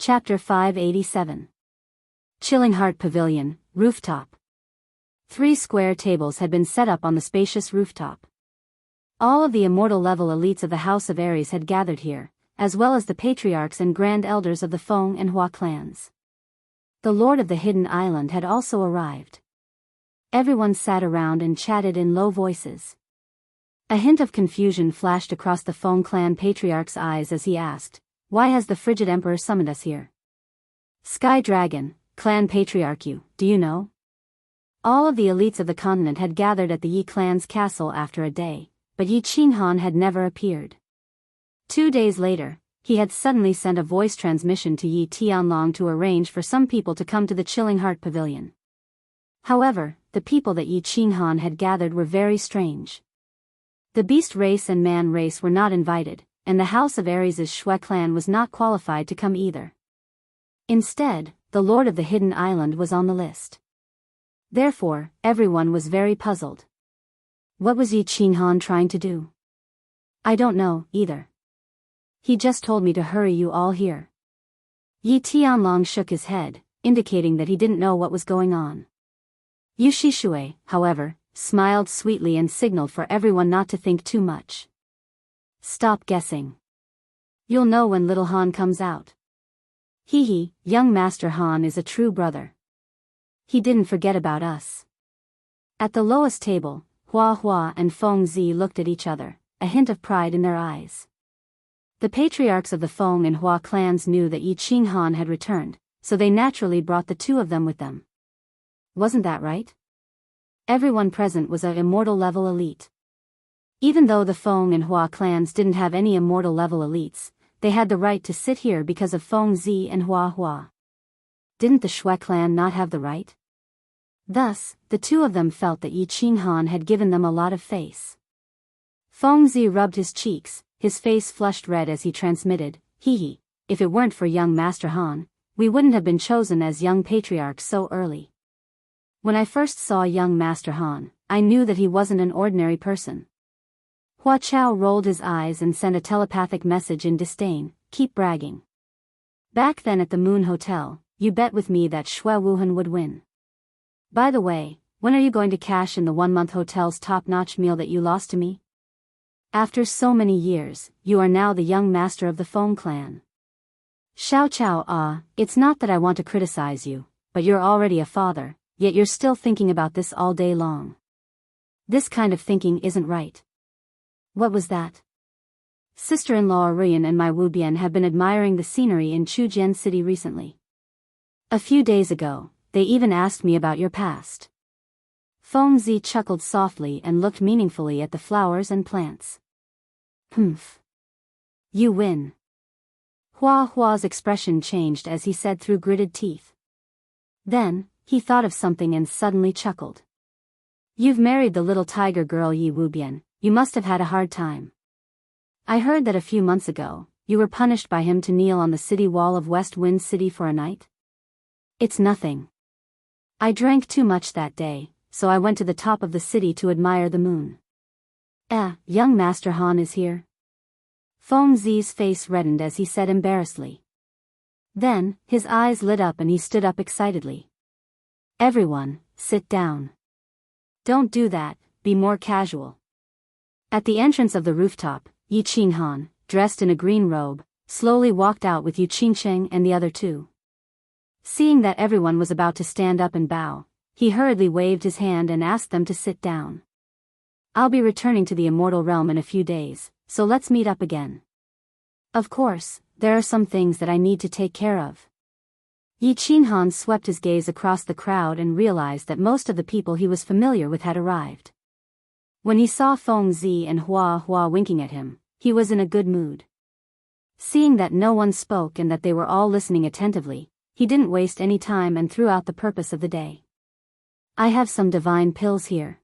Chapter 587. Chilling Heart Pavilion, Rooftop. 3 square tables had been set up on the spacious rooftop. All of the immortal level elites of the House of Aries had gathered here, as well as the patriarchs and grand elders of the Feng and Hua clans. The Lord of the Hidden Island had also arrived. Everyone sat around and chatted in low voices. A hint of confusion flashed across the Feng clan patriarch's eyes as he asked, "Why has the frigid emperor summoned us here?" "Sky Dragon, clan patriarch, do you know?" All of the elites of the continent had gathered at the Yi clan's castle after a day, but Yi Qinghan had never appeared. 2 days later, he had suddenly sent a voice transmission to Yi Tianlong to arrange for some people to come to the Chilling Heart Pavilion. However, the people that Yi Qinghan had gathered were very strange. The beast race and man race were not invited, and the House of Aries' Shui clan was not qualified to come either. Instead, the Lord of the Hidden Island was on the list. Therefore, everyone was very puzzled. What was Yi Qinghan trying to do? "I don't know, either. He just told me to hurry you all here." Yi Tianlong shook his head, indicating that he didn't know what was going on. Yu Shishui, however, smiled sweetly and signaled for everyone not to think too much. "Stop guessing. You'll know when little Han comes out. Hee, young Master Han is a true brother. He didn't forget about us." At the lowest table, Hua and Feng Zi looked at each other, a hint of pride in their eyes. The patriarchs of the Feng and Hua clans knew that Yi Qinghan had returned, so they naturally brought the 2 of them with them. Wasn't that right? Everyone present was an immortal level elite. Even though the Feng and Hua clans didn't have any immortal level elites, they had the right to sit here because of Feng Zi and Hua. Didn't the Shui clan not have the right? Thus, the 2 of them felt that Yi Qinghan had given them a lot of face. Feng Zi rubbed his cheeks, his face flushed red as he transmitted, "Hee, if it weren't for young Master Han, we wouldn't have been chosen as young patriarchs so early. When I first saw young Master Han, I knew that he wasn't an ordinary person." Hua Chao rolled his eyes and sent a telepathic message in disdain, "Keep bragging. Back then at the Moon Hotel, you bet with me that Shui Wuhan would win. By the way, when are you going to cash in the 1-month hotel's top-notch meal that you lost to me? After so many years, you are now the young master of the Feng clan." "Xiao Chao, it's not that I want to criticize you, but you're already a father, yet you're still thinking about this all day long. This kind of thinking isn't right." "What was that?" "Sister-in-law Ruyan and my Wu Bian have been admiring the scenery in Chujian City recently. A few days ago, they even asked me about your past." Feng Zi chuckled softly and looked meaningfully at the flowers and plants. "Humph. You win." Hua's expression changed as he said through gritted teeth. Then, he thought of something and suddenly chuckled. "You've married the little tiger girl Yi Wubian. You must have had a hard time. I heard that a few months ago, you were punished by him to kneel on the city wall of West Wind City for a night." "It's nothing. I drank too much that day, so I went to the top of the city to admire the moon." Young Master Han is here?" Feng Zi's face reddened as he said embarrassedly. Then, his eyes lit up and he stood up excitedly. "Everyone, sit down. Don't do that, be more casual." At the entrance of the rooftop, Yi Qinghan, dressed in a green robe, slowly walked out with Yu Qingsheng and the other 2. Seeing that everyone was about to stand up and bow, he hurriedly waved his hand and asked them to sit down. "I'll be returning to the immortal realm in a few days, so let's meet up again. Of course, there are some things that I need to take care of." Yi Qinghan swept his gaze across the crowd and realized that most of the people he was familiar with had arrived. When he saw Feng Zi and Hua winking at him, he was in a good mood. Seeing that no one spoke and that they were all listening attentively, he didn't waste any time and threw out the purpose of the day. "I have some divine pills here.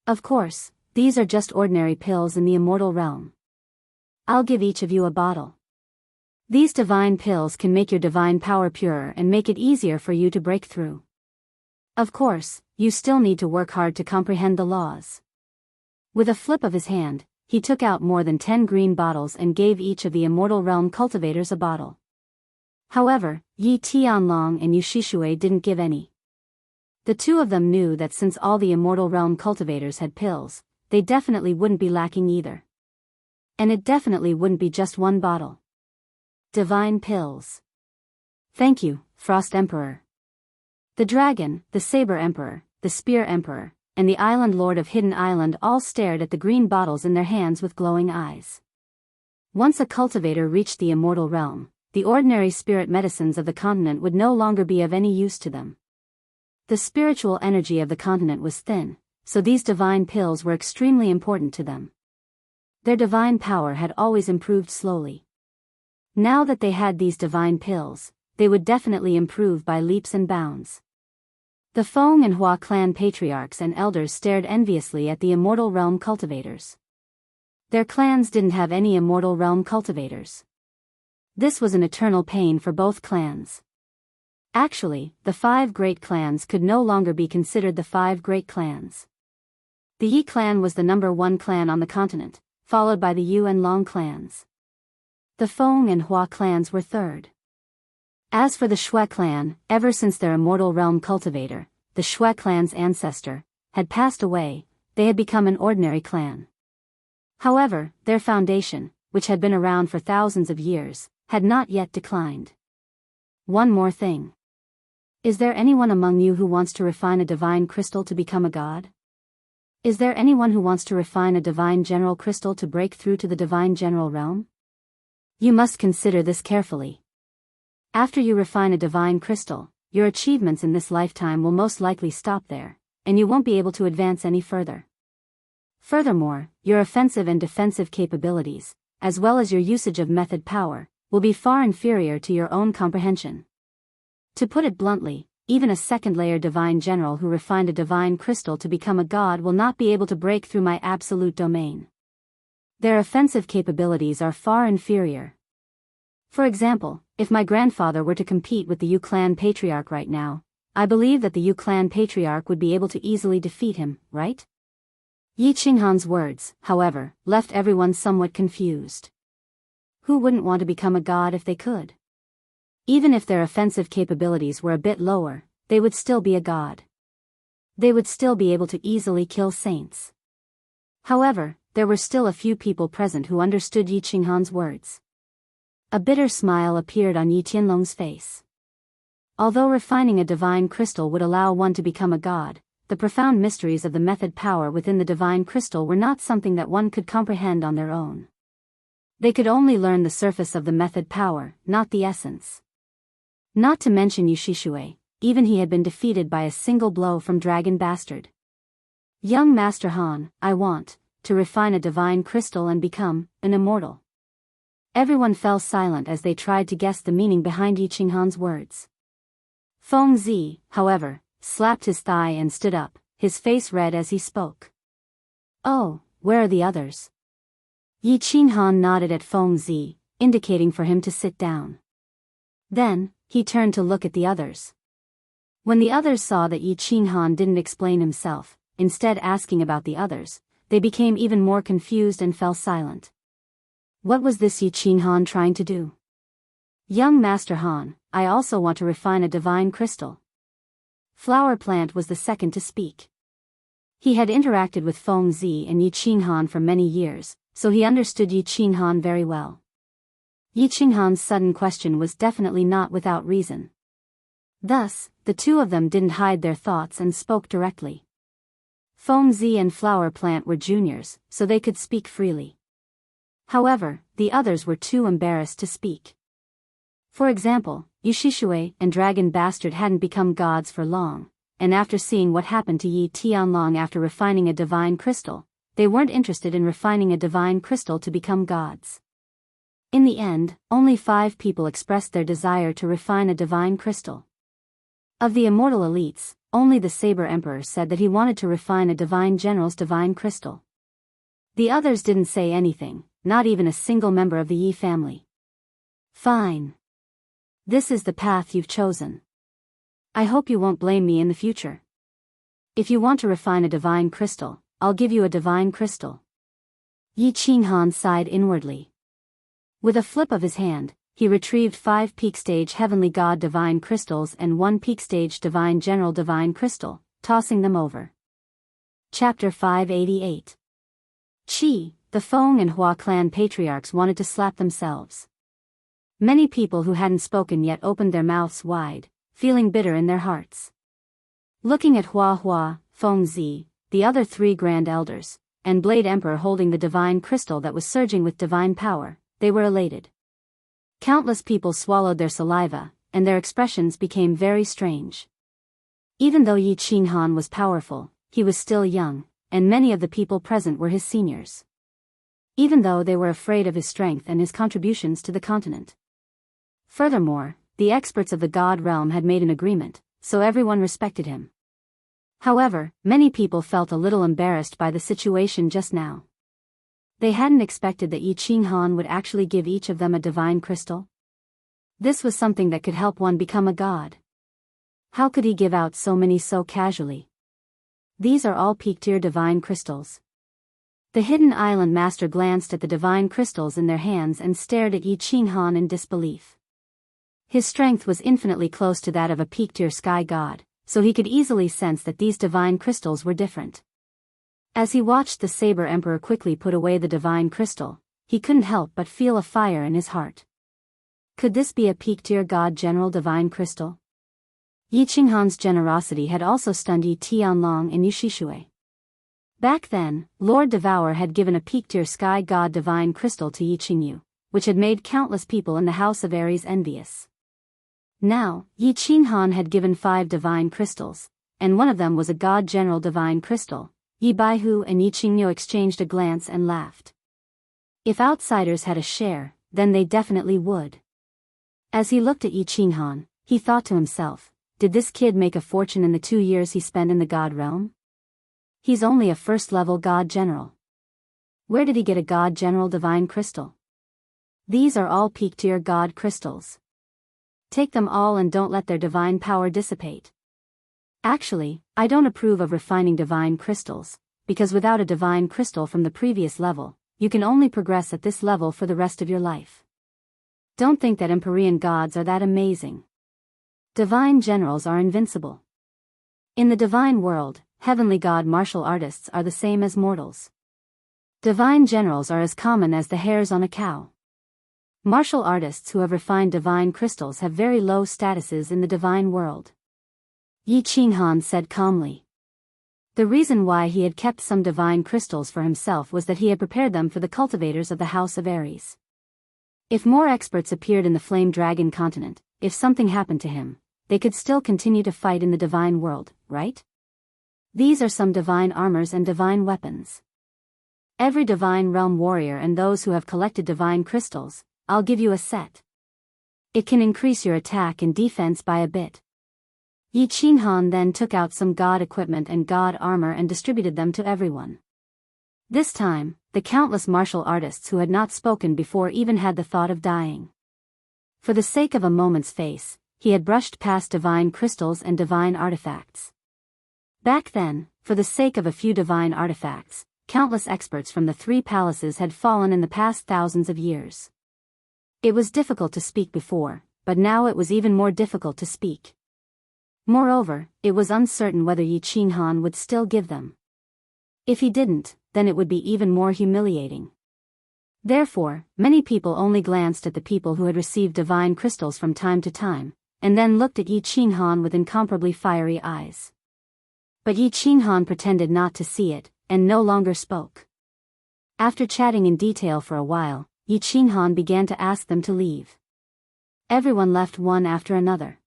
Of course, these are just ordinary pills in the immortal realm. I'll give each of you a bottle. These divine pills can make your divine power purer and make it easier for you to break through. Of course, you still need to work hard to comprehend the laws." With a flip of his hand, he took out more than 10 green bottles and gave each of the immortal realm cultivators a bottle. However, Yi Tianlong and Yu Shishui didn't give any. The two of them knew that since all the Immortal Realm cultivators had pills, they definitely wouldn't be lacking either. And it definitely wouldn't be just one bottle. Divine pills. Thank you, Frost Emperor. The Dragon, the Saber Emperor, the Spear Emperor, and the Island Lord of Hidden Island all stared at the green bottles in their hands with glowing eyes. Once a cultivator reached the Immortal Realm, the ordinary spirit medicines of the continent would no longer be of any use to them. The spiritual energy of the continent was thin, so these divine pills were extremely important to them. Their divine power had always improved slowly. Now that they had these divine pills, they would definitely improve by leaps and bounds. The Feng and Hua clan patriarchs and elders stared enviously at the Immortal Realm cultivators. Their clans didn't have any Immortal Realm cultivators. This was an eternal pain for both clans. Actually, the 5 great clans could no longer be considered the 5 great clans. The Yi clan was the number 1 clan on the continent, followed by the Yu and Long clans. The Feng and Hua clans were third. As for the Shui clan, ever since their Immortal Realm cultivator, the Shui clan's ancestor, had passed away, they had become an ordinary clan. However, their foundation, which had been around for thousands of years, had not yet declined. One more thing. Is there anyone among you who wants to refine a divine crystal to become a god? Is there anyone who wants to refine a divine general crystal to break through to the divine general realm? You must consider this carefully. After you refine a divine crystal, your achievements in this lifetime will most likely stop there, and you won't be able to advance any further. Furthermore, your offensive and defensive capabilities, as well as your usage of method power, will be far inferior to your own comprehension. To put it bluntly, even a second-layer divine general who refined a divine crystal to become a god will not be able to break through my absolute domain. Their offensive capabilities are far inferior. For example, if my grandfather were to compete with the Yu clan patriarch right now, I believe that the Yu clan patriarch would be able to easily defeat him, right? Yi Qinghan's words, however, left everyone somewhat confused. Who wouldn't want to become a god if they could? Even if their offensive capabilities were a bit lower, they would still be a god. They would still be able to easily kill saints. However, there were still a few people present who understood Yi Qinghan's words. A bitter smile appeared on Yi Tianlong's face. Although refining a divine crystal would allow one to become a god, the profound mysteries of the method power within the divine crystal were not something that one could comprehend on their own. They could only learn the surface of the method power, not the essence. Not to mention Yu Shishui, even he had been defeated by a single blow from Dragon Bastard. Young Master Han, I want to refine a divine crystal and become an immortal. Everyone fell silent as they tried to guess the meaning behind Yi Qinghan's words. Feng Zi, however, slapped his thigh and stood up, his face red as he spoke. Oh, where are the others? Yi Qinghan nodded at Feng Zi, indicating for him to sit down. Then, he turned to look at the others. When the others saw that Yi Qinghan didn't explain himself, instead asking about the others, they became even more confused and fell silent. What was this Yi Qinghan trying to do? Young Master Han, I also want to refine a divine crystal. Flower Plant was the second to speak. He had interacted with Feng Zi and Yi Qinghan for many years, so he understood Yi Qinghan very well. Yi Qinghan's sudden question was definitely not without reason. Thus, the two of them didn't hide their thoughts and spoke directly. Feng Zi and Flower Plant were juniors, so they could speak freely. However, the others were too embarrassed to speak. For example, Yu Shishui and Dragon Bastard hadn't become gods for long, and after seeing what happened to Yi Tianlong after refining a divine crystal, they weren't interested in refining a divine crystal to become gods. In the end, only 5 people expressed their desire to refine a divine crystal. Of the immortal elites, only the Saber Emperor said that he wanted to refine a divine general's divine crystal. The others didn't say anything, not even a single member of the Yi family. Fine. This is the path you've chosen. I hope you won't blame me in the future. If you want to refine a divine crystal, I'll give you a divine crystal. Yi Qinghan sighed inwardly. With a flip of his hand, he retrieved 5 peak stage Heavenly God Divine Crystals and 1 peak stage Divine General Divine Crystal, tossing them over. Chapter 588. Qi, the Feng and Hua clan patriarchs wanted to slap themselves. Many people who hadn't spoken yet opened their mouths wide, feeling bitter in their hearts. Looking at Hua, Feng Zi, the other 3 grand elders, and Blade Emperor holding the divine crystal that was surging with divine power, they were elated. Countless people swallowed their saliva, and their expressions became very strange. Even though Yi Qinghan was powerful, he was still young, and many of the people present were his seniors. Even though they were afraid of his strength and his contributions to the continent. Furthermore, the experts of the God realm had made an agreement, so everyone respected him. However, many people felt a little embarrassed by the situation just now. They hadn't expected that Yi Qinghan would actually give each of them a divine crystal. This was something that could help one become a god. How could he give out so many so casually? These are all peak-tier divine crystals. The Hidden Island Master glanced at the divine crystals in their hands and stared at Yi Qinghan in disbelief. His strength was infinitely close to that of a peak-tier sky god, so he could easily sense that these divine crystals were different. As he watched the Saber Emperor quickly put away the divine crystal, he couldn't help but feel a fire in his heart. Could this be a peak-tier god general divine crystal? Yi Qinghan's generosity had also stunned Yi Tianlong and Yu Shishui. Back then, Lord Devour had given a peak-tier sky god divine crystal to Yi Qingyu, which had made countless people in the House of Aries envious. Now, Yi Qinghan had given 5 divine crystals, and one of them was a god general divine crystal. Yi Baihu and Yi Qingyu exchanged a glance and laughed. If outsiders had a share, then they definitely would. As he looked at Yi Qinghan, he thought to himself, did this kid make a fortune in the 2 years he spent in the god realm? He's only a first-level god general. Where did he get a god general divine crystal? These are all peak-tier god crystals. Take them all and don't let their divine power dissipate. Actually, I don't approve of refining divine crystals, because without a divine crystal from the previous level, you can only progress at this level for the rest of your life. Don't think that Empyrean gods are that amazing. Divine generals are invincible. In the divine world, heavenly god martial artists are the same as mortals. Divine generals are as common as the hairs on a cow. Martial artists who have refined divine crystals have very low statuses in the divine world. Yi Qinghan said calmly. The reason why he had kept some divine crystals for himself was that he had prepared them for the cultivators of the House of Aries. If more experts appeared in the Flame Dragon continent, if something happened to him, they could still continue to fight in the divine world, right? These are some divine armors and divine weapons. Every divine realm warrior and those who have collected divine crystals, I'll give you a set. It can increase your attack and defense by a bit. Yi Qinghan then took out some god equipment and god armor and distributed them to everyone. This time, the countless martial artists who had not spoken before even had the thought of dying. For the sake of a moment's face, he had brushed past divine crystals and divine artifacts. Back then, for the sake of a few divine artifacts, countless experts from the 3 palaces had fallen in the past thousands of years. It was difficult to speak before, but now it was even more difficult to speak. Moreover, it was uncertain whether Yi Qinghan would still give them. If he didn't, then it would be even more humiliating. Therefore, many people only glanced at the people who had received divine crystals from time to time, and then looked at Yi Qinghan with incomparably fiery eyes. But Yi Qinghan pretended not to see it, and no longer spoke. After chatting in detail for a while, Yi Qinghan began to ask them to leave. Everyone left one after another.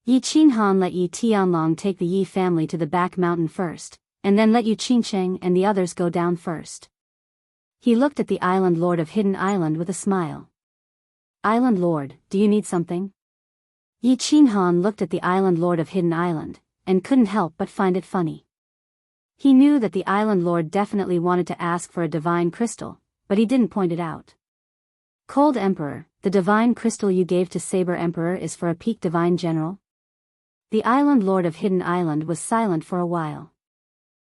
Yi Qinghan let Yi Tianlong take the Yi family to the back mountain first, and then let Yu Qingcheng and the others go down first. He looked at the Island Lord of Hidden Island with a smile. Island Lord, do you need something? Yi Qinghan looked at the Island Lord of Hidden Island, and couldn't help but find it funny. He knew that the Island Lord definitely wanted to ask for a divine crystal, but he didn't point it out. Cold Emperor, the divine crystal you gave to Saber Emperor is for a peak divine general? The Island Lord of Hidden Island was silent for a while.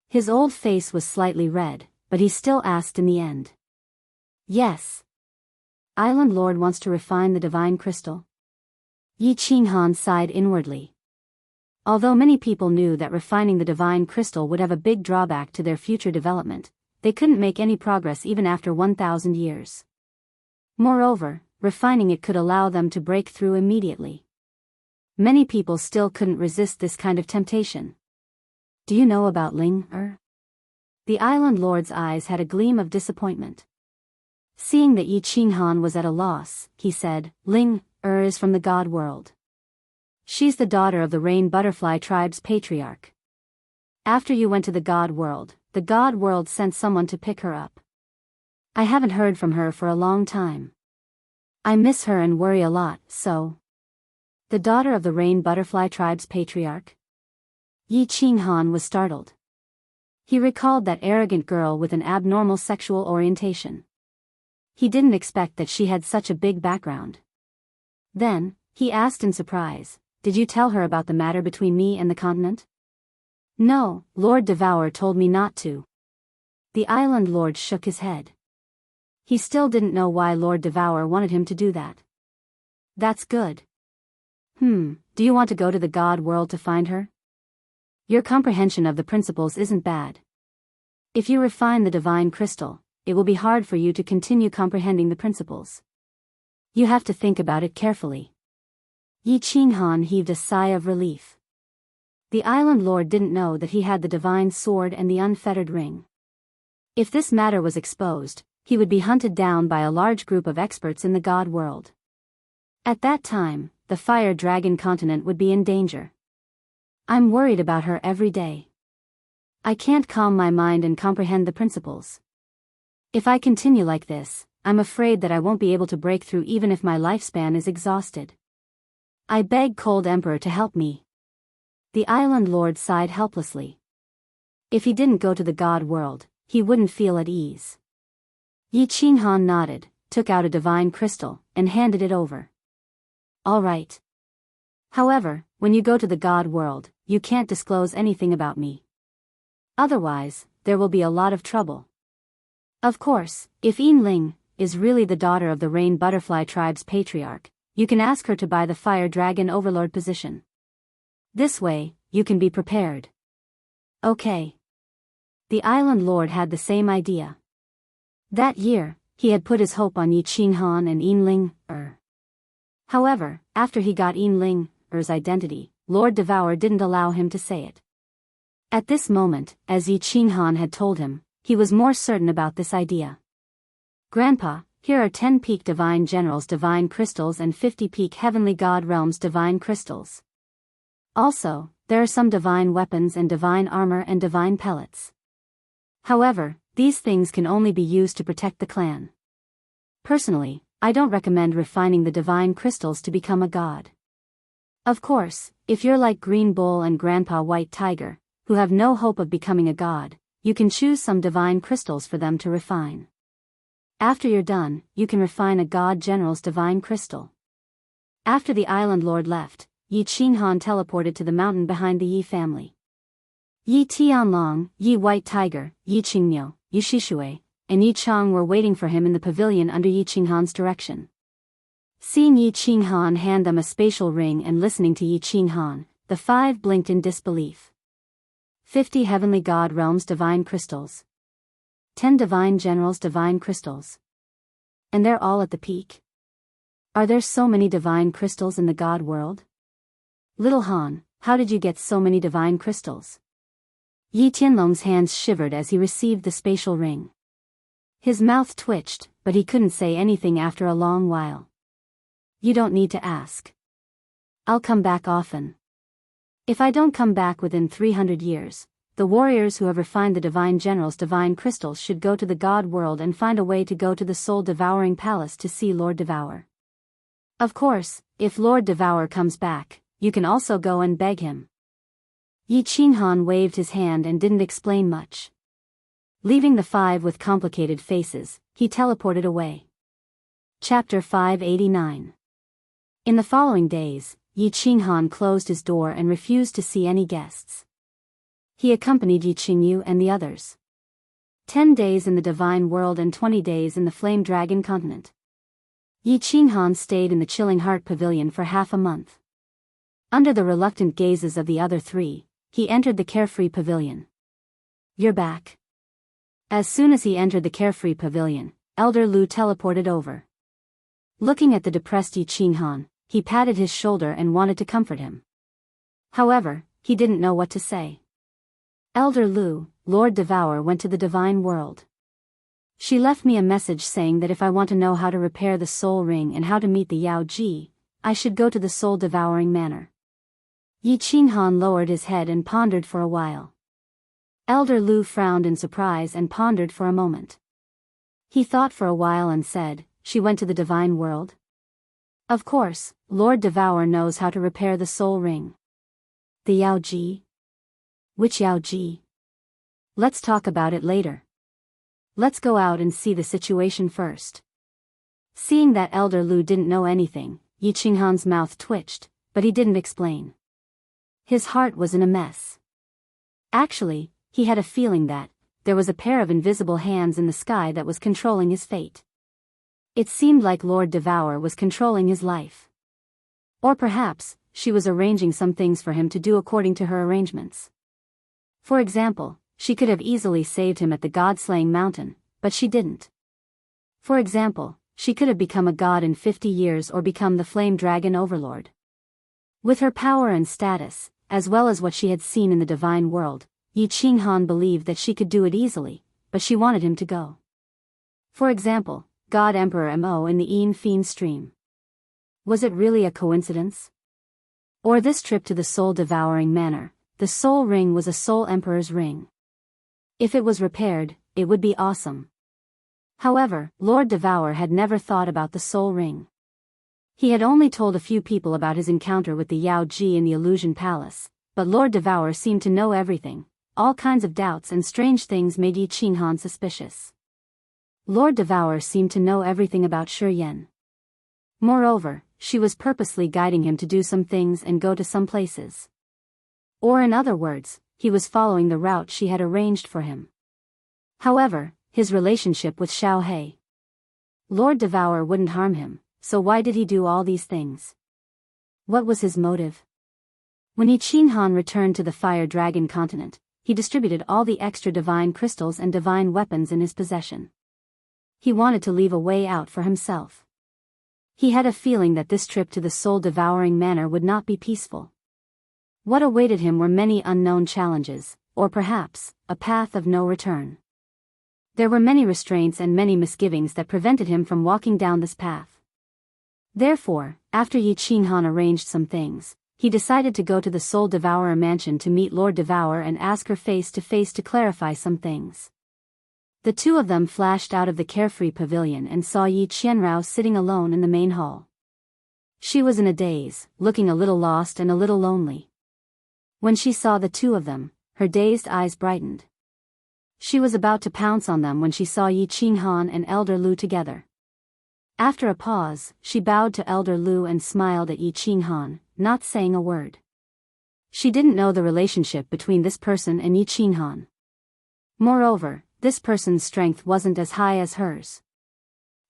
His old face was slightly red, but he still asked in the end. Yes. Island Lord wants to refine the divine crystal? Yi Qinghan sighed inwardly. Although many people knew that refining the divine crystal would have a big drawback to their future development, they couldn't make any progress even after 1,000 years. Moreover, refining it could allow them to break through immediately. Many people still couldn't resist this kind of temptation. Do you know about Ling? The Island Lord's eyes had a gleam of disappointment. Seeing that Yi Qinghan was at a loss, he said, Ling is from the God world. She's the daughter of the Rain Butterfly tribe's patriarch. After you went to the God world sent someone to pick her up. I haven't heard from her for a long time. I miss her and worry a lot, so. The daughter of the Rain Butterfly tribe's patriarch? Yi Qinghan was startled. He recalled that arrogant girl with an abnormal sexual orientation. He didn't expect that she had such a big background. Then, he asked in surprise, did you tell her about the matter between me and the continent? No, Lord Devourer told me not to. The Island Lord shook his head. He still didn't know why Lord Devourer wanted him to do that. That's good. Do you want to go to the God world to find her? Your comprehension of the principles isn't bad. If you refine the divine crystal, it will be hard for you to continue comprehending the principles. You have to think about it carefully. Yi Qinghan heaved a sigh of relief. The Island Lord didn't know that he had the divine sword and the unfettered ring. If this matter was exposed, he would be hunted down by a large group of experts in the God world. At that time, the Fire Dragon continent would be in danger. I'm worried about her every day. I can't calm my mind and comprehend the principles. If I continue like this, I'm afraid that I won't be able to break through even if my lifespan is exhausted. I beg Cold Emperor to help me. The Island Lord sighed helplessly. If he didn't go to the God world, he wouldn't feel at ease. Yi Qinghan nodded, took out a divine crystal, and handed it over. All right. However, when you go to the God world, you can't disclose anything about me. Otherwise, there will be a lot of trouble. Of course, if Ling is really the daughter of the Rain Butterfly tribe's patriarch, you can ask her to buy the Fire Dragon Overlord position. This way, you can be prepared. Okay. The Island Lord had the same idea. That year, he had put his hope on Yi Qinghan and Ling. However, after he got Ling's identity, Lord Devourer didn't allow him to say it. At this moment, as Yi Qinghan had told him, he was more certain about this idea. Grandpa, here are 10 peak Divine Generals Divine Crystals and 50 peak Heavenly God Realms Divine Crystals. Also, there are some divine weapons and divine armor and divine pellets. However, these things can only be used to protect the clan. Personally, I don't recommend refining the divine crystals to become a god. Of course, if you're like Green Bull and Grandpa White Tiger, who have no hope of becoming a god, you can choose some divine crystals for them to refine. After you're done, you can refine a God General's divine crystal. After the Island Lord left, Yi Qinghan teleported to the mountain behind the Yi family. Yi Tianlong, Yi White Tiger, Yi Qingniu, Yi Shishui, and Yi Chang were waiting for him in the pavilion under Yi Qinghan's direction. Seeing Yi Qinghan hand them a spatial ring and listening to Yi Qinghan, the 5 blinked in disbelief. 50 Heavenly God Realms Divine Crystals. 10 Divine Generals Divine Crystals. And they're all at the peak? Are there so many divine crystals in the God world? Little Han, how did you get so many divine crystals? Yi Tianlong's hands shivered as he received the spatial ring. His mouth twitched, but he couldn't say anything after a long while. You don't need to ask. I'll come back often. If I don't come back within 300 years, the warriors who have refined the Divine General's divine crystals should go to the God world and find a way to go to the soul-devouring palace to see Lord Devourer. Of course, if Lord Devourer comes back, you can also go and beg him. Yi Qinghan waved his hand and didn't explain much. Leaving the 5 with complicated faces, he teleported away. Chapter 589. In the following days, Yi Qinghan closed his door and refused to see any guests. He accompanied Yi Qingyu and the others. 10 days in the Divine World and 20 days in the Flame Dragon continent. Yi Qinghan stayed in the Chilling Heart Pavilion for half a month. Under the reluctant gazes of the other three, he entered the Carefree Pavilion. "You're back." As soon as he entered the Carefree Pavilion, Elder Lu teleported over. Looking at the depressed Yi Qinghan, he patted his shoulder and wanted to comfort him. However, he didn't know what to say. "Elder Lu, Lord Devour went to the Divine World. She left me a message saying that if I want to know how to repair the Soul Ring and how to meet the Yao Ji, I should go to the Soul Devouring Manor." Yi Qinghan lowered his head and pondered for a while. Elder Lu frowned in surprise and pondered for a moment. He thought for a while and said, "She went to the Divine World?" "Of course, Lord Devour knows how to repair the Soul Ring." "The Yao Ji? Which Yao Ji? Let's talk about it later. Let's go out and see the situation first." Seeing that Elder Lu didn't know anything, Yi Qinghan's mouth twitched, but he didn't explain. His heart was in a mess. Actually, he had a feeling that there was a pair of invisible hands in the sky that was controlling his fate. It seemed like Lord Devour was controlling his life. Or perhaps, she was arranging some things for him to do according to her arrangements. For example, she could have easily saved him at the God-slaying mountain, but she didn't. For example, she could have become a god in 50 years or become the flame dragon overlord. With her power and status, as well as what she had seen in the Divine World, Yi Qinghan believed that she could do it easily, but she wanted him to go. For example, God Emperor Mo in the Een Fiend stream. Was it really a coincidence? Or this trip to the Soul Devouring Manor, the Soul Ring was a Soul Emperor's ring. If it was repaired, it would be awesome. However, Lord Devour had never thought about the Soul Ring. He had only told a few people about his encounter with the Yao Ji in the Illusion Palace, but Lord Devour seemed to know everything. All kinds of doubts and strange things made Yi Qinghan suspicious. Lord Devour seemed to know everything about Shi Yan. Moreover, she was purposely guiding him to do some things and go to some places. Or in other words, he was following the route she had arranged for him. However, his relationship with Xiao He. Lord Devour wouldn't harm him, so why did he do all these things? What was his motive? When Yi Qinghan returned to the Fire Dragon continent, he distributed all the extra divine crystals and divine weapons in his possession. He wanted to leave a way out for himself. He had a feeling that this trip to the soul-devouring manor would not be peaceful. What awaited him were many unknown challenges, or perhaps, a path of no return. There were many restraints and many misgivings that prevented him from walking down this path. Therefore, after Yi Qinghan arranged some things, he decided to go to the Soul Devourer mansion to meet Lord Devour and ask her face to face to clarify some things. The two of them flashed out of the Carefree Pavilion and saw Yi Qianrao sitting alone in the main hall. She was in a daze, looking a little lost and a little lonely. When she saw the two of them, her dazed eyes brightened. She was about to pounce on them when she saw Yi Qinghan and Elder Lu together. After a pause, she bowed to Elder Lu and smiled at Yi Qinghan, not saying a word. She didn't know the relationship between this person and Yi Qinghan. Moreover, this person's strength wasn't as high as hers.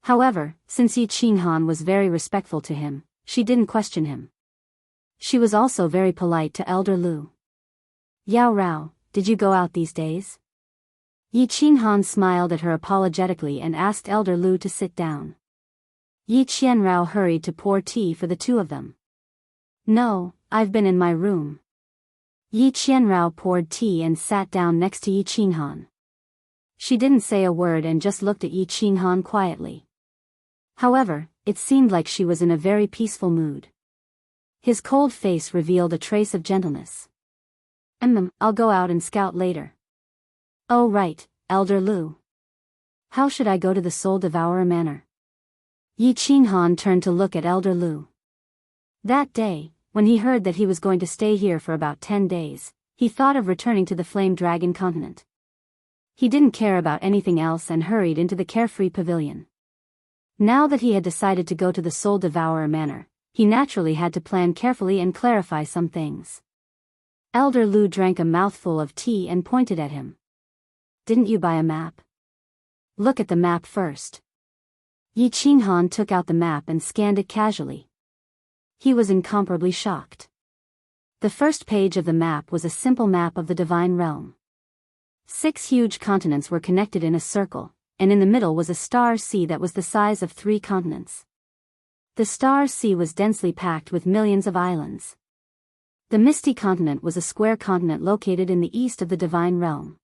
However, since Yi Qinghan was very respectful to him, she didn't question him. She was also very polite to Elder Lu. "Yao Rao, did you go out these days?" Yi Qinghan smiled at her apologetically and asked Elder Lu to sit down. Yi Qianrao hurried to pour tea for the two of them. "No, I've been in my room." Yi Qianrao poured tea and sat down next to Yi Qinghan. She didn't say a word and just looked at Yi Qinghan quietly. However, it seemed like she was in a very peaceful mood. His cold face revealed a trace of gentleness. I'll go out and scout later." "Oh right, Elder Lu. How should I go to the Soul Devourer Manor?" Yi Qinghan turned to look at Elder Lu. That day, when he heard that he was going to stay here for about 10 days, he thought of returning to the Flame Dragon continent. He didn't care about anything else and hurried into the Carefree Pavilion. Now that he had decided to go to the Soul Devourer Manor, he naturally had to plan carefully and clarify some things. Elder Lu drank a mouthful of tea and pointed at him. "Didn't you buy a map? Look at the map first." Yi Qinghan took out the map and scanned it casually. He was incomparably shocked. The first page of the map was a simple map of the divine realm. 6 huge continents were connected in a circle, and in the middle was a star sea that was the size of 3 continents. The star sea was densely packed with millions of islands. The Misty Continent was a square continent located in the east of the divine realm.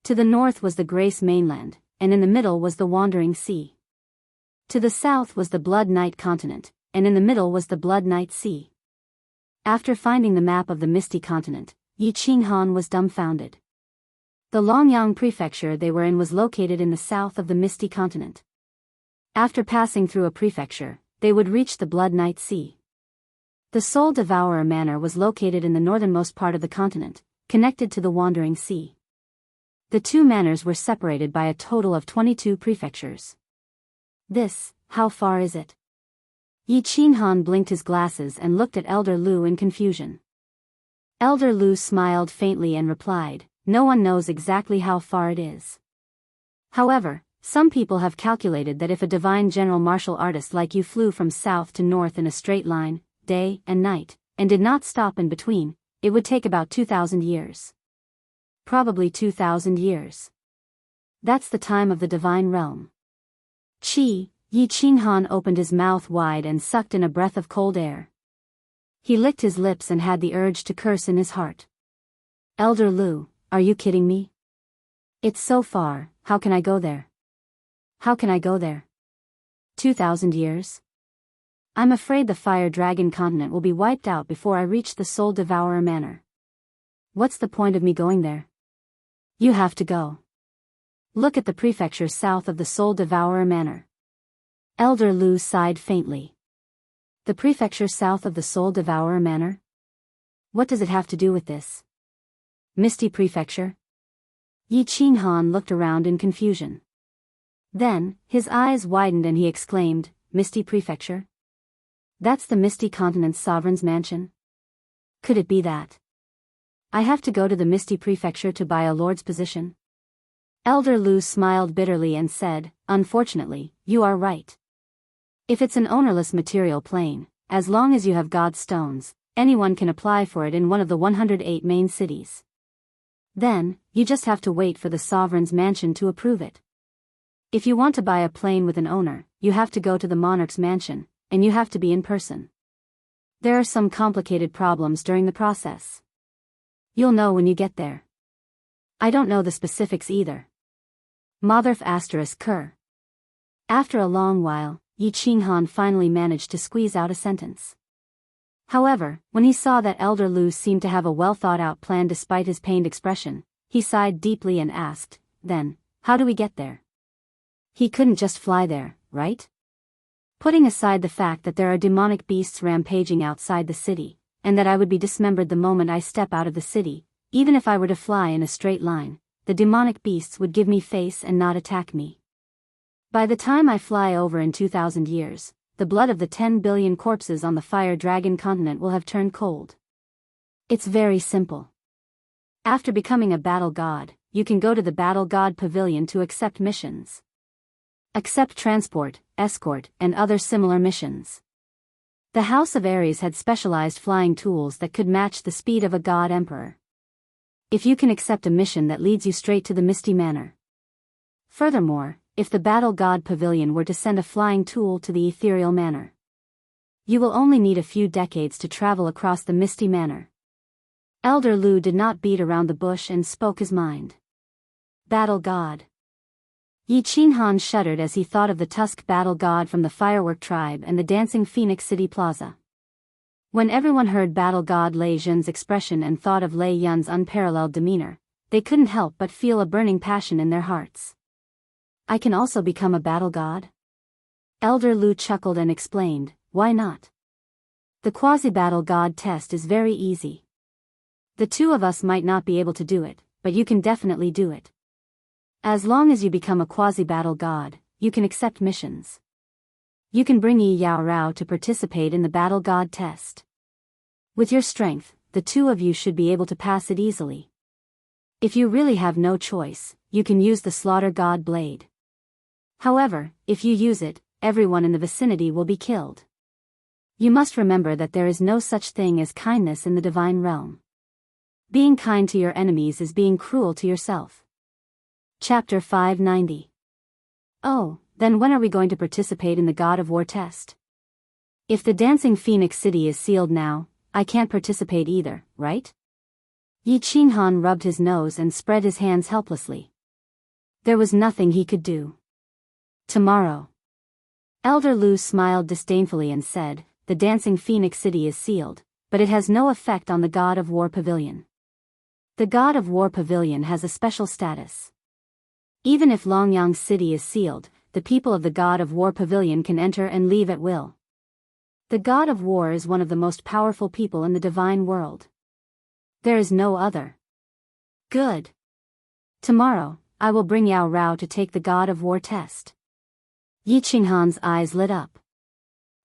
To the north was the Grace mainland, and in the middle was the Wandering Sea. To the south was the Blood Night continent, and in the middle was the Blood Night Sea. After finding the map of the Misty Continent, Yi Qinghan was dumbfounded. The Longyang prefecture they were in was located in the south of the Misty Continent. After passing through a prefecture, they would reach the Blood Night Sea. The Soul Devourer Manor was located in the northernmost part of the continent, connected to the Wandering Sea. The 2 manors were separated by a total of 22 prefectures. How far is it? Yi Qinghan blinked his glasses and looked at Elder Lu in confusion. Elder Lu smiled faintly and replied, "No one knows exactly how far it is. However, some people have calculated that if a divine general martial artist like you flew from south to north in a straight line, day and night, and did not stop in between, it would take about 2,000 years. Probably 2,000 years. That's the time of the divine realm." Yi Qinghan opened his mouth wide and sucked in a breath of cold air. He licked his lips and had the urge to curse in his heart. "Elder Lu, are you kidding me? It's so far, how can I go there? How can I go there? 2,000 years? I'm afraid the Fire Dragon continent will be wiped out before I reach the Soul Devourer Manor. What's the point of me going there? You have to go. Look at the prefecture south of the Soul Devourer Manor." Elder Lu sighed faintly. The prefecture south of the Soul Devourer Manor? What does it have to do with this? Misty Prefecture? Yi Qinghan looked around in confusion. Then, his eyes widened and he exclaimed, "Misty Prefecture? That's the Misty Continent's sovereign's mansion? Could it be that I have to go to the Misty Prefecture to buy a lord's position?" Elder Lu smiled bitterly and said, "Unfortunately, you are right. If it's an ownerless material plane, as long as you have God's stones, anyone can apply for it in one of the 108 main cities. Then, you just have to wait for the sovereign's mansion to approve it. If you want to buy a plane with an owner, you have to go to the monarch's mansion, and you have to be in person. There are some complicated problems during the process. You'll know when you get there. I don't know the specifics either." Motherf ****. After a long while, Yi Qinghan finally managed to squeeze out a sentence. However, when he saw that Elder Lu seemed to have a well-thought-out plan despite his pained expression, he sighed deeply and asked, "Then, how do we get there?" He couldn't just fly there, right? Putting aside the fact that there are demonic beasts rampaging outside the city, and that I would be dismembered the moment I step out of the city, even if I were to fly in a straight line, the demonic beasts would give me face and not attack me. By the time I fly over in 2,000 years, the blood of the 10 billion corpses on the Fire Dragon continent will have turned cold. It's very simple. After becoming a battle god, you can go to the Battle God Pavilion to accept missions. Accept transport, escort, and other similar missions. The House of Ares had specialized flying tools that could match the speed of a god emperor. If you can accept a mission that leads you straight to the Misty Manor. Furthermore, if the Battle God Pavilion were to send a flying tool to the Ethereal Manor, you will only need a few decades to travel across the Misty Manor. Elder Lu did not beat around the bush and spoke his mind. Battle God. Yi Qinghan shuddered as he thought of the Tusk battle god from the Firework tribe and the dancing Phoenix City Plaza. When everyone heard Battle God Lei Yun's expression and thought of Lei Yun's unparalleled demeanor, they couldn't help but feel a burning passion in their hearts. I can also become a battle god? Elder Lu chuckled and explained, why not? The quasi-battle god test is very easy. The two of us might not be able to do it, but you can definitely do it. As long as you become a quasi-battle god, you can accept missions. You can bring Yi Yao Rao to participate in the battle god test. With your strength, the two of you should be able to pass it easily. If you really have no choice, you can use the slaughter god blade. However, if you use it, everyone in the vicinity will be killed. You must remember that there is no such thing as kindness in the divine realm. Being kind to your enemies is being cruel to yourself. Chapter 590. Oh, then when are we going to participate in the God of War test? If the Dancing Phoenix City is sealed now, I can't participate either, right? Yi Qinghan rubbed his nose and spread his hands helplessly. There was nothing he could do. Tomorrow. Elder Lu smiled disdainfully and said, the Dancing Phoenix City is sealed, but it has no effect on the God of War Pavilion. The God of War Pavilion has a special status. Even if Longyang City is sealed, the people of the God of War Pavilion can enter and leave at will. The God of War is one of the most powerful people in the divine world. There is no other. Good. Tomorrow, I will bring Yao Rao to take the God of War test. Yi Qinghan's eyes lit up.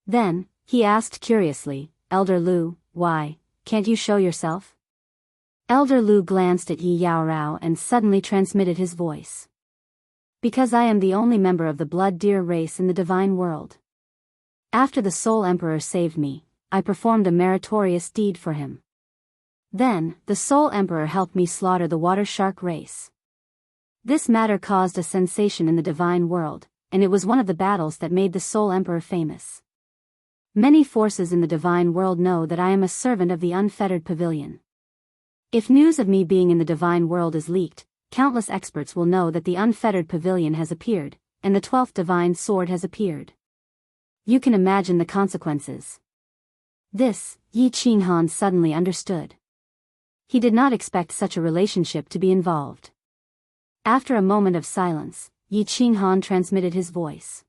Then, he asked curiously, Elder Lu, why, can't you show yourself? Elder Lu glanced at Yi Yao Rao and suddenly transmitted his voice. Because I am the only member of the blood deer race in the divine world. After the Soul Emperor saved me, I performed a meritorious deed for him. Then, the Soul Emperor helped me slaughter the water shark race. This matter caused a sensation in the divine world, and it was one of the battles that made the Soul Emperor famous. Many forces in the divine world know that I am a servant of the unfettered pavilion. If news of me being in the divine world is leaked, countless experts will know that the unfettered pavilion has appeared, and the 12th divine sword has appeared. You can imagine the consequences. This, Yi Qinghan suddenly understood. He did not expect such a relationship to be involved. After a moment of silence, Yi Qinghan transmitted his voice.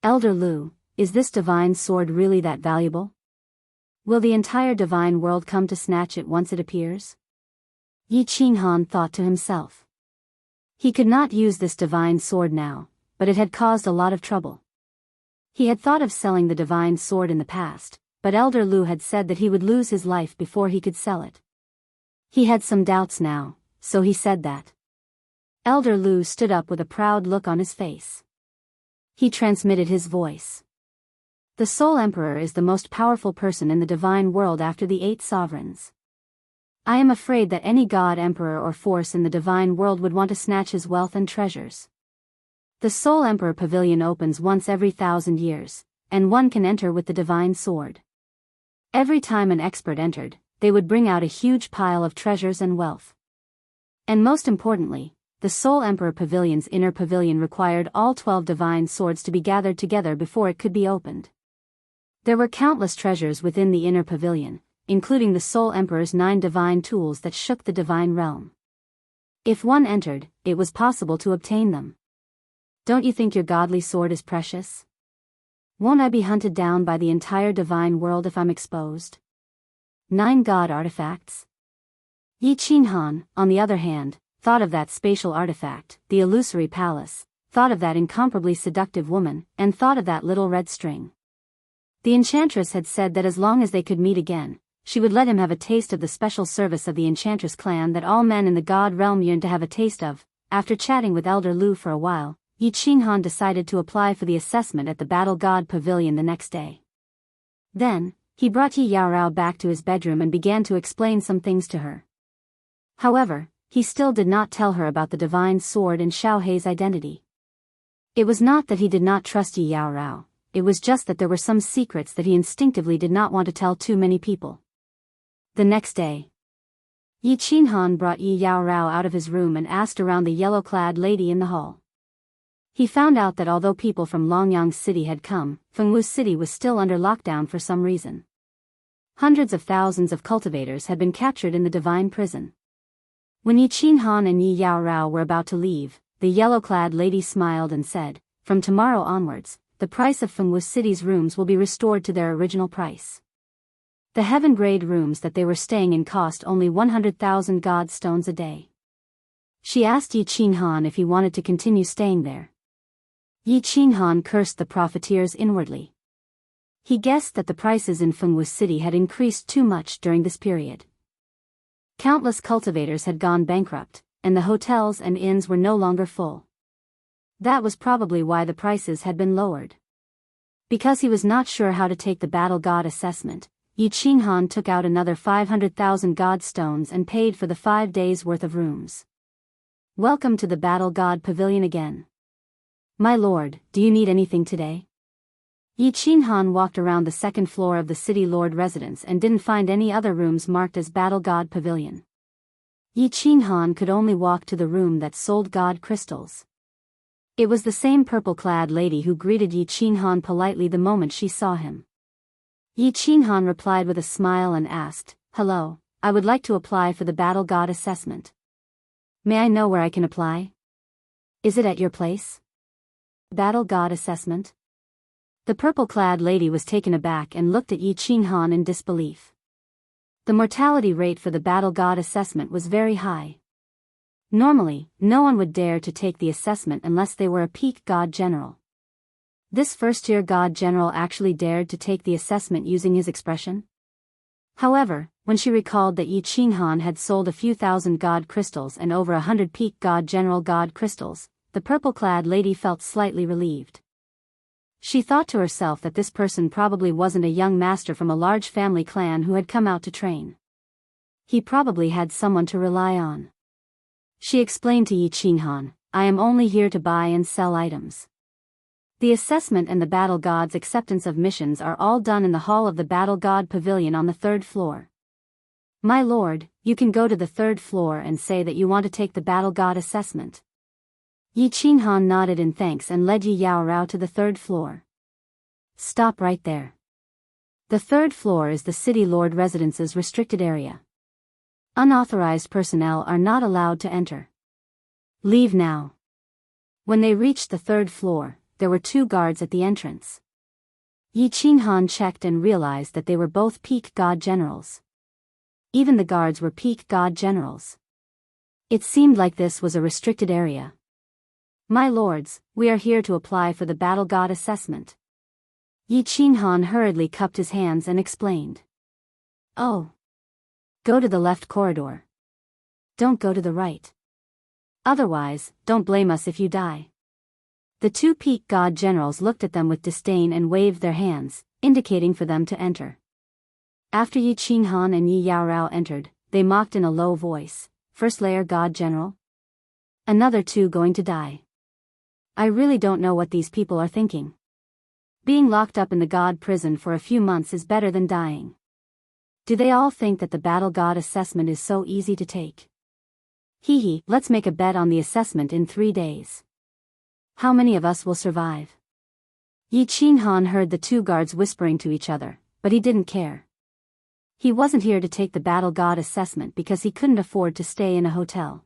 Elder Lu, is this divine sword really that valuable? Will the entire divine world come to snatch it once it appears? Yi Qinghan thought to himself. He could not use this divine sword now, but it had caused a lot of trouble. He had thought of selling the divine sword in the past, but Elder Lu had said that he would lose his life before he could sell it. He had some doubts now, so he said that. Elder Lu stood up with a proud look on his face. He transmitted his voice. The Soul Emperor is the most powerful person in the divine world after the 8 sovereigns. I am afraid that any god, emperor or force in the divine world would want to snatch his wealth and treasures. The Soul Emperor Pavilion opens once every 1,000 years, and one can enter with the divine sword. Every time an expert entered, they would bring out a huge pile of treasures and wealth. And most importantly, the Soul Emperor Pavilion's inner pavilion required all 12 divine swords to be gathered together before it could be opened. There were countless treasures within the inner pavilion, including the Soul Emperor's 9 divine tools that shook the divine realm. If one entered, it was possible to obtain them. Don't you think your godly sword is precious? Won't I be hunted down by the entire divine world if I'm exposed? 9 god artifacts? Yi Qinghan, on the other hand, thought of that spatial artifact, the illusory palace, thought of that incomparably seductive woman, and thought of that little red string. The enchantress had said that as long as they could meet again, she would let him have a taste of the special service of the enchantress clan that all men in the god realm yearned to have a taste of. After chatting with Elder Lu for a while, Yi Qinghan decided to apply for the assessment at the Battle God Pavilion the next day. Then, he brought Yi Yao Rao back to his bedroom and began to explain some things to her. However, he still did not tell her about the divine sword and Xiao Hei's identity. It was not that he did not trust Yi Yao Rao, it was just that there were some secrets that he instinctively did not want to tell too many people. The next day, Yi Qinghan brought Yi Yao Rao out of his room and asked around the yellow-clad lady in the hall. He found out that although people from Longyang City had come, Fengwu City was still under lockdown for some reason. Hundreds of thousands of cultivators had been captured in the divine prison. When Yi Qinghan and Yi Yao Rao were about to leave, the yellow-clad lady smiled and said, "From tomorrow onwards, the price of Fengwu City's rooms will be restored to their original price." The heaven-grade rooms that they were staying in cost only 100,000 god stones a day. She asked Yi Qinghan if he wanted to continue staying there. Yi Qinghan cursed the profiteers inwardly. He guessed that the prices in Fengwu City had increased too much during this period. Countless cultivators had gone bankrupt, and the hotels and inns were no longer full. That was probably why the prices had been lowered. Because he was not sure how to take the battle god assessment, Yi Qinghan took out another 500,000 god stones and paid for the 5 days' worth of rooms. Welcome to the battle god pavilion again. My lord, do you need anything today? Yi Qinghan walked around the second floor of the city lord residence and didn't find any other rooms marked as battle god pavilion. Yi Qinghan could only walk to the room that sold god crystals. It was the same purple-clad lady who greeted Yi Qinghan politely the moment she saw him. Yi Qinghan replied with a smile and asked, "Hello, I would like to apply for the battle god assessment. May I know where I can apply? Is it at your place?" Battle god assessment? The purple-clad lady was taken aback and looked at Yi Qinghan in disbelief. The mortality rate for the battle god assessment was very high. Normally, no one would dare to take the assessment unless they were a peak god general. This first-tier god general actually dared to take the assessment using his expression. However, when she recalled that Yi Qinghan had sold a few thousand god crystals and over 100 peak god general god crystals, the purple-clad lady felt slightly relieved. She thought to herself that this person probably wasn't a young master from a large family clan who had come out to train. He probably had someone to rely on. She explained to Yi Qinghan, "I am only here to buy and sell items. The assessment and the battle god's acceptance of missions are all done in the hall of the battle god pavilion on the 3rd floor. My lord, you can go to the 3rd floor and say that you want to take the battle god assessment." Yi Qinghan nodded in thanks and led Yi Yaorao to the 3rd floor. Stop right there. The 3rd floor is the city lord residence's restricted area. Unauthorized personnel are not allowed to enter. Leave now. When they reached the 3rd floor, there were 2 guards at the entrance. Yi Qinghan checked and realized that they were both peak god generals. Even the guards were peak god generals. It seemed like this was a restricted area. My lords, we are here to apply for the battle god assessment. Yi Qinghan hurriedly cupped his hands and explained. Oh. Go to the left corridor. Don't go to the right. Otherwise, don't blame us if you die. The 2 peak god generals looked at them with disdain and waved their hands, indicating for them to enter. After Yi Qinghan and Yi Yaorao entered, they mocked in a low voice, "First layer god general? Another 2 going to die. I really don't know what these people are thinking. Being locked up in the god prison for a few months is better than dying. Do they all think that the battle god assessment is so easy to take? Hee, let's make a bet on the assessment in 3 days. How many of us will survive?" Yi Qinghan heard the 2 guards whispering to each other, but he didn't care. He wasn't here to take the battle god assessment because he couldn't afford to stay in a hotel.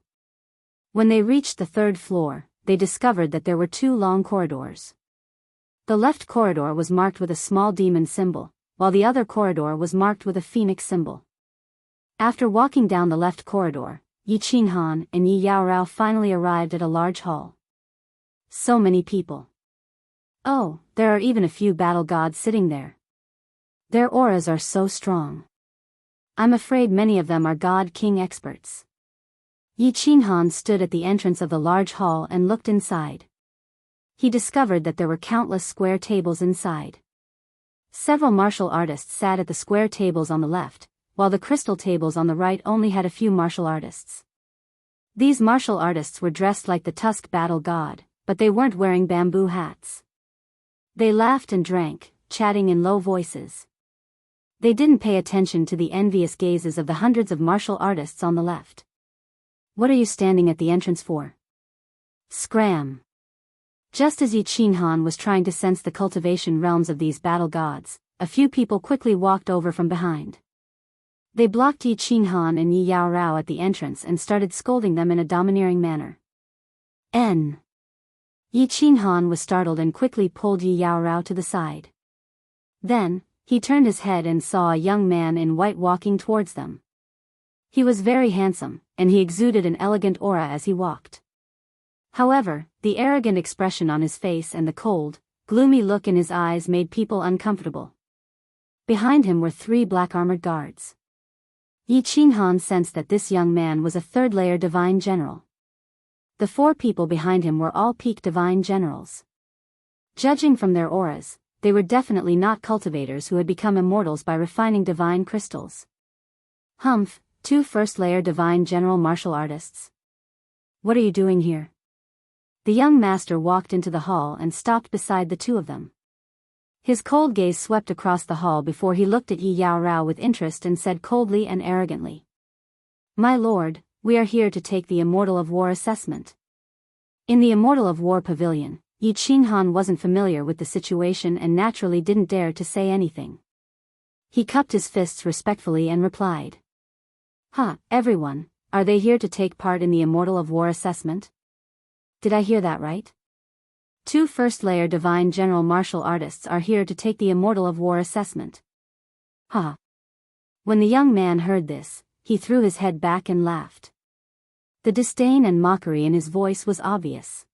When they reached the 3rd floor, they discovered that there were 2 long corridors. The left corridor was marked with a small demon symbol, while the other corridor was marked with a phoenix symbol. After walking down the left corridor, Yi Qinghan and Yi Yaorao finally arrived at a large hall. So many people. Oh, there are even a few battle gods sitting there. Their auras are so strong. I'm afraid many of them are god king experts. Yi Qinghan stood at the entrance of the large hall and looked inside. He discovered that there were countless square tables inside. Several martial artists sat at the square tables on the left, while the crystal tables on the right only had a few martial artists. These martial artists were dressed like the Tusk battle god, but they weren't wearing bamboo hats. They laughed and drank, chatting in low voices. They didn't pay attention to the envious gazes of the hundreds of martial artists on the left. What are you standing at the entrance for? Scram! Just as Yi Qinghan was trying to sense the cultivation realms of these battle gods, a few people quickly walked over from behind. They blocked Yi Qinghan and Yi Yaorao at the entrance and started scolding them in a domineering manner. Yi Qinghan was startled and quickly pulled Yi Yaorao to the side. Then, he turned his head and saw a young man in white walking towards them. He was very handsome, and he exuded an elegant aura as he walked. However, the arrogant expression on his face and the cold, gloomy look in his eyes made people uncomfortable. Behind him were 3 black armored guards. Yi Qinghan sensed that this young man was a 3rd-layer divine general. The 4 people behind him were all peak divine generals. Judging from their auras, they were definitely not cultivators who had become immortals by refining divine crystals. Humph, 2 first-layer divine general martial artists. What are you doing here? The young master walked into the hall and stopped beside the 2 of them. His cold gaze swept across the hall before he looked at Yi Yao Rao with interest and said coldly and arrogantly, "My lord, we are here to take the Immortal of War assessment." In the Immortal of War pavilion, Yi Qinghan wasn't familiar with the situation and naturally didn't dare to say anything. He cupped his fists respectfully and replied, Everyone, are they here to take part in the Immortal of War assessment? Did I hear that right? 2 first-layer divine general martial artists are here to take the Immortal of War assessment. When the young man heard this, he threw his head back and laughed. The disdain and mockery in his voice was obvious.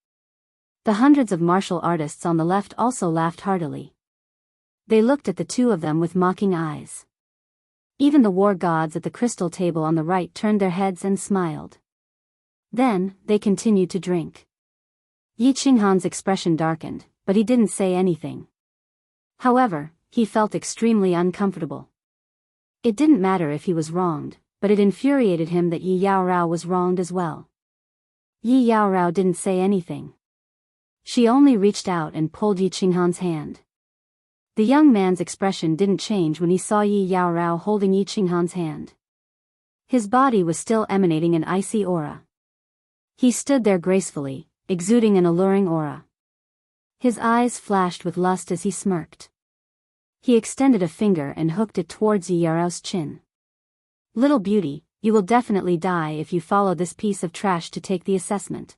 The hundreds of martial artists on the left also laughed heartily. They looked at the 2 of them with mocking eyes. Even the war gods at the crystal table on the right turned their heads and smiled. Then, they continued to drink. Yi Qinghan's expression darkened, but he didn't say anything. However, he felt extremely uncomfortable. It didn't matter if he was wronged, but it infuriated him that Yi Yao Rao was wronged as well. Yi Yao Rao didn't say anything. She only reached out and pulled Yi Qinghan's hand. The young man's expression didn't change when he saw Yi Yao Rao holding Yi Qinghan's hand. His body was still emanating an icy aura. He stood there gracefully, exuding an alluring aura. His eyes flashed with lust as he smirked. He extended a finger and hooked it towards Yi Yao Rao's chin. "Little beauty, you will definitely die if you follow this piece of trash to take the assessment.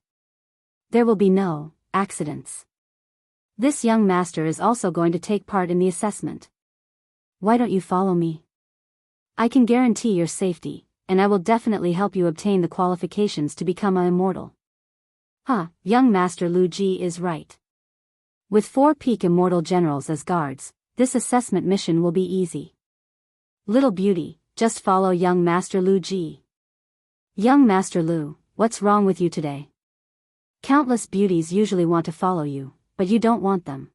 There will be no accidents. This young master is also going to take part in the assessment. Why don't you follow me? I can guarantee your safety, and I will definitely help you obtain the qualifications to become an immortal." Young Master Lu Ji is right. With 4 peak immortal generals as guards, this assessment mission will be easy. Little beauty, just follow young Master Lu Ji. Young Master Lu, what's wrong with you today? Countless beauties usually want to follow you, but you don't want them.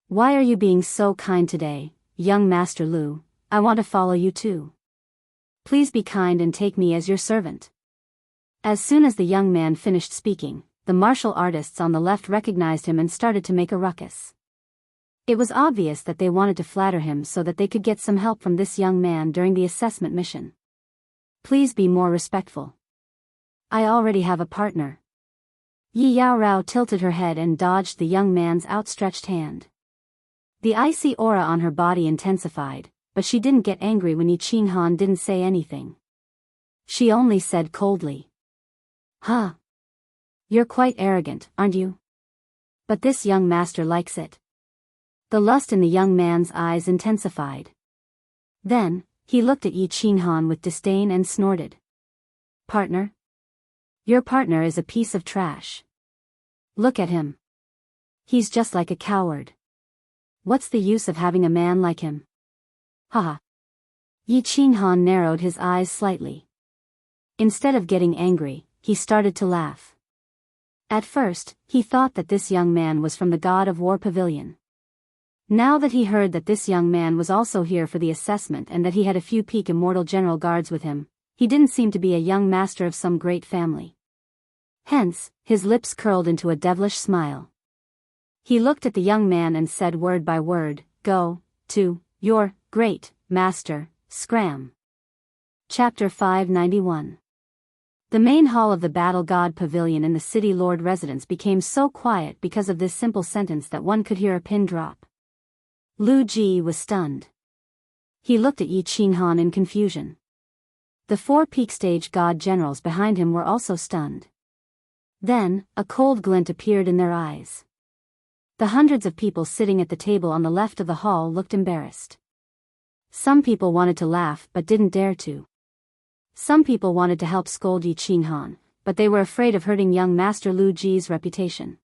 Why are you being so kind today, young Master Lu? I want to follow you too. Please be kind and take me as your servant. As soon as the young man finished speaking, the martial artists on the left recognized him and started to make a ruckus. It was obvious that they wanted to flatter him so that they could get some help from this young man during the assessment mission. Please be more respectful. I already have a partner. Yi Yao Rao tilted her head and dodged the young man's outstretched hand. The icy aura on her body intensified, but she didn't get angry when Yi Qinghan didn't say anything. She only said coldly, You're quite arrogant, aren't you? But this young master likes it. The lust in the young man's eyes intensified. Then, he looked at Yi Qinghan with disdain and snorted. Partner? Your partner is a piece of trash. Look at him. He's just like a coward. What's the use of having a man like him? Yi Qinghan narrowed his eyes slightly. Instead of getting angry, he started to laugh. At first, he thought that this young man was from the God of War Pavilion. Now that he heard that this young man was also here for the assessment and that he had a few peak immortal general guards with him, he didn't seem to be a young master of some great family. Hence, his lips curled into a devilish smile. He looked at the young man and said word by word, "Go to your great master, Scram." Chapter 591. The main hall of the Battle God Pavilion in the City Lord residence became so quiet because of this simple sentence that one could hear a pin drop. Lu Ji was stunned. He looked at Yi Qinghan in confusion. The 4 peak stage god generals behind him were also stunned. Then, a cold glint appeared in their eyes. The hundreds of people sitting at the table on the left of the hall looked embarrassed. Some people wanted to laugh but didn't dare to. Some people wanted to help scold Yi Qinghan, but they were afraid of hurting young Master Lu Ji's reputation.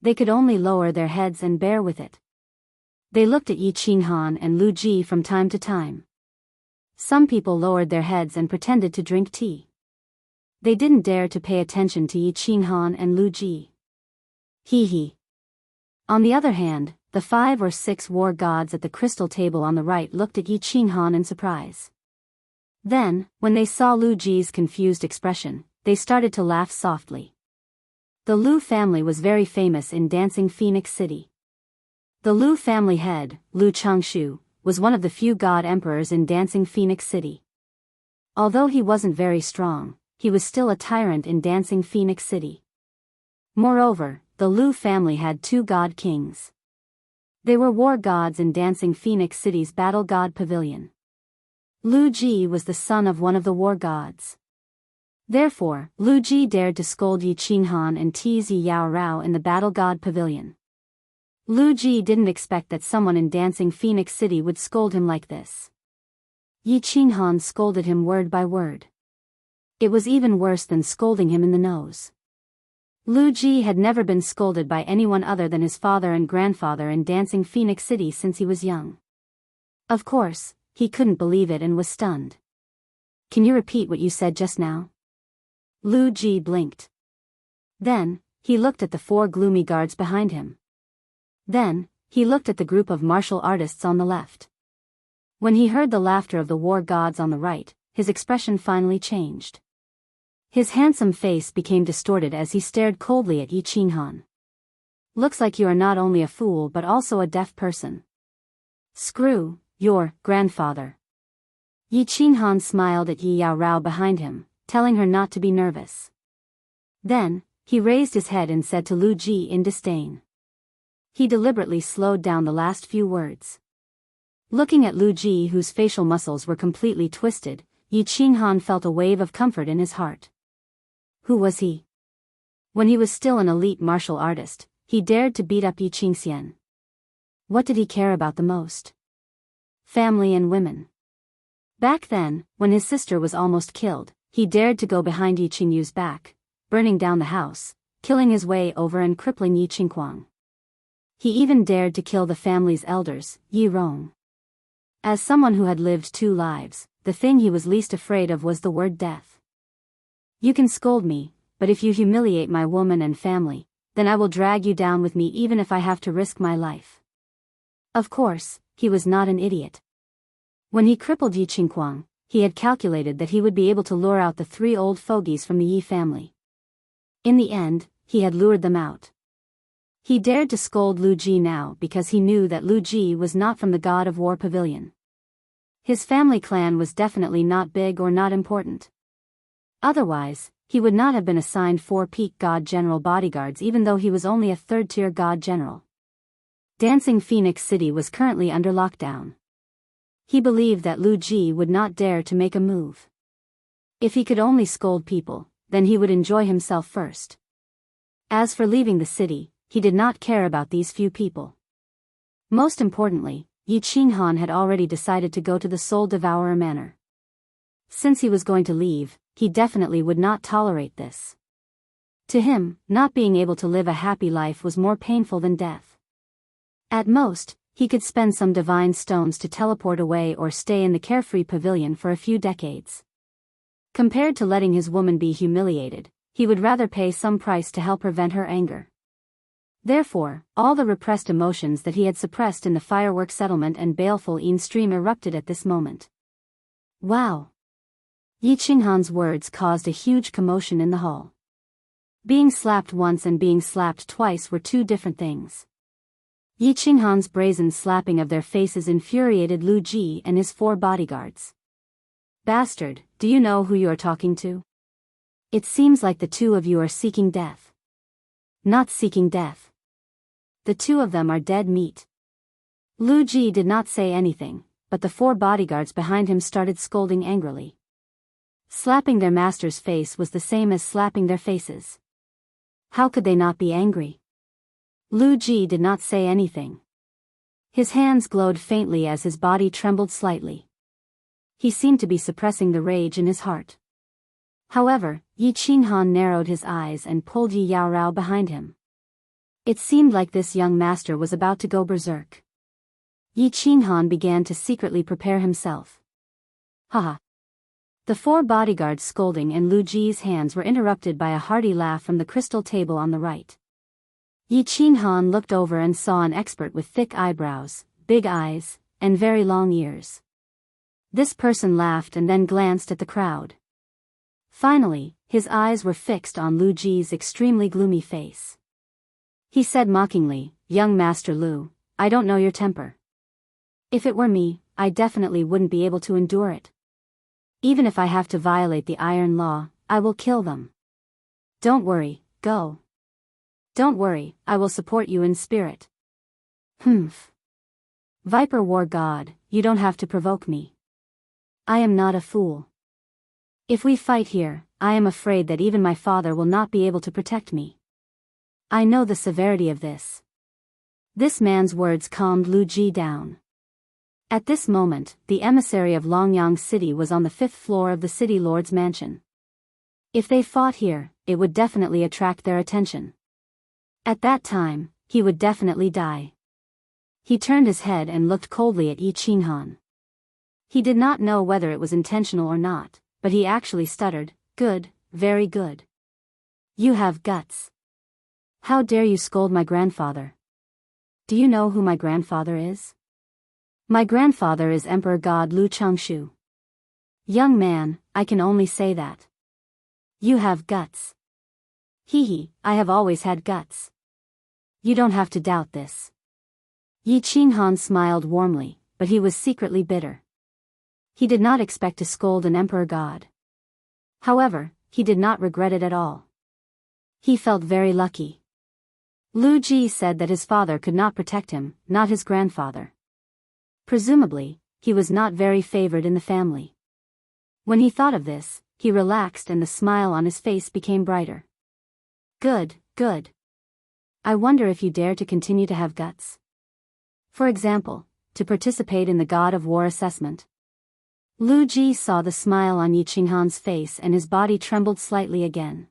They could only lower their heads and bear with it. They looked at Yi Qinghan and Lu Ji from time to time. Some people lowered their heads and pretended to drink tea. They didn't dare to pay attention to Yi Qinghan and Lu Ji. Hee hee. On the other hand, the 5 or 6 war gods at the crystal table on the right looked at Yi Qinghan in surprise. Then, when they saw Lu Ji's confused expression, they started to laugh softly. The Lu family was very famous in Dancing Phoenix City. The Lu family head, Lu Changshu, was one of the few god emperors in Dancing Phoenix City. Although he wasn't very strong, he was still a tyrant in Dancing Phoenix City. Moreover, the Lu family had 2 god kings. They were war gods in Dancing Phoenix City's Battle God Pavilion. Lu Ji was the son of one of the war gods. Therefore, Lu Ji dared to scold Yi Qinghan and tease Yi Yao Rao in the Battle God Pavilion. Lu Ji didn't expect that someone in Dancing Phoenix City would scold him like this. Yi Qinghan scolded him word by word. It was even worse than scolding him in the nose. Lu Ji had never been scolded by anyone other than his father and grandfather in Dancing Phoenix City since he was young. Of course, he couldn't believe it and was stunned. Can you repeat what you said just now? Lu Ji blinked. Then, he looked at the 4 gloomy guards behind him. Then, he looked at the group of martial artists on the left. When he heard the laughter of the war gods on the right, his expression finally changed. His handsome face became distorted as he stared coldly at Yi Qinghan. Looks like you are not only a fool but also a deaf person. Screw your grandfather. Yi Qinghan smiled at Yi Yao Rao behind him, telling her not to be nervous. Then, he raised his head and said to Lu Ji in disdain. He deliberately slowed down the last few words. Looking at Lu Ji, whose facial muscles were completely twisted, Yi Qinghan felt a wave of comfort in his heart. Who was he? When he was still an elite martial artist, he dared to beat up Yi Qingxian. What did he care about the most? Family and women. Back then, when his sister was almost killed, he dared to go behind Yi Qingyu's back, burning down the house, killing his way over and crippling Yi Qingquang. He even dared to kill the family's elders, Yi Rong. As someone who had lived 2 lives, the thing he was least afraid of was the word death. You can scold me, but if you humiliate my woman and family, then I will drag you down with me even if I have to risk my life. Of course, he was not an idiot. When he crippled Yi Qingquang, he had calculated that he would be able to lure out the 3 old fogies from the Yi family. In the end, he had lured them out. He dared to scold Lu Ji now because he knew that Lu Ji was not from the God of War Pavilion. His family clan was definitely not big or not important. Otherwise, he would not have been assigned 4 peak God General bodyguards even though he was only a 3rd-tier God General. Dancing Phoenix City was currently under lockdown. He believed that Lu Ji would not dare to make a move. If he could only scold people, then he would enjoy himself first. As for leaving the city, he did not care about these few people. Most importantly, Yi Qinghan had already decided to go to the Soul Devourer Manor. Since he was going to leave, he definitely would not tolerate this. To him, not being able to live a happy life was more painful than death. At most, he could spend some divine stones to teleport away or stay in the carefree pavilion for a few decades. Compared to letting his woman be humiliated, he would rather pay some price to help prevent her anger. Therefore, all the repressed emotions that he had suppressed in the firework settlement and baleful stream erupted at this moment. Wow! Yi Qinghan's words caused a huge commotion in the hall. Being slapped once and being slapped twice were 2 different things. Yi Qinghan's brazen slapping of their faces infuriated Lu Ji and his 4 bodyguards. Bastard, do you know who you are talking to? It seems like the 2 of you are seeking death. Not seeking death. The 2 of them are dead meat. Lu Ji did not say anything, but the 4 bodyguards behind him started scolding angrily. Slapping their master's face was the same as slapping their faces. How could they not be angry? Lu Ji did not say anything. His hands glowed faintly as his body trembled slightly. He seemed to be suppressing the rage in his heart. However, Yi Qinghan narrowed his eyes and pulled Yi Yao Rao behind him. It seemed like this young master was about to go berserk. Yi Qinghan began to secretly prepare himself. Haha. The four bodyguards scolding and Lu Ji's hands were interrupted by a hearty laugh from the crystal table on the right. Yi Qinghan looked over and saw an expert with thick eyebrows, big eyes, and very long ears. This person laughed and then glanced at the crowd. Finally, his eyes were fixed on Lu Ji's extremely gloomy face. He said mockingly, "Young Master Lu, I don't know your temper. If it were me, I definitely wouldn't be able to endure it. Even if I have to violate the iron law, I will kill them. Don't worry, go. Don't worry, I will support you in spirit." Humph. Viper War God, you don't have to provoke me. I am not a fool. If we fight here, I am afraid that even my father will not be able to protect me. I know the severity of this. This man's words calmed Lu Ji down. At this moment, the emissary of Longyang City was on the 5th floor of the city lord's mansion. If they fought here, it would definitely attract their attention. At that time, he would definitely die. He turned his head and looked coldly at Yi Qinghan. He did not know whether it was intentional or not, but he actually stuttered, "Good, very good. You have guts. How dare you scold my grandfather? Do you know who my grandfather is? My grandfather is Emperor God Lu Changshu. Young man, I can only say that. You have guts. Hee, I have always had guts. You don't have to doubt this." Yi Qinghan smiled warmly, but he was secretly bitter. He did not expect to scold an emperor god. However, he did not regret it at all. He felt very lucky. Lu Ji said that his father could not protect him, not his grandfather. Presumably, he was not very favored in the family. When he thought of this, he relaxed and the smile on his face became brighter. Good, good. I wonder if you dare to continue to have guts. For example, to participate in the God of War assessment. Lu Ji saw the smile on Yi Qinghan's face and his body trembled slightly again.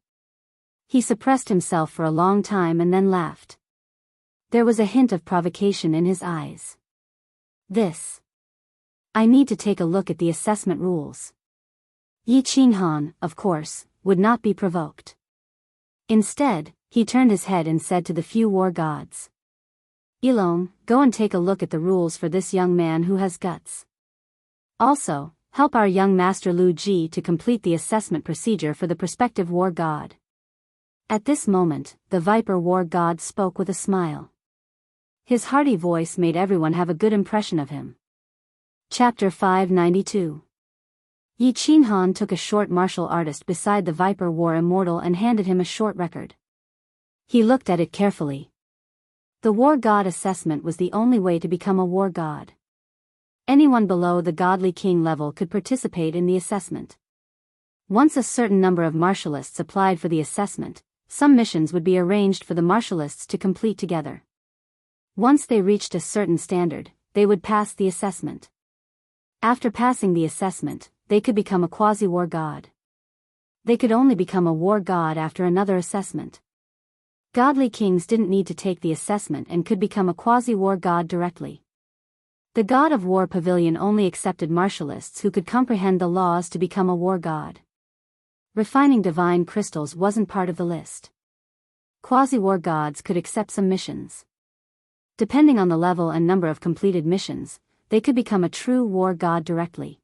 He suppressed himself for a long time and then laughed. There was a hint of provocation in his eyes. I need to take a look at the assessment rules. Yi Qinghan, of course, would not be provoked. Instead, he turned his head and said to the few war gods. Ilong, go and take a look at the rules for this young man who has guts. Also, help our young master Lu Ji to complete the assessment procedure for the prospective war god. At this moment, the Viper war god spoke with a smile. His hearty voice made everyone have a good impression of him. Chapter 592. Yi Qinghan took a short martial artist beside the Viper war immortal and handed him a short record. He looked at it carefully. The war god assessment was the only way to become a war god. Anyone below the godly king level could participate in the assessment. Once a certain number of martialists applied for the assessment, some missions would be arranged for the martialists to complete together. Once they reached a certain standard, they would pass the assessment. After passing the assessment, they could become a quasi-war god. They could only become a war god after another assessment. Godly kings didn't need to take the assessment and could become a quasi-war god directly. The God of War Pavilion only accepted martialists who could comprehend the laws to become a war god. Refining divine crystals wasn't part of the list. Quasi-war gods could accept some missions. Depending on the level and number of completed missions, they could become a true war god directly.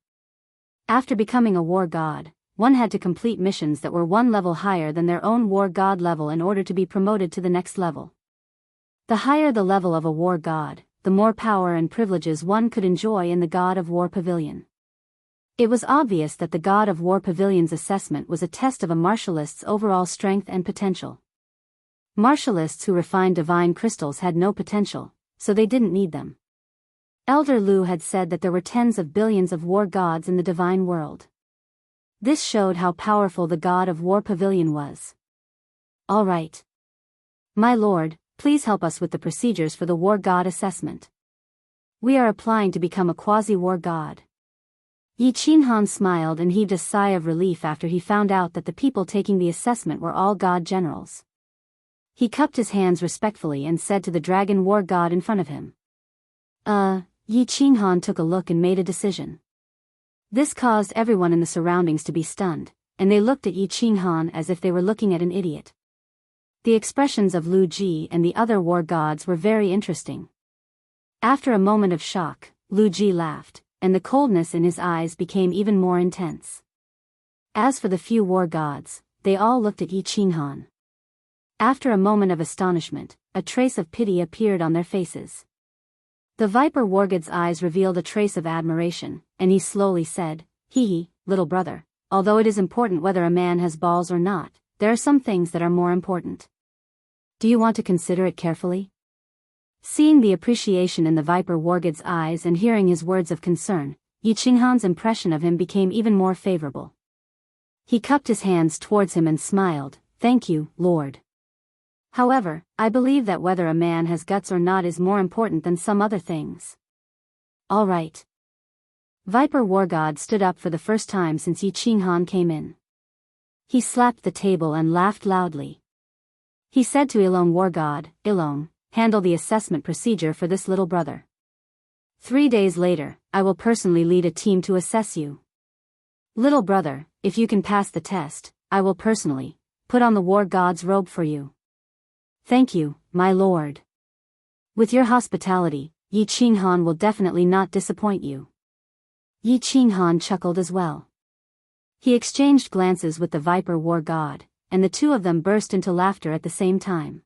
After becoming a war god, one had to complete missions that were one level higher than their own war god level in order to be promoted to the next level. The higher the level of a war god, the more power and privileges one could enjoy in the God of War Pavilion. It was obvious that the God of War Pavilion's assessment was a test of a martialist's overall strength and potential. Martialists who refined divine crystals had no potential, so they didn't need them. Elder Lu had said that there were tens of billions of war gods in the divine world. This showed how powerful the God of War Pavilion was. All right. My lord, please help us with the procedures for the war god assessment. We are applying to become a quasi-war god. Yi Qinghan smiled and heaved a sigh of relief after he found out that the people taking the assessment were all god generals. He cupped his hands respectfully and said to the dragon war god in front of him. Yi Qinghan took a look and made a decision. This caused everyone in the surroundings to be stunned, and they looked at Yi Qinghan as if they were looking at an idiot. The expressions of Lu Ji and the other war gods were very interesting. After a moment of shock, Lu Ji laughed, and the coldness in his eyes became even more intense. As for the few war gods, they all looked at Yi Qinghan. After a moment of astonishment, a trace of pity appeared on their faces. The Viper Wargod's eyes revealed a trace of admiration, and he slowly said, "Hee, little brother, although it is important whether a man has balls or not, there are some things that are more important. Do you want to consider it carefully?" Seeing the appreciation in the Viper Wargod's eyes and hearing his words of concern, Yi Qinghan's impression of him became even more favorable. He cupped his hands towards him and smiled, "Thank you, Lord. However, I believe that whether a man has guts or not is more important than some other things." "All right." Viper Wargod stood up for the first time since Yi Qinghan came in. He slapped the table and laughed loudly. He said to Ilone Wargod, "Ilone, handle the assessment procedure for this little brother. 3 days later, I will personally lead a team to assess you. Little brother, if you can pass the test, I will personally put on the war god's robe for you." "Thank you, my lord. With your hospitality, Yi Qinghan will definitely not disappoint you." Yi Qinghan chuckled as well. He exchanged glances with the Viper War God, and the two of them burst into laughter at the same time.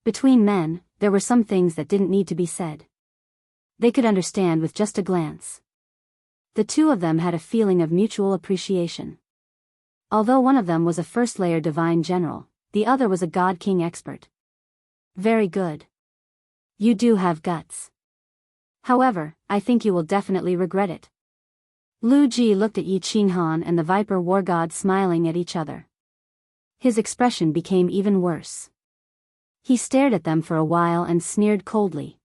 Between men, there were some things that didn't need to be said. They could understand with just a glance. The two of them had a feeling of mutual appreciation. Although one of them was a first-layer divine general, the other was a God King expert. "Very good. You do have guts. However, I think you will definitely regret it." Lu Ji looked at Yi Qinghan and the Viper War God smiling at each other. His expression became even worse. He stared at them for a while and sneered coldly.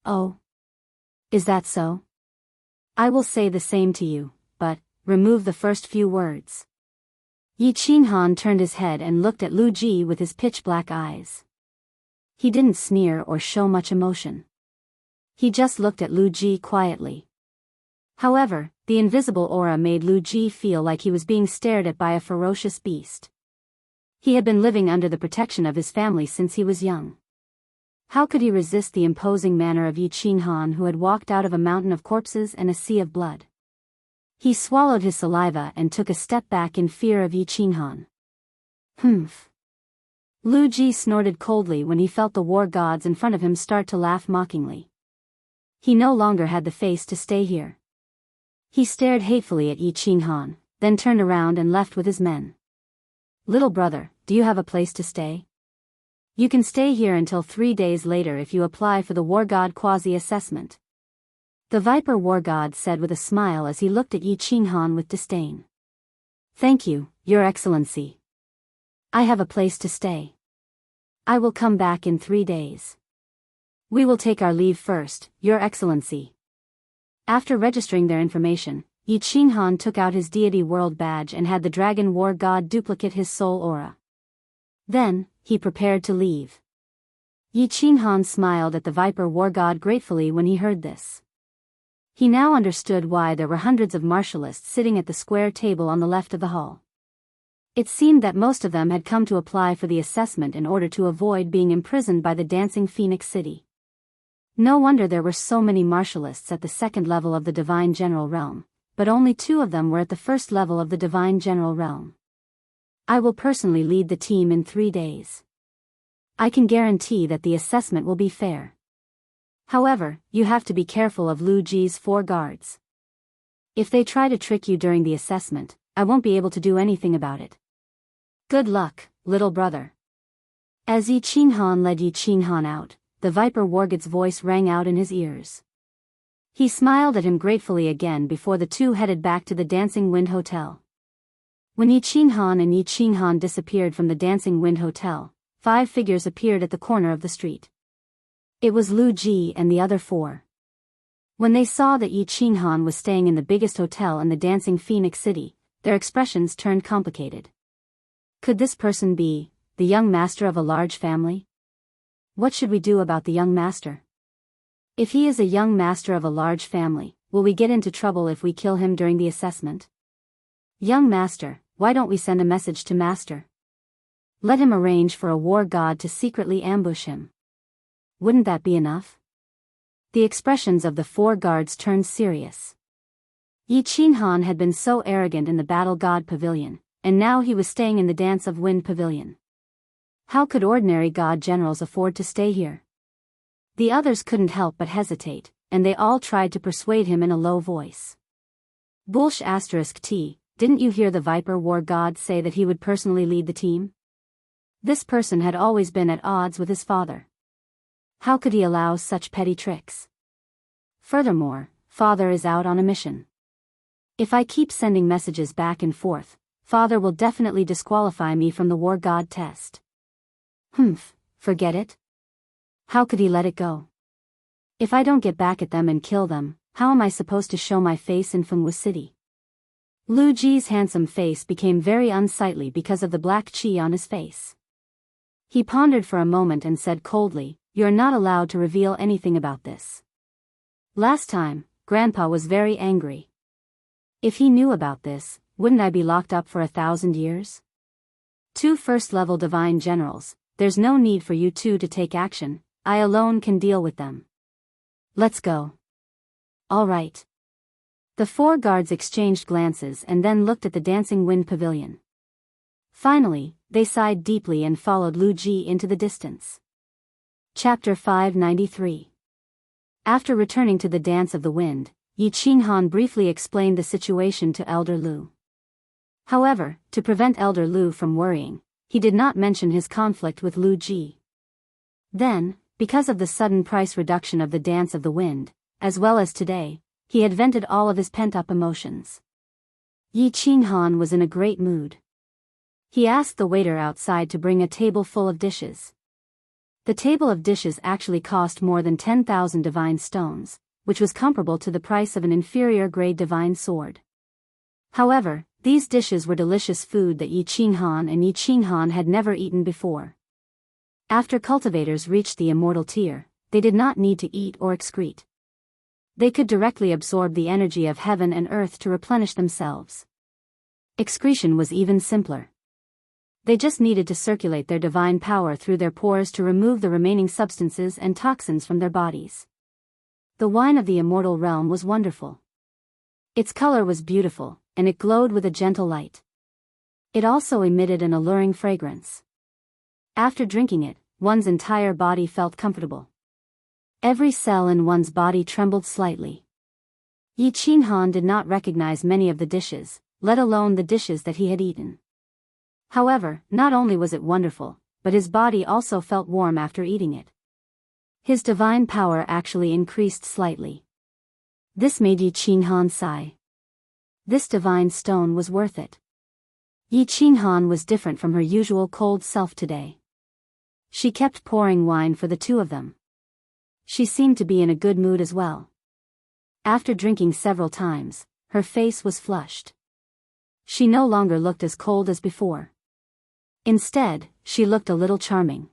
"Oh. Is that so? I will say the same to you, but remove the first few words." Yi Qinghan turned his head and looked at Lu Ji with his pitch-black eyes. He didn't sneer or show much emotion. He just looked at Lu Ji quietly. However, the invisible aura made Lu Ji feel like he was being stared at by a ferocious beast. He had been living under the protection of his family since he was young. How could he resist the imposing manner of Yi Qinghan, who had walked out of a mountain of corpses and a sea of blood? He swallowed his saliva and took a step back in fear of Yi Qinghan. "Humph." Lu Ji snorted coldly when he felt the war gods in front of him start to laugh mockingly. He no longer had the face to stay here. He stared hatefully at Yi Qinghan, then turned around and left with his men. "Little brother, do you have a place to stay? You can stay here until 3 days later if you apply for the war god quasi-assessment." The Viper War God said with a smile as he looked at Yi Qinghan with disdain. "Thank you, Your Excellency. I have a place to stay. I will come back in 3 days. We will take our leave first, Your Excellency." After registering their information, Yi Qinghan took out his deity world badge and had the Dragon War God duplicate his soul aura. Then, he prepared to leave. Yi Qinghan smiled at the Viper War God gratefully when he heard this. He now understood why there were hundreds of martialists sitting at the square table on the left of the hall. It seemed that most of them had come to apply for the assessment in order to avoid being imprisoned by the Dancing Phoenix City. No wonder there were so many martialists at the second level of the Divine General Realm, but only 2 of them were at the first level of the Divine General Realm. "I will personally lead the team in 3 days. I can guarantee that the assessment will be fair. However, you have to be careful of Lu Ji's 4 guards. If they try to trick you during the assessment, I won't be able to do anything about it. Good luck, little brother." As Yi Qinghan led Yi Qinghan out, the Viper Wargod's voice rang out in his ears. He smiled at him gratefully again before the two headed back to the Dancing Wind Hotel. When Yi Qinghan and Yi Qinghan disappeared from the Dancing Wind Hotel, 5 figures appeared at the corner of the street. It was Lu Ji and the other 4. When they saw that Yi Qinghan was staying in the biggest hotel in the Dancing Phoenix City, their expressions turned complicated. Could this person be the young master of a large family? What should we do about the young master? If he is a young master of a large family, will we get into trouble if we kill him during the assessment? Young master, why don't we send a message to master? Let him arrange for a war god to secretly ambush him. Wouldn't that be enough? The expressions of the 4 guards turned serious. Yi Qinghan had been so arrogant in the Battle God Pavilion, and now he was staying in the Dance of Wind Pavilion. How could ordinary god generals afford to stay here? The others couldn't help but hesitate, and they all tried to persuade him in a low voice. Bullsh *T, didn't you hear the Viper War God say that he would personally lead the team? This person had always been at odds with his father. How could he allow such petty tricks? Furthermore, father is out on a mission. If I keep sending messages back and forth, father will definitely disqualify me from the war god test. Forget it? How could he let it go? If I don't get back at them and kill them, how am I supposed to show my face in Fengwu City? Lu Ji's handsome face became very unsightly because of the black qi on his face. He pondered for a moment and said coldly, "You're not allowed to reveal anything about this. Last time, Grandpa was very angry. If he knew about this, wouldn't I be locked up for 1,000 years? 2 first-level divine generals, there's no need for you 2 to take action, I alone can deal with them. Let's go." All right. The 4 guards exchanged glances and then looked at the Dancing Wind Pavilion. Finally, they sighed deeply and followed Lu Ji into the distance. Chapter 593. After returning to the Dance of the Wind, Yi Qinghan briefly explained the situation to Elder Lu. However, to prevent Elder Lu from worrying, he did not mention his conflict with Lu Ji. Then, because of the sudden price reduction of the Dance of the Wind, as well as today, he had vented all of his pent-up emotions. Yi Qinghan was in a great mood. He asked the waiter outside to bring a table full of dishes. The table of dishes actually cost more than 10,000 divine stones, which was comparable to the price of an inferior-grade divine sword. However, these dishes were delicious food that Yi Qinghan had never eaten before. After cultivators reached the immortal tier, they did not need to eat or excrete. They could directly absorb the energy of heaven and earth to replenish themselves. Excretion was even simpler. They just needed to circulate their divine power through their pores to remove the remaining substances and toxins from their bodies. The wine of the immortal realm was wonderful. Its color was beautiful, and it glowed with a gentle light. It also emitted an alluring fragrance. After drinking it, one's entire body felt comfortable. Every cell in one's body trembled slightly. Yi Qinghan did not recognize many of the dishes, let alone the dishes that he had eaten. However, not only was it wonderful, but his body also felt warm after eating it. His divine power actually increased slightly. This made Yi Qinghan sigh. This divine stone was worth it. Yi Qinghan was different from her usual cold self today. She kept pouring wine for the 2 of them. She seemed to be in a good mood as well. After drinking several times, her face was flushed. She no longer looked as cold as before. Instead, she looked a little charming.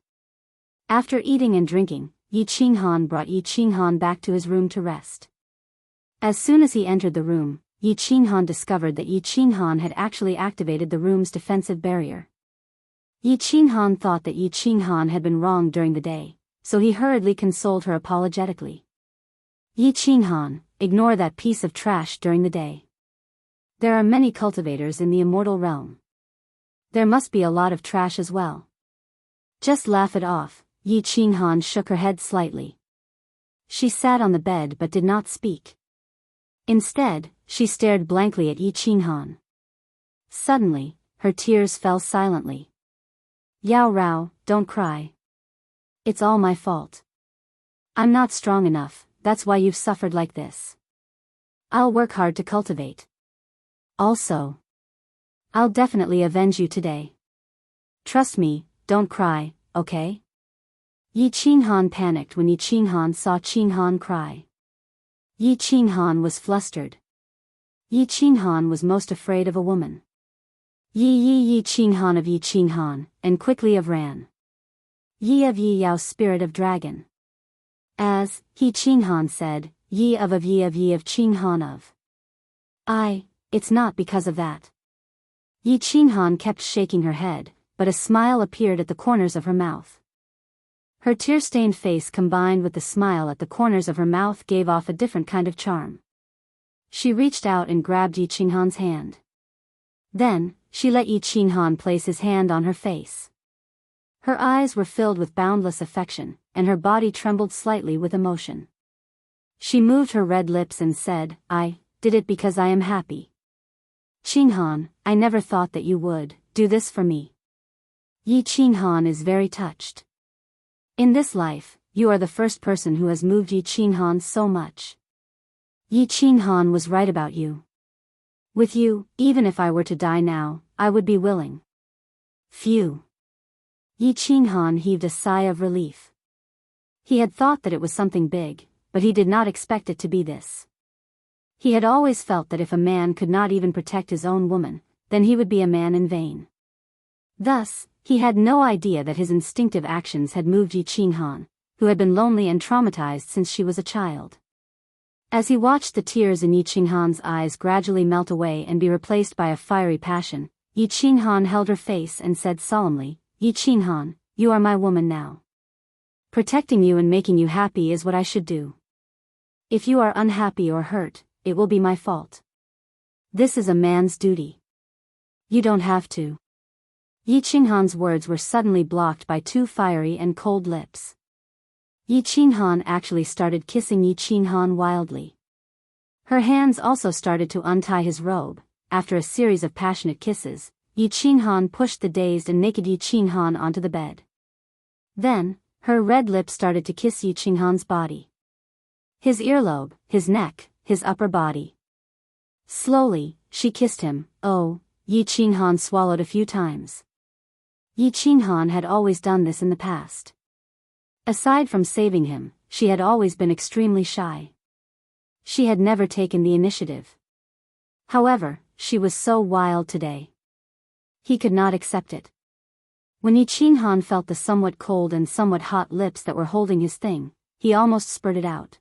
After eating and drinking, Yi Qinghan brought Yi Qinghan back to his room to rest. As soon as he entered the room, Yi Qinghan discovered that Yi Qinghan had actually activated the room's defensive barrier. Yi Qinghan thought that Yi Qinghan had been wrong during the day, so he hurriedly consoled her apologetically. Yi Qinghan, ignore that piece of trash during the day. There are many cultivators in the immortal realm. There must be a lot of trash as well. Just laugh it off. Yi Qinghan shook her head slightly. She sat on the bed but did not speak. Instead, she stared blankly at Yi Qinghan. Suddenly, her tears fell silently. Yao Rao, don't cry. It's all my fault. I'm not strong enough, that's why you've suffered like this. I'll work hard to cultivate. Also, I'll definitely avenge you today. Trust me, don't cry, okay? Yi Qinghan panicked when Yi Qinghan saw Qinghan cry. Yi Qinghan was flustered. Yi Qinghan was most afraid of a woman. Yi Qinghan of Yi Qinghan, and quickly of Ran. Yi of Yi Yao spirit of dragon. As Yi Qinghan said, Yi of Qing Han of. It's not because of that. Yi Qing Han kept shaking her head, but a smile appeared at the corners of her mouth. Her tear-stained face combined with the smile at the corners of her mouth gave off a different kind of charm. She reached out and grabbed Yi Qing Han's hand. Then, she let Yi Qing Han place his hand on her face. Her eyes were filled with boundless affection, and her body trembled slightly with emotion. She moved her red lips and said, "I did it because I am happy. Qing Han, I never thought that you would do this for me." Yi Qing Han is very touched. In this life, you are the first person who has moved Yi Qing Han so much. Yi Qing Han was right about you. With you, even if I were to die now, I would be willing. Phew. Yi Qing Han heaved a sigh of relief. He had thought that it was something big, but he did not expect it to be this. He had always felt that if a man could not even protect his own woman, then he would be a man in vain. Thus, he had no idea that his instinctive actions had moved Yi Qing Han, who had been lonely and traumatized since she was a child. As he watched the tears in Yi Qing Han's eyes gradually melt away and be replaced by a fiery passion, Yi Qing Han held her face and said solemnly, "Yi Qing Han, you are my woman now. Protecting you and making you happy is what I should do. If you are unhappy or hurt, it will be my fault. This is a man's duty. You don't have to." Yi Qing Han's words were suddenly blocked by two fiery and cold lips. Yi Qing Han actually started kissing Yi Qing Han wildly. Her hands also started to untie his robe. After a series of passionate kisses, Yi Qing Han pushed the dazed and naked Yi Qing Han onto the bed. Then, her red lips started to kiss Yi Qing Han's body. His earlobe, his neck, his upper body. Slowly, she kissed him. Oh, Yi Qing Han swallowed a few times. Yi Qing Han had always done this in the past. Aside from saving him, she had always been extremely shy. She had never taken the initiative. However, she was so wild today. He could not accept it. When Yi Qing Han felt the somewhat cold and somewhat hot lips that were holding his thing, he almost spurted out.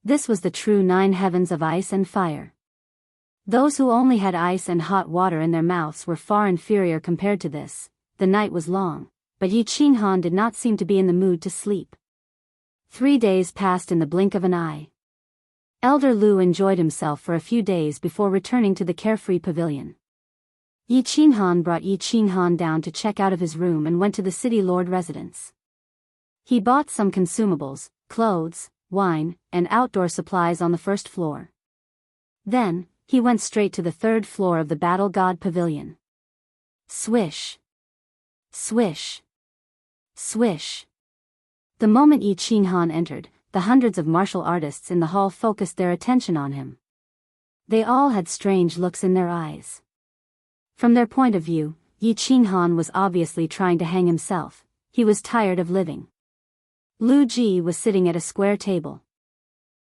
This was the true 9 heavens of ice and fire. Those who only had ice and hot water in their mouths were far inferior compared to this. The night was long, but Yi Qing Han did not seem to be in the mood to sleep. 3 days passed in the blink of an eye. Elder Lu enjoyed himself for a few days before returning to the carefree pavilion. Yi Qing Han brought Yi Qing Han down to check out of his room and went to the city lord residence. He bought some consumables, clothes, wine, and outdoor supplies on the first floor. Then, he went straight to the 3rd floor of the Battle God Pavilion. Swish. Swish. Swish. The moment Yi Qing Han entered, the hundreds of martial artists in the hall focused their attention on him. They all had strange looks in their eyes. From their point of view, Yi Qing Han was obviously trying to hang himself. He was tired of living. Lu Ji was sitting at a square table.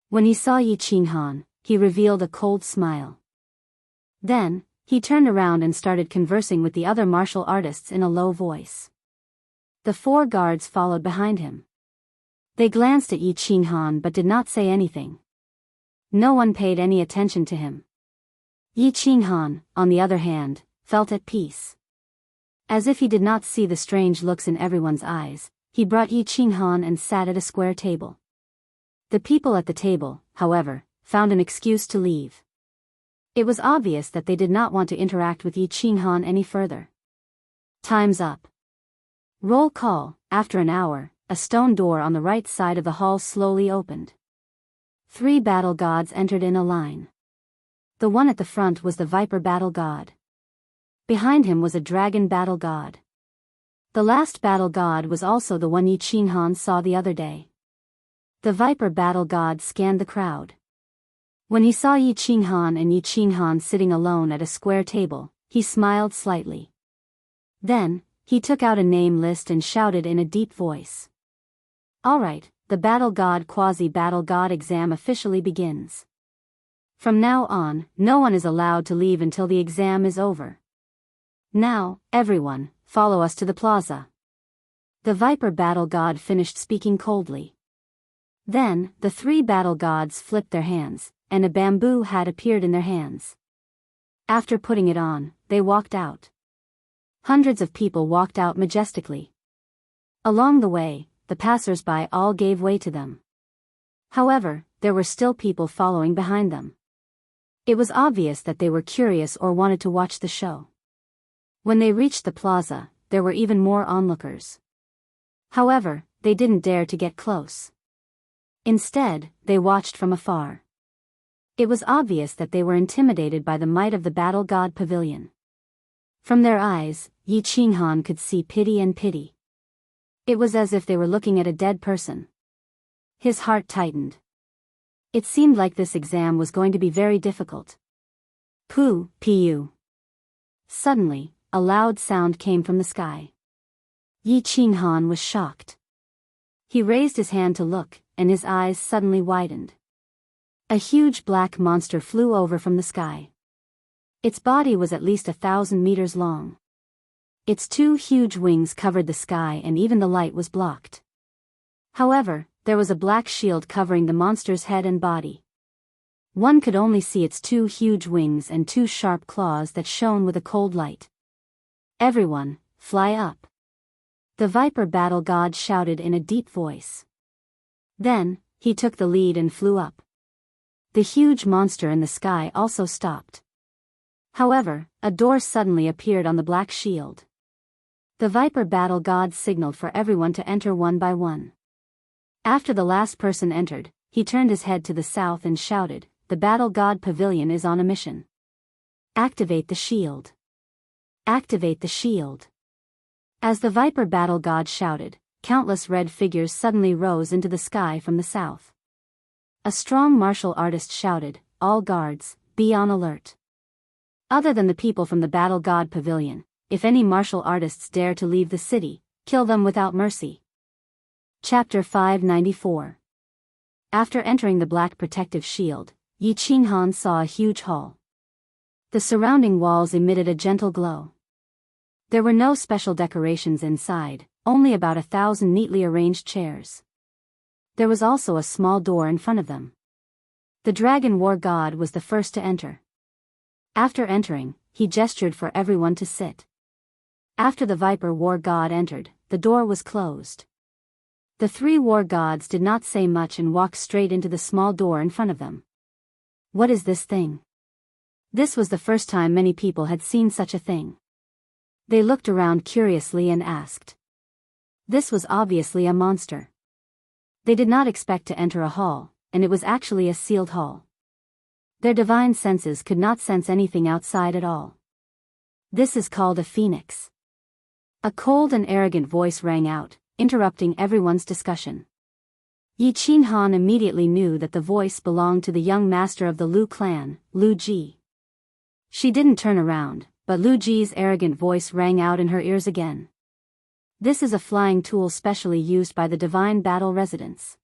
When he saw Yi Qing Han, he revealed a cold smile. Then, he turned around and started conversing with the other martial artists in a low voice. The 4 guards followed behind him. They glanced at Yi Qing Han but did not say anything. No one paid any attention to him. Yi Qing Han, on the other hand, felt at peace. As if he did not see the strange looks in everyone's eyes, he brought Yi Qing Han and sat at a square table. The people at the table, however, found an excuse to leave. It was obvious that they did not want to interact with Yi Qing Han any further. Time's up. Roll call. After an hour, a stone door on the right side of the hall slowly opened. 3 battle gods entered in a line. The one at the front was the Viper battle god. Behind him was a dragon battle god. The last battle god was also the one Yi Qing Han saw the other day. The Viper battle god scanned the crowd. When he saw Yi Qing Han and Yi Qing Han sitting alone at a square table, he smiled slightly. Then, he took out a name list and shouted in a deep voice. "Alright, the Battle God Quasi-Battle God exam officially begins. From now on, no one is allowed to leave until the exam is over. Now, everyone, follow us to the plaza." The Viper Battle God finished speaking coldly. Then, the three battle gods flipped their hands, and a bamboo hat appeared in their hands. After putting it on, they walked out. Hundreds of people walked out majestically. Along the way, the passers-by all gave way to them. However, there were still people following behind them. It was obvious that they were curious or wanted to watch the show. When they reached the plaza, there were even more onlookers. However, they didn't dare to get close. Instead, they watched from afar. It was obvious that they were intimidated by the might of the battle god pavilion. From their eyes, Yi Qinghan could see pity and pity. It was as if they were looking at a dead person. His heart tightened. It seemed like this exam was going to be very difficult. Pu. Suddenly, a loud sound came from the sky. Yi Qinghan was shocked. He raised his hand to look, and his eyes suddenly widened. A huge black monster flew over from the sky. Its body was at least 1,000 meters long. Its two huge wings covered the sky and even the light was blocked. However, there was a black shield covering the monster's head and body. One could only see its two huge wings and two sharp claws that shone with a cold light. "Everyone, fly up!" The Viper battle god shouted in a deep voice. Then, he took the lead and flew up. The huge monster in the sky also stopped. However, a door suddenly appeared on the black shield. The Viper battle god signaled for everyone to enter one by one. After the last person entered, he turned his head to the south and shouted, "The battle god pavilion is on a mission. Activate the shield. Activate the shield." As the Viper battle god shouted, countless red figures suddenly rose into the sky from the south. A strong martial artist shouted, "All guards, be on alert. Other than the people from the battle god pavilion, if any martial artists dare to leave the city, kill them without mercy." Chapter 594. After entering the black protective shield, Yi Qinghan saw a huge hall. The surrounding walls emitted a gentle glow. There were no special decorations inside, only about 1,000 neatly arranged chairs. There was also a small door in front of them. The dragon war god was the first to enter. After entering, he gestured for everyone to sit. After the Viper war god entered, the door was closed. The three war gods did not say much and walked straight into the small door in front of them. "What is this thing?" This was the first time many people had seen such a thing. They looked around curiously and asked. This was obviously a monster. They did not expect to enter a hall, and it was actually a sealed hall. Their divine senses could not sense anything outside at all. "This is called a phoenix." A cold and arrogant voice rang out, interrupting everyone's discussion. Yi Qinghan immediately knew that the voice belonged to the young master of the Lu clan, Lu Ji. She didn't turn around, but Lu Ji's arrogant voice rang out in her ears again. "This is a flying tool specially used by the divine battle residents.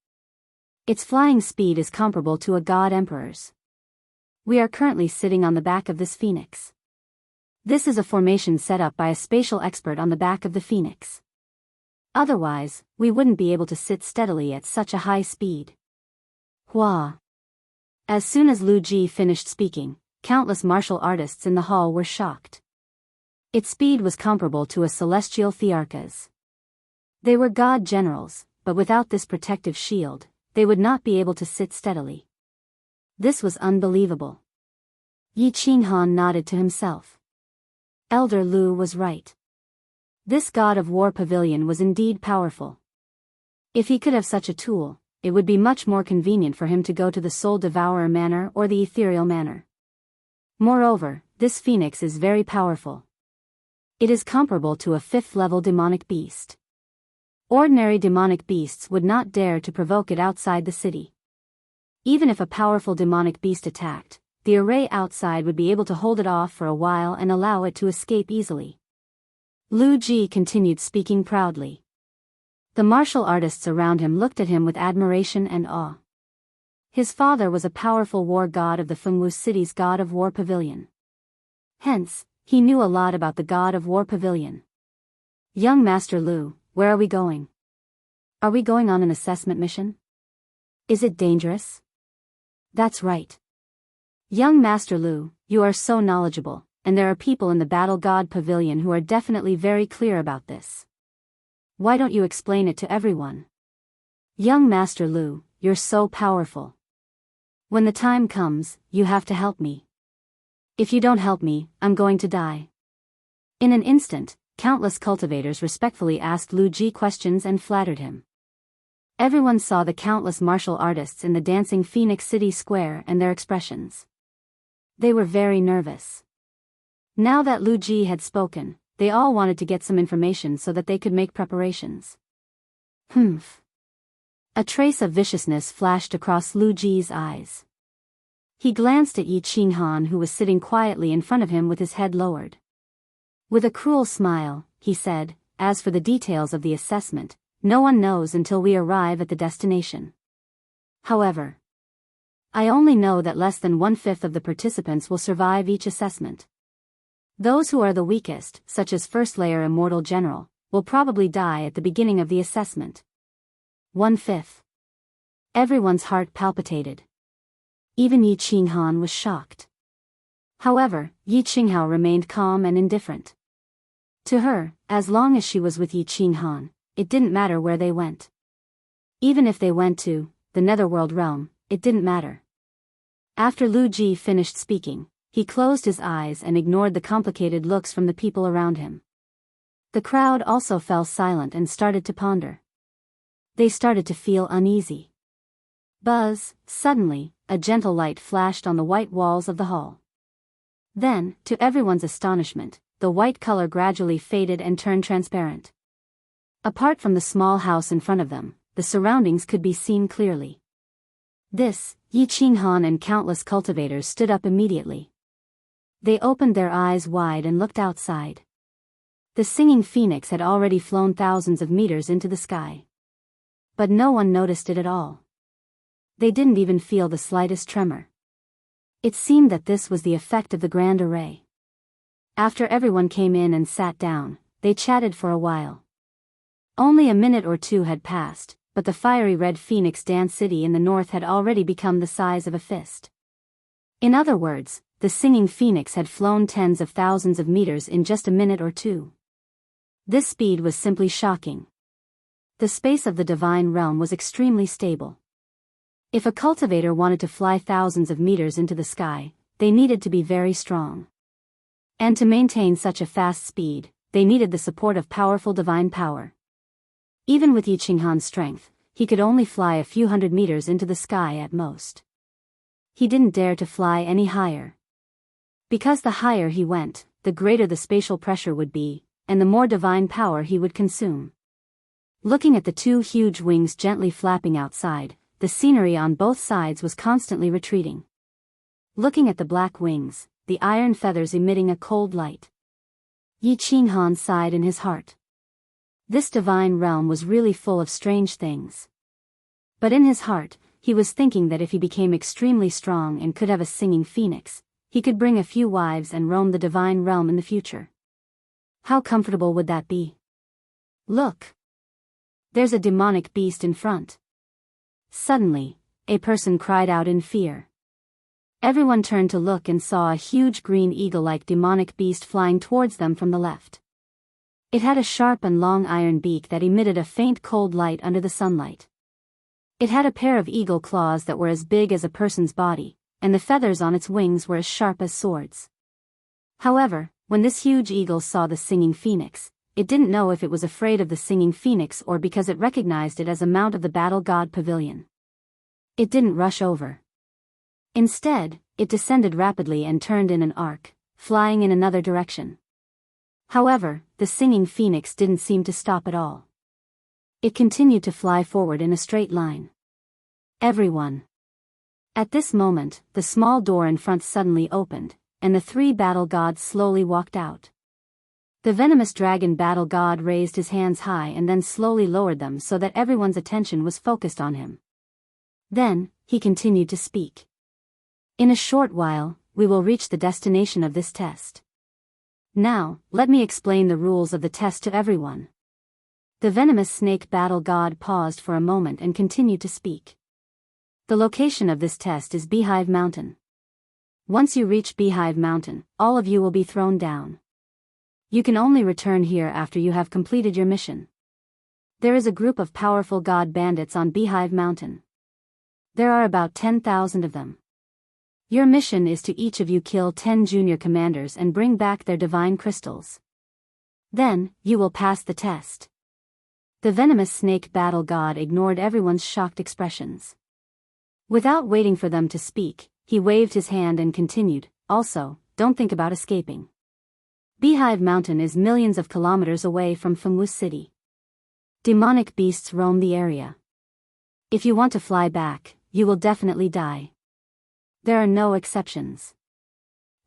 Its flying speed is comparable to a god emperor's. We are currently sitting on the back of this phoenix. This is a formation set up by a spatial expert on the back of the phoenix. Otherwise, we wouldn't be able to sit steadily at such a high speed." Hua. As soon as Lu Ji finished speaking, countless martial artists in the hall were shocked. Its speed was comparable to a celestial thearcha's. They were god generals, but without this protective shield, they would not be able to sit steadily. This was unbelievable. Yi Qinghan nodded to himself. Elder Lu was right. This god of war pavilion was indeed powerful. If he could have such a tool, it would be much more convenient for him to go to the Soul Devourer manor or the Ethereal manor. Moreover, this phoenix is very powerful. It is comparable to a 5th-level demonic beast. Ordinary demonic beasts would not dare to provoke it outside the city. Even if a powerful demonic beast attacked, the array outside would be able to hold it off for a while and allow it to escape easily. Lu Ji continued speaking proudly. The martial artists around him looked at him with admiration and awe. His father was a powerful war god of the Fengwu city's god of war pavilion. Hence, he knew a lot about the god of war pavilion. "Young Master Lu, where are we going? Are we going on an assessment mission?" Is it dangerous? That's right. Young Master Lu, you are so knowledgeable, and there are people in the Battle God Pavilion who are definitely very clear about this. Why don't you explain it to everyone? Young Master Lu, you're so powerful. When the time comes, you have to help me. If you don't help me, I'm going to die. In an instant, countless cultivators respectfully asked Lu Ji questions and flattered him. Everyone saw the countless martial artists in the dancing Phoenix City Square and their expressions. They were very nervous. Now that Lu Ji had spoken, they all wanted to get some information so that they could make preparations. Humph. A trace of viciousness flashed across Lu Ji's eyes. He glanced at Yi Qinghan, who was sitting quietly in front of him with his head lowered. With a cruel smile, he said, "As for the details of the assessment, no one knows until we arrive at the destination. However, I only know that less than 1/5 of the participants will survive each assessment. Those who are the weakest, such as First Layer Immortal General, will probably die at the beginning of the assessment." 1/5. Everyone's heart palpitated. Even Yi Qinghan was shocked. However, Yi Qinghao remained calm and indifferent. To her, as long as she was with Yi Qinghan, it didn't matter where they went. Even if they went to the Netherworld realm, it didn't matter. After Lu Ji finished speaking, he closed his eyes and ignored the complicated looks from the people around him. The crowd also fell silent and started to ponder. They started to feel uneasy. Buzz, suddenly, a gentle light flashed on the white walls of the hall. Then, to everyone's astonishment, the white color gradually faded and turned transparent. Apart from the small house in front of them, the surroundings could be seen clearly. This, Yi Qinghan and countless cultivators stood up immediately. They opened their eyes wide and looked outside. The singing phoenix had already flown thousands of meters into the sky. But no one noticed it at all. They didn't even feel the slightest tremor. It seemed that this was the effect of the grand array. After everyone came in and sat down, they chatted for a while. Only a minute or two had passed, but the fiery red Phoenix Dance City in the north had already become the size of a fist. In other words, the singing phoenix had flown tens of thousands of meters in just a minute or two. This speed was simply shocking. The space of the divine realm was extremely stable. If a cultivator wanted to fly thousands of meters into the sky, they needed to be very strong. And to maintain such a fast speed, they needed the support of powerful divine power. Even with Yi Qinghan's strength, he could only fly a few hundred meters into the sky at most. He didn't dare to fly any higher. Because the higher he went, the greater the spatial pressure would be, and the more divine power he would consume. Looking at the two huge wings gently flapping outside, the scenery on both sides was constantly retreating. Looking at the black wings, the iron feathers emitting a cold light. Yi Qinghan sighed in his heart. This divine realm was really full of strange things. But in his heart, he was thinking that if he became extremely strong and could have a singing phoenix, he could bring a few wives and roam the divine realm in the future. How comfortable would that be? Look! There's a demonic beast in front. Suddenly, a person cried out in fear. Everyone turned to look and saw a huge green eagle-like demonic beast flying towards them from the left. It had a sharp and long iron beak that emitted a faint cold light under the sunlight. It had a pair of eagle claws that were as big as a person's body, and the feathers on its wings were as sharp as swords. However, when this huge eagle saw the singing phoenix, it didn't know if it was afraid of the singing phoenix or because it recognized it as a mount of the Battle God Pavilion. It didn't rush over. Instead, it descended rapidly and turned in an arc, flying in another direction. However, the singing phoenix didn't seem to stop at all. It continued to fly forward in a straight line. Everyone. At this moment, the small door in front suddenly opened, and the three battle gods slowly walked out. The venomous dragon battle god raised his hands high and then slowly lowered them so that everyone's attention was focused on him. Then, he continued to speak. In a short while, we will reach the destination of this test. Now, let me explain the rules of the test to everyone. The venomous snake battle god paused for a moment and continued to speak. The location of this test is Beehive Mountain. Once you reach Beehive Mountain, all of you will be thrown down. You can only return here after you have completed your mission. There is a group of powerful god bandits on Beehive Mountain. There are about 10,000 of them. Your mission is to each of you kill 10 junior commanders and bring back their divine crystals. Then, you will pass the test. The venomous snake battle god ignored everyone's shocked expressions. Without waiting for them to speak, he waved his hand and continued, also, don't think about escaping. Beehive Mountain is millions of kilometers away from Famous City. Demonic beasts roam the area. If you want to fly back, you will definitely die. There are no exceptions.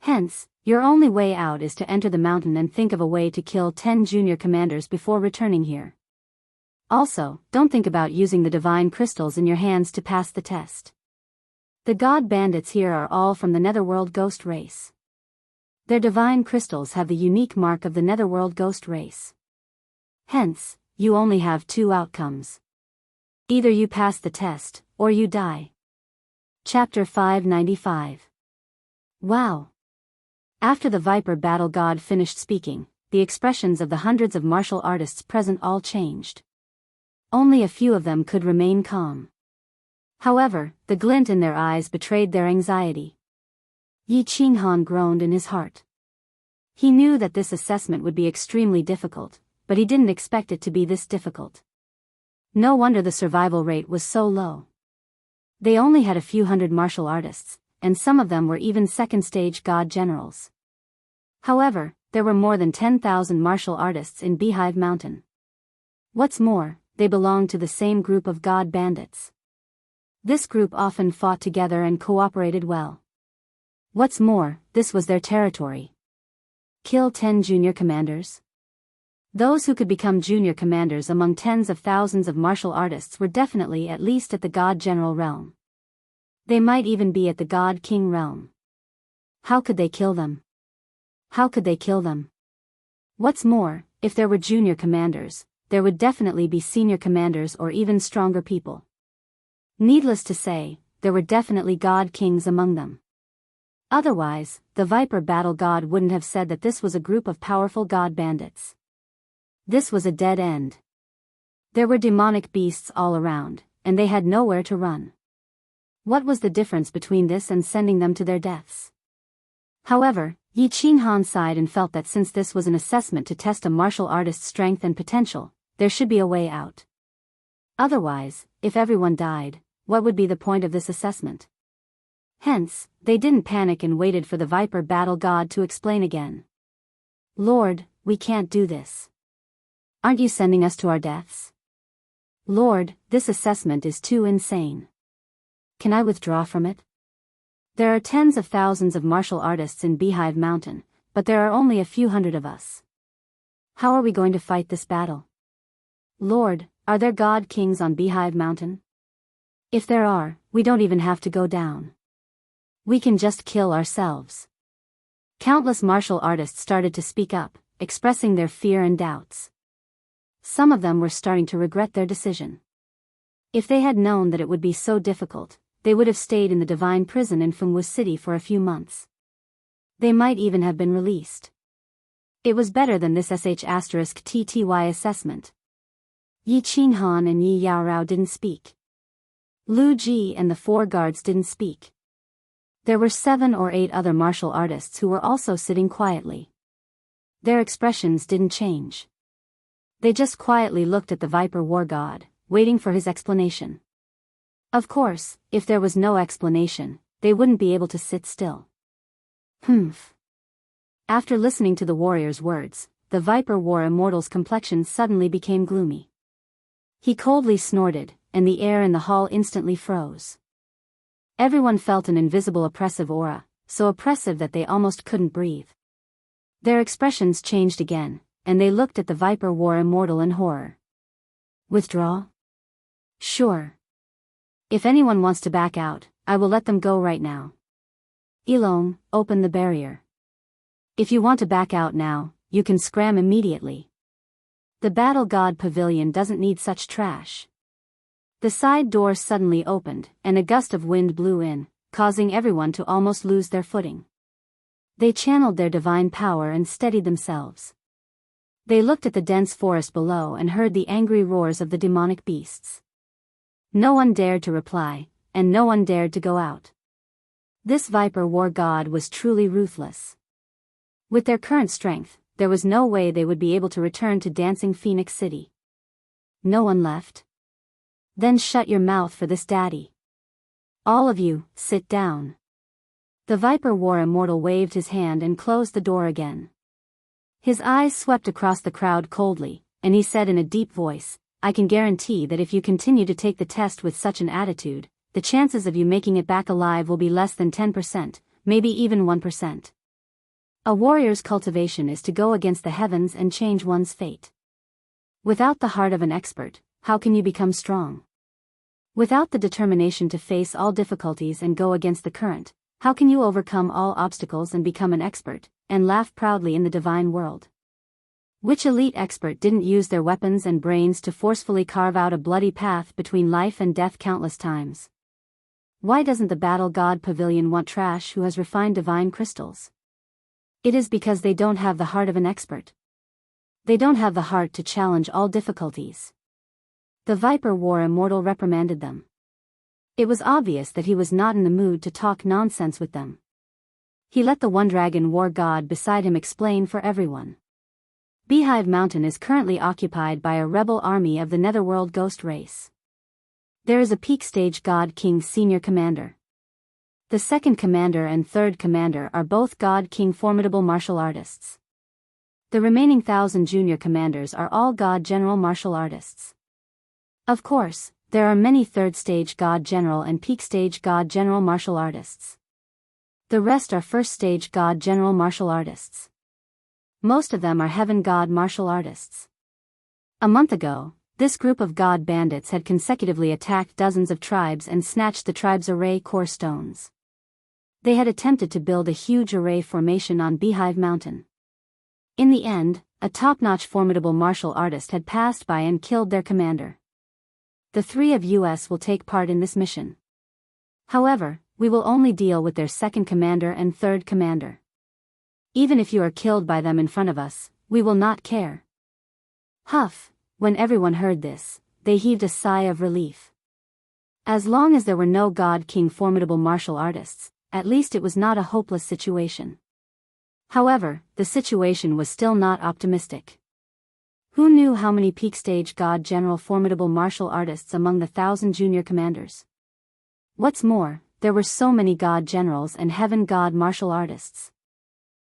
Hence, your only way out is to enter the mountain and think of a way to kill 10 junior commanders before returning here. Also, don't think about using the divine crystals in your hands to pass the test. The god bandits here are all from the Netherworld ghost race. Their divine crystals have the unique mark of the Netherworld ghost race. Hence, you only have two outcomes. Either you pass the test, or you die. Chapter 595. Wow! After the Viper Battle God finished speaking, the expressions of the hundreds of martial artists present all changed. Only a few of them could remain calm. However, the glint in their eyes betrayed their anxiety. Yi Qinghan groaned in his heart. He knew that this assessment would be extremely difficult, but he didn't expect it to be this difficult. No wonder the survival rate was so low. They only had a few hundred martial artists, and some of them were even second-stage god generals. However, there were more than 10,000 martial artists in Beehive Mountain. What's more, they belonged to the same group of god bandits. This group often fought together and cooperated well. What's more, this was their territory. Kill 10 junior commanders? Those who could become junior commanders among tens of thousands of martial artists were definitely at least at the god general realm. They might even be at the god king realm. How could they kill them? How could they kill them? What's more, if there were junior commanders, there would definitely be senior commanders or even stronger people. Needless to say, there were definitely god kings among them. Otherwise, the Viper Battle God wouldn't have said that this was a group of powerful god bandits. This was a dead end. There were demonic beasts all around, and they had nowhere to run. What was the difference between this and sending them to their deaths? However, Yi Qinghan sighed and felt that since this was an assessment to test a martial artist's strength and potential, there should be a way out. Otherwise, if everyone died, what would be the point of this assessment? Hence, they didn't panic and waited for the Viper Battle God to explain again. Lord, we can't do this. Aren't you sending us to our deaths? Lord, this assessment is too insane. Can I withdraw from it? There are tens of thousands of martial artists in Beehive Mountain, but there are only a few hundred of us. How are we going to fight this battle? Lord, are there god kings on Beehive Mountain? If there are, we don't even have to go down. We can just kill ourselves. Countless martial artists started to speak up, expressing their fear and doubts. Some of them were starting to regret their decision. If they had known that it would be so difficult, they would have stayed in the divine prison in Famous City for a few months. They might even have been released. It was better than this *TTY assessment. Yi Qinghan and Yi Yaorao didn't speak. Lu Ji and the 4 guards didn't speak. There were 7 or 8 other martial artists who were also sitting quietly. Their expressions didn't change. They just quietly looked at the Viper War God, waiting for his explanation. Of course, if there was no explanation, they wouldn't be able to sit still. Humph. After listening to the warrior's words, the Viper War Immortal's complexion suddenly became gloomy. He coldly snorted, and the air in the hall instantly froze. Everyone felt an invisible oppressive aura, so oppressive that they almost couldn't breathe. Their expressions changed again, and they looked at the Viper War Immortal in horror. Withdraw? Sure. If anyone wants to back out, I will let them go right now. Ilong, open the barrier. If you want to back out now, you can scram immediately. The Battle God Pavilion doesn't need such trash. The side door suddenly opened, and a gust of wind blew in, causing everyone to almost lose their footing. They channeled their divine power and steadied themselves. They looked at the dense forest below and heard the angry roars of the demonic beasts. No one dared to reply, and no one dared to go out. This Viper War god was truly ruthless. With their current strength, there was no way they would be able to return to Dancing Phoenix City. No one left? Then shut your mouth for this, Daddy. All of you, sit down. The Viper War Immortal waved his hand and closed the door again. His eyes swept across the crowd coldly, and he said in a deep voice, I can guarantee that if you continue to take the test with such an attitude, the chances of you making it back alive will be less than 10%, maybe even 1%. A warrior's cultivation is to go against the heavens and change one's fate. Without the heart of an expert, how can you become strong? Without the determination to face all difficulties and go against the current, how can you overcome all obstacles and become an expert, and laugh proudly in the divine world? Which elite expert didn't use their weapons and brains to forcefully carve out a bloody path between life and death countless times? Why doesn't the battle god pavilion want trash who has refined divine crystals? It is because they don't have the heart of an expert. They don't have the heart to challenge all difficulties. The Viper War Immortal reprimanded them. It was obvious that he was not in the mood to talk nonsense with them. He let the One Dragon War god beside him explain for everyone. Beehive Mountain is currently occupied by a rebel army of the Netherworld ghost race. There is a peak stage God King senior commander. The second commander and third commander are both God King formidable martial artists. The remaining 1,000 junior commanders are all God General martial artists. Of course, there are many third stage God General and peak stage God General martial artists. The rest are first stage God General martial artists. Most of them are Heaven God martial artists. A month ago, this group of God bandits had consecutively attacked dozens of tribes and snatched the tribe's array core stones. They had attempted to build a huge array formation on Beehive Mountain. In the end, a top-notch formidable martial artist had passed by and killed their commander. The three of us will take part in this mission. However, we will only deal with their second commander and third commander. Even if you are killed by them in front of us, we will not care. Huff, when everyone heard this, they heaved a sigh of relief. As long as there were no God King formidable martial artists, at least it was not a hopeless situation. However, the situation was still not optimistic. Who knew how many peak stage God General formidable martial artists among the 1,000 junior commanders? What's more, there were so many God Generals and Heaven God martial artists.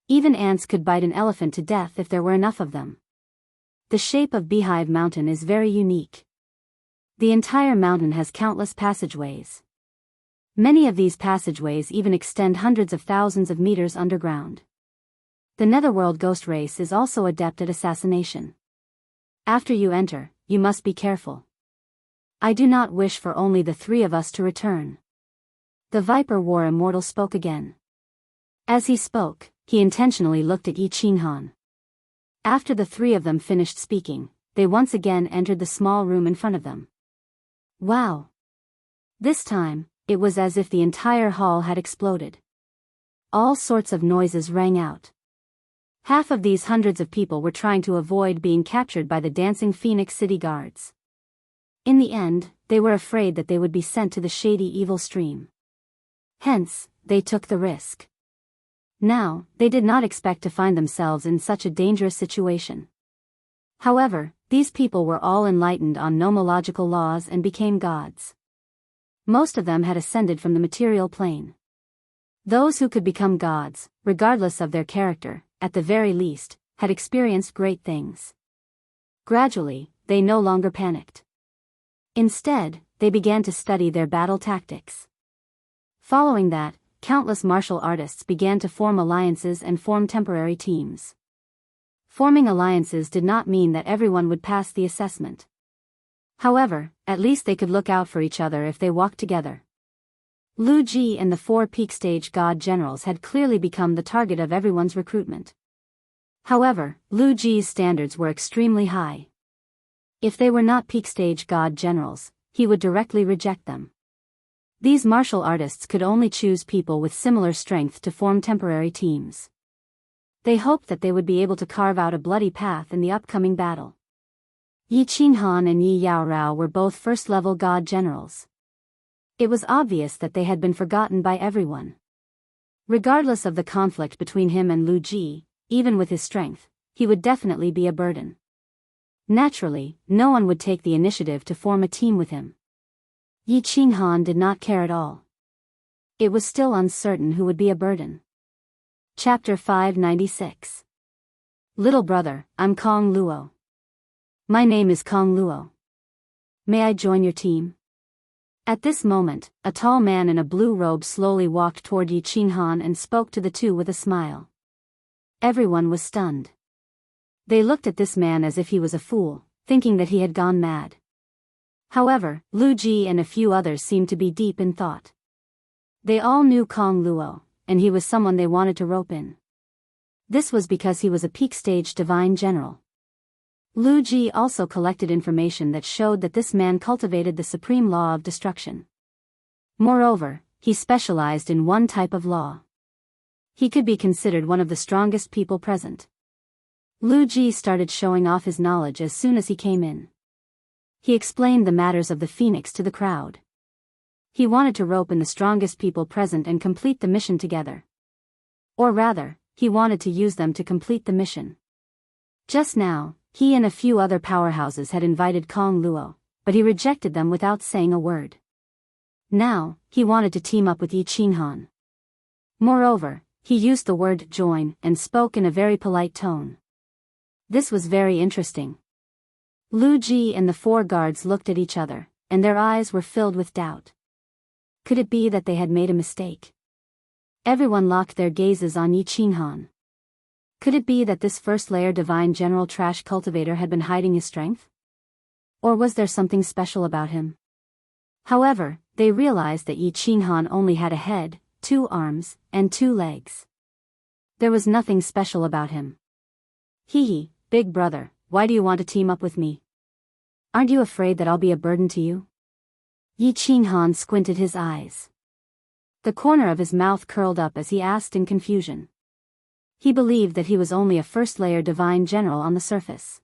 Even ants could bite an elephant to death if there were enough of them. The shape of Beehive Mountain is very unique. The entire mountain has countless passageways. Many of these passageways even extend hundreds of thousands of meters underground. The Netherworld ghost race is also adept at assassination. After you enter, you must be careful. I do not wish for only the three of us to return. The Viper War Immortal spoke again. As he spoke, he intentionally looked at Yi Qinghan. After the three of them finished speaking, they once again entered the small room in front of them. Wow! This time, it was as if the entire hall had exploded. All sorts of noises rang out. Half of these hundreds of people were trying to avoid being captured by the Dancing Phoenix City guards. In the end, they were afraid that they would be sent to the shady evil stream. Hence, they took the risk. Now, they did not expect to find themselves in such a dangerous situation. However, these people were all enlightened on nomological laws and became gods. Most of them had ascended from the material plane. Those who could become gods, regardless of their character, at the very least, had experienced great things. Gradually, they no longer panicked. Instead, they began to study their battle tactics. Following that, countless martial artists began to form alliances and form temporary teams. Forming alliances did not mean that everyone would pass the assessment. However, at least they could look out for each other if they walked together. Lu Ji and the 4 peak stage god generals had clearly become the target of everyone's recruitment. However, Lu Ji's standards were extremely high. If they were not peak stage god generals, he would directly reject them. These martial artists could only choose people with similar strength to form temporary teams. They hoped that they would be able to carve out a bloody path in the upcoming battle. Yi Qinghan and Yi Yaorao were both first-level god generals. It was obvious that they had been forgotten by everyone. Regardless of the conflict between him and Lu Ji, even with his strength, he would definitely be a burden. Naturally, no one would take the initiative to form a team with him. Yi Qinghan did not care at all. It was still uncertain who would be a burden. Chapter 596. Little brother, I'm Kong Luo. My name is Kong Luo. May I join your team? At this moment, a tall man in a blue robe slowly walked toward Yi Qinghan and spoke to the two with a smile. Everyone was stunned. They looked at this man as if he was a fool, thinking that he had gone mad. However, Lu Ji and a few others seemed to be deep in thought. They all knew Kong Luo, and he was someone they wanted to rope in. This was because he was a peak-stage divine general. Lu Ji also collected information that showed that this man cultivated the supreme law of destruction. Moreover, he specialized in one type of law. He could be considered one of the strongest people present. Lu Ji started showing off his knowledge as soon as he came in. He explained the matters of the Phoenix to the crowd. He wanted to rope in the strongest people present and complete the mission together. Or rather, he wanted to use them to complete the mission. Just now, he and a few other powerhouses had invited Kong Luo, but he rejected them without saying a word. Now, he wanted to team up with Yi Qinghan. Moreover, he used the word join and spoke in a very polite tone. This was very interesting. Lu Ji and the four guards looked at each other, and their eyes were filled with doubt. Could it be that they had made a mistake? Everyone locked their gazes on Yi Qinghan. Could it be that this first-layer divine general trash cultivator had been hiding his strength? Or was there something special about him? However, they realized that Yi Qinghan only had a head, 2 arms, and 2 legs. There was nothing special about him. Hee, big brother, why do you want to team up with me? Aren't you afraid that I'll be a burden to you? Yi Qinghan squinted his eyes. The corner of his mouth curled up as he asked in confusion. He believed that he was only a first-layer divine general on the surface.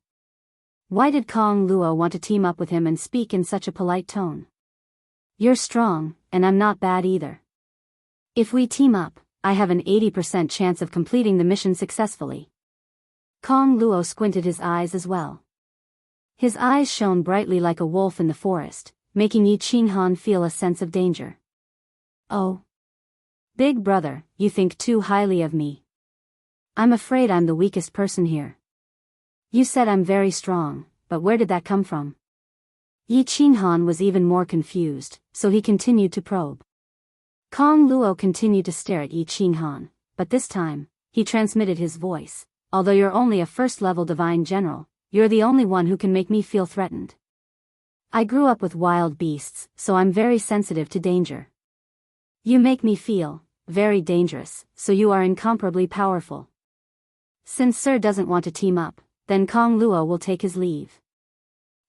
Why did Kong Luo want to team up with him and speak in such a polite tone? You're strong, and I'm not bad either. If we team up, I have an 80% chance of completing the mission successfully. Kong Luo squinted his eyes as well. His eyes shone brightly like a wolf in the forest, making Yi Qinghan feel a sense of danger. Oh. Big brother, you think too highly of me. I'm afraid I'm the weakest person here. You said I'm very strong, but where did that come from? Yi Qinghan was even more confused, so he continued to probe. Kong Luo continued to stare at Yi Qinghan, but this time, he transmitted his voice. Although you're only a first-level divine general, you're the only one who can make me feel threatened. I grew up with wild beasts, so I'm very sensitive to danger. You make me feel very dangerous, so you are incomparably powerful. Since Sir doesn't want to team up, then Kong Luo will take his leave.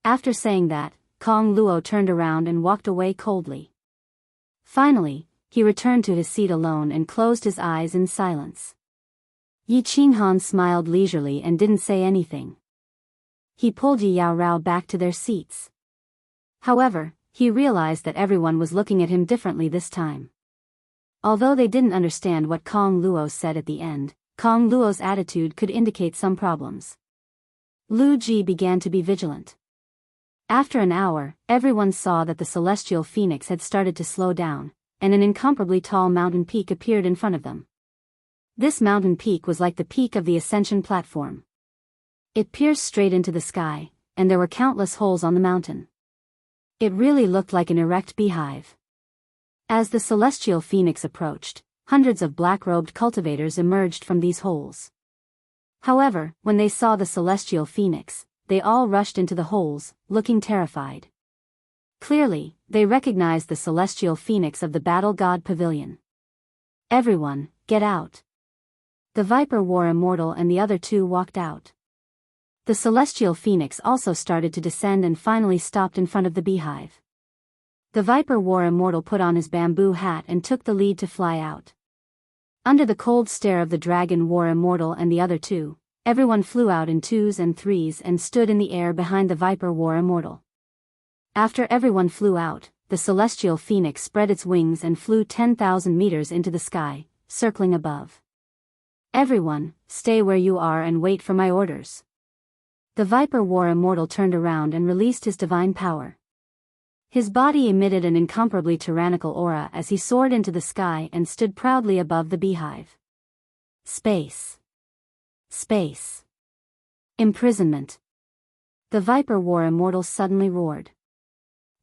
After saying that, Kong Luo turned around and walked away coldly. Finally, he returned to his seat alone and closed his eyes in silence. Yi Qinghan smiled leisurely and didn't say anything. He pulled Yi Yaorao back to their seats. However, he realized that everyone was looking at him differently this time. Although they didn't understand what Kong Luo said at the end, Kong Luo's attitude could indicate some problems. Lu Ji began to be vigilant. After an hour, everyone saw that the celestial phoenix had started to slow down, and an incomparably tall mountain peak appeared in front of them. This mountain peak was like the peak of the ascension platform. It pierced straight into the sky, and there were countless holes on the mountain. It really looked like an erect beehive. As the celestial phoenix approached, hundreds of black-robed cultivators emerged from these holes. However, when they saw the celestial phoenix, they all rushed into the holes, looking terrified. Clearly, they recognized the celestial phoenix of the Battle God Pavilion. Everyone, get out. The Viper War Immortal and the other 2 walked out. The celestial phoenix also started to descend and finally stopped in front of the beehive. The Viper War Immortal put on his bamboo hat and took the lead to fly out. Under the cold stare of the Dragon War Immortal and the other two, everyone flew out in 2s and 3s and stood in the air behind the Viper War Immortal. After everyone flew out, the celestial phoenix spread its wings and flew 10,000 meters into the sky, circling above. Everyone, stay where you are and wait for my orders. The Viper War Immortal turned around and released his divine power. His body emitted an incomparably tyrannical aura as he soared into the sky and stood proudly above the beehive. Space. Space. Imprisonment. The Viper War Immortal suddenly roared.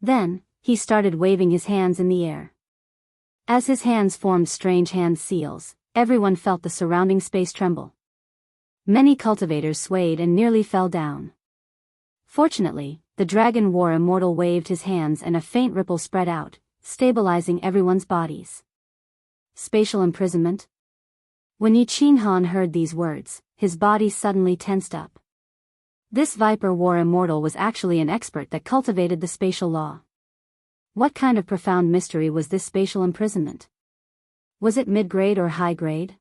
Then, he started waving his hands in the air. As his hands formed strange hand seals, everyone felt the surrounding space tremble. Many cultivators swayed and nearly fell down. Fortunately, the Dragon War Immortal waved his hands and a faint ripple spread out, stabilizing everyone's bodies. Spatial imprisonment? When Yi Qinghan heard these words, his body suddenly tensed up. This Viper War Immortal was actually an expert that cultivated the spatial law. What kind of profound mystery was this spatial imprisonment? Was it mid-grade or high-grade?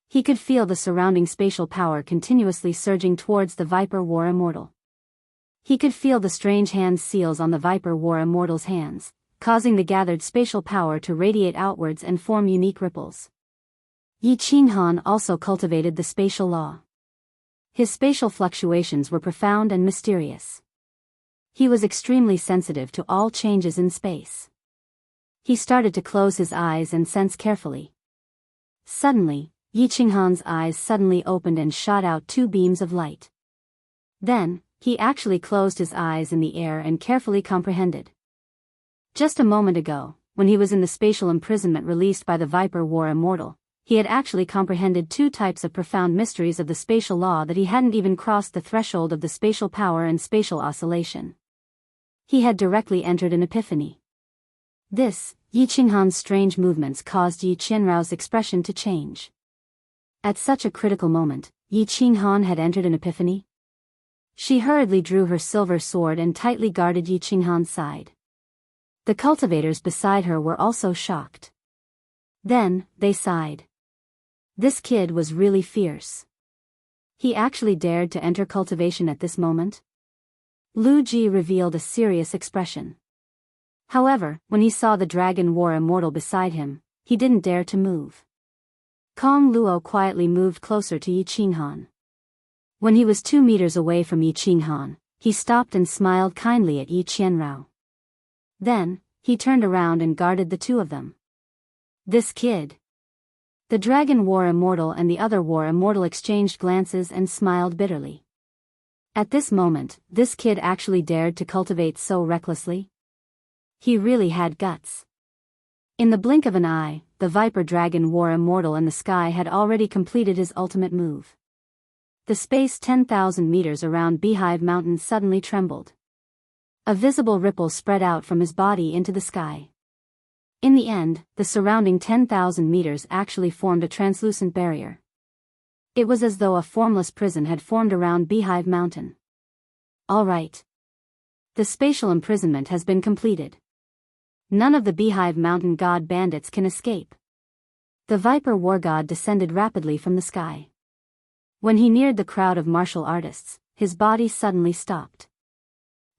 He could feel the surrounding spatial power continuously surging towards the Viper War Immortal. He could feel the strange hand seals on the Viper War Immortal's hands, causing the gathered spatial power to radiate outwards and form unique ripples. Yi Qinghan also cultivated the spatial law. His spatial fluctuations were profound and mysterious. He was extremely sensitive to all changes in space. He started to close his eyes and sense carefully. Suddenly, Yi Qinghan's eyes suddenly opened and shot out 2 beams of light. Then, he actually closed his eyes in the air and carefully comprehended. Just a moment ago, when he was in the spatial imprisonment released by the Viper War Immortal, he had actually comprehended 2 types of profound mysteries of the spatial law that he hadn't even crossed the threshold of the spatial power and spatial oscillation. He had directly entered an epiphany. This, Yi Qinghan's strange movements caused Yi Qianrao's expression to change. At such a critical moment, Yi Qinghan had entered an epiphany? She hurriedly drew her silver sword and tightly guarded Yi Qinghan's side. The cultivators beside her were also shocked. Then, they sighed. This kid was really fierce. He actually dared to enter cultivation at this moment? Lu Ji revealed a serious expression. However, when he saw the Dragon War Immortal beside him, he didn't dare to move. Kong Luo quietly moved closer to Yi Qinghan. When he was 2 meters away from Yi Qinghan, he stopped and smiled kindly at Yi Qianrao. Then, he turned around and guarded the 2 of them. This kid. The Dragon War Immortal and the other War Immortal exchanged glances and smiled bitterly. At this moment, this kid actually dared to cultivate so recklessly? He really had guts. In the blink of an eye, the Viper Dragon War Immortal in the sky had already completed his ultimate move. The space 10,000 meters around Beehive Mountain suddenly trembled. A visible ripple spread out from his body into the sky. In the end, the surrounding 10,000 meters actually formed a translucent barrier. It was as though a formless prison had formed around Beehive Mountain. All right. The spatial imprisonment has been completed. None of the Beehive Mountain god bandits can escape. The Viper War God descended rapidly from the sky. When he neared the crowd of martial artists, his body suddenly stopped.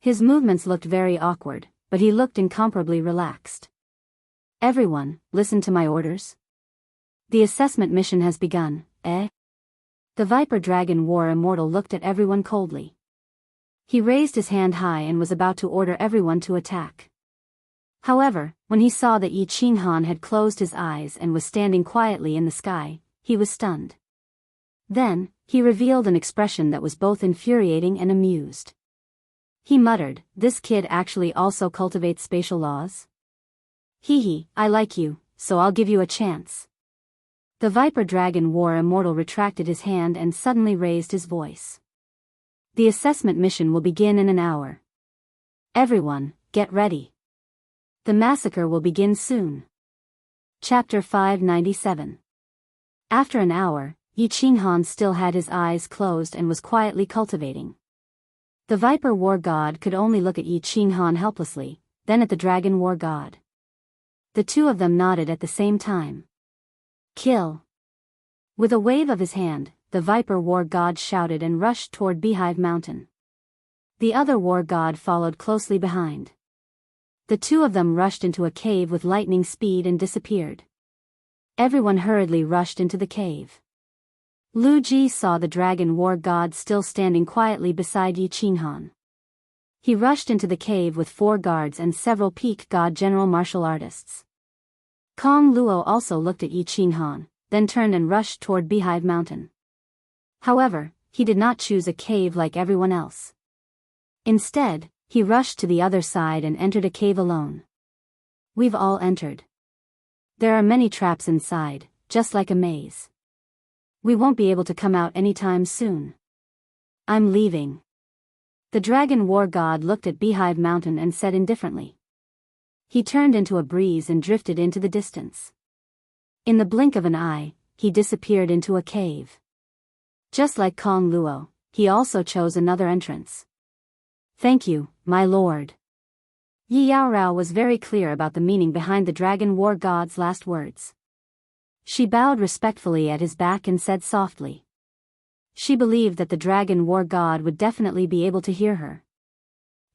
His movements looked very awkward, but he looked incomparably relaxed. Everyone, listen to my orders. The assessment mission has begun, eh? The Viper Dragon War Immortal looked at everyone coldly. He raised his hand high and was about to order everyone to attack. However, when he saw that Yi Qinghan had closed his eyes and was standing quietly in the sky, he was stunned. Then, he revealed an expression that was both infuriating and amused. He muttered, "This kid actually also cultivates spatial laws? Hee, I like you, so I'll give you a chance." The Viper Dragon War Immortal retracted his hand and suddenly raised his voice. The assessment mission will begin in an hour. Everyone, get ready. The massacre will begin soon. Chapter 597. After an hour, Yi Qinghan still had his eyes closed and was quietly cultivating. The Viper War God could only look at Yi Qinghan helplessly, then at the dragon war god. The two of them nodded at the same time. Kill! With a wave of his hand, the viper war god shouted and rushed toward Beehive Mountain. The other war god followed closely behind. The two of them rushed into a cave with lightning speed and disappeared. Everyone hurriedly rushed into the cave. Lu Ji saw the dragon war god still standing quietly beside Yi Qinghan. He rushed into the cave with 4 guards and several peak god general martial artists. Kong Luo also looked at Yi Qinghan, then turned and rushed toward Beehive Mountain. However, he did not choose a cave like everyone else. Instead, he rushed to the other side and entered a cave alone. We've all entered. There are many traps inside, just like a maze. We won't be able to come out anytime soon. I'm leaving. The dragon war god looked at Beehive Mountain and said indifferently. He turned into a breeze and drifted into the distance. In the blink of an eye, he disappeared into a cave. Just like Kong Luo, he also chose another entrance. Thank you, my lord. Yi Yaorao was very clear about the meaning behind the dragon war god's last words. She bowed respectfully at his back and said softly. She believed that the dragon war god would definitely be able to hear her.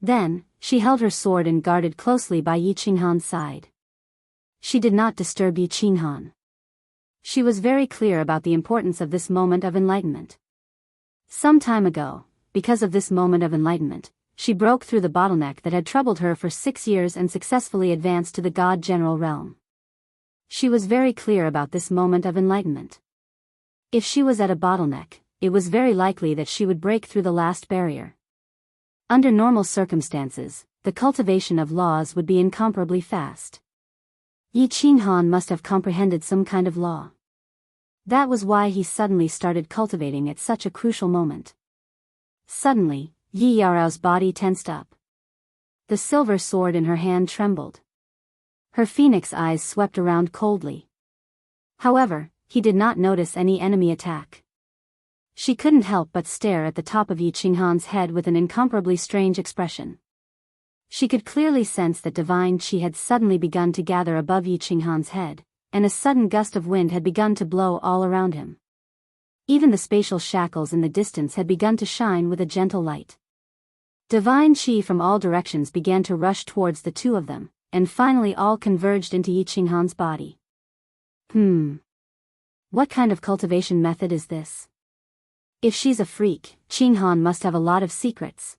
Then, she held her sword and guarded closely by Yi Qinghan's side. She did not disturb Yi Qinghan. She was very clear about the importance of this moment of enlightenment. Some time ago, because of this moment of enlightenment, she broke through the bottleneck that had troubled her for 6 years and successfully advanced to the God General realm. She was very clear about this moment of enlightenment. If she was at a bottleneck, it was very likely that she would break through the last barrier. Under normal circumstances, the cultivation of laws would be incomparably fast. Yi Qinghan must have comprehended some kind of law. That was why he suddenly started cultivating at such a crucial moment. Suddenly, Yi Yaorao's body tensed up. The silver sword in her hand trembled. Her phoenix eyes swept around coldly. However, he did not notice any enemy attack. She couldn't help but stare at the top of Yi Qinghan's head with an incomparably strange expression. She could clearly sense that divine qi had suddenly begun to gather above Yi Qinghan's head, and a sudden gust of wind had begun to blow all around him. Even the spatial shackles in the distance had begun to shine with a gentle light. Divine qi from all directions began to rush towards the two of them, and finally all converged into Yi Qinghan's body. What kind of cultivation method is this? If she's a freak, Qinghan must have a lot of secrets.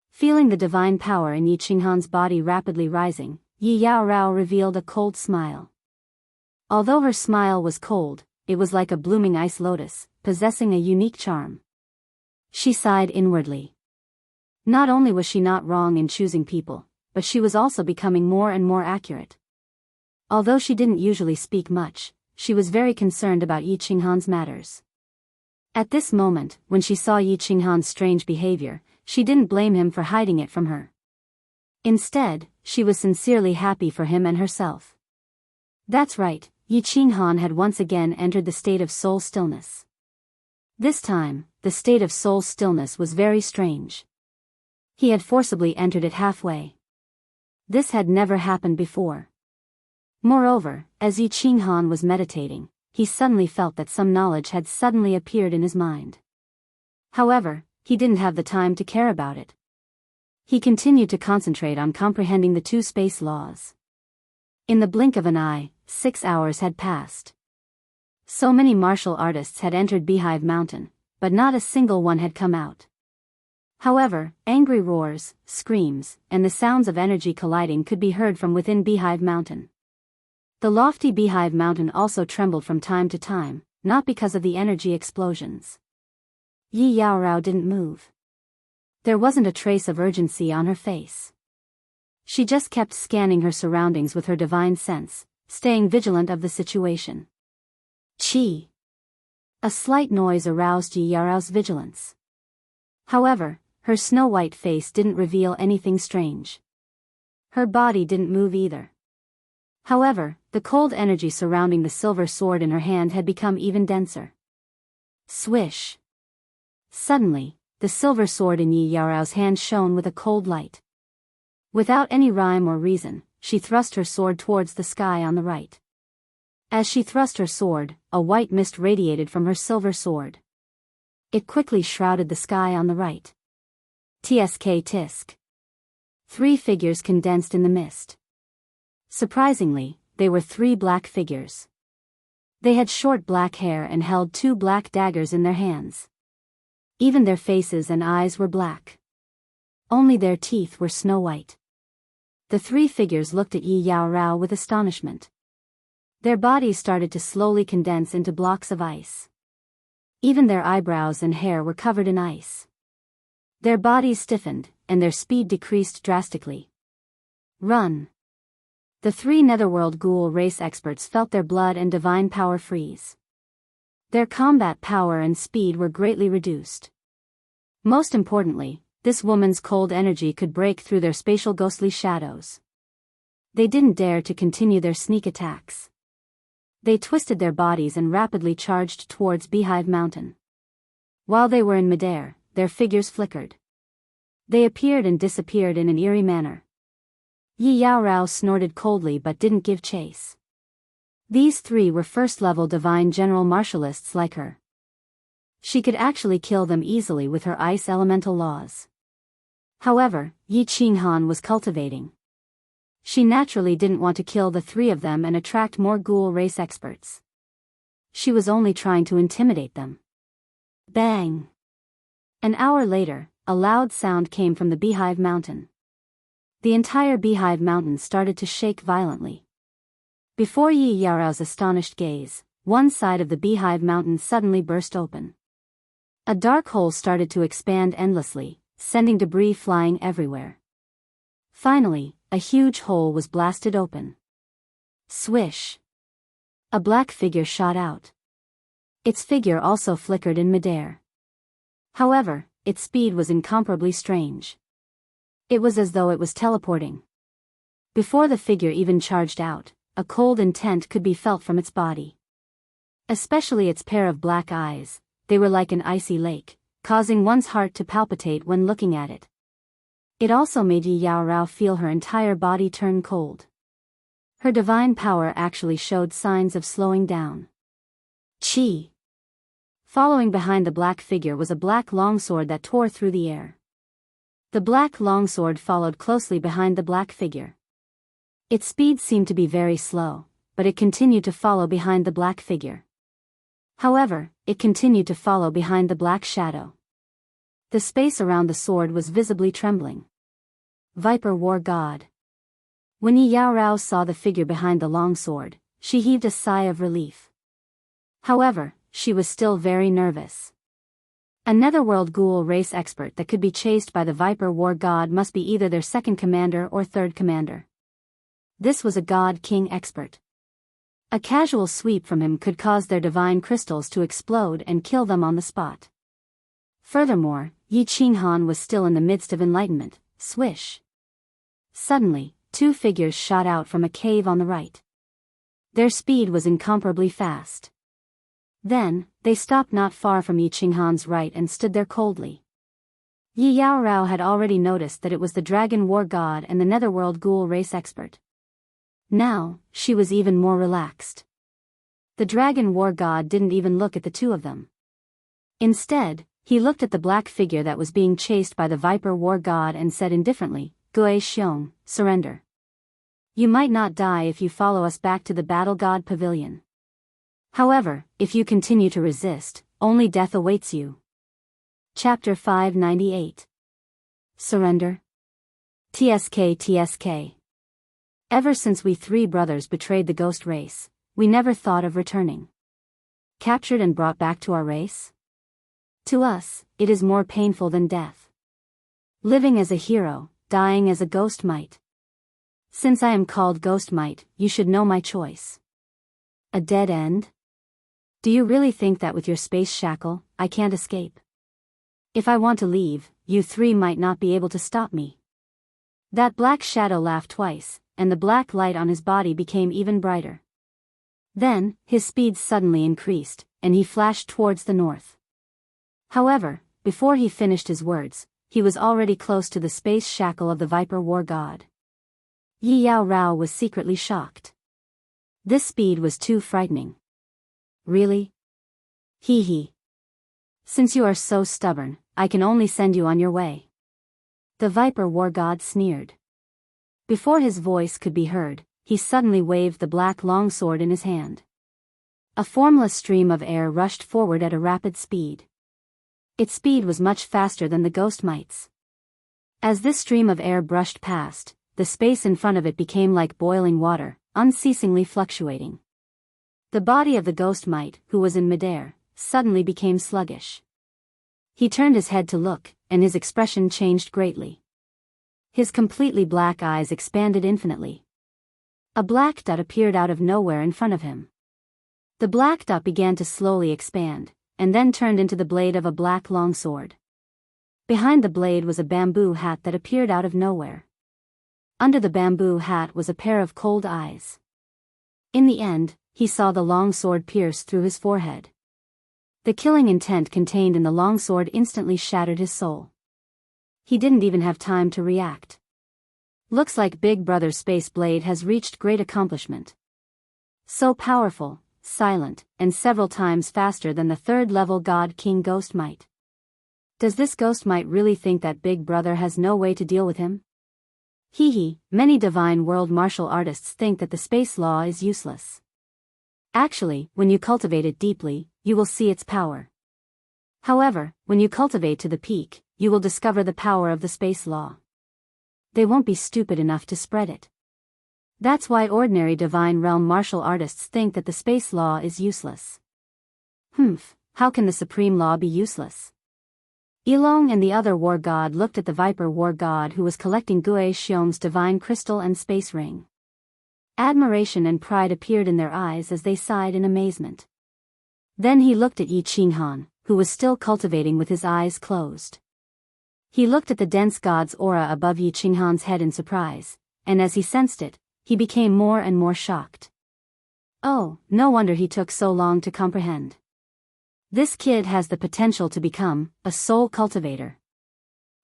Feeling the divine power in Yi Qinghan's body rapidly rising, Yi Yaorao revealed a cold smile. Although her smile was cold, it was like a blooming ice lotus, possessing a unique charm. She sighed inwardly. Not only was she not wrong in choosing people, but she was also becoming more and more accurate. Although she didn't usually speak much, she was very concerned about Yi Qinghan's matters. At this moment, when she saw Yi Qinghan's strange behavior, she didn't blame him for hiding it from her. Instead, she was sincerely happy for him and herself. That's right, Yi Qinghan had once again entered the state of soul stillness. This time, the state of soul stillness was very strange. He had forcibly entered it halfway. This had never happened before. Moreover, as Yi Qinghan was meditating, he suddenly felt that some knowledge had suddenly appeared in his mind. However, he didn't have the time to care about it. He continued to concentrate on comprehending the 2 space laws. In the blink of an eye, 6 hours had passed. So many martial artists had entered Beehive Mountain, but not a single one had come out. However, angry roars, screams, and the sounds of energy colliding could be heard from within Beehive Mountain. The lofty Beehive Mountain also trembled from time to time, not because of the energy explosions. Yi Yaorao didn't move. There wasn't a trace of urgency on her face. She just kept scanning her surroundings with her divine sense, staying vigilant of the situation. Chi! A slight noise aroused Yi Yaorao's vigilance. However, her snow-white face didn't reveal anything strange. Her body didn't move either. However, the cold energy surrounding the silver sword in her hand had become even denser. Swish! Suddenly, the silver sword in Yi Yaorao's hand shone with a cold light. Without any rhyme or reason, she thrust her sword towards the sky on the right. As she thrust her sword, a white mist radiated from her silver sword. It quickly shrouded the sky on the right. Tsk tisk. 3 figures condensed in the mist. Surprisingly, they were 3 black figures. They had short black hair and held 2 black daggers in their hands. Even their faces and eyes were black. Only their teeth were snow white. The 3 figures looked at Yi Yao Rao with astonishment. Their bodies started to slowly condense into blocks of ice. Even their eyebrows and hair were covered in ice. Their bodies stiffened, and their speed decreased drastically. Run! The 3 Netherworld Ghoul race experts felt their blood and divine power freeze. Their combat power and speed were greatly reduced. Most importantly, this woman's cold energy could break through their spatial ghostly shadows. They didn't dare to continue their sneak attacks. They twisted their bodies and rapidly charged towards Beehive Mountain. While they were in midair, their figures flickered. They appeared and disappeared in an eerie manner. Yi Yao Rao snorted coldly but didn't give chase. These 3 were first-level divine general martialists like her. She could actually kill them easily with her ice elemental laws. However, Yi Qinghan was cultivating. She naturally didn't want to kill the 3 of them and attract more ghoul race experts. She was only trying to intimidate them. Bang! An hour later, a loud sound came from the Beehive Mountain. The entire Beehive Mountain started to shake violently. Before Yi Yao Rao's astonished gaze, one side of the Beehive Mountain suddenly burst open. A dark hole started to expand endlessly, sending debris flying everywhere. Finally, a huge hole was blasted open. Swish! A black figure shot out. Its figure also flickered in midair. However, its speed was incomparably strange. It was as though it was teleporting. Before the figure even charged out, a cold intent could be felt from its body. Especially its pair of black eyes, they were like an icy lake, causing one's heart to palpitate when looking at it. It also made Yi Yao Rao feel her entire body turn cold. Her divine power actually showed signs of slowing down. Chi! Following behind the black figure was a black longsword that tore through the air. The black longsword followed closely behind the black figure. Its speed seemed to be very slow, but it continued to follow behind the black figure. However, it continued to follow behind the black shadow. The space around the sword was visibly trembling. Viper War God. When Yi Yao Rao saw the figure behind the long sword, she heaved a sigh of relief. However, she was still very nervous. A Netherworld Ghoul race expert that could be chased by the Viper War God must be either their second commander or third commander. This was a God King expert. A casual sweep from him could cause their divine crystals to explode and kill them on the spot. Furthermore, Yi Qinghan was still in the midst of enlightenment. Swish! Suddenly, 2 figures shot out from a cave on the right. Their speed was incomparably fast. Then, they stopped not far from Yi Qinghan's right and stood there coldly. Yi Yao Rao had already noticed that it was the Dragon War God and the Netherworld Ghoul race expert. Now, she was even more relaxed. The Dragon War God didn't even look at the 2 of them. Instead, he looked at the black figure that was being chased by the Viper War God and said indifferently, "Gui Xiong, surrender. You might not die if you follow us back to the Battle God Pavilion. However, if you continue to resist, only death awaits you." Chapter 598. Surrender. TSK. Ever since we 3 brothers betrayed the ghost race, we never thought of returning. Captured and brought back to our race? To us, it is more painful than death. Living as a hero, dying as a ghost might. Since I am called Ghost Might, you should know my choice. A dead end? Do you really think that with your space shackle, I can't escape? If I want to leave, you 3 might not be able to stop me. That black shadow laughed twice, and the black light on his body became even brighter. Then, his speed suddenly increased, and he flashed towards the north. However, before he finished his words, he was already close to the space shackle of the Viper War God. Yi Yao Rao was secretly shocked. This speed was too frightening. Really? Hee hee. Since you are so stubborn, I can only send you on your way. The Viper War God sneered. Before his voice could be heard, he suddenly waved the black longsword in his hand. A formless stream of air rushed forward at a rapid speed. Its speed was much faster than the ghost mite's. As this stream of air brushed past, the space in front of it became like boiling water, unceasingly fluctuating. The body of the ghost mite, who was in midair, suddenly became sluggish. He turned his head to look, and his expression changed greatly. His completely black eyes expanded infinitely. A black dot appeared out of nowhere in front of him. The black dot began to slowly expand, and then turned into the blade of a black longsword. Behind the blade was a bamboo hat that appeared out of nowhere. Under the bamboo hat was a pair of cold eyes. In the end, he saw the longsword pierce through his forehead. The killing intent contained in the longsword instantly shattered his soul. He didn't even have time to react. Looks like Big Brother's space blade has reached great accomplishment. So powerful, silent, and several times faster than the third-level God King Ghost Mite. Does this Ghost Mite really think that Big Brother has no way to deal with him? Hee hee, many divine world martial artists think that the space law is useless. Actually, when you cultivate it deeply, you will see its power. However, when you cultivate to the peak, you will discover the power of the space law. They won't be stupid enough to spread it. That's why ordinary divine realm martial artists think that the space law is useless. How can the supreme law be useless? Ilong and the other war god looked at the Viper War God who was collecting Gue Xiong's divine crystal and space ring. Admiration and pride appeared in their eyes as they sighed in amazement. Then he looked at Yi Qinghan, who was still cultivating with his eyes closed. He looked at the dense god's aura above Yi Qinghan's head in surprise, and as he sensed it, he became more and more shocked. Oh, no wonder he took so long to comprehend. This kid has the potential to become a soul cultivator.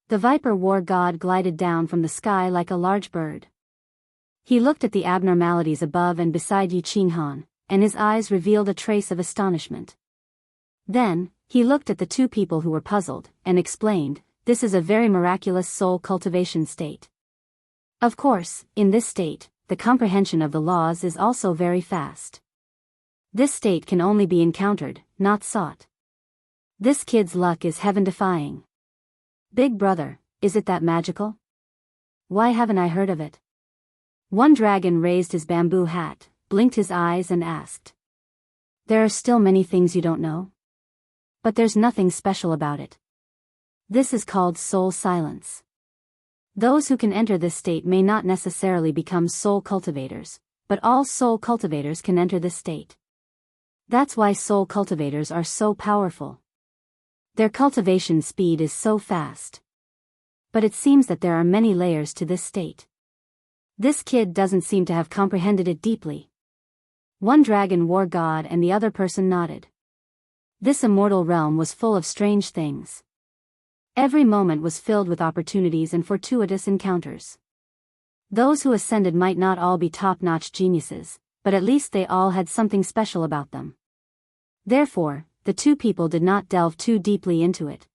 The Viper War God glided down from the sky like a large bird. He looked at the abnormalities above and beside Yi Qinghan, and his eyes revealed a trace of astonishment. Then, he looked at the two people who were puzzled, and explained, "This is a very miraculous soul cultivation state. Of course, in this state, the comprehension of the laws is also very fast. This state can only be encountered, not sought. This kid's luck is heaven-defying. Big Brother, is it that magical? Why haven't I heard of it?" One dragon raised his bamboo hat, blinked his eyes and asked. "There are still many things you don't know? But there's nothing special about it. This is called soul silence. Those who can enter this state may not necessarily become soul cultivators, but all soul cultivators can enter this state. That's why soul cultivators are so powerful. Their cultivation speed is so fast. But it seems that there are many layers to this state. This kid doesn't seem to have comprehended it deeply." One dragon war god and the other person nodded. This immortal realm was full of strange things. Every moment was filled with opportunities and fortuitous encounters. Those who ascended might not all be top-notch geniuses, but at least they all had something special about them. Therefore, the two people did not delve too deeply into it.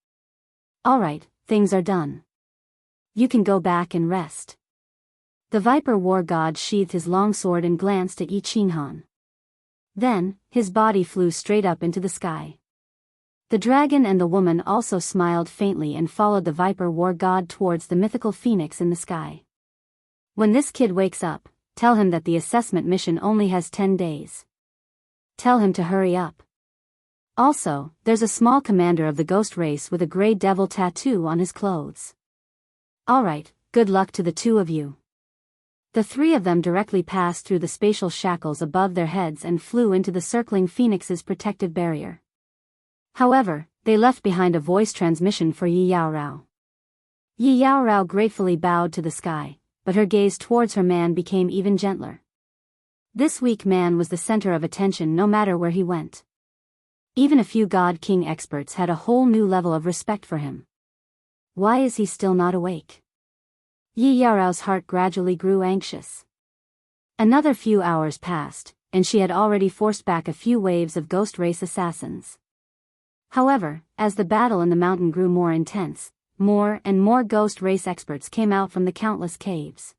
"All right, things are done. You can go back and rest." The Viper War God sheathed his longsword and glanced at Yi Qinghan. Then, his body flew straight up into the sky. The dragon and the woman also smiled faintly and followed the Viper War God towards the mythical phoenix in the sky. "When this kid wakes up, tell him that the assessment mission only has 10 days. Tell him to hurry up. Also, there's a small commander of the ghost race with a gray devil tattoo on his clothes. Alright, good luck to the two of you." The three of them directly passed through the spatial shackles above their heads and flew into the circling phoenix's protective barrier. However, they left behind a voice transmission for Yi Yaorao. Yi Yaorao gratefully bowed to the sky, but her gaze towards her man became even gentler. This weak man was the center of attention no matter where he went. Even a few God King experts had a whole new level of respect for him. Why is he still not awake? Yi Yaorao's heart gradually grew anxious. Another few hours passed, and she had already forced back a few waves of ghost race assassins. However, as the battle in the mountain grew more intense, more and more ghost race experts came out from the countless caves.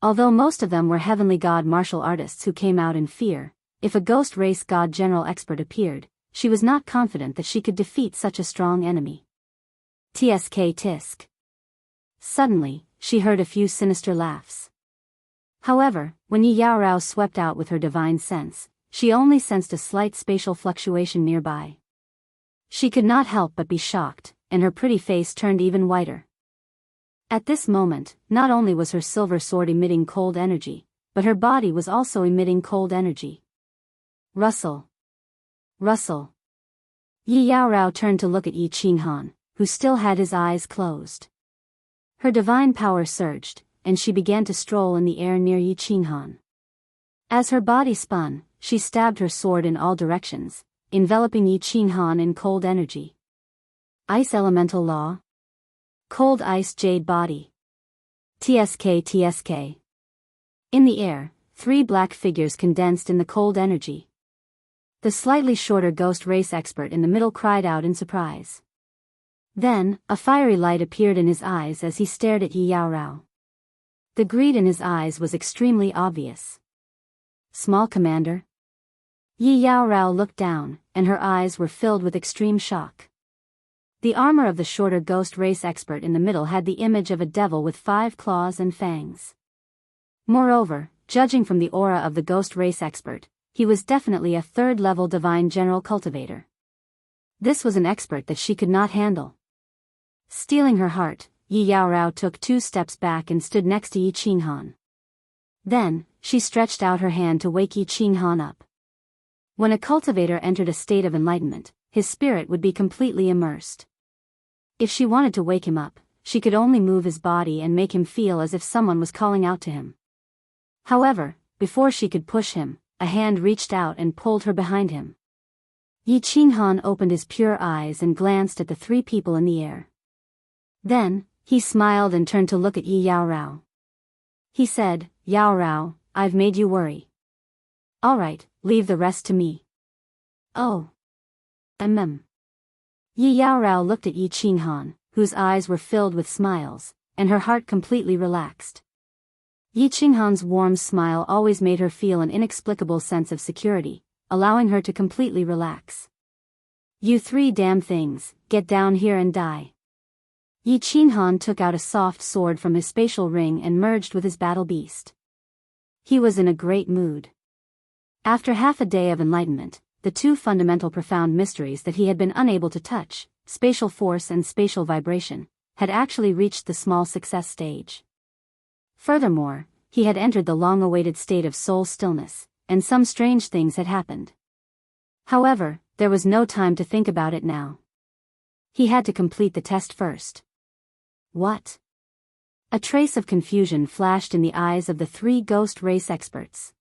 Although most of them were heavenly god martial artists who came out in fear, if a ghost race god general expert appeared, she was not confident that she could defeat such a strong enemy. Tsk tisk. Suddenly, she heard a few sinister laughs. However, when Yi Yaorao swept out with her divine sense, she only sensed a slight spatial fluctuation nearby. She could not help but be shocked, and her pretty face turned even whiter. At this moment, not only was her silver sword emitting cold energy, but her body was also emitting cold energy. Rustle. Rustle. Yi Yaorao turned to look at Yi Qinghan, who still had his eyes closed. Her divine power surged, and she began to stroll in the air near Yi Qinghan. As her body spun, she stabbed her sword in all directions, enveloping Yi Qinghan in cold energy. Ice elemental law. Cold ice jade body. Tsk. In the air, 3 black figures condensed in the cold energy. The slightly shorter ghost race expert in the middle cried out in surprise. Then, a fiery light appeared in his eyes as he stared at Yi Yaorao. The greed in his eyes was extremely obvious. Small commander? Yi Yaorao looked down, and her eyes were filled with extreme shock. The armor of the shorter ghost race expert in the middle had the image of a devil with 5 claws and fangs. Moreover, judging from the aura of the ghost race expert, he was definitely a 3rd-level divine general cultivator. This was an expert that she could not handle. Stealing her heart, Yi Yaorao took 2 steps back and stood next to Yi Qinghan. Then, she stretched out her hand to wake Yi Qinghan up. When a cultivator entered a state of enlightenment, his spirit would be completely immersed. If she wanted to wake him up, she could only move his body and make him feel as if someone was calling out to him. However, before she could push him, a hand reached out and pulled her behind him. Yi Qinghan opened his pure eyes and glanced at the 3 people in the air. Then, he smiled and turned to look at Yi Yaorao. He said, "Yaorao, I've made you worry. Alright, leave the rest to me." Oh. Yi Yaorao looked at Yi Qinghan, whose eyes were filled with smiles, and her heart completely relaxed. Yi Qinghan's warm smile always made her feel an inexplicable sense of security, allowing her to completely relax. "You 3 damn things, get down here and die." Yi Qinghan took out a soft sword from his spatial ring and merged with his battle beast. He was in a great mood. After half a day of enlightenment, the 2 fundamental profound mysteries that he had been unable to touch, spatial force and spatial vibration, had actually reached the small success stage. Furthermore, he had entered the long-awaited state of soul stillness, and some strange things had happened. However, there was no time to think about it now. He had to complete the test first. What? A trace of confusion flashed in the eyes of the 3 ghost race experts.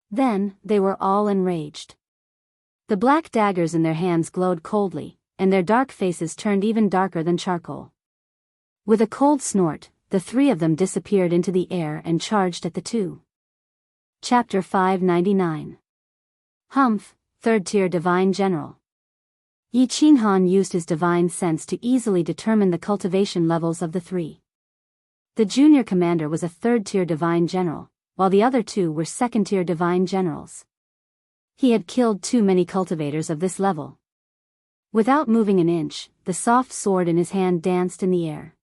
Then, they were all enraged. The black daggers in their hands glowed coldly, and their dark faces turned even darker than charcoal. With a cold snort, the 3 of them disappeared into the air and charged at the 2. Chapter 599. Humph, 3rd-tier Divine General. Yi Qinghan used his divine sense to easily determine the cultivation levels of the 3. The junior commander was a 3rd-tier Divine General, while the other 2 were 2nd-tier Divine Generals. He had killed too many cultivators of this level. Without moving an inch, the soft sword in his hand danced in the air.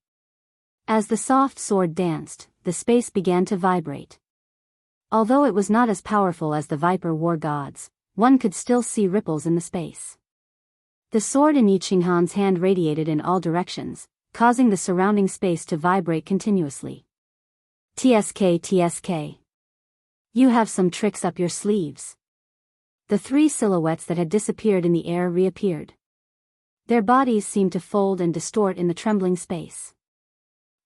As the soft sword danced, the space began to vibrate. Although it was not as powerful as the Viper War Gods, one could still see ripples in the space. The sword in Yi Qinghan's hand radiated in all directions, causing the surrounding space to vibrate continuously. Tsk. You have some tricks up your sleeves. The 3 silhouettes that had disappeared in the air reappeared. Their bodies seemed to fold and distort in the trembling space.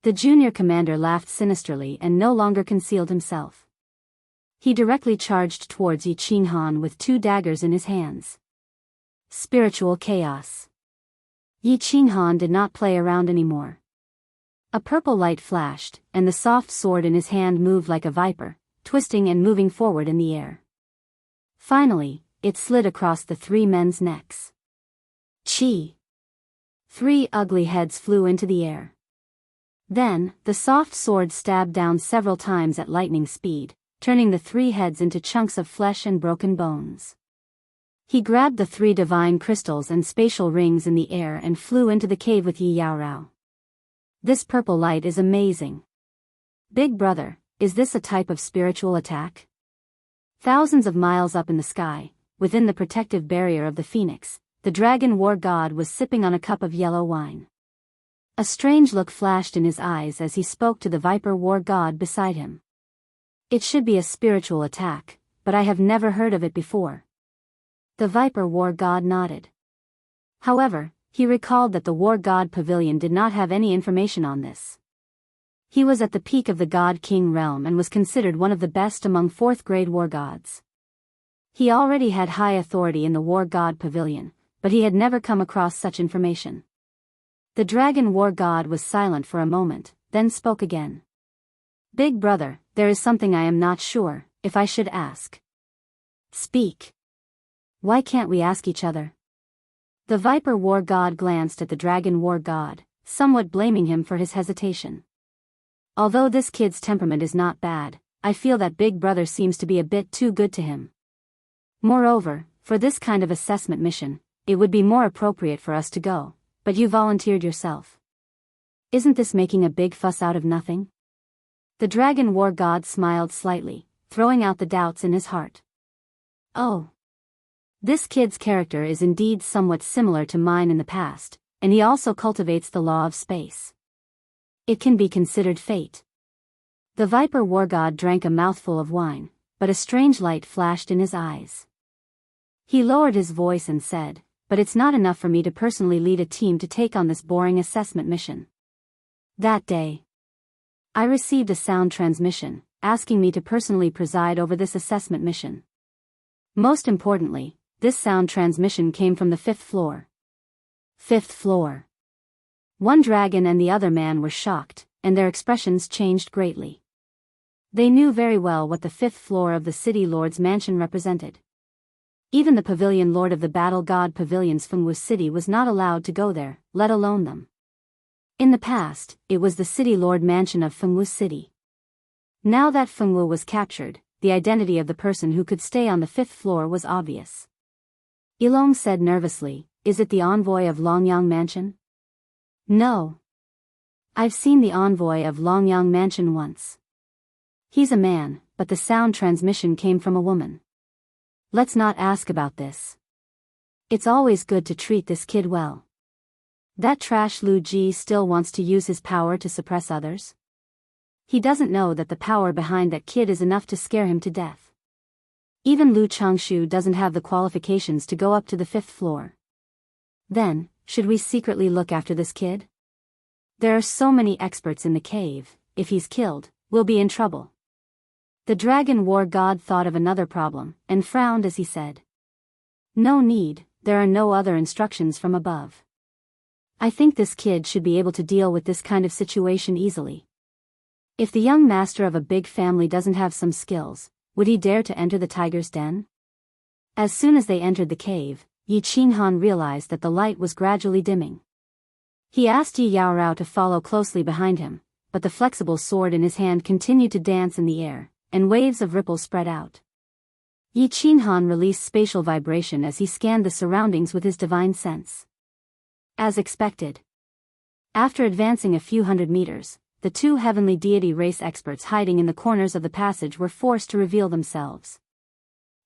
The junior commander laughed sinisterly and no longer concealed himself. He directly charged towards Yi Qinghan with 2 daggers in his hands. Spiritual chaos. Yi Qinghan did not play around anymore. A purple light flashed, and the soft sword in his hand moved like a viper, twisting and moving forward in the air. Finally, it slid across the three men's necks. Chi! 3 ugly heads flew into the air. Then, the soft sword stabbed down several times at lightning speed, turning the 3 heads into chunks of flesh and broken bones. He grabbed the 3 divine crystals and spatial rings in the air and flew into the cave with Yi Yaorao. This purple light is amazing. Big brother, is this a type of spiritual attack? Thousands of miles up in the sky, within the protective barrier of the phoenix, the dragon war god was sipping on a cup of yellow wine. A strange look flashed in his eyes as he spoke to the viper war god beside him. It should be a spiritual attack, but I have never heard of it before. The viper war god nodded. However, he recalled that the war god pavilion did not have any information on this. He was at the peak of the god-king realm and was considered one of the best among 4th-grade war gods. He already had high authority in the war god pavilion, but he had never come across such information. The dragon war god was silent for a moment, then spoke again. Big brother, there is something I am not sure, if I should ask. Speak. Why can't we ask each other? The viper war god glanced at the dragon war god, somewhat blaming him for his hesitation. Although this kid's temperament is not bad, I feel that big brother seems to be a bit too good to him. Moreover, for this kind of assessment mission, it would be more appropriate for us to go, but you volunteered yourself. Isn't this making a big fuss out of nothing? The dragon war god smiled slightly, throwing out the doubts in his heart. Oh. This kid's character is indeed somewhat similar to mine in the past, and he also cultivates the law of space. It can be considered fate. The viper war god drank a mouthful of wine, but a strange light flashed in his eyes. He lowered his voice and said, but it's not enough for me to personally lead a team to take on this boring assessment mission. That day, I received a sound transmission, asking me to personally preside over this assessment mission. Most importantly, this sound transmission came from the 5th floor. 5th floor. One dragon and the other man were shocked, and their expressions changed greatly. They knew very well what the 5th floor of the city lord's mansion represented. Even the pavilion lord of the battle god pavilion's Fengwu city was not allowed to go there, let alone them. In the past, it was the city lord mansion of Fengwu city. Now that Fengwu was captured, the identity of the person who could stay on the 5th floor was obvious. Ilong said nervously, is it the envoy of Longyang Mansion? No. I've seen the envoy of Longyang Mansion once. He's a man, but the sound transmission came from a woman. Let's not ask about this. It's always good to treat this kid well. That trash Lu Ji still wants to use his power to suppress others? He doesn't know that the power behind that kid is enough to scare him to death. Even Lu Changshu doesn't have the qualifications to go up to the 5th floor. Then, should we secretly look after this kid? There are so many experts in the cave, if he's killed, we'll be in trouble. The dragon war god thought of another problem, and frowned as he said. No need, there are no other instructions from above. I think this kid should be able to deal with this kind of situation easily. If the young master of a big family doesn't have some skills, would he dare to enter the tiger's den? As soon as they entered the cave, Yi Qinghan realized that the light was gradually dimming. He asked Yi Yaorao to follow closely behind him, but the flexible sword in his hand continued to dance in the air, and waves of ripples spread out. Yi Qinghan released spatial vibration as he scanned the surroundings with his divine sense. As expected. After advancing a few hundred meters, the 2 heavenly deity race experts hiding in the corners of the passage were forced to reveal themselves.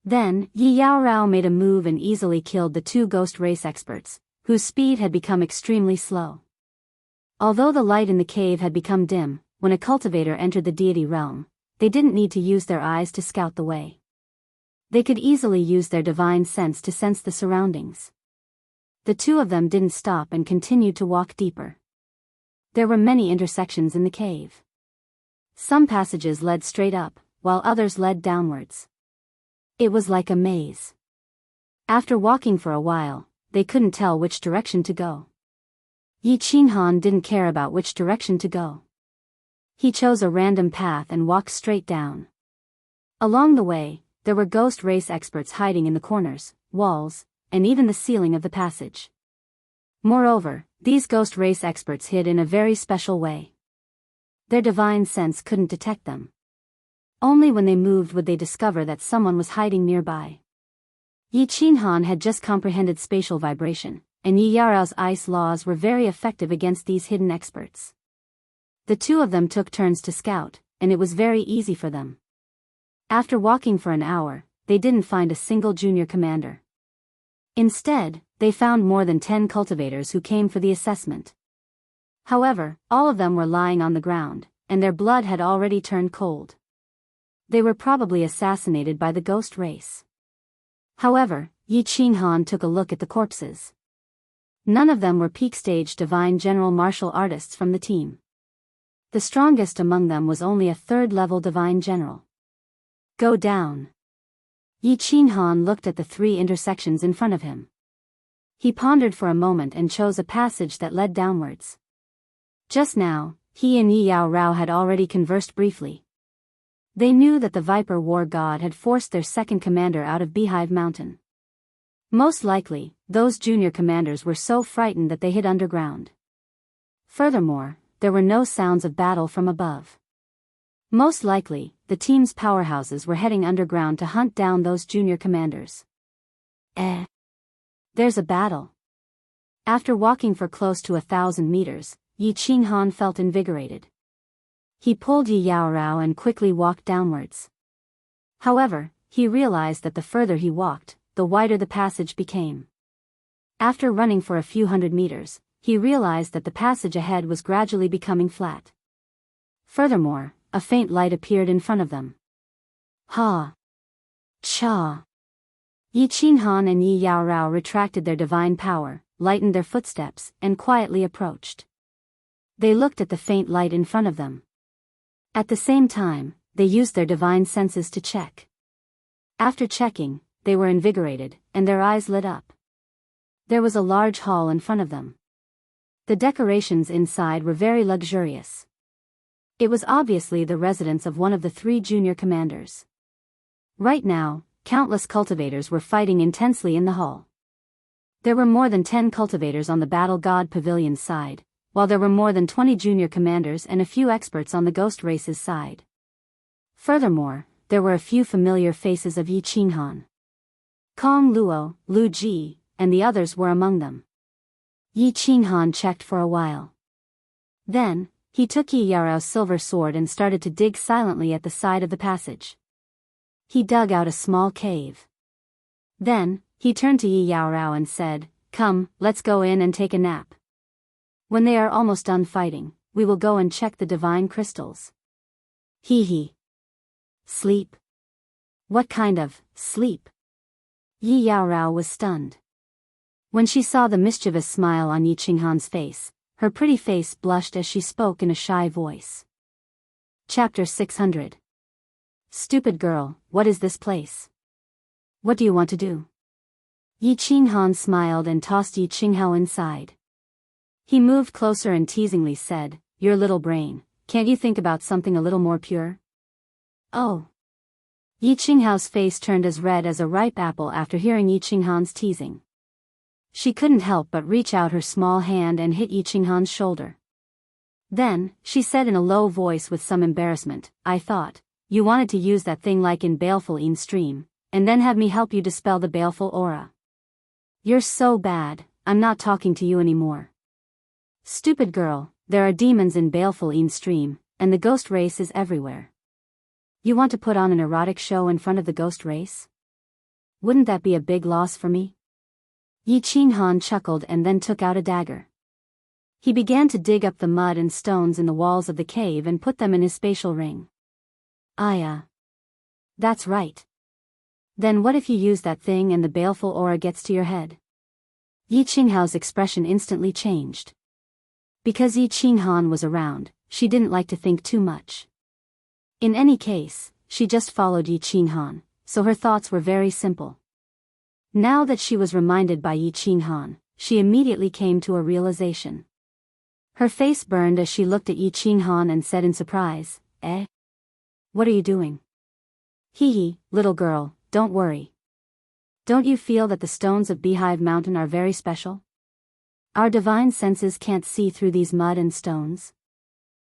Then, Yi Yaorao made a move and easily killed the 2 ghost race experts, whose speed had become extremely slow. Although the light in the cave had become dim, when a cultivator entered the deity realm, they didn't need to use their eyes to scout the way. They could easily use their divine sense to sense the surroundings. The 2 of them didn't stop and continued to walk deeper. There were many intersections in the cave. Some passages led straight up, while others led downwards. It was like a maze. After walking for a while, they couldn't tell which direction to go. Yi Qinghan didn't care about which direction to go. He chose a random path and walked straight down. Along the way, there were ghost race experts hiding in the corners, walls, and even the ceiling of the passage. Moreover, these ghost race experts hid in a very special way. Their divine sense couldn't detect them. Only when they moved would they discover that someone was hiding nearby. Yi Qinghan had just comprehended spatial vibration, and Yi Yaorao's ice laws were very effective against these hidden experts. The two of them took turns to scout, and it was very easy for them. After walking for an hour, they didn't find a single junior commander. Instead, they found more than 10 cultivators who came for the assessment. However, all of them were lying on the ground, and their blood had already turned cold. They were probably assassinated by the ghost race. However, Yi Qinghan took a look at the corpses. None of them were peak-stage divine general martial artists from the team. The strongest among them was only a third-level divine general. Go down. Yi Qinghan looked at the 3 intersections in front of him. He pondered for a moment and chose a passage that led downwards. Just now, he and Yi Yaorao had already conversed briefly. They knew that the Viper War God had forced their second commander out of Beehive Mountain. Most likely, those junior commanders were so frightened that they hid underground. Furthermore, there were no sounds of battle from above. Most likely, the team's powerhouses were heading underground to hunt down those junior commanders. There's a battle. After walking for close to 1,000 meters, Yi Qinghan felt invigorated. He pulled Yi Yaorao and quickly walked downwards. However, he realized that the further he walked, the wider the passage became. After running for a few hundred meters, he realized that the passage ahead was gradually becoming flat. Furthermore, a faint light appeared in front of them. Ha! Cha! Yi Qinghan and Yi Yaorao retracted their divine power, lightened their footsteps, and quietly approached. They looked at the faint light in front of them. At the same time, they used their divine senses to check. After checking, they were invigorated, and their eyes lit up. There was a large hall in front of them. The decorations inside were very luxurious. It was obviously the residence of one of the 3 junior commanders. Right now, countless cultivators were fighting intensely in the hall. There were more than 10 cultivators on the Battle God Pavilion's side, while there were more than 20 junior commanders and a few experts on the Ghost Race's side. Furthermore, there were a few familiar faces of Yi Qinghan. Kong Luo, Lu Ji, and the others were among them. Yi Qinghan checked for a while. Then, he took Yi Yaorao's silver sword and started to dig silently at the side of the passage. He dug out a small cave. Then, he turned to Yi Yaorao and said, "Come, let's go in and take a nap. When they are almost done fighting, we will go and check the divine crystals." Hee. Sleep? What kind of sleep? Yi Yaorao was stunned. When she saw the mischievous smile on Yi Qinghan's face, her pretty face blushed as she spoke in a shy voice. Chapter 600. Stupid girl, what is this place? What do you want to do? Yi Qinghan smiled and tossed Yi Qinghao inside. He moved closer and teasingly said, "Your little brain, can't you think about something a little more pure?" Oh. Yi Qinghao's face turned as red as a ripe apple after hearing Yi Qinghan's teasing. She couldn't help but reach out her small hand and hit Yi Qinghan's shoulder. Then, she said in a low voice with some embarrassment, "I thought, you wanted to use that thing like in Baleful Een Stream, and then have me help you dispel the baleful aura. You're so bad, I'm not talking to you anymore. Stupid girl, there are demons in Baleful Een Stream, and the ghost race is everywhere. You want to put on an erotic show in front of the ghost race? Wouldn't that be a big loss for me?" Yi Qinghan chuckled and then took out a dagger. He began to dig up the mud and stones in the walls of the cave and put them in his spatial ring. That's right. Then what if you use that thing and the baleful aura gets to your head? Yi Qinghao's expression instantly changed. Because Yi Qinghan was around, she didn't like to think too much. In any case, she just followed Yi Qinghan, so her thoughts were very simple. Now that she was reminded by Yi Qinghan, she immediately came to a realization. Her face burned as she looked at Yi Qinghan and said in surprise, "Eh? What are you doing?" "Hee hee, little girl, don't worry. Don't you feel that the stones of Beehive Mountain are very special? Our divine senses can't see through these mud and stones.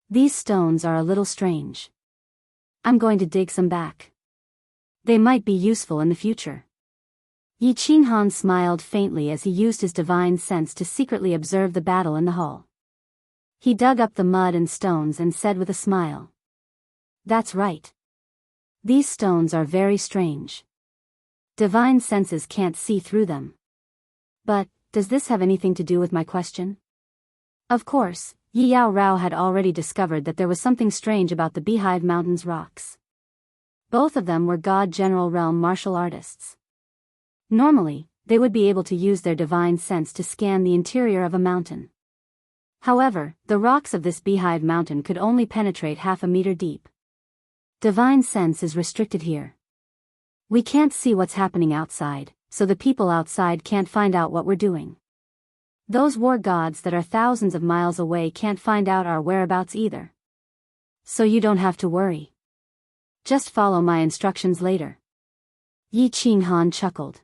These stones are a little strange. I'm going to dig some back. They might be useful in the future." Yi Qinghan smiled faintly as he used his divine sense to secretly observe the battle in the hall. He dug up the mud and stones and said with a smile, "That's right. These stones are very strange. Divine senses can't see through them. But, does this have anything to do with my question?" Of course, Yi Yao Rao had already discovered that there was something strange about the Beehive Mountains rocks. Both of them were God General Realm martial artists. Normally, they would be able to use their divine sense to scan the interior of a mountain. However, the rocks of this Beehive Mountain could only penetrate half a meter deep. Divine sense is restricted here. We can't see what's happening outside, so the people outside can't find out what we're doing. Those war gods that are thousands of miles away can't find out our whereabouts either. So you don't have to worry. Just follow my instructions later." Yi Qinghan chuckled.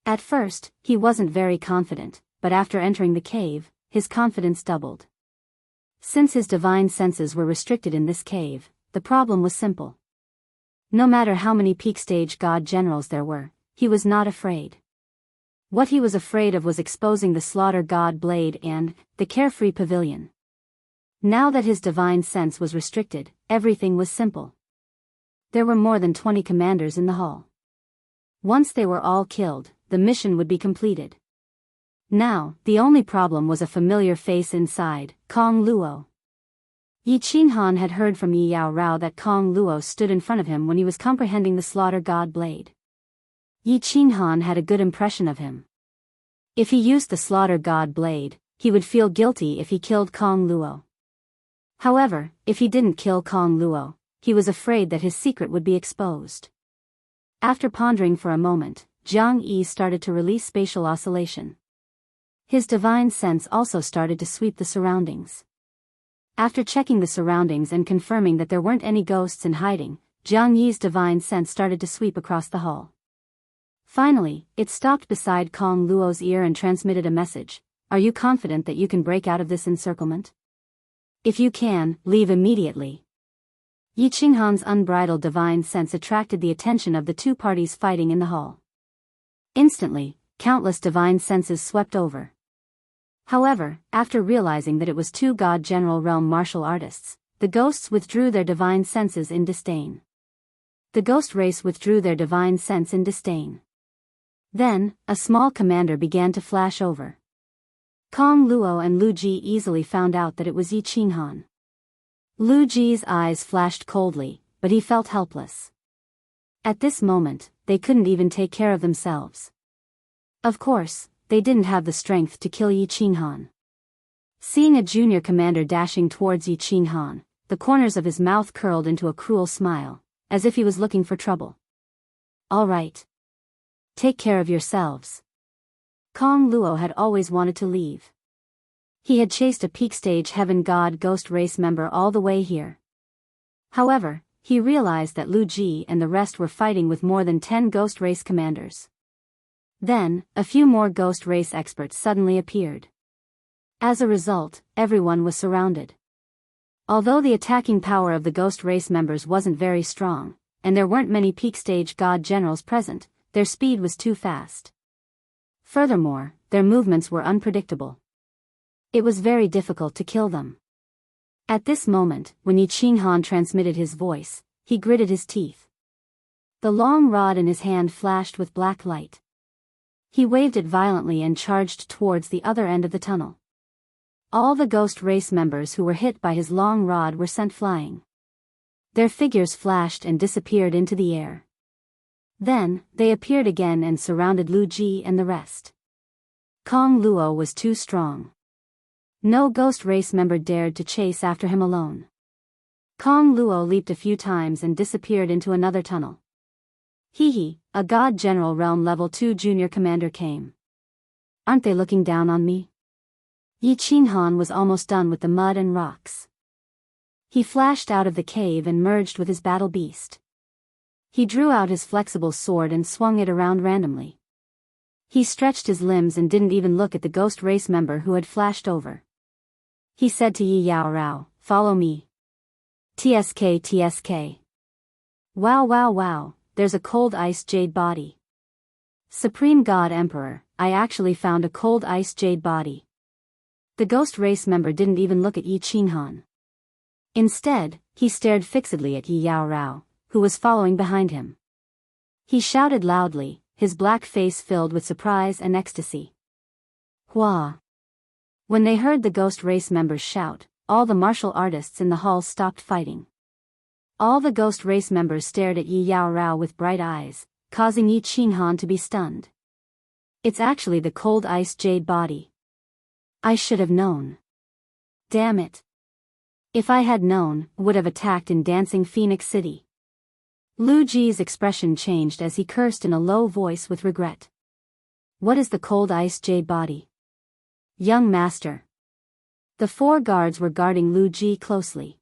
At first, he wasn't very confident, but after entering the cave, his confidence doubled. Since his divine senses were restricted in this cave, the problem was simple. No matter how many peak stage god generals there were, he was not afraid. What he was afraid of was exposing the slaughter god blade and the carefree pavilion. Now that his divine sense was restricted, everything was simple. There were more than 20 commanders in the hall. Once they were all killed, the mission would be completed. Now, the only problem was a familiar face inside, Kong Luo. Yi Qinghan had heard from Yi Yao Rao that Kong Luo stood in front of him when he was comprehending the slaughter god blade. Yi Qinghan had a good impression of him. If he used the slaughter god blade, he would feel guilty if he killed Kong Luo. However, if he didn't kill Kong Luo, he was afraid that his secret would be exposed. After pondering for a moment, Jiang Yi started to release spatial oscillation. His divine sense also started to sweep the surroundings. After checking the surroundings and confirming that there weren't any ghosts in hiding, Jiang Yi's divine sense started to sweep across the hall. Finally, it stopped beside Kong Luo's ear and transmitted a message. "Are you confident that you can break out of this encirclement? If you can, leave immediately." Yi Qinghan's unbridled divine sense attracted the attention of the two parties fighting in the hall. Instantly, countless divine senses swept over. However, after realizing that it was two God General Realm martial artists, the ghosts withdrew their divine senses in disdain. The ghost race withdrew their divine sense in disdain. Then, a small commander began to flash over. Kong Luo and Lu Ji easily found out that it was Yi Qinghan. Lu Ji's eyes flashed coldly, but he felt helpless. At this moment, they couldn't even take care of themselves. Of course, they didn't have the strength to kill Yi Qinghan. Seeing a junior commander dashing towards Yi Qinghan, the corners of his mouth curled into a cruel smile, as if he was looking for trouble. "All right. Take care of yourselves." Kong Luo had always wanted to leave. He had chased a peak stage heaven god ghost race member all the way here. However, he realized that Lu Ji and the rest were fighting with more than 10 ghost race commanders. Then, a few more ghost race experts suddenly appeared. As a result, everyone was surrounded. Although the attacking power of the ghost race members wasn't very strong, and there weren't many peak stage god generals present, their speed was too fast. Furthermore, their movements were unpredictable. It was very difficult to kill them. At this moment, when Yi Qinghan transmitted his voice, he gritted his teeth. The long rod in his hand flashed with black light. He waved it violently and charged towards the other end of the tunnel. All the ghost race members who were hit by his long rod were sent flying. Their figures flashed and disappeared into the air. Then, they appeared again and surrounded Lu Ji and the rest. Kong Luo was too strong. No ghost race member dared to chase after him alone. Kong Luo leaped a few times and disappeared into another tunnel. Hee hee, a God General Realm Level 2 Junior Commander came. Aren't they looking down on me? Yi Qinghan was almost done with the mud and rocks. He flashed out of the cave and merged with his battle beast. He drew out his flexible sword and swung it around randomly. He stretched his limbs and didn't even look at the ghost race member who had flashed over. He said to Yi Yaorao, "Follow me. TSK TSK. Wow wow wow, there's a cold ice jade body. Supreme God Emperor, I actually found a cold ice jade body." The ghost race member didn't even look at Yi Qinghan. Instead, he stared fixedly at Yi Yaorao, who was following behind him. He shouted loudly, his black face filled with surprise and ecstasy. Hua! When they heard the ghost race members shout, all the martial artists in the hall stopped fighting. All the ghost race members stared at Yi Yaorao with bright eyes, causing Yi Qinghan to be stunned. It's actually the cold ice jade body. I should have known. Damn it. If I had known, would have attacked in Dancing Phoenix City. Lu Ji's expression changed as he cursed in a low voice with regret. What is the cold ice jade body? Young master. The 4 guards were guarding Lu Ji closely.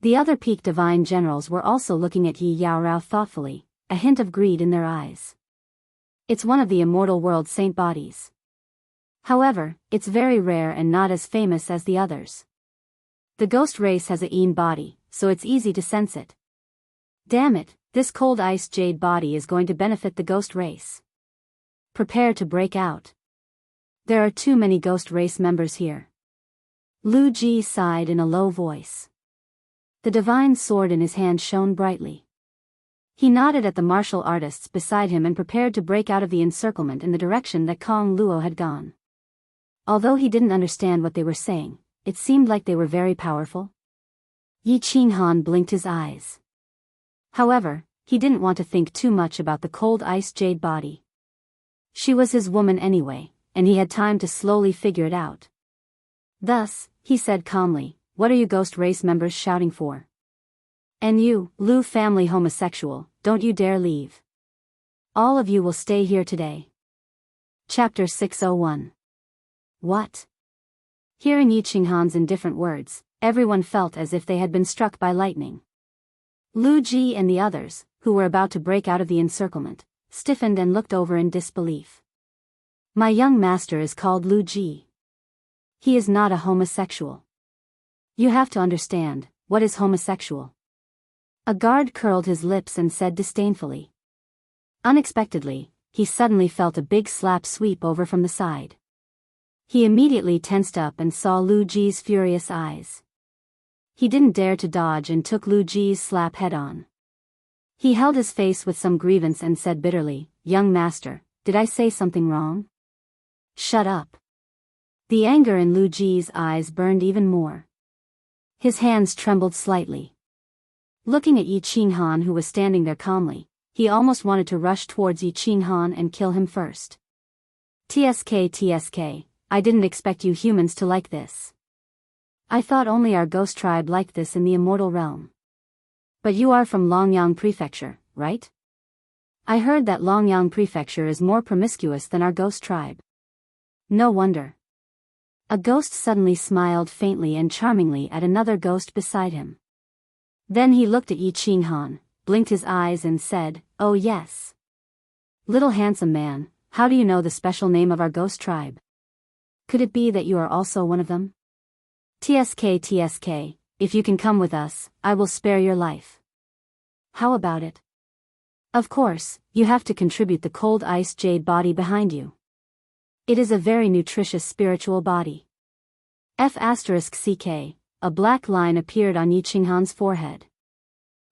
The other peak divine generals were also looking at Yi Yaorao thoughtfully, a hint of greed in their eyes. It's one of the immortal world saint bodies. However, it's very rare and not as famous as the others. The ghost race has a Een body, so it's easy to sense it. Damn it, this cold ice jade body is going to benefit the ghost race. Prepare to break out. There are too many ghost race members here. Lu Ji sighed in a low voice. The divine sword in his hand shone brightly. He nodded at the martial artists beside him and prepared to break out of the encirclement in the direction that Kong Luo had gone. Although he didn't understand what they were saying, it seemed like they were very powerful. Yi Qinghan blinked his eyes. However, he didn't want to think too much about the cold ice jade body. She was his woman anyway, and he had time to slowly figure it out. Thus, he said calmly, "What are you ghost race members shouting for? And you, Lu family homosexual, don't you dare leave. All of you will stay here today." Chapter 601. What? Hearing Yi Qinghan's indifferent words, everyone felt as if they had been struck by lightning. Lu Ji and the others, who were about to break out of the encirclement, stiffened and looked over in disbelief. My young master is called Lu Ji. He is not a homosexual. You have to understand, what is homosexual? A guard curled his lips and said disdainfully. Unexpectedly, he suddenly felt a big slap sweep over from the side. He immediately tensed up and saw Lu Ji's furious eyes. He didn't dare to dodge and took Lu Ji's slap head-on. He held his face with some grievance and said bitterly, "Young master, did I say something wrong?" "Shut up." The anger in Lu Ji's eyes burned even more. His hands trembled slightly. Looking at Yi Qinghan who was standing there calmly, he almost wanted to rush towards Yi Qinghan and kill him first. TSK TSK, I didn't expect you humans to like this. I thought only our ghost tribe liked this in the immortal realm. But you are from Longyang Prefecture, right? I heard that Longyang Prefecture is more promiscuous than our ghost tribe. No wonder. A ghost suddenly smiled faintly and charmingly at another ghost beside him. Then he looked at Yi Qinghan, blinked his eyes and said, "Oh yes. Little handsome man, how do you know the special name of our ghost tribe? Could it be that you are also one of them? TSK TSK, if you can come with us, I will spare your life. How about it? Of course, you have to contribute the cold ice jade body behind you. It is a very nutritious spiritual body." F***CK, a black line appeared on Yi Qinghan's forehead.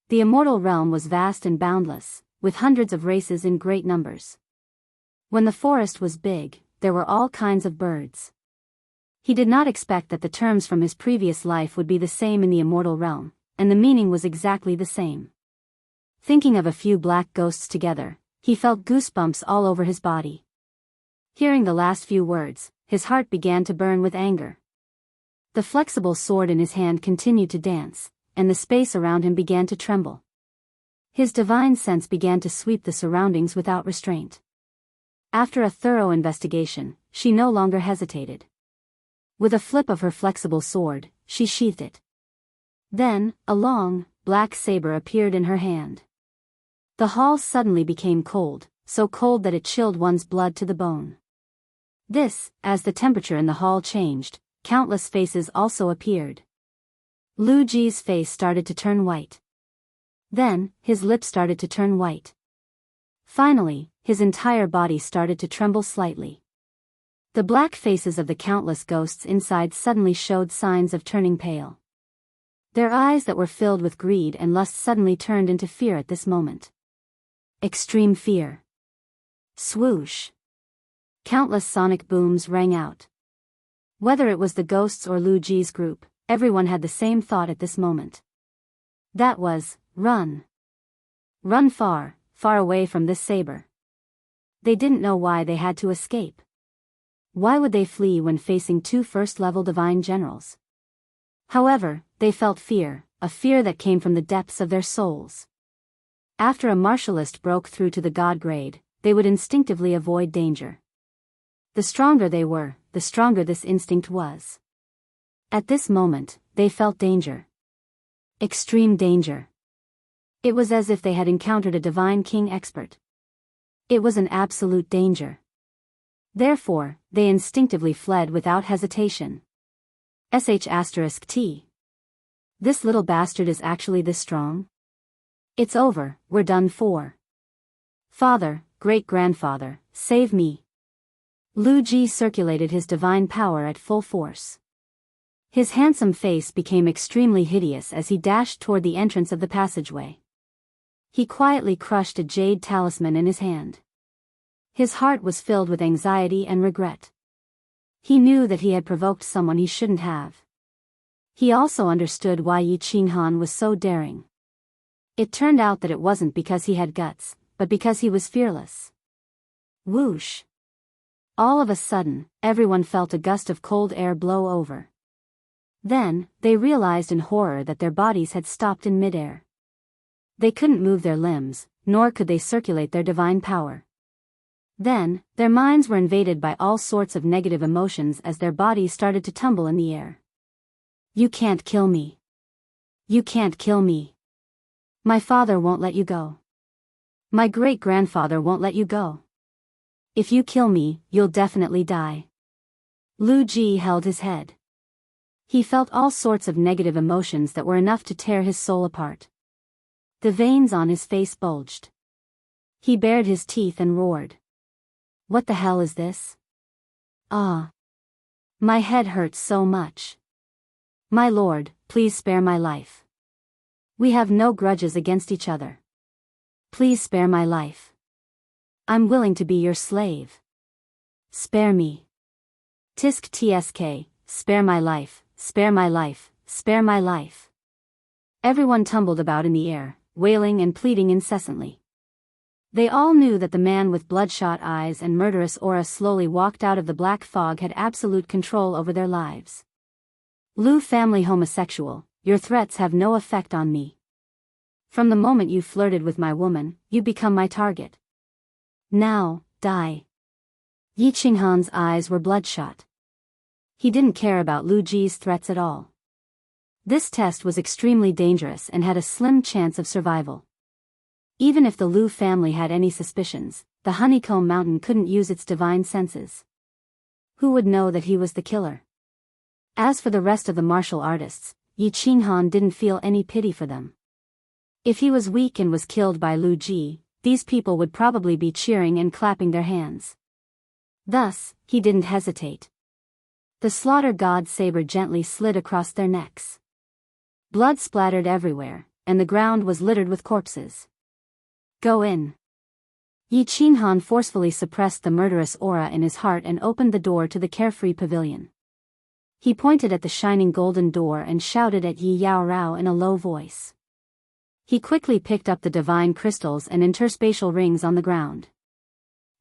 The immortal realm was vast and boundless, with hundreds of races in great numbers. When the forest was big, there were all kinds of birds. He did not expect that the terms from his previous life would be the same in the immortal realm, and the meaning was exactly the same. Thinking of a few black ghosts together, he felt goosebumps all over his body. Hearing the last few words, his heart began to burn with anger. The flexible sword in his hand continued to dance, and the space around him began to tremble. His divine sense began to sweep the surroundings without restraint. After a thorough investigation, she no longer hesitated. With a flip of her flexible sword, she sheathed it. Then, a long, black saber appeared in her hand. The hall suddenly became cold, so cold that it chilled one's blood to the bone. As the temperature in the hall changed, countless faces also appeared. Lu Ji's face started to turn white. Then, his lips started to turn white. Finally, his entire body started to tremble slightly. The black faces of the countless ghosts inside suddenly showed signs of turning pale. Their eyes that were filled with greed and lust suddenly turned into fear at this moment. Extreme fear. Swoosh. Countless sonic booms rang out. Whether it was the ghosts or Lu Ji's group, everyone had the same thought at this moment. That was, run. Run far, far away from this saber. They didn't know why they had to escape. Why would they flee when facing two first-level divine generals? However, they felt fear, a fear that came from the depths of their souls. After a martialist broke through to the god grade, they would instinctively avoid danger. The stronger they were, the stronger this instinct was. At this moment, they felt danger. Extreme danger. It was as if they had encountered a divine king expert. It was an absolute danger. Therefore, they instinctively fled without hesitation. *T. This little bastard is actually this strong? It's over, we're done for. Father, great-grandfather, save me. Lu Ji circulated his divine power at full force. His handsome face became extremely hideous as he dashed toward the entrance of the passageway. He quietly crushed a jade talisman in his hand. His heart was filled with anxiety and regret. He knew that he had provoked someone he shouldn't have. He also understood why Yi Qinghan was so daring. It turned out that it wasn't because he had guts, but because he was fearless. Whoosh! All of a sudden, everyone felt a gust of cold air blow over. Then, they realized in horror that their bodies had stopped in midair. They couldn't move their limbs, nor could they circulate their divine power. Then, their minds were invaded by all sorts of negative emotions as their bodies started to tumble in the air. You can't kill me. You can't kill me. My father won't let you go. My great-grandfather won't let you go. If you kill me, you'll definitely die. Lu Ji held his head. He felt all sorts of negative emotions that were enough to tear his soul apart. The veins on his face bulged. He bared his teeth and roared. What the hell is this? Ah! My head hurts so much. My lord, please spare my life. We have no grudges against each other. Please spare my life. I'm willing to be your slave. Spare me. Tisk tsk, spare my life, spare my life, spare my life. Everyone tumbled about in the air, wailing and pleading incessantly. They all knew that the man with bloodshot eyes and murderous aura slowly walked out of the black fog had absolute control over their lives. Lu family homosexual, your threats have no effect on me. From the moment you flirted with my woman, you become my target. Now, die. Yi Qinghan's eyes were bloodshot. He didn't care about Lu Ji's threats at all. This test was extremely dangerous and had a slim chance of survival. Even if the Lu family had any suspicions, the Honeycomb Mountain couldn't use its divine senses. Who would know that he was the killer? As for the rest of the martial artists, Yi Qinghan didn't feel any pity for them. If he was weak and was killed by Lu Ji, these people would probably be cheering and clapping their hands. Thus, he didn't hesitate. The slaughter god saber gently slid across their necks. Blood splattered everywhere, and the ground was littered with corpses. Go in. Yi Qinghan forcefully suppressed the murderous aura in his heart and opened the door to the carefree pavilion. He pointed at the shining golden door and shouted at Yi Yaorao in a low voice. He quickly picked up the divine crystals and interspatial rings on the ground.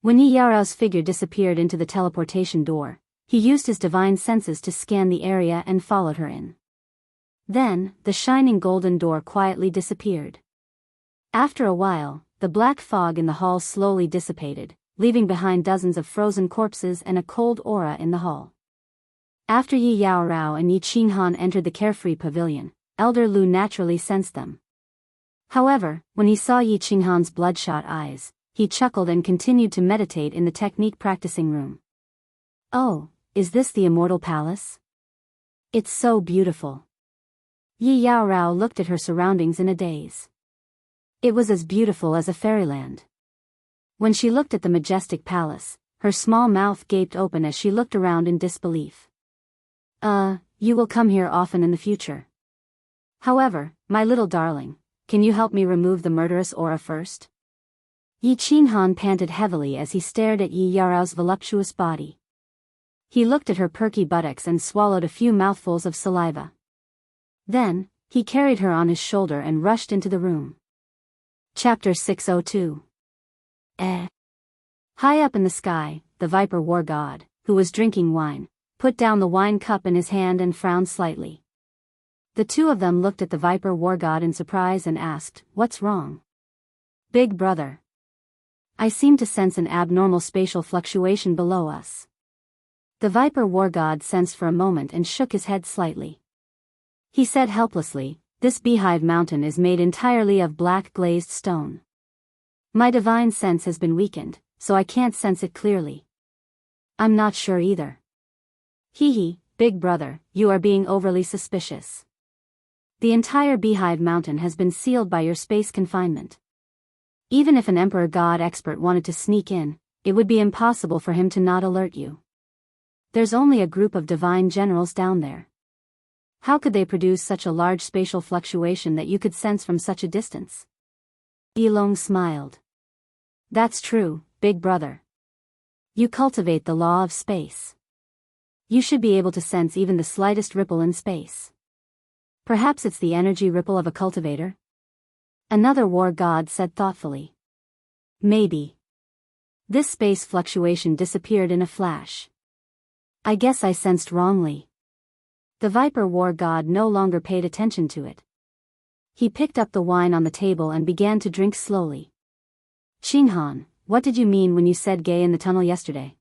When Yi Yaorao's figure disappeared into the teleportation door, he used his divine senses to scan the area and followed her in. Then, the shining golden door quietly disappeared. After a while, the black fog in the hall slowly dissipated, leaving behind dozens of frozen corpses and a cold aura in the hall. After Yi Yaorao and Yi Qinghan entered the carefree pavilion, Elder Lu naturally sensed them. However, when he saw Yi Qinghan's bloodshot eyes, he chuckled and continued to meditate in the technique practicing room. Oh, is this the Immortal Palace? It's so beautiful. Yi Yaorao looked at her surroundings in a daze. It was as beautiful as a fairyland. When she looked at the majestic palace, her small mouth gaped open as she looked around in disbelief. You will come here often in the future. However, my little darling, can you help me remove the murderous aura first? Yi Qinghan panted heavily as he stared at Yi Yaorao's voluptuous body. He looked at her perky buttocks and swallowed a few mouthfuls of saliva. Then, he carried her on his shoulder and rushed into the room. Chapter 602. High up in the sky, the Viper War God, who was drinking wine, put down the wine cup in his hand and frowned slightly. The two of them looked at the Viper War God in surprise and asked, "What's wrong?" "Big brother. I seem to sense an abnormal spatial fluctuation below us." The Viper War God sensed for a moment and shook his head slightly. He said helplessly, "This beehive mountain is made entirely of black glazed stone. My divine sense has been weakened, so I can't sense it clearly." "I'm not sure either." "Hee, big brother, you are being overly suspicious. The entire beehive mountain has been sealed by your space confinement. Even if an Emperor God expert wanted to sneak in, it would be impossible for him to not alert you. There's only a group of divine generals down there. How could they produce such a large spatial fluctuation that you could sense from such a distance?" Yilong smiled. "That's true, big brother. You cultivate the law of space. You should be able to sense even the slightest ripple in space. Perhaps it's the energy ripple of a cultivator?" Another war god said thoughtfully. "Maybe." This space fluctuation disappeared in a flash. "I guess I sensed wrongly." The Viper War God no longer paid attention to it. He picked up the wine on the table and began to drink slowly. "Qinghan, what did you mean when you said gay in the tunnel yesterday?"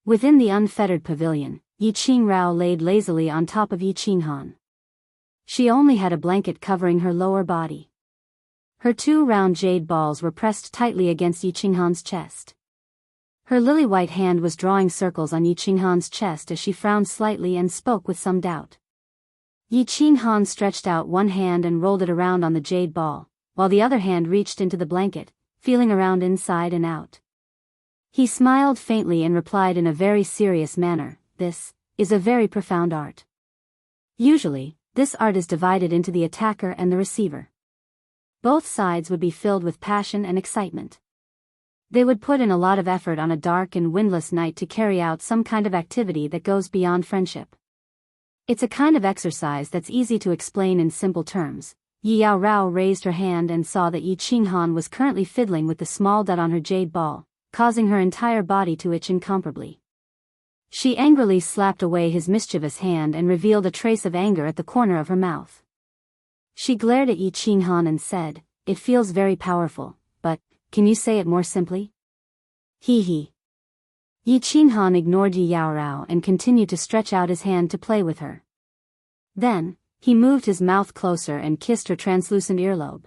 Within the unfettered pavilion, Yi Qingrao laid lazily on top of Yi Qinghan. She only had a blanket covering her lower body. Her two round jade balls were pressed tightly against Yi Qinghan's chest. Her lily-white hand was drawing circles on Yi Qinghan's chest as she frowned slightly and spoke with some doubt. Yi Qinghan stretched out one hand and rolled it around on the jade ball, while the other hand reached into the blanket, feeling around inside and out. He smiled faintly and replied in a very serious manner, "This is a very profound art. Usually, this art is divided into the attacker and the receiver. Both sides would be filled with passion and excitement. They would put in a lot of effort on a dark and windless night to carry out some kind of activity that goes beyond friendship. It's a kind of exercise that's easy to explain in simple terms." Yi Yaorao raised her hand and saw that Yi Qinghan was currently fiddling with the small dot on her jade ball, causing her entire body to itch incomparably. She angrily slapped away his mischievous hand and revealed a trace of anger at the corner of her mouth. She glared at Yi Qinghan and said, "It feels very powerful, but, can you say it more simply?" Hee. Yi Qinghan ignored Yi Yaorao and continued to stretch out his hand to play with her. Then, he moved his mouth closer and kissed her translucent earlobe.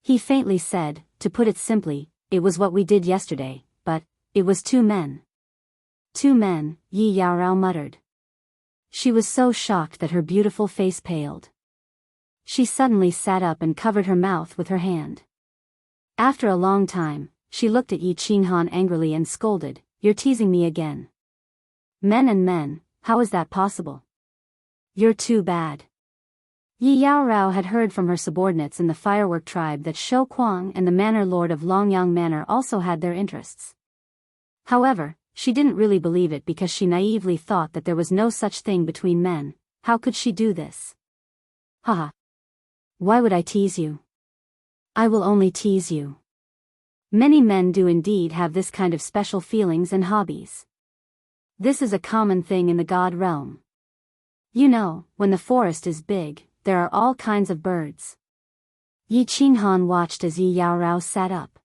He faintly said, "To put it simply, it was what we did yesterday, but it was two men." "Two men," Yi Yaorao muttered. She was so shocked that her beautiful face paled. She suddenly sat up and covered her mouth with her hand. After a long time, she looked at Yi Qinghan angrily and scolded, "You're teasing me again. Men and men, how is that possible? You're too bad." Yi Yaorao had heard from her subordinates in the firework tribe that Shou Kuang and the manor lord of Longyang Manor also had their interests. However, she didn't really believe it because she naively thought that there was no such thing between men. How could she do this? Haha. Why would I tease you? I will only tease you. Many men do indeed have this kind of special feelings and hobbies. This is a common thing in the god realm. You know, when the forest is big, there are all kinds of birds. Yi Qinghan watched as Yi Yaorao sat up.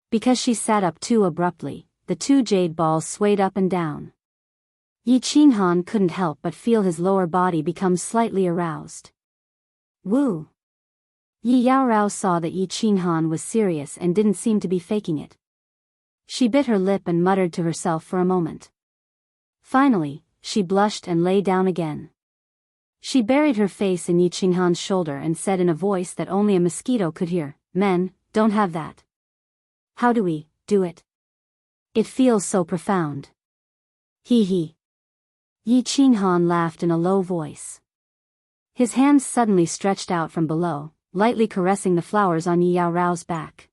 Because she sat up too abruptly, the two jade balls swayed up and down. Yi Qinghan couldn't help but feel his lower body become slightly aroused. Woo! Yi Yaorao saw that Yi Qinghan was serious and didn't seem to be faking it. She bit her lip and muttered to herself for a moment. Finally, she blushed and lay down again. She buried her face in Yi Qinghan's shoulder and said in a voice that only a mosquito could hear, "Men, don't have that. How do we do it? It feels so profound." Hee hee. Yi Qinghan laughed in a low voice. His hands suddenly stretched out from below, lightly caressing the flowers on Yi Yaorao's back.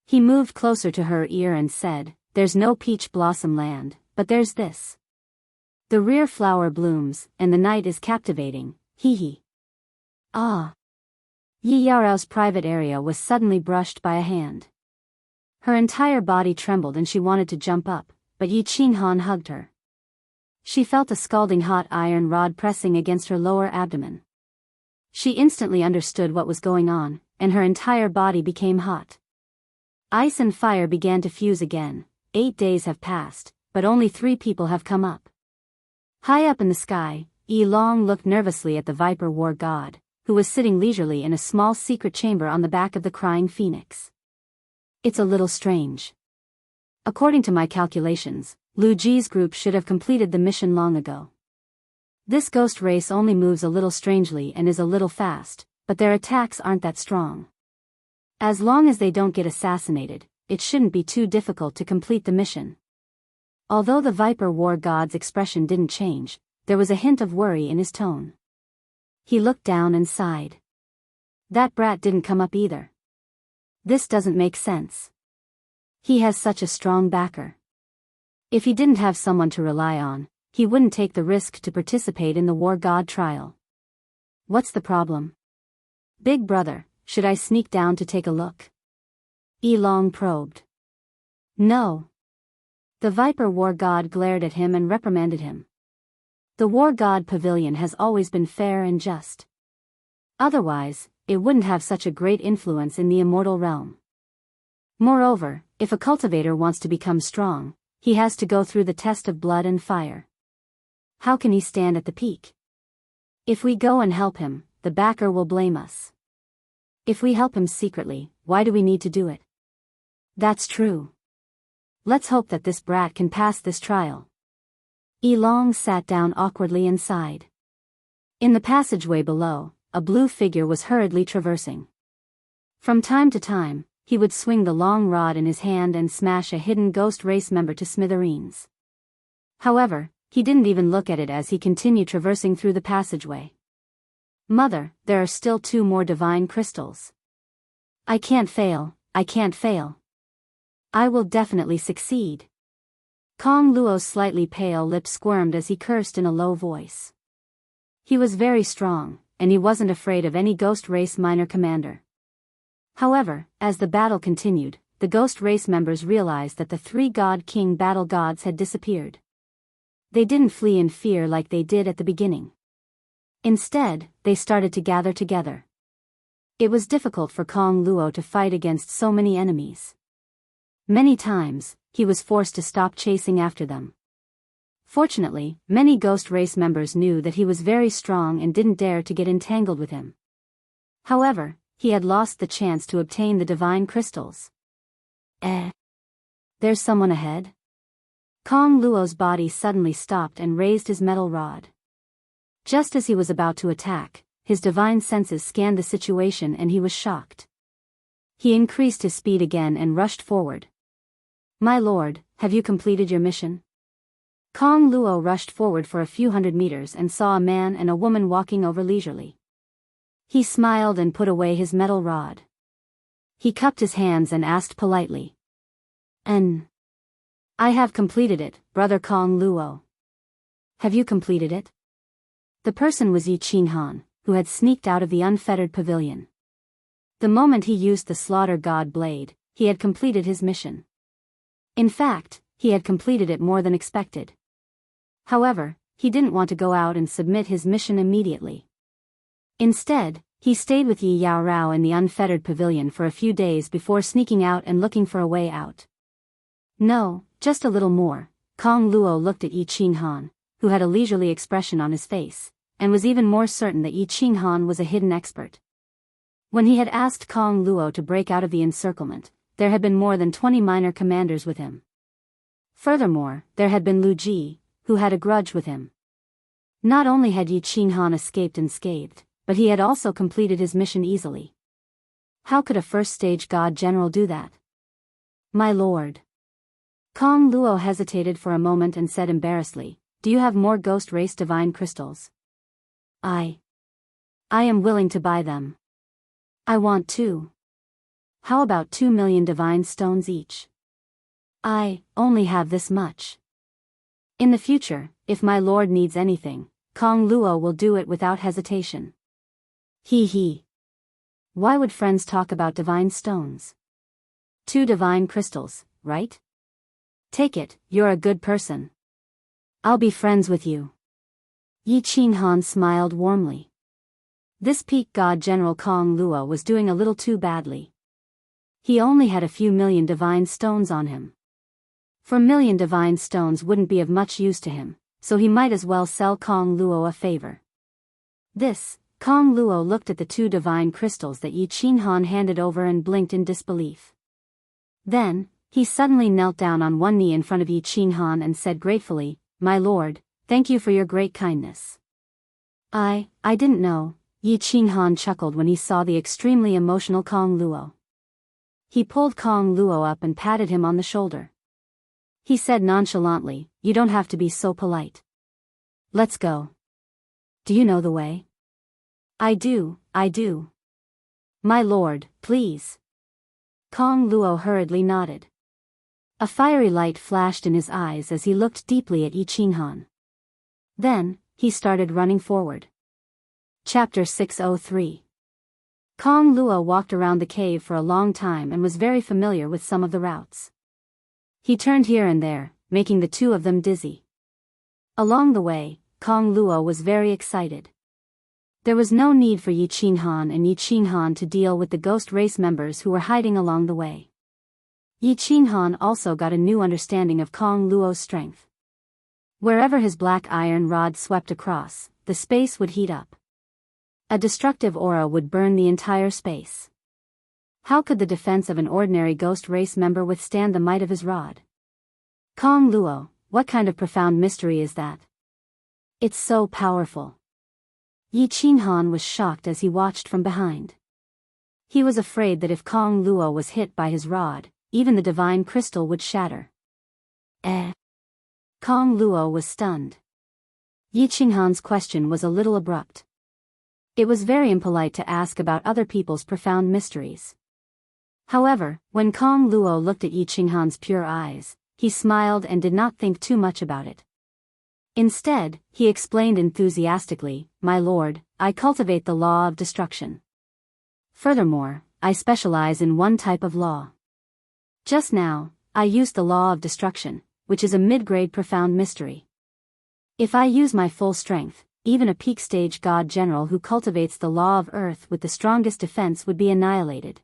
He moved closer to her ear and said, "There's no peach blossom land, but there's this. The rear flower blooms, and the night is captivating, hee hee." Ah! Yi Yaorao's private area was suddenly brushed by a hand. Her entire body trembled and she wanted to jump up, but Yi Qinghan hugged her. She felt a scalding hot iron rod pressing against her lower abdomen. She instantly understood what was going on, and her entire body became hot. Ice and fire began to fuse again. 8 days have passed, but only 3 people have come up. High up in the sky, Yi Long looked nervously at the Viper War God, who was sitting leisurely in a small secret chamber on the back of the crying phoenix. "It's a little strange. According to my calculations, Lu Ji's group should have completed the mission long ago. This ghost race only moves a little strangely and is a little fast, but their attacks aren't that strong. As long as they don't get assassinated, it shouldn't be too difficult to complete the mission." Although the Viper War God's expression didn't change, there was a hint of worry in his tone. He looked down and sighed. "That brat didn't come up either. This doesn't make sense. He has such a strong backer. If he didn't have someone to rely on, he wouldn't take the risk to participate in the War God trial. What's the problem? Big brother, should I sneak down to take a look?" Yi Long probed. "No." The Viper War God glared at him and reprimanded him. The War God Pavilion has always been fair and just. Otherwise, it wouldn't have such a great influence in the immortal realm. Moreover, if a cultivator wants to become strong, he has to go through the test of blood and fire. How can he stand at the peak? If we go and help him, the backer will blame us. If we help him secretly, why do we need to do it? That's true. Let's hope that this brat can pass this trial." Yi Long sat down awkwardly and sighed. In the passageway below, a blue figure was hurriedly traversing. From time to time, he would swing the long rod in his hand and smash a hidden ghost race member to smithereens. However, he didn't even look at it as he continued traversing through the passageway. "Mother, there are still 2 more divine crystals. I can't fail, I can't fail. I will definitely succeed." Kong Luo's slightly pale lips squirmed as he cursed in a low voice. He was very strong, and he wasn't afraid of any ghost race minor commander. However, as the battle continued, the ghost race members realized that the 3 God King battle gods had disappeared. They didn't flee in fear like they did at the beginning. Instead, they started to gather together. It was difficult for Kong Luo to fight against so many enemies. Many times, he was forced to stop chasing after them. Fortunately, many ghost race members knew that he was very strong and didn't dare to get entangled with him. However, he had lost the chance to obtain the divine crystals. There's someone ahead? Kong Luo's body suddenly stopped and raised his metal rod. Just as he was about to attack, his divine senses scanned the situation and he was shocked. He increased his speed again and rushed forward. "My lord, have you completed your mission?" Kong Luo rushed forward for a few hundred meters and saw a man and a woman walking over leisurely. He smiled and put away his metal rod. He cupped his hands and asked politely, "I have completed it, brother Kong Luo." "Have you completed it?" The person was Yi Qinghan, who had sneaked out of the unfettered pavilion. The moment he used the slaughter god blade, he had completed his mission. In fact, he had completed it more than expected. However, he didn't want to go out and submit his mission immediately. Instead, he stayed with Yi Yaorao in the unfettered pavilion for a few days before sneaking out and looking for a way out. "No, just a little more." Kong Luo looked at Yi Qinghan, who had a leisurely expression on his face, and was even more certain that Yi Qinghan was a hidden expert. When he had asked Kong Luo to break out of the encirclement, there had been more than 20 minor commanders with him. Furthermore, there had been Lu Ji, who had a grudge with him. Not only had Yi Qinghan escaped unscathed, but he had also completed his mission easily. How could a first-stage god general do that? My lord. Kong Luo hesitated for a moment and said embarrassedly, "Do you have more ghost race divine crystals?" I am willing to buy them. I want 2. How about 2 million divine stones each? I only have this much. In the future, if my lord needs anything, Kong Luo will do it without hesitation. He. Why would friends talk about divine stones? 2 divine crystals, right? Take it, you're a good person. I'll be friends with you. Yi Qinghan smiled warmly. This peak god general Kong Luo was doing a little too badly. He only had a few million divine stones on him. 4 million divine stones wouldn't be of much use to him, so he might as well sell Kong Luo a favor. Kong Luo looked at the 2 divine crystals that Yi Qinghan handed over and blinked in disbelief. Then, he suddenly knelt down on one knee in front of Yi Qinghan and said gratefully, "My lord, thank you for your great kindness." I didn't know, Yi Qinghan chuckled when he saw the extremely emotional Kong Luo. He pulled Kong Luo up and patted him on the shoulder. He said nonchalantly, "You don't have to be so polite. Let's go. Do you know the way?" I do. My lord, please." Kong Luo hurriedly nodded. A fiery light flashed in his eyes as he looked deeply at Yi Qinghan. Then, he started running forward. Chapter 603. Kong Luo walked around the cave for a long time and was very familiar with some of the routes. He turned here and there, making the 2 of them dizzy. Along the way, Kong Luo was very excited. There was no need for Yi Qinghan and Yi Qinghan to deal with the ghost race members who were hiding along the way. Yi Qinghan also got a new understanding of Kong Luo's strength. Wherever his black iron rod swept across, the space would heat up. A destructive aura would burn the entire space. How could the defense of an ordinary ghost race member withstand the might of his rod? Kong Luo, what kind of profound mystery is that? It's so powerful. Yi Qinghan was shocked as he watched from behind. He was afraid that if Kong Luo was hit by his rod, even the divine crystal would shatter. Kong Luo was stunned. Yi Qinghan's question was a little abrupt. It was very impolite to ask about other people's profound mysteries. However, when Kong Luo looked at Yi Qinghan's pure eyes, he smiled and did not think too much about it. Instead, he explained enthusiastically, "My lord, I cultivate the law of destruction. Furthermore, I specialize in one type of law. Just now, I used the law of destruction, which is a mid-grade profound mystery. If I use my full strength, even a peak-stage god general who cultivates the law of earth with the strongest defense would be annihilated.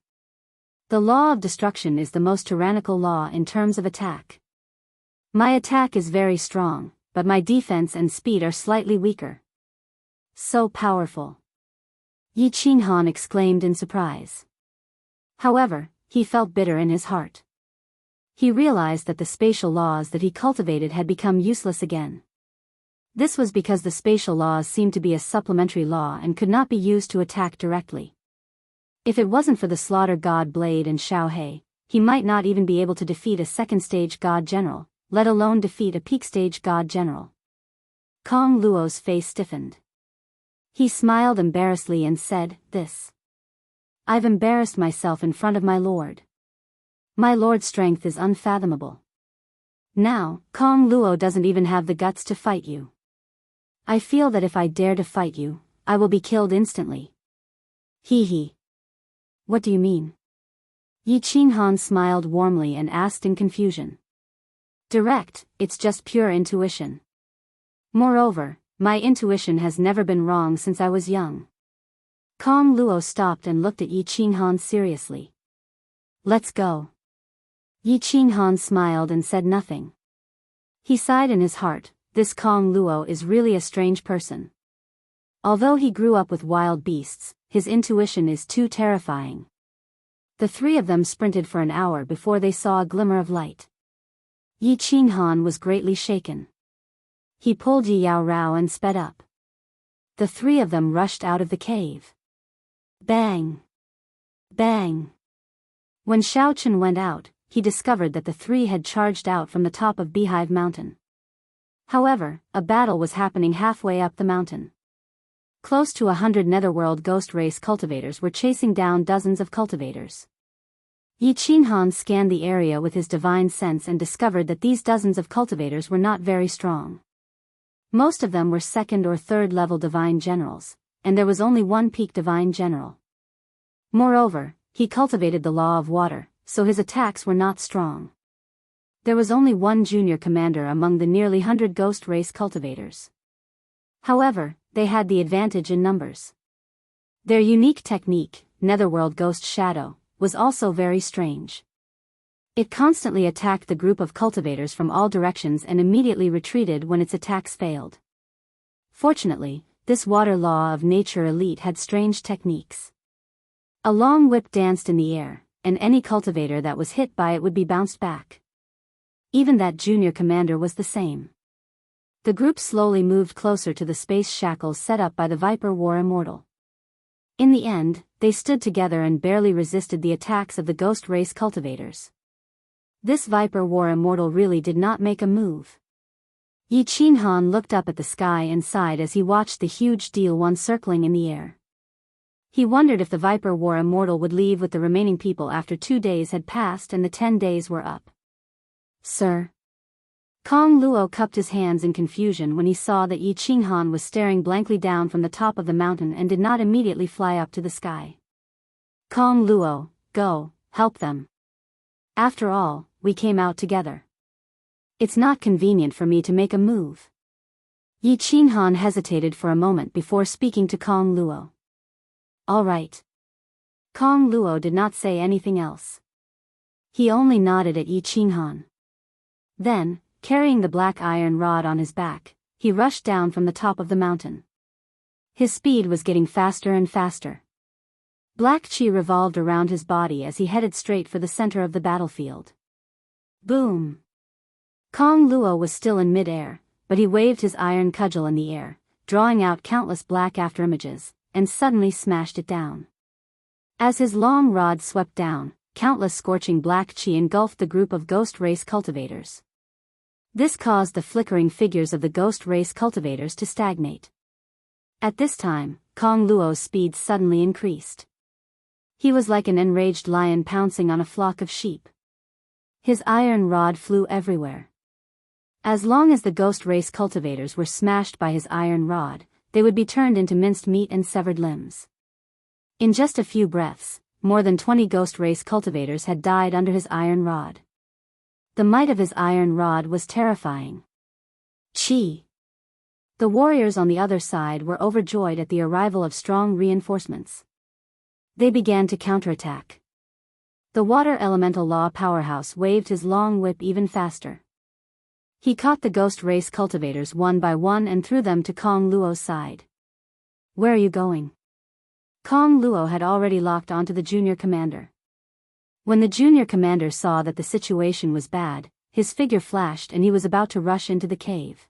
The law of destruction is the most tyrannical law in terms of attack. My attack is very strong, but my defense and speed are slightly weaker." So powerful. Yi Qinghan exclaimed in surprise. However, he felt bitter in his heart. He realized that the spatial laws that he cultivated had become useless again. This was because the spatial laws seemed to be a supplementary law and could not be used to attack directly. If it wasn't for the slaughter god Blade and Xiao He, he might not even be able to defeat a second-stage god general, let alone defeat a peak-stage god general. Kong Luo's face stiffened. He smiled embarrassedly and said, "I've embarrassed myself in front of my lord. My lord's strength is unfathomable. Now, Kong Luo doesn't even have the guts to fight you. I feel that if I dare to fight you, I will be killed instantly." He. What do you mean? Yi Qinghan smiled warmly and asked in confusion. Direct, it's just pure intuition. Moreover, my intuition has never been wrong since I was young. Kong Luo stopped and looked at Yi Qinghan seriously. "Let's go." Yi Qinghan smiled and said nothing. He sighed in his heart, this Kong Luo is really a strange person. Although he grew up with wild beasts, his intuition is too terrifying. The three of them sprinted for an hour before they saw a glimmer of light. Yi Qinghan was greatly shaken. He pulled Yi Yao Rao and sped up. The three of them rushed out of the cave. Bang! Bang! When Xiao Chen went out, he discovered that the three had charged out from the top of Beehive Mountain. However, a battle was happening halfway up the mountain. Close to 100 Netherworld ghost race cultivators were chasing down dozens of cultivators. Yi Qinghan scanned the area with his divine sense and discovered that these dozens of cultivators were not very strong. Most of them were second or third level divine generals, and there was only one peak divine general. Moreover, he cultivated the law of water, so his attacks were not strong. There was only one junior commander among the nearly 100 ghost race cultivators. However, they had the advantage in numbers. Their unique technique, Netherworld Ghost Shadow, was also very strange. It constantly attacked the group of cultivators from all directions and immediately retreated when its attacks failed. Fortunately, this water law of nature elite had strange techniques. A long whip danced in the air, and any cultivator that was hit by it would be bounced back. Even that junior commander was the same. The group slowly moved closer to the space shackles set up by the Viper War Immortal. In the end, they stood together and barely resisted the attacks of the ghost race cultivators. This Viper War Immortal really did not make a move. Yi Qinghan looked up at the sky and sighed as he watched the huge deal one circling in the air. He wondered if the Viper War Immortal would leave with the remaining people after 2 days had passed and the 10 days were up. Sir. Kong Luo cupped his hands in confusion when he saw that Yi Qinghan was staring blankly down from the top of the mountain and did not immediately fly up to the sky. Kong Luo, go, help them. After all, we came out together. It's not convenient for me to make a move. Yi Qinghan hesitated for a moment before speaking to Kong Luo. All right. Kong Luo did not say anything else. He only nodded at Yi Qinghan. Then, carrying the black iron rod on his back, he rushed down from the top of the mountain. His speed was getting faster and faster. Black chi revolved around his body as he headed straight for the center of the battlefield. Boom! Kong Luo was still in mid-air, but he waved his iron cudgel in the air, drawing out countless black afterimages, and suddenly smashed it down. As his long rod swept down, countless scorching black chi engulfed the group of ghost race cultivators. This caused the flickering figures of the ghost race cultivators to stagnate. At this time, Kong Luo's speed suddenly increased. He was like an enraged lion pouncing on a flock of sheep. His iron rod flew everywhere. As long as the ghost race cultivators were smashed by his iron rod, they would be turned into minced meat and severed limbs. In just a few breaths, more than 20 ghost race cultivators had died under his iron rod. The might of his iron rod was terrifying. Chi! The warriors on the other side were overjoyed at the arrival of strong reinforcements. They began to counterattack. The water elemental law powerhouse waved his long whip even faster. He caught the ghost race cultivators one by one and threw them to Kong Luo's side. Where are you going? Kong Luo had already locked onto the junior commander. When the junior commander saw that the situation was bad, his figure flashed and he was about to rush into the cave.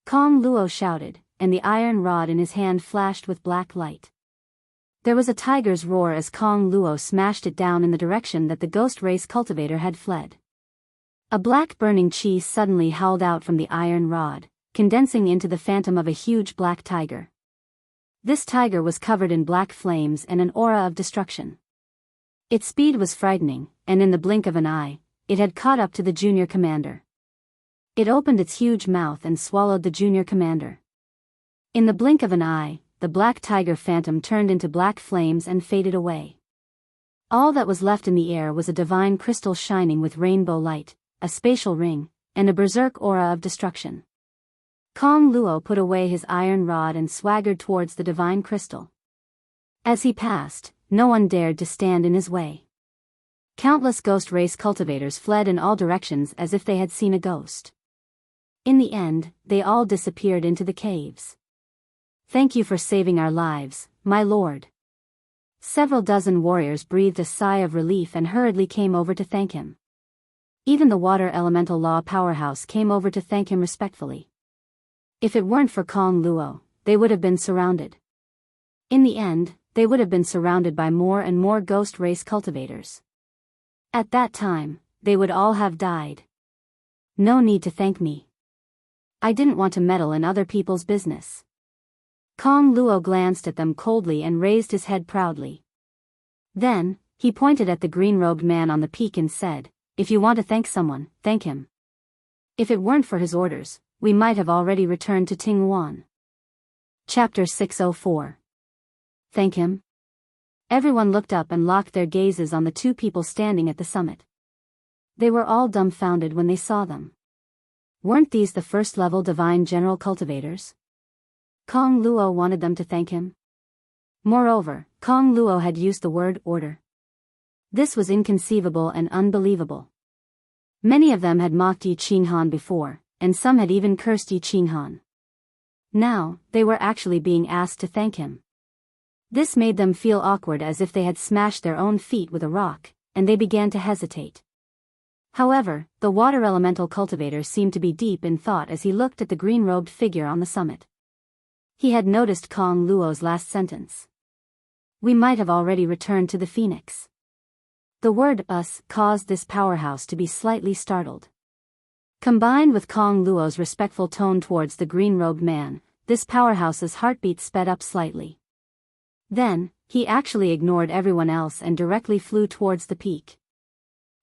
Kong Luo shouted, and the iron rod in his hand flashed with black light. There was a tiger's roar as Kong Luo smashed it down in the direction that the ghost race cultivator had fled. A black burning chi suddenly howled out from the iron rod, condensing into the phantom of a huge black tiger. This tiger was covered in black flames and an aura of destruction. Its speed was frightening, and in the blink of an eye, it had caught up to the junior commander. It opened its huge mouth and swallowed the junior commander. In the blink of an eye, the black tiger phantom turned into black flames and faded away. All that was left in the air was a divine crystal shining with rainbow light, a spatial ring, and a berserk aura of destruction. Kong Luo put away his iron rod and swaggered towards the divine crystal. As he passed, no one dared to stand in his way. Countless ghost race cultivators fled in all directions as if they had seen a ghost. In the end, they all disappeared into the caves. Thank you for saving our lives, my lord. Several dozen warriors breathed a sigh of relief and hurriedly came over to thank him. Even the water elemental law powerhouse came over to thank him respectfully. If it weren't for Kong Luo, they would have been surrounded. In the end, they would have been surrounded by more and more ghost race cultivators. At that time, they would all have died. No need to thank me. I didn't want to meddle in other people's business. Kong Luo glanced at them coldly and raised his head proudly. Then, he pointed at the green-robed man on the peak and said, "If you want to thank someone, thank him. If it weren't for his orders, we might have already returned to Tingwan." Chapter 604. Thank him? Everyone looked up and locked their gazes on the two people standing at the summit. They were all dumbfounded when they saw them. Weren't these the first-level divine general cultivators? Kong Luo wanted them to thank him. Moreover, Kong Luo had used the word order. This was inconceivable and unbelievable. Many of them had mocked Yi Qinghan before, and some had even cursed Yi Qinghan. Now, they were actually being asked to thank him. This made them feel awkward, as if they had smashed their own feet with a rock, and they began to hesitate. However, the water elemental cultivator seemed to be deep in thought as he looked at the green-robed figure on the summit. He had noticed Kong Luo's last sentence. We might have already returned to the Phoenix. The word us caused this powerhouse to be slightly startled. Combined with Kong Luo's respectful tone towards the green-robed man, this powerhouse's heartbeat sped up slightly. Then, he actually ignored everyone else and directly flew towards the peak.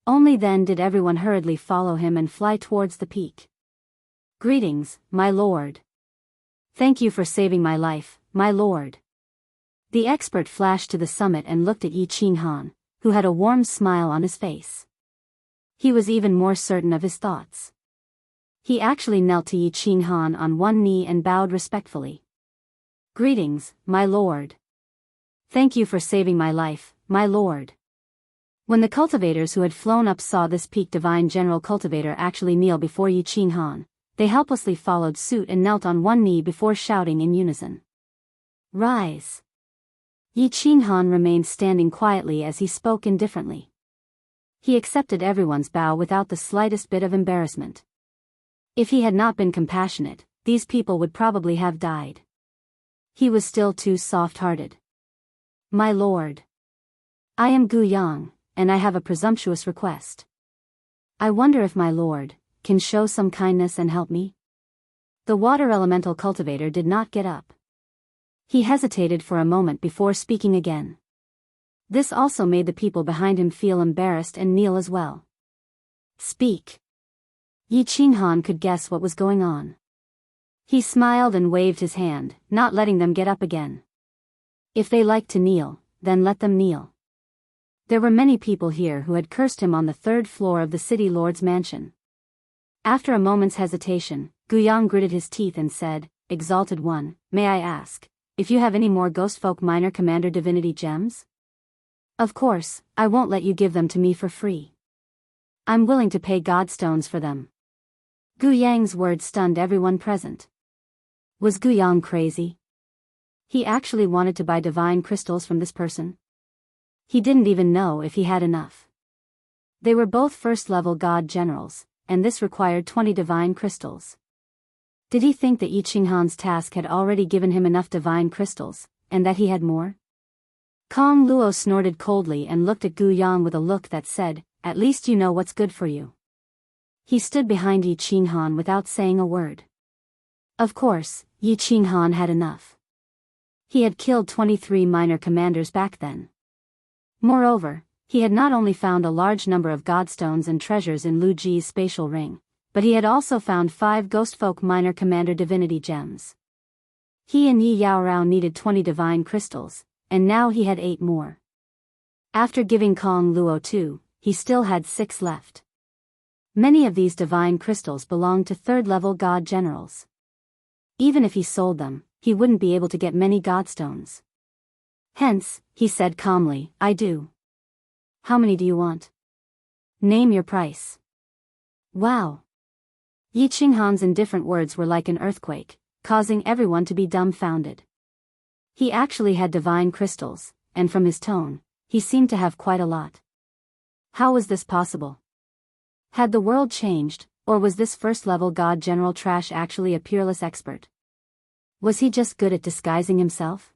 Only then did everyone hurriedly follow him and fly towards the peak. Greetings, my lord. Thank you for saving my life, my lord. The expert flashed to the summit and looked at Yi Qinghan, who had a warm smile on his face. He was even more certain of his thoughts. He actually knelt to Yi Qinghan on one knee and bowed respectfully. Greetings, my lord. Thank you for saving my life, my lord. When the cultivators who had flown up saw this peak divine general cultivator actually kneel before Yi Qinghan, they helplessly followed suit and knelt on one knee before shouting in unison. Rise. Yi Qinghan remained standing quietly as he spoke indifferently. He accepted everyone's bow without the slightest bit of embarrassment. If he had not been compassionate, these people would probably have died. He was still too soft-hearted. My lord. I am Gu Yang, and I have a presumptuous request. I wonder if my lord can show some kindness and help me? The water elemental cultivator did not get up. He hesitated for a moment before speaking again. This also made the people behind him feel embarrassed and kneel as well. Speak. Yi Qinghan could guess what was going on. He smiled and waved his hand, not letting them get up again. If they liked to kneel, then let them kneel. There were many people here who had cursed him on the third floor of the city lord's mansion. After a moment's hesitation, Gu Yang gritted his teeth and said, Exalted One, may I ask, if you have any more Ghostfolk Minor Commander Divinity gems? Of course, I won't let you give them to me for free. I'm willing to pay Godstones for them. Gu Yang's words stunned everyone present. Was Gu Yang crazy? He actually wanted to buy divine crystals from this person? He didn't even know if he had enough. They were both first-level god generals, and this required 20 divine crystals. Did he think that Yi Qinghan's task had already given him enough divine crystals, and that he had more? Kong Luo snorted coldly and looked at Gu Yang with a look that said, At least you know what's good for you. He stood behind Yi Qinghan without saying a word. Of course, Yi Qinghan had enough. He had killed 23 minor commanders back then. Moreover, he had not only found a large number of godstones and treasures in Lu Ji's spatial ring, but he had also found 5 Ghostfolk Minor Commander Divinity gems. He and Yi Yaorao needed 20 divine crystals, and now he had 8 more. After giving Kong Luo 2, he still had 6 left. Many of these divine crystals belonged to third-level god generals. Even if he sold them, he wouldn't be able to get many godstones. Hence, he said calmly, I do. How many do you want? Name your price. Wow. Yi Qinghan's indifferent words were like an earthquake, causing everyone to be dumbfounded. He actually had divine crystals, and from his tone, he seemed to have quite a lot. How was this possible? Had the world changed, or was this first-level god General Trash actually a peerless expert? Was he just good at disguising himself?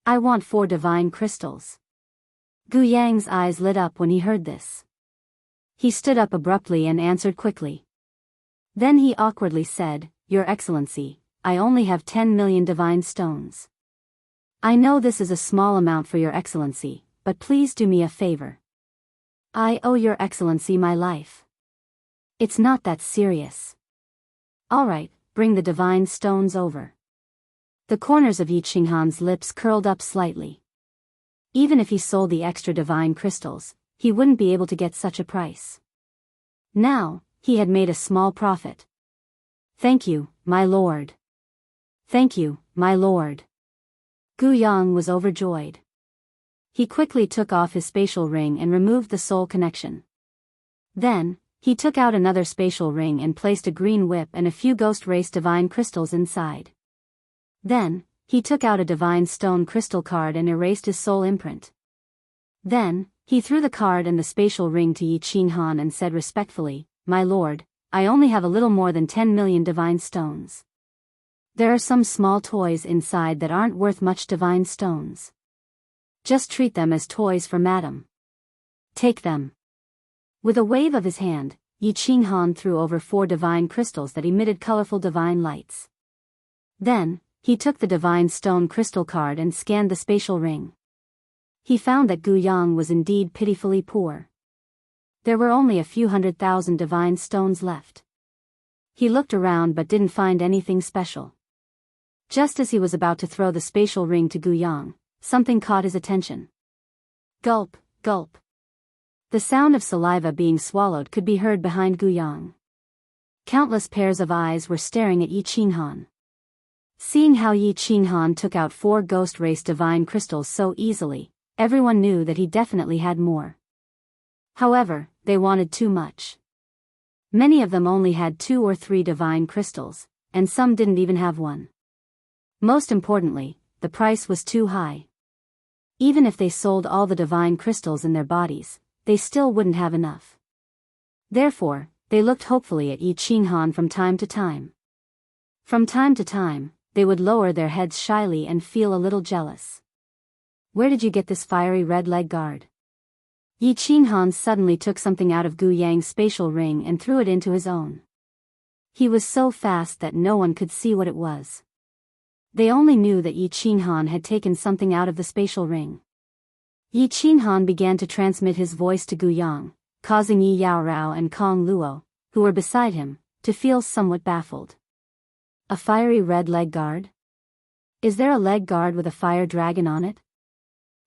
I want 4 divine crystals. Gu Yang's eyes lit up when he heard this. He stood up abruptly and answered quickly. Then he awkwardly said, Your Excellency, I only have 10 million divine stones. I know this is a small amount for Your Excellency, but please do me a favor. I owe Your Excellency my life. It's not that serious. Alright, bring the divine stones over. The corners of Yi Qinghan's lips curled up slightly. Even if he sold the extra divine crystals, he wouldn't be able to get such a price. Now, he had made a small profit. Thank you, my lord. Thank you, my lord. Gu Yang was overjoyed. He quickly took off his spatial ring and removed the soul connection. Then, he took out another spatial ring and placed a green whip and a few ghost race divine crystals inside. Then, he took out a divine stone crystal card and erased his soul imprint. Then, he threw the card and the spatial ring to Yi Qinghan and said respectfully, My lord, I only have a little more than 10 million divine stones. There are some small toys inside that aren't worth much divine stones. Just treat them as toys for madam. Take them. With a wave of his hand, Yi Qinghan threw over 4 divine crystals that emitted colorful divine lights. Then, he took the divine stone crystal card and scanned the spatial ring. He found that Gu Yang was indeed pitifully poor. There were only a few 100,000 divine stones left. He looked around but didn't find anything special. Just as he was about to throw the spatial ring to Gu Yang, something caught his attention. Gulp, gulp. The sound of saliva being swallowed could be heard behind Gu Yang. Countless pairs of eyes were staring at Yi Qinghan. Seeing how Yi Qinghan took out 4 ghost race divine crystals so easily, everyone knew that he definitely had more. However, they wanted too much. Many of them only had 2 or 3 divine crystals, and some didn't even have one. Most importantly, the price was too high. Even if they sold all the divine crystals in their bodies, they still wouldn't have enough. Therefore, they looked hopefully at Yi Qinghan from time to time. From time to time, they would lower their heads shyly and feel a little jealous. Where did you get this fiery red leg guard? Yi Qinghan suddenly took something out of Gu Yang's spatial ring and threw it into his own. He was so fast that no one could see what it was. They only knew that Yi Qinghan had taken something out of the spatial ring. Yi Qinghan began to transmit his voice to Gu Yang, causing Yi Yaorao and Kong Luo, who were beside him, to feel somewhat baffled. A fiery red leg guard? Is there a leg guard with a fire dragon on it?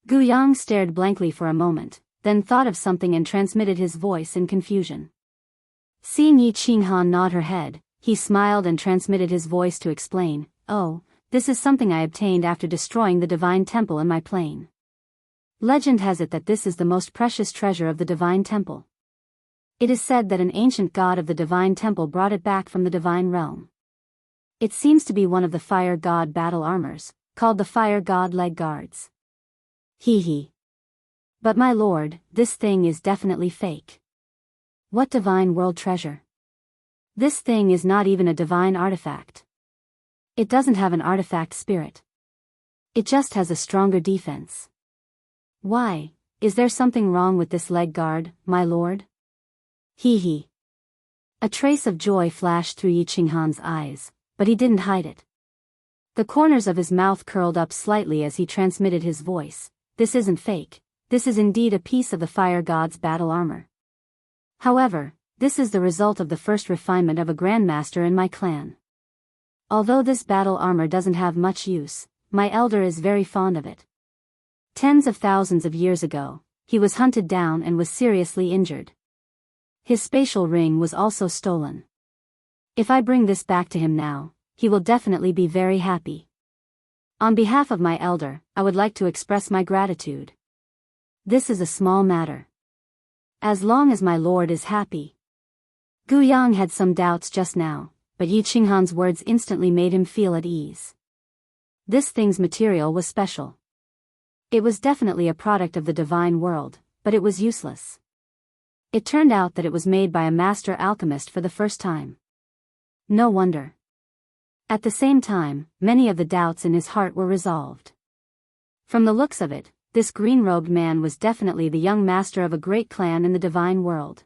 Gu Yang stared blankly for a moment, then thought of something and transmitted his voice in confusion. Seeing Yi Qinghan nod her head, he smiled and transmitted his voice to explain, Oh, this is something I obtained after destroying the divine temple in my plane. Legend has it that this is the most precious treasure of the divine temple. It is said that an ancient god of the divine temple brought it back from the divine realm. It seems to be one of the fire god battle armors, called the fire god leg guards. Hee hee. But my lord, this thing is definitely fake. What divine world treasure? This thing is not even a divine artifact. It doesn't have an artifact spirit. It just has a stronger defense. Why, is there something wrong with this leg guard, my lord? Hee hee. A trace of joy flashed through Yi Qinghan's eyes, but he didn't hide it. The corners of his mouth curled up slightly as he transmitted his voice. This isn't fake, this is indeed a piece of the fire god's battle armor. However, this is the result of the first refinement of a grandmaster in my clan. Although this battle armor doesn't have much use, my elder is very fond of it. Tens of thousands of years ago, he was hunted down and was seriously injured. His spatial ring was also stolen. If I bring this back to him now, he will definitely be very happy. On behalf of my elder, I would like to express my gratitude. This is a small matter. As long as my lord is happy. Gu Yang had some doubts just now, but Yi Qinghan's words instantly made him feel at ease. This thing's material was special. It was definitely a product of the divine world, but it was useless. It turned out that it was made by a master alchemist for the first time. No wonder. At the same time, many of the doubts in his heart were resolved. From the looks of it, this green-robed man was definitely the young master of a great clan in the divine world.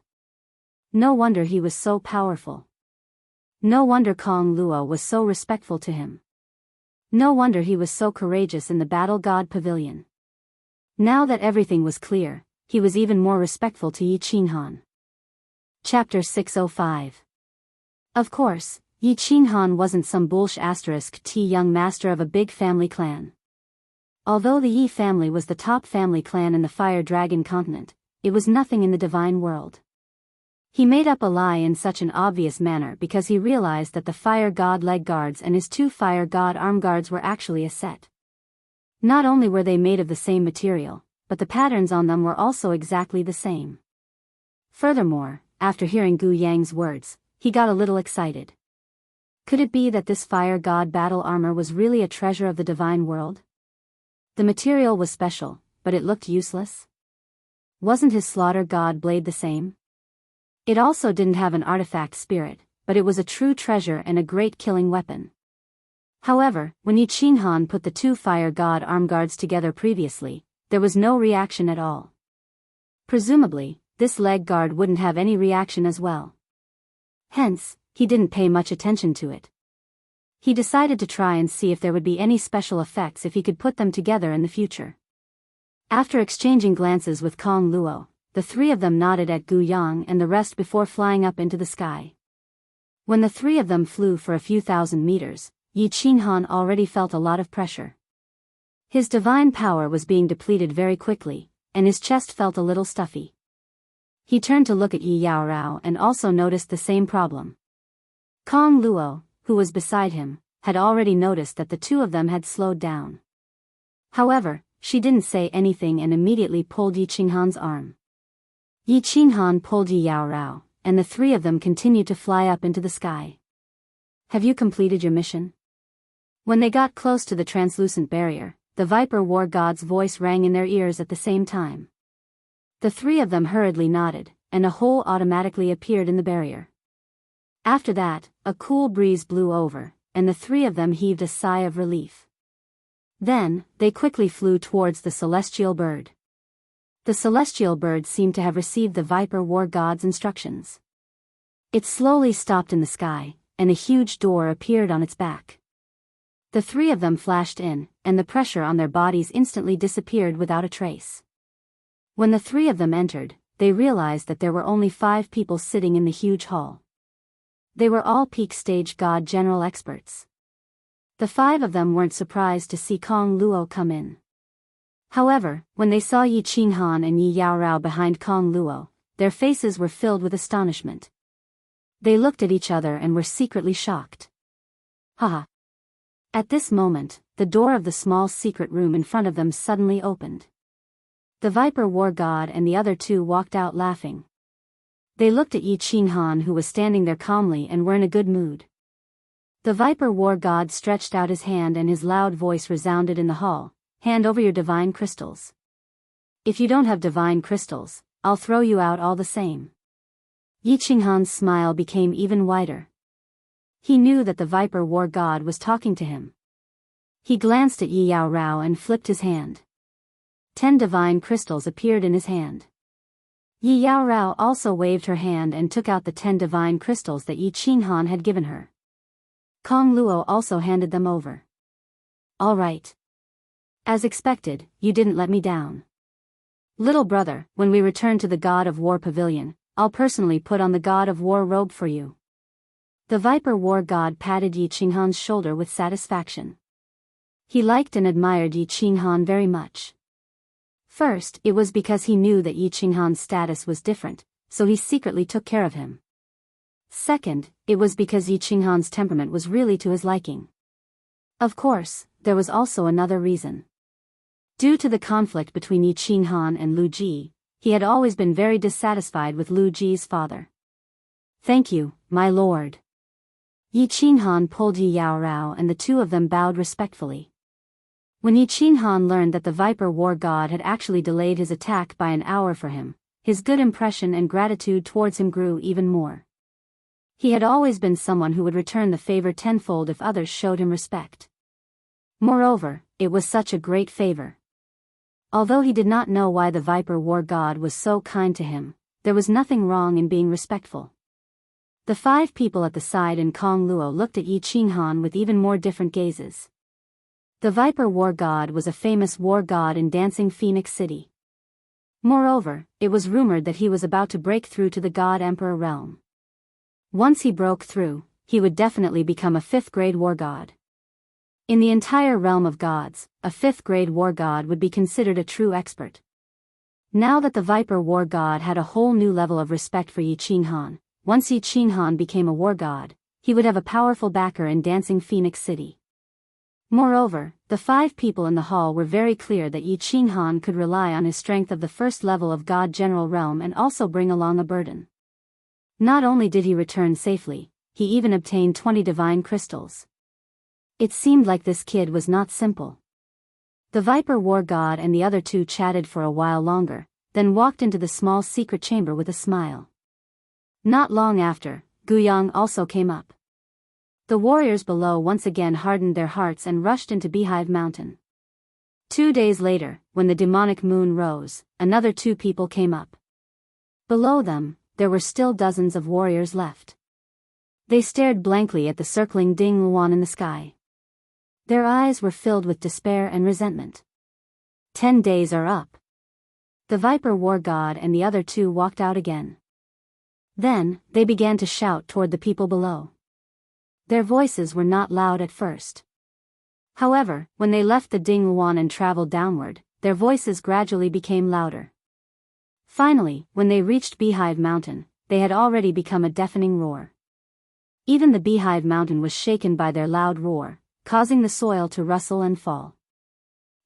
No wonder he was so powerful. No wonder Kong Luo was so respectful to him. No wonder he was so courageous in the Battle God Pavilion. Now that everything was clear, he was even more respectful to Yi Qinghan. Chapter 605. Of course, Yi Qinghan wasn't some bullsh** young master of a big family clan. Although the Yi family was the top family clan in the Fire Dragon continent, it was nothing in the divine world. He made up a lie in such an obvious manner because he realized that the Fire God leg guards and his 2 Fire God arm guards were actually a set. Not only were they made of the same material, but the patterns on them were also exactly the same. Furthermore, after hearing Gu Yang's words, he got a little excited. Could it be that this Fire God battle armor was really a treasure of the divine world? The material was special, but it looked useless. Wasn't his Slaughter God blade the same? It also didn't have an artifact spirit, but it was a true treasure and a great killing weapon. However, when Yi Qinghan put the 2 Fire God arm guards together previously, there was no reaction at all. Presumably, this leg guard wouldn't have any reaction as well. Hence, he didn't pay much attention to it. He decided to try and see if there would be any special effects if he could put them together in the future. After exchanging glances with Kong Luo, the 3 of them nodded at Gu Yang and the rest before flying up into the sky. When the 3 of them flew for a few thousand meters, Yi Qinghan already felt a lot of pressure. His divine power was being depleted very quickly, and his chest felt a little stuffy. He turned to look at Yi Yaorao and also noticed the same problem. Kong Luo, who was beside him, had already noticed that the 2 of them had slowed down. However, she didn't say anything and immediately pulled Yi Qinghan's arm. Yi Qinghan pulled Yi Yaorao, and the 3 of them continued to fly up into the sky. Have you completed your mission? When they got close to the translucent barrier, the Viper War God's voice rang in their ears at the same time. The 3 of them hurriedly nodded, and a hole automatically appeared in the barrier. After that, a cool breeze blew over, and the 3 of them heaved a sigh of relief. Then, they quickly flew towards the celestial bird. The celestial bird seemed to have received the Viper War God's instructions. It slowly stopped in the sky, and a huge door appeared on its back. The 3 of them flashed in, and the pressure on their bodies instantly disappeared without a trace. When the 3 of them entered, they realized that there were only 5 people sitting in the huge hall. They were all peak stage God general experts. The 5 of them weren't surprised to see Kong Luo come in. However, when they saw Yi Qinghan and Yi Yaorao behind Kong Luo, their faces were filled with astonishment. They looked at each other and were secretly shocked. Haha. At this moment, the door of the small secret room in front of them suddenly opened. The Viper War God and the other 2 walked out laughing. They looked at Yi Qinghan, who was standing there calmly and were in a good mood. The Viper War God stretched out his hand and his loud voice resounded in the hall. Hand over your divine crystals. If you don't have divine crystals, I'll throw you out all the same. Yi Qinghan's smile became even wider. He knew that the Viper War God was talking to him. He glanced at Yi Yaorao and flipped his hand. 10 divine crystals appeared in his hand. Yi Yaorao also waved her hand and took out the 10 divine crystals that Yi Qinghan had given her. Kong Luo also handed them over. All right. As expected, you didn't let me down. Little brother, when we return to the God of War Pavilion, I'll personally put on the God of War robe for you. The Viper War God patted Yi Qinghan's shoulder with satisfaction. He liked and admired Yi Qinghan very much. First, it was because he knew that Yi Qinghan's status was different, so he secretly took care of him. Second, it was because Yi Qinghan's temperament was really to his liking. Of course, there was also another reason. Due to the conflict between Yi Qinghan and Lu Ji, he had always been very dissatisfied with Lu Ji's father. "Thank you, my lord." Yi Qinghan pulled Yi Yaorao and the two of them bowed respectfully. When Yi Qinghan learned that the Viper War God had actually delayed his attack by an hour for him, his good impression and gratitude towards him grew even more. He had always been someone who would return the favor tenfold if others showed him respect. Moreover, it was such a great favor. Although he did not know why the Viper War God was so kind to him, there was nothing wrong in being respectful. The 5 people at the side and Kong Luo looked at Yi Qinghan with even more different gazes. The Viper War God was a famous war god in Dancing Phoenix City. Moreover, it was rumored that he was about to break through to the God Emperor realm. Once he broke through, he would definitely become a 5th-grade war god. In the entire realm of gods, a 5th-grade war god would be considered a true expert. Now that the Viper War God had a whole new level of respect for Yi Qinghan, once Yi Qinghan became a war god, he would have a powerful backer in Dancing Phoenix City. Moreover, the 5 people in the hall were very clear that Yi Qinghan could rely on his strength of the 1st level of God General Realm and also bring along a burden. Not only did he return safely, he even obtained 20 divine crystals. It seemed like this kid was not simple. The Viper War God and the other 2 chatted for a while longer, then walked into the small secret chamber with a smile. Not long after, Guyang also came up. The warriors below once again hardened their hearts and rushed into Beehive Mountain. 2 days later, when the demonic moon rose, another 2 people came up. Below them, there were still dozens of warriors left. They stared blankly at the circling Ding Luan in the sky. Their eyes were filled with despair and resentment. 10 days are up. The Viper War God and the other 2 walked out again. Then, they began to shout toward the people below. Their voices were not loud at first. However, when they left the Ding Luan and traveled downward, their voices gradually became louder. Finally, when they reached Beehive Mountain, they had already become a deafening roar. Even the Beehive Mountain was shaken by their loud roar, causing the soil to rustle and fall.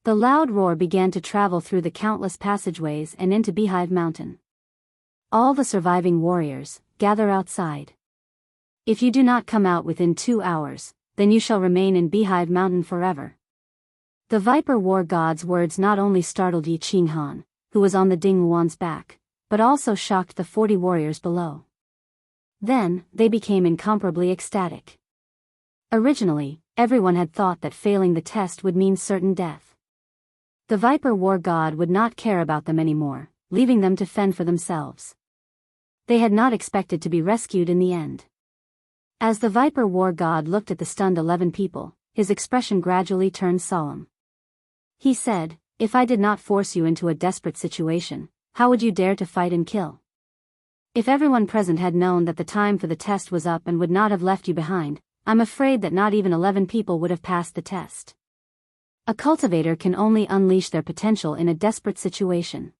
The loud roar began to travel through the countless passageways and into Beehive Mountain. All the surviving warriors, gather outside. If you do not come out within 2 hours, then you shall remain in Beehive Mountain forever. The Viper War God's words not only startled Yi Qinghan, who was on the Ding Luan's back, but also shocked the 40 warriors below. Then, they became incomparably ecstatic. Originally, everyone had thought that failing the test would mean certain death. The Viper War God would not care about them anymore, leaving them to fend for themselves. They had not expected to be rescued in the end. As the Viper War God looked at the stunned 11 people, his expression gradually turned solemn. He said, "If I did not force you into a desperate situation, how would you dare to fight and kill? If everyone present had known that the time for the test was up and would not have left you behind, I'm afraid that not even 11 people would have passed the test." A cultivator can only unleash their potential in a desperate situation.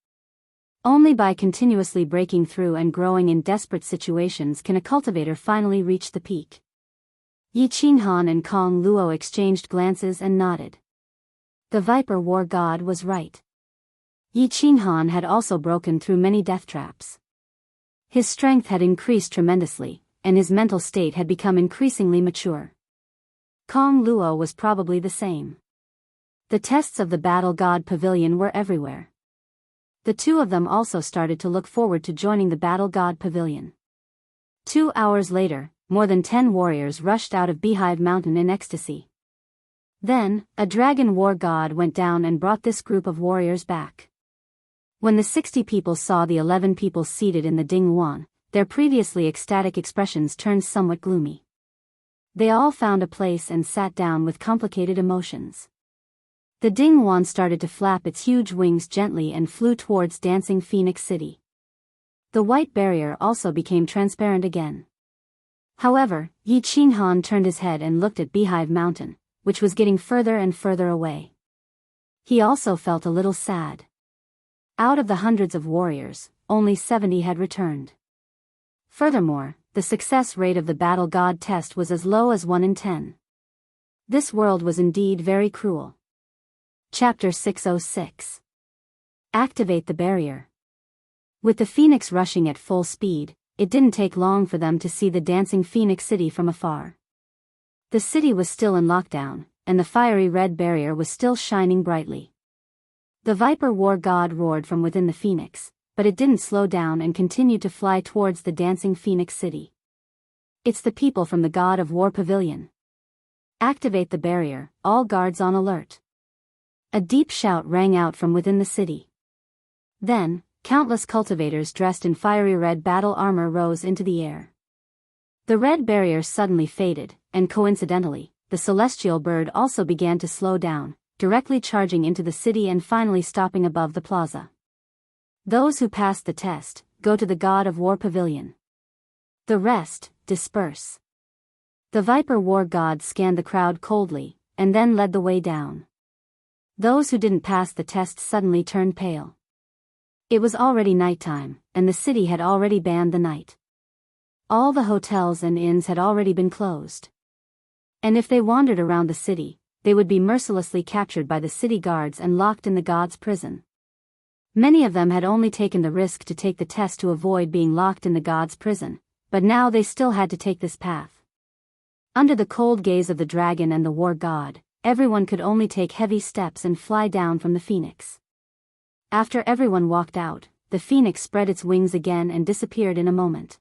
Only by continuously breaking through and growing in desperate situations can a cultivator finally reach the peak. Yi Qinghan and Kong Luo exchanged glances and nodded. The Viper War God was right. Yi Qinghan had also broken through many death traps. His strength had increased tremendously, and his mental state had become increasingly mature. Kong Luo was probably the same. The tests of the Battle God Pavilion were everywhere. The 2 of them also started to look forward to joining the Battle God Pavilion. 2 hours later, more than 10 warriors rushed out of Beehive Mountain in ecstasy. Then, a dragon war god went down and brought this group of warriors back. When the 60 people saw the 11 people seated in the Ding Luan, their previously ecstatic expressions turned somewhat gloomy. They all found a place and sat down with complicated emotions. The Ding Luan started to flap its huge wings gently and flew towards Dancing Phoenix City. The white barrier also became transparent again. However, Yi Qinghan turned his head and looked at Beehive Mountain, which was getting further and further away. He also felt a little sad. Out of the hundreds of warriors, only 70 had returned. Furthermore, the success rate of the Battle God test was as low as 1 in 10. This world was indeed very cruel. Chapter 606. Activate the barrier. With the phoenix rushing at full speed, it didn't take long for them to see the dancing Phoenix City from afar. The city was still in lockdown, and the fiery red barrier was still shining brightly. The Viper War God roared from within the Phoenix, but it didn't slow down and continued to fly towards the dancing Phoenix City. It's the people from the God of War Pavilion. Activate the barrier, all guards on alert. A deep shout rang out from within the city. Then, countless cultivators dressed in fiery red battle armor rose into the air. The red barrier suddenly faded, and coincidentally, the celestial bird also began to slow down, directly charging into the city and finally stopping above the plaza. Those who passed the test, go to the God of War Pavilion. The rest, disperse. The Viper War God scanned the crowd coldly, and then led the way down. Those who didn't pass the test suddenly turned pale. It was already nighttime, and the city had already banned the night. All the hotels and inns had already been closed. And if they wandered around the city, they would be mercilessly captured by the city guards and locked in the god's prison. Many of them had only taken the risk to take the test to avoid being locked in the god's prison, but now they still had to take this path. Under the cold gaze of the dragon and the war god, everyone could only take heavy steps and fly down from the phoenix. After everyone walked out, the phoenix spread its wings again and disappeared in a moment.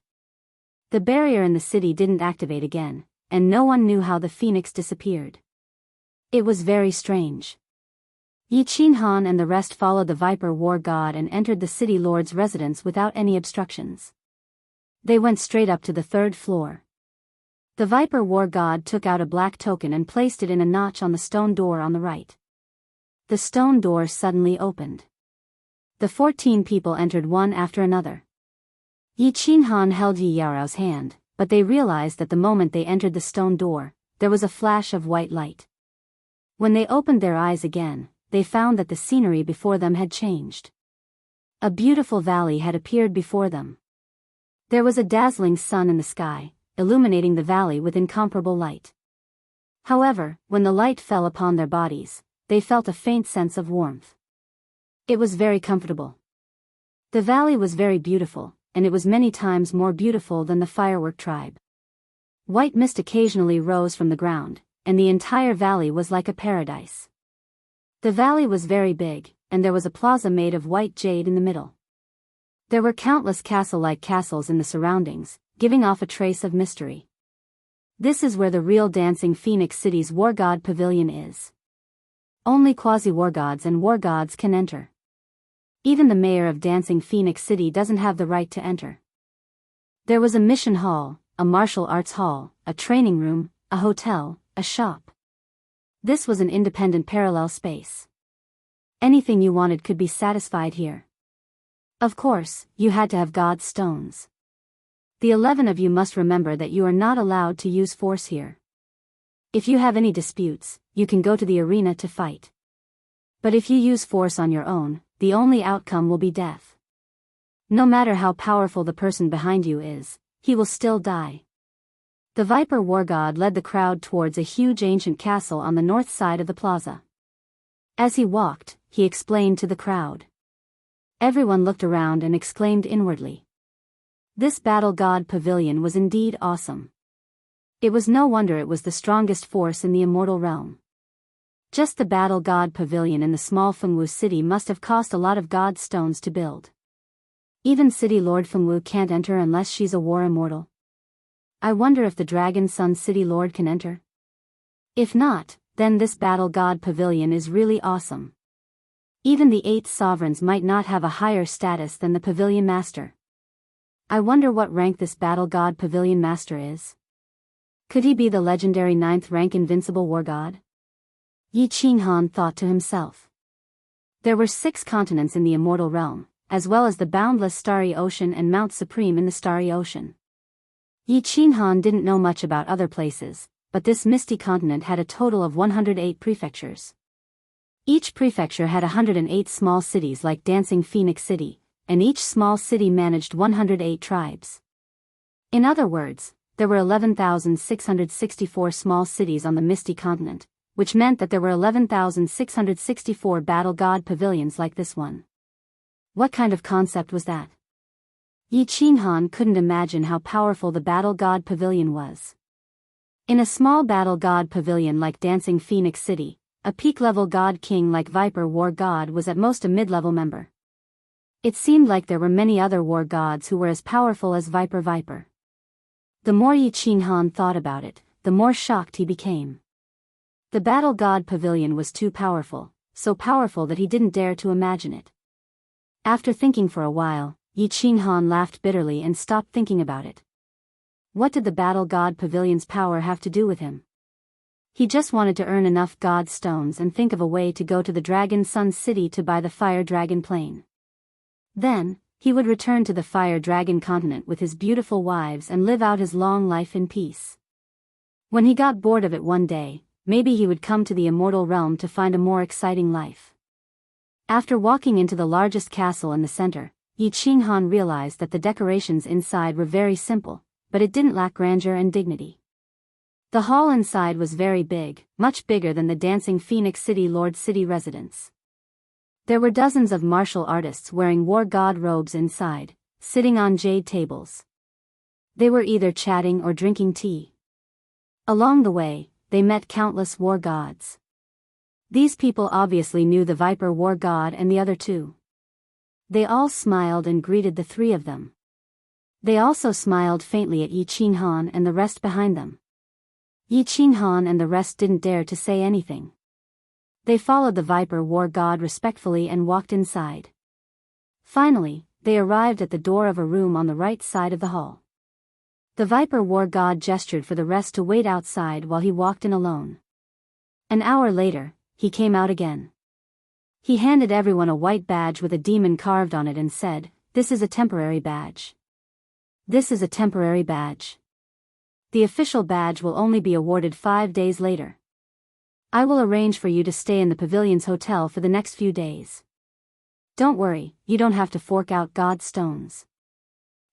The barrier in the city didn't activate again, and no one knew how the phoenix disappeared. It was very strange. Yi Qinghan and the rest followed the Viper War God and entered the city lord's residence without any obstructions. They went straight up to the 3rd floor. The Viper War God took out a black token and placed it in a notch on the stone door on the right. The stone door suddenly opened. The 14 people entered one after another. Yi Qinghan held Yi Yao's hand, but they realized that the moment they entered the stone door, there was a flash of white light. When they opened their eyes again, they found that the scenery before them had changed. A beautiful valley had appeared before them. There was a dazzling sun in the sky, illuminating the valley with incomparable light. However, when the light fell upon their bodies, they felt a faint sense of warmth. It was very comfortable. The valley was very beautiful, and it was many times more beautiful than the firework tribe. White mist occasionally rose from the ground, and the entire valley was like a paradise. The valley was very big, and there was a plaza made of white jade in the middle. There were countless castle-like castles in the surroundings, giving off a trace of mystery. This is where the real dancing Phoenix City's war god pavilion is. Only quasi-war gods and war gods can enter. Even the mayor of Dancing Phoenix City doesn't have the right to enter. There was a mission hall, a martial arts hall, a training room, a hotel, a shop. This was an independent parallel space. Anything you wanted could be satisfied here. Of course, you had to have God's stones. The 11 of you must remember that you are not allowed to use force here. If you have any disputes, you can go to the arena to fight. But if you use force on your own, the only outcome will be death. No matter how powerful the person behind you is, he will still die. The Viper War God led the crowd towards a huge ancient castle on the north side of the plaza. As he walked, he explained to the crowd. Everyone looked around and exclaimed inwardly. This battle god pavilion was indeed awesome. It was no wonder it was the strongest force in the immortal realm. Just the battle god pavilion in the small Fengwu city must have cost a lot of god stones to build. Even City Lord Fengwu can't enter unless she's a war immortal. I wonder if the Dragon Sun City Lord can enter? If not, then this battle god pavilion is really awesome. Even the 8 sovereigns might not have a higher status than the pavilion master. I wonder what rank this battle god pavilion master is. Could he be the legendary 9th rank invincible war god? Yi Qinghan thought to himself. There were 6 continents in the immortal realm, as well as the boundless starry ocean and Mount Supreme in the starry ocean. Yi Qinghan didn't know much about other places, but this misty continent had a total of 108 prefectures. Each prefecture had 108 small cities like Dancing Phoenix City, and each small city managed 108 tribes. In other words, there were 11,664 small cities on the misty continent, which meant that there were 11,664 battle god pavilions like this one. What kind of concept was that? Yi Qinghan couldn't imagine how powerful the Battle God Pavilion was. In a small Battle God Pavilion like Dancing Phoenix City, a peak-level God King like Viper War God was at most a mid-level member. It seemed like there were many other war gods who were as powerful as Viper. The more Yi Qinghan thought about it, the more shocked he became. The Battle God Pavilion was too powerful, so powerful that he didn't dare to imagine it. After thinking for a while, Yi Qinghan laughed bitterly and stopped thinking about it. What did the Battle God Pavilion's power have to do with him? He just wanted to earn enough God stones and think of a way to go to the Dragon Sun City to buy the Fire Dragon plane. Then, he would return to the Fire Dragon continent with his beautiful wives and live out his long life in peace. When he got bored of it one day, maybe he would come to the Immortal Realm to find a more exciting life. After walking into the largest castle in the center, Yi Qinghan realized that the decorations inside were very simple, but it didn't lack grandeur and dignity. The hall inside was very big, much bigger than the Dancing Phoenix City Lord City residence. There were dozens of martial artists wearing war god robes inside, sitting on jade tables. They were either chatting or drinking tea. Along the way, they met countless war gods. These people obviously knew the Viper war god and the other two. They all smiled and greeted the three of them. They also smiled faintly at Yi Qinghan and the rest behind them. Yi Qinghan and the rest didn't dare to say anything. They followed the Viper war god respectfully and walked inside. Finally, they arrived at the door of a room on the right side of the hall. The Viper war god gestured for the rest to wait outside while he walked in alone. An hour later, he came out again. He handed everyone a white badge with a demon carved on it and said, "This is a temporary badge. This is a temporary badge. The official badge will only be awarded 5 days later. I will arrange for you to stay in the pavilion's hotel for the next few days. Don't worry, you don't have to fork out god stones.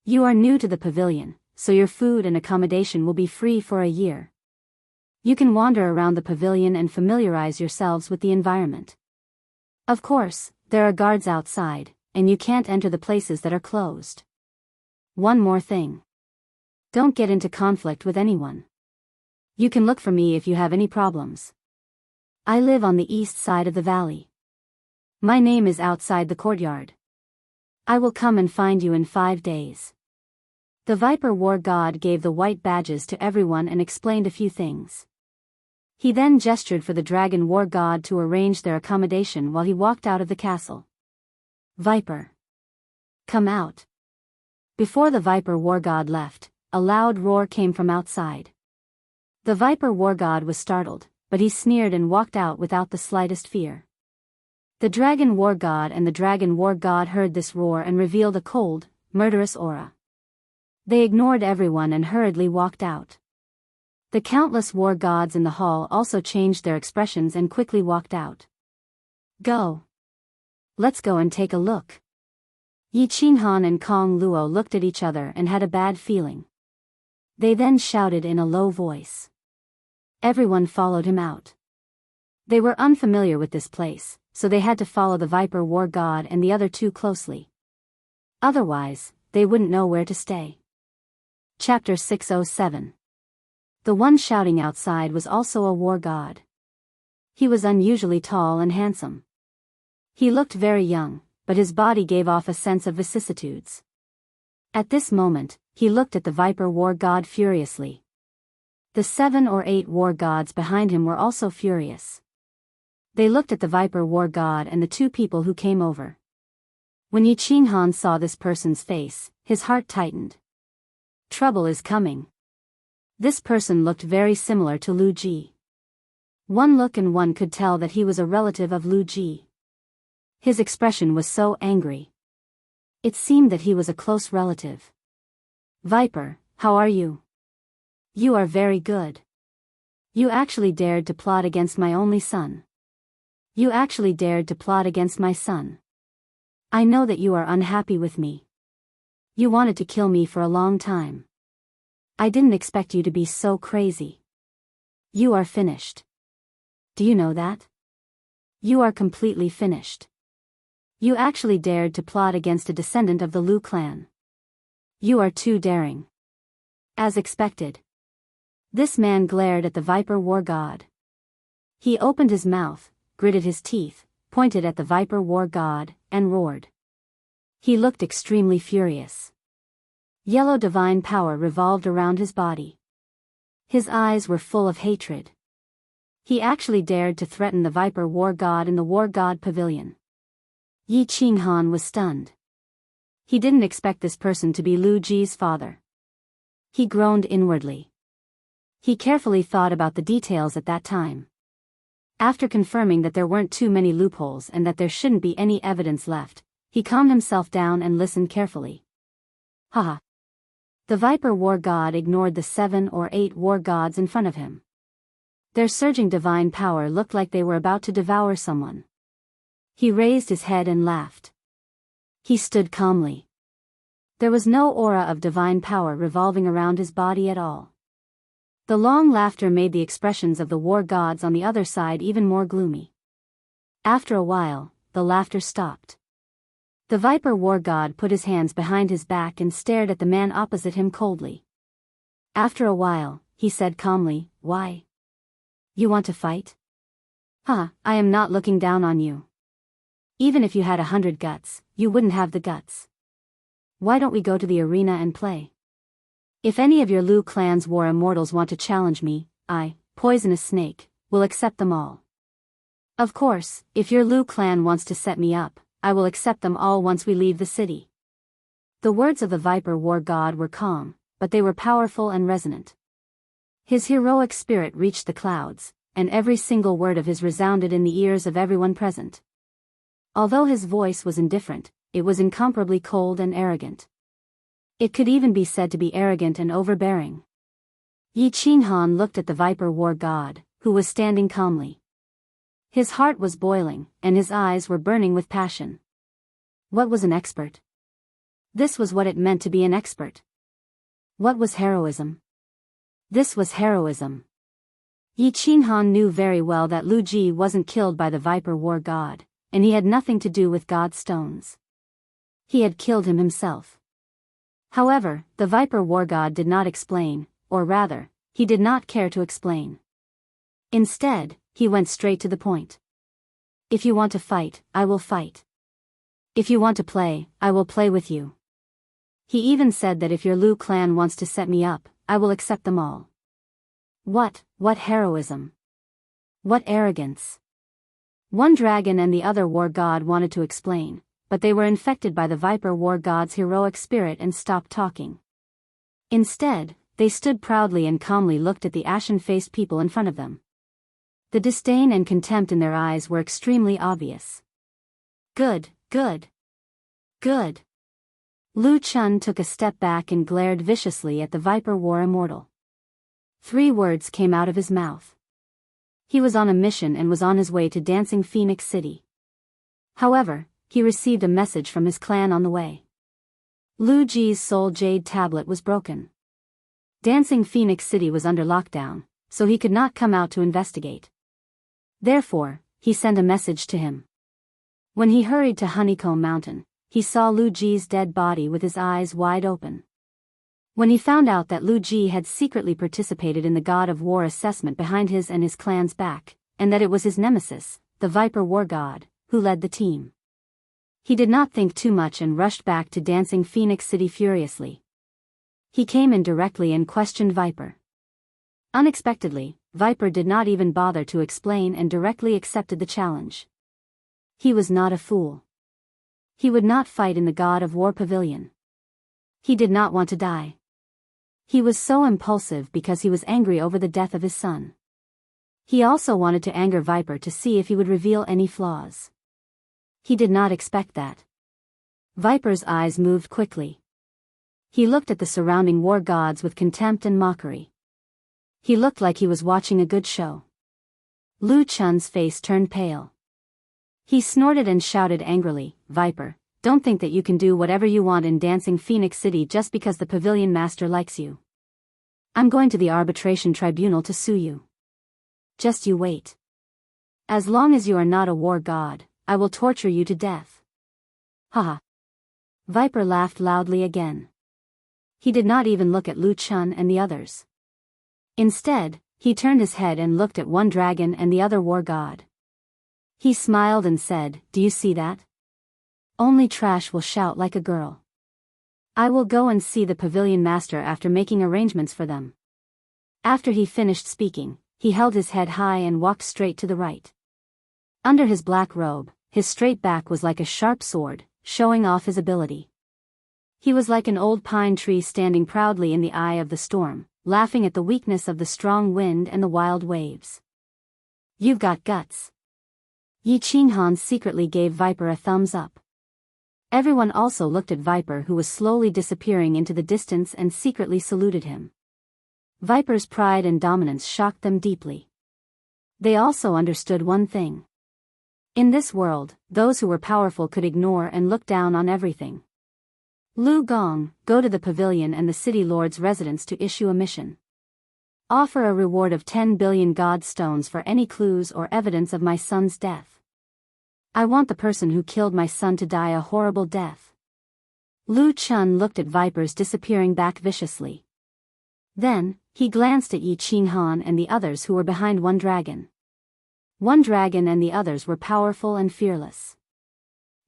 You are new to the pavilion, so your food and accommodation will be free for a year. You can wander around the pavilion and familiarize yourselves with the environment. Of course, there are guards outside, and you can't enter the places that are closed. One more thing. Don't get into conflict with anyone. You can look for me if you have any problems. I live on the east side of the valley. My name is outside the courtyard. I will come and find you in 5 days." The Viper war god gave the white badges to everyone and explained a few things. He then gestured for the Dragon war god to arrange their accommodation while he walked out of the castle. "Viper, come out." Before the Viper war god left, a loud roar came from outside. The Viper war god was startled, but he sneered and walked out without the slightest fear. The Dragon war god and the Dragon war god heard this roar and revealed a cold, murderous aura. They ignored everyone and hurriedly walked out. The countless war gods in the hall also changed their expressions and quickly walked out. "Go. Let's go and take a look." Yi Qinghan and Kong Luo looked at each other and had a bad feeling. They then shouted in a low voice. Everyone followed him out. They were unfamiliar with this place, so they had to follow the Viper war god and the other two closely. Otherwise, they wouldn't know where to stay. Chapter 607. The one shouting outside was also a war god. He was unusually tall and handsome. He looked very young, but his body gave off a sense of vicissitudes. At this moment, he looked at the Viper war god furiously. The 7 or 8 war gods behind him were also furious. They looked at the Viper war god and the two people who came over. When Yi Qinghan saw this person's face, his heart tightened. Trouble is coming. This person looked very similar to Lu Ji. One look and one could tell that he was a relative of Lu Ji. His expression was so angry. It seemed that he was a close relative. "Viper, how are you? You are very good. You actually dared to plot against my only son. You actually dared to plot against my son. I know that you are unhappy with me. You wanted to kill me for a long time. I didn't expect you to be so crazy. You are finished. Do you know that? You are completely finished. You actually dared to plot against a descendant of the Lu clan. You are too daring. As expected. This man glared at the Viper War God. He opened his mouth, gritted his teeth, pointed at the Viper War God, and roared. He looked extremely furious. Yellow divine power revolved around his body. His eyes were full of hatred. He actually dared to threaten the Viper War God in the War God Pavilion. Yi Qinghan was stunned. He didn't expect this person to be Lu Ji's father. He groaned inwardly. He carefully thought about the details at that time. After confirming that there weren't too many loopholes and that there shouldn't be any evidence left, he calmed himself down and listened carefully. Haha. The Viper War God ignored the 7 or 8 war gods in front of him. Their surging divine power looked like they were about to devour someone. He raised his head and laughed. He stood calmly. There was no aura of divine power revolving around his body at all. The long laughter made the expressions of the war gods on the other side even more gloomy. After a while, the laughter stopped. The Viper War God put his hands behind his back and stared at the man opposite him coldly. After a while, he said calmly, "Why? You want to fight? Huh, I am not looking down on you. Even if you had 100 guts, you wouldn't have the guts. Why don't we go to the arena and play? If any of your Lu clan's war immortals want to challenge me, I, Poisonous Snake, will accept them all. Of course, if your Lu clan wants to set me up, I will accept them all once we leave the city." The words of the Viper War God were calm, but they were powerful and resonant. His heroic spirit reached the clouds, and every single word of his resounded in the ears of everyone present. Although his voice was indifferent, it was incomparably cold and arrogant. It could even be said to be arrogant and overbearing. Yi Qinghan looked at the Viper War God, who was standing calmly. His heart was boiling, and his eyes were burning with passion. What was an expert? This was what it meant to be an expert. What was heroism? This was heroism. Yi Qinghan knew very well that Lu Ji wasn't killed by the Viper War God, and he had nothing to do with God stones. He had killed him himself. However, the Viper War God did not explain, or rather, he did not care to explain. Instead, he went straight to the point. If you want to fight, I will fight. If you want to play, I will play with you. He even said that if your Lu clan wants to set me up, I will accept them all. What heroism? What arrogance? One dragon and the other war god wanted to explain, but they were infected by the Viper War God's heroic spirit and stopped talking. Instead, they stood proudly and calmly looked at the ashen-faced people in front of them. The disdain and contempt in their eyes were extremely obvious. Good. Lu Chun took a step back and glared viciously at the Viper War Immortal. 3 words came out of his mouth. He was on a mission and was on his way to Dancing Phoenix City. However, he received a message from his clan on the way. Lu Ji's soul jade tablet was broken. Dancing Phoenix City was under lockdown, so he could not come out to investigate. Therefore, he sent a message to him. When he hurried to Honeycomb Mountain, he saw Lu Ji's dead body with his eyes wide open. When he found out that Lu Ji had secretly participated in the God of War assessment behind his and his clan's back, and that it was his nemesis, the Viper War God, who led the team, he did not think too much and rushed back to Dancing Phoenix City furiously. He came in directly and questioned Viper. Unexpectedly, Viper did not even bother to explain and directly accepted the challenge. He was not a fool. He would not fight in the God of War Pavilion. He did not want to die. He was so impulsive because he was angry over the death of his son. He also wanted to anger Viper to see if he would reveal any flaws. He did not expect that. Viper's eyes moved quickly. He looked at the surrounding war gods with contempt and mockery. He looked like he was watching a good show. Lu Chun's face turned pale. He snorted and shouted angrily, "Viper, don't think that you can do whatever you want in Dancing Phoenix City just because the pavilion master likes you. I'm going to the arbitration tribunal to sue you. Just you wait. As long as you are not a war god, I will torture you to death." Haha. Viper laughed loudly again. He did not even look at Lu Chun and the others. Instead, he turned his head and looked at one dragon and the other war god. He smiled and said, "Do you see that? Only trash will shout like a girl. I will go and see the pavilion master after making arrangements for them." After he finished speaking, he held his head high and walked straight to the right. Under his black robe, his straight back was like a sharp sword, showing off his ability. He was like an old pine tree standing proudly in the eye of the storm, laughing at the weakness of the strong wind and the wild waves. "You've got guts." Yi Qinghan secretly gave Viper a thumbs up. Everyone also looked at Viper, who was slowly disappearing into the distance, and secretly saluted him. Viper's pride and dominance shocked them deeply. They also understood one thing. In this world, those who were powerful could ignore and look down on everything. "Lu Gong, go to the pavilion and the city lord's residence to issue a mission. Offer a reward of 10 billion god stones for any clues or evidence of my son's death. I want the person who killed my son to die a horrible death." Lu Chun looked at Viper's disappearing back viciously. Then, he glanced at Yi Qinghan and the others who were behind one dragon. One dragon and the others were powerful and fearless.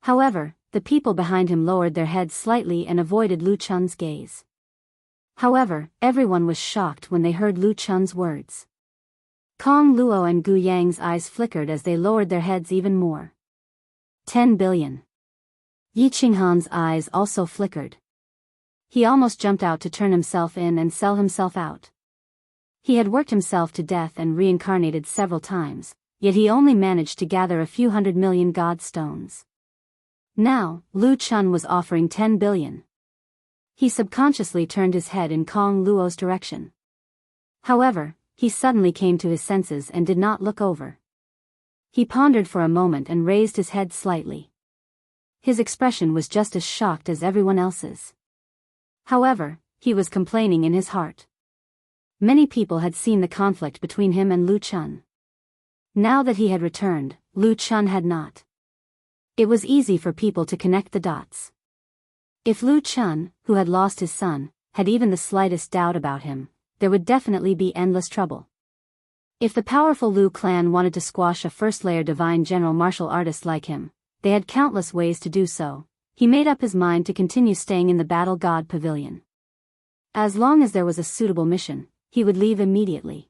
However, the people behind him lowered their heads slightly and avoided Lu Chun's gaze. However, everyone was shocked when they heard Lu Chun's words. Kong Luo and Gu Yang's eyes flickered as they lowered their heads even more. 10 billion. Yi Qinghan's eyes also flickered. He almost jumped out to turn himself in and sell himself out. He had worked himself to death and reincarnated several times, yet he only managed to gather a few 100 million god stones. Now, Lu Chun was offering 10 billion. He subconsciously turned his head in Kong Luo's direction. However, he suddenly came to his senses and did not look over. He pondered for a moment and raised his head slightly. His expression was just as shocked as everyone else's. However, he was complaining in his heart. Many people had seen the conflict between him and Lu Chun. Now that he had returned, Lu Chun had not. It was easy for people to connect the dots. If Lu Chun, who had lost his son, had even the slightest doubt about him, there would definitely be endless trouble. If the powerful Lu clan wanted to squash a first-layer divine general martial artist like him, they had countless ways to do so. He made up his mind to continue staying in the Battle God Pavilion. As long as there was a suitable mission, he would leave immediately.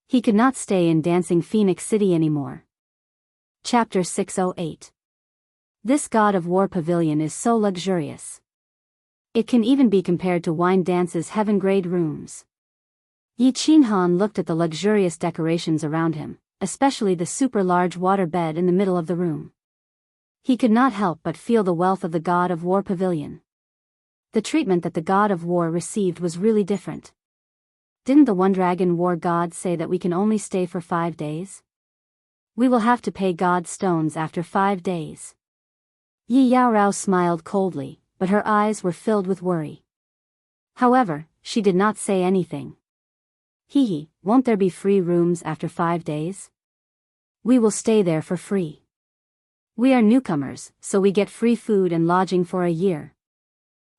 He could not stay in Dancing Phoenix City anymore. Chapter 608. This God of War Pavilion is so luxurious. It can even be compared to Wine Dance's heaven-grade rooms. Yi Qinghan looked at the luxurious decorations around him, especially the super-large water bed in the middle of the room. He could not help but feel the wealth of the God of War Pavilion. The treatment that the God of War received was really different. Didn't the One Dragon War God say that we can only stay for 5 days? We will have to pay God stones after 5 days. Yi Yaorao smiled coldly, but her eyes were filled with worry. However, she did not say anything. Hee, won't there be free rooms after 5 days? We will stay there for free. We are newcomers, so we get free food and lodging for a year.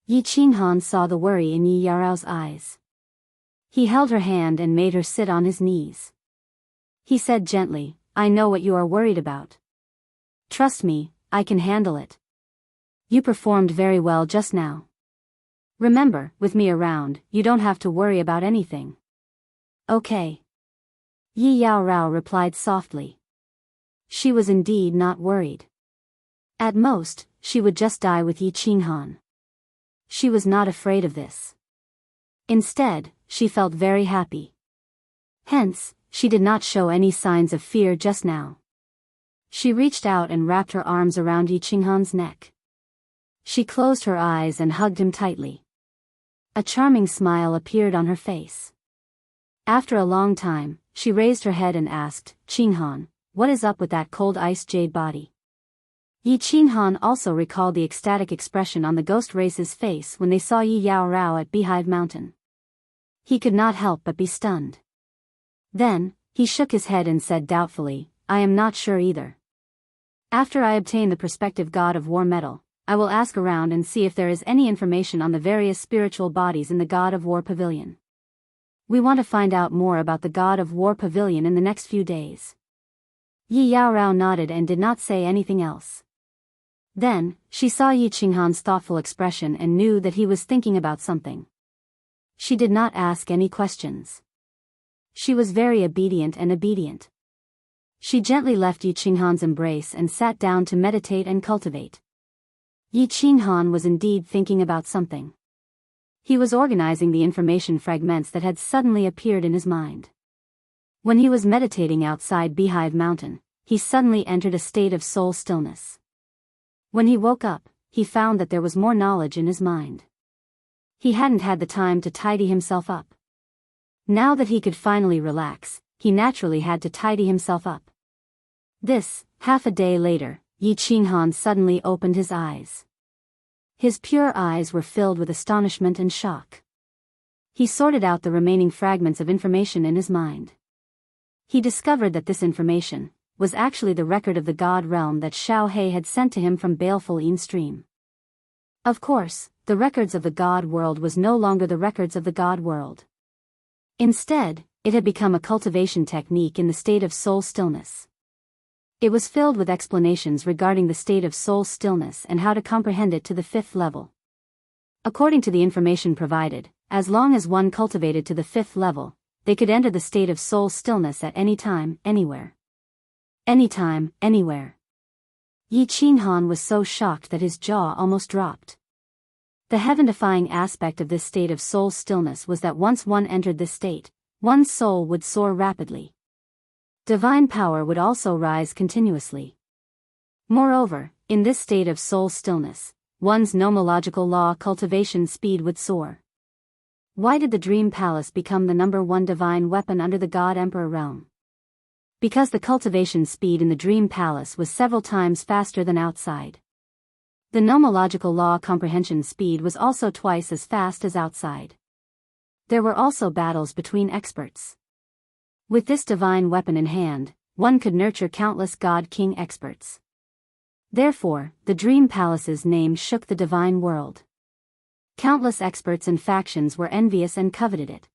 Yi Qinghan saw the worry in Yi Yaorao's eyes. He held her hand and made her sit on his knees. He said gently, "I know what you are worried about. Trust me, I can handle it. You performed very well just now. Remember, with me around, you don't have to worry about anything." "Okay." Yi Yaorao replied softly. She was indeed not worried. At most, she would just die with Yi Qinghan. She was not afraid of this. Instead, she felt very happy. Hence, she did not show any signs of fear just now. She reached out and wrapped her arms around Yi Qinghan's neck. She closed her eyes and hugged him tightly. A charming smile appeared on her face. After a long time, she raised her head and asked, "Qinghan, what is up with that cold ice jade body?" Yi Qinghan also recalled the ecstatic expression on the ghost race's face when they saw Yi Yaorao at Beehive Mountain. He could not help but be stunned. Then, he shook his head and said doubtfully, "I am not sure either. After I obtain the prospective God of War medal, I will ask around and see if there is any information on the various spiritual bodies in the God of War Pavilion. We want to find out more about the God of War Pavilion in the next few days. Yi Yao Rao nodded and did not say anything else. Then, she saw Yi Qinghan's thoughtful expression and knew that he was thinking about something. She did not ask any questions. She was very obedient. She gently left Yi Qinghan's embrace and sat down to meditate and cultivate. Yi Qinghan was indeed thinking about something. He was organizing the information fragments that had suddenly appeared in his mind. When he was meditating outside Beehive Mountain, he suddenly entered a state of soul stillness. When he woke up, he found that there was more knowledge in his mind. He hadn't had the time to tidy himself up. Now that he could finally relax, he naturally had to tidy himself up. Half a day later, Yi Qinghan suddenly opened his eyes. His pure eyes were filled with astonishment and shock. He sorted out the remaining fragments of information in his mind. He discovered that this information was actually the record of the God realm that Xiao He had sent to him from baleful Yin Stream. Of course, the records of the God world was no longer the records of the God world. Instead, it had become a cultivation technique in the state of soul stillness. It was filled with explanations regarding the state of soul stillness and how to comprehend it to the 5th level. According to the information provided, as long as one cultivated to the 5th level, they could enter the state of soul stillness at any time, anywhere. Anytime, anywhere. Yi Qinghan was so shocked that his jaw almost dropped. The heaven-defying aspect of this state of soul stillness was that once one entered this state, one's soul would soar rapidly. Divine power would also rise continuously. Moreover, in this state of soul stillness, one's nomological law cultivation speed would soar. Why did the Dream Palace become the #1 divine weapon under the God Emperor realm? Because the cultivation speed in the Dream Palace was several times faster than outside. The nomological law comprehension speed was also twice as fast as outside. There were also battles between experts. With this divine weapon in hand, one could nurture countless God King experts. Therefore, the Dream Palace's name shook the divine world. Countless experts and factions were envious and coveted it.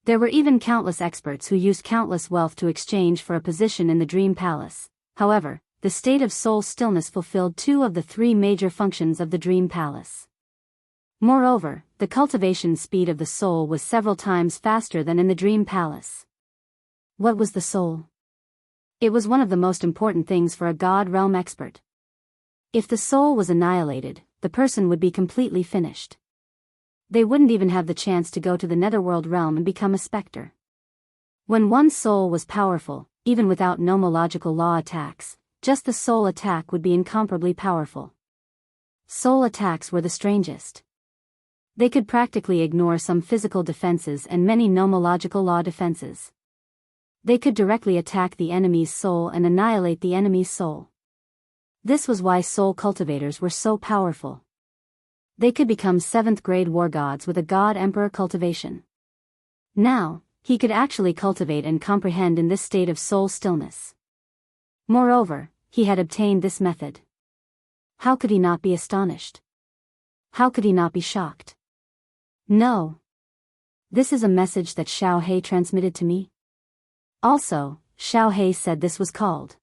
There were even countless experts who used countless wealth to exchange for a position in the Dream Palace. However, the state of soul stillness fulfilled 2 of the 3 major functions of the Dream Palace. Moreover, the cultivation speed of the soul was several times faster than in the Dream Palace. What was the soul? It was one of the most important things for a God realm expert. If the soul was annihilated, the person would be completely finished. They wouldn't even have the chance to go to the netherworld realm and become a specter. When one's soul was powerful, even without nomological law attacks, just the soul attack would be incomparably powerful. Soul attacks were the strangest. They could practically ignore some physical defenses and many nomological law defenses. They could directly attack the enemy's soul and annihilate the enemy's soul. This was why soul cultivators were so powerful. They could become 7th-grade war gods with a God Emperor cultivation. Now, he could actually cultivate and comprehend in this state of soul stillness. Moreover, he had obtained this method. How could he not be astonished? How could he not be shocked? No. This is a message that Xiao He transmitted to me. Also, Xiao He said this was called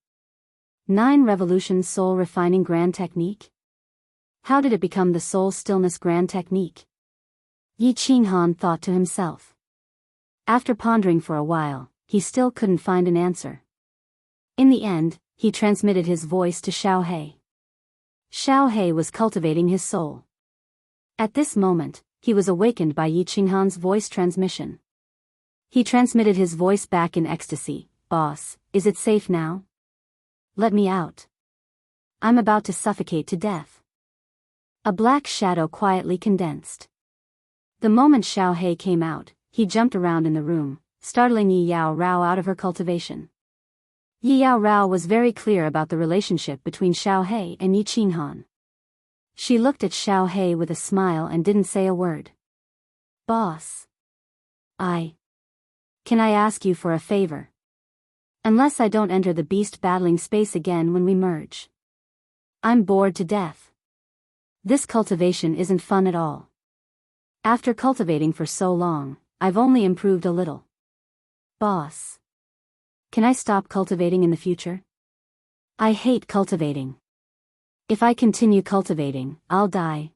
9 Revolution Soul Refining Grand Technique. How did it become the Soul Stillness Grand Technique? Yi Qinghan thought to himself. After pondering for a while, he still couldn't find an answer. In the end, he transmitted his voice to Xiao He. Xiao He was cultivating his soul. At this moment, he was awakened by Yi Qinghan's voice transmission. He transmitted his voice back in ecstasy. Boss, is it safe now? Let me out. I'm about to suffocate to death. A black shadow quietly condensed. The moment Xiao He came out, he jumped around in the room, startling Yi Yao Rao out of her cultivation. Yi Yao Rao was very clear about the relationship between Xiao He and Yi Qinghan. She looked at Xiao He with a smile and didn't say a word. Boss. Can I ask you for a favor? Unless I don't enter the beast battling space again when we merge. I'm bored to death. This cultivation isn't fun at all. After cultivating for so long, I've only improved a little. Boss. Can I stop cultivating in the future? I hate cultivating. If I continue cultivating, I'll die.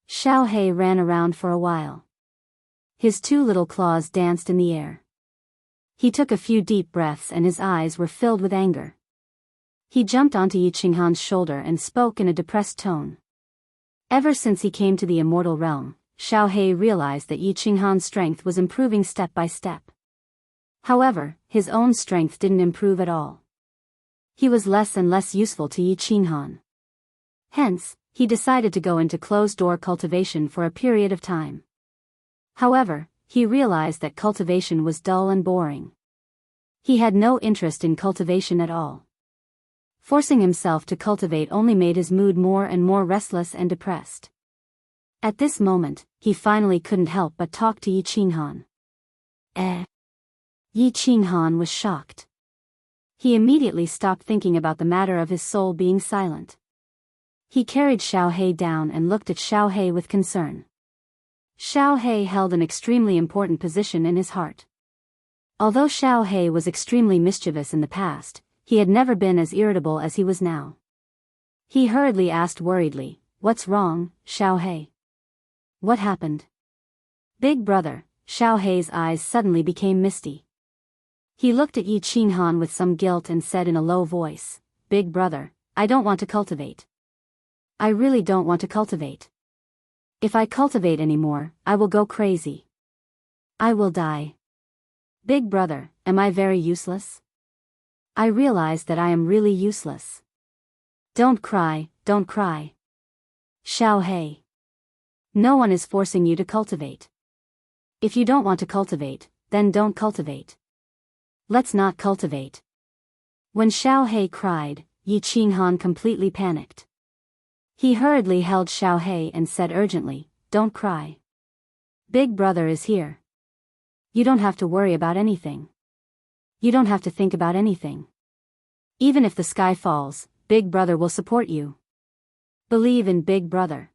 Xiao He ran around for a while. His two little claws danced in the air. He took a few deep breaths and his eyes were filled with anger. He jumped onto Yi Qinghan's shoulder and spoke in a depressed tone. Ever since he came to the immortal realm, Xiao He realized that Yi Qinghan's strength was improving step by step. However, his own strength didn't improve at all. He was less and less useful to Yi Qinghan. Hence, he decided to go into closed-door cultivation for a period of time. However, he realized that cultivation was dull and boring. He had no interest in cultivation at all. Forcing himself to cultivate only made his mood more and more restless and depressed. At this moment, he finally couldn't help but talk to Yi Qinghan. Yi Qinghan was shocked. He immediately stopped thinking about the matter of his soul being silent. He carried Xiao He down and looked at Xiao He with concern. Xiao He held an extremely important position in his heart. Although Xiao He was extremely mischievous in the past, he had never been as irritable as he was now. He hurriedly asked worriedly, "What's wrong, Xiao He? What happened?" "Big brother," Xiao He's eyes suddenly became misty. He looked at Yi Qinghan with some guilt and said in a low voice, "Big brother, I don't want to cultivate. I really don't want to cultivate. If I cultivate anymore, I will go crazy. I will die. Big brother, am I very useless? I realize that I am really useless. Don't cry, don't cry. Xiao He. No one is forcing you to cultivate. If you don't want to cultivate, then don't cultivate. Let's not cultivate." When Xiao He cried, Yi Qinghan completely panicked. He hurriedly held Xiao He and said urgently, "Don't cry. Big brother is here. You don't have to worry about anything. You don't have to think about anything. Even if the sky falls, Big brother will support you. Believe in Big brother."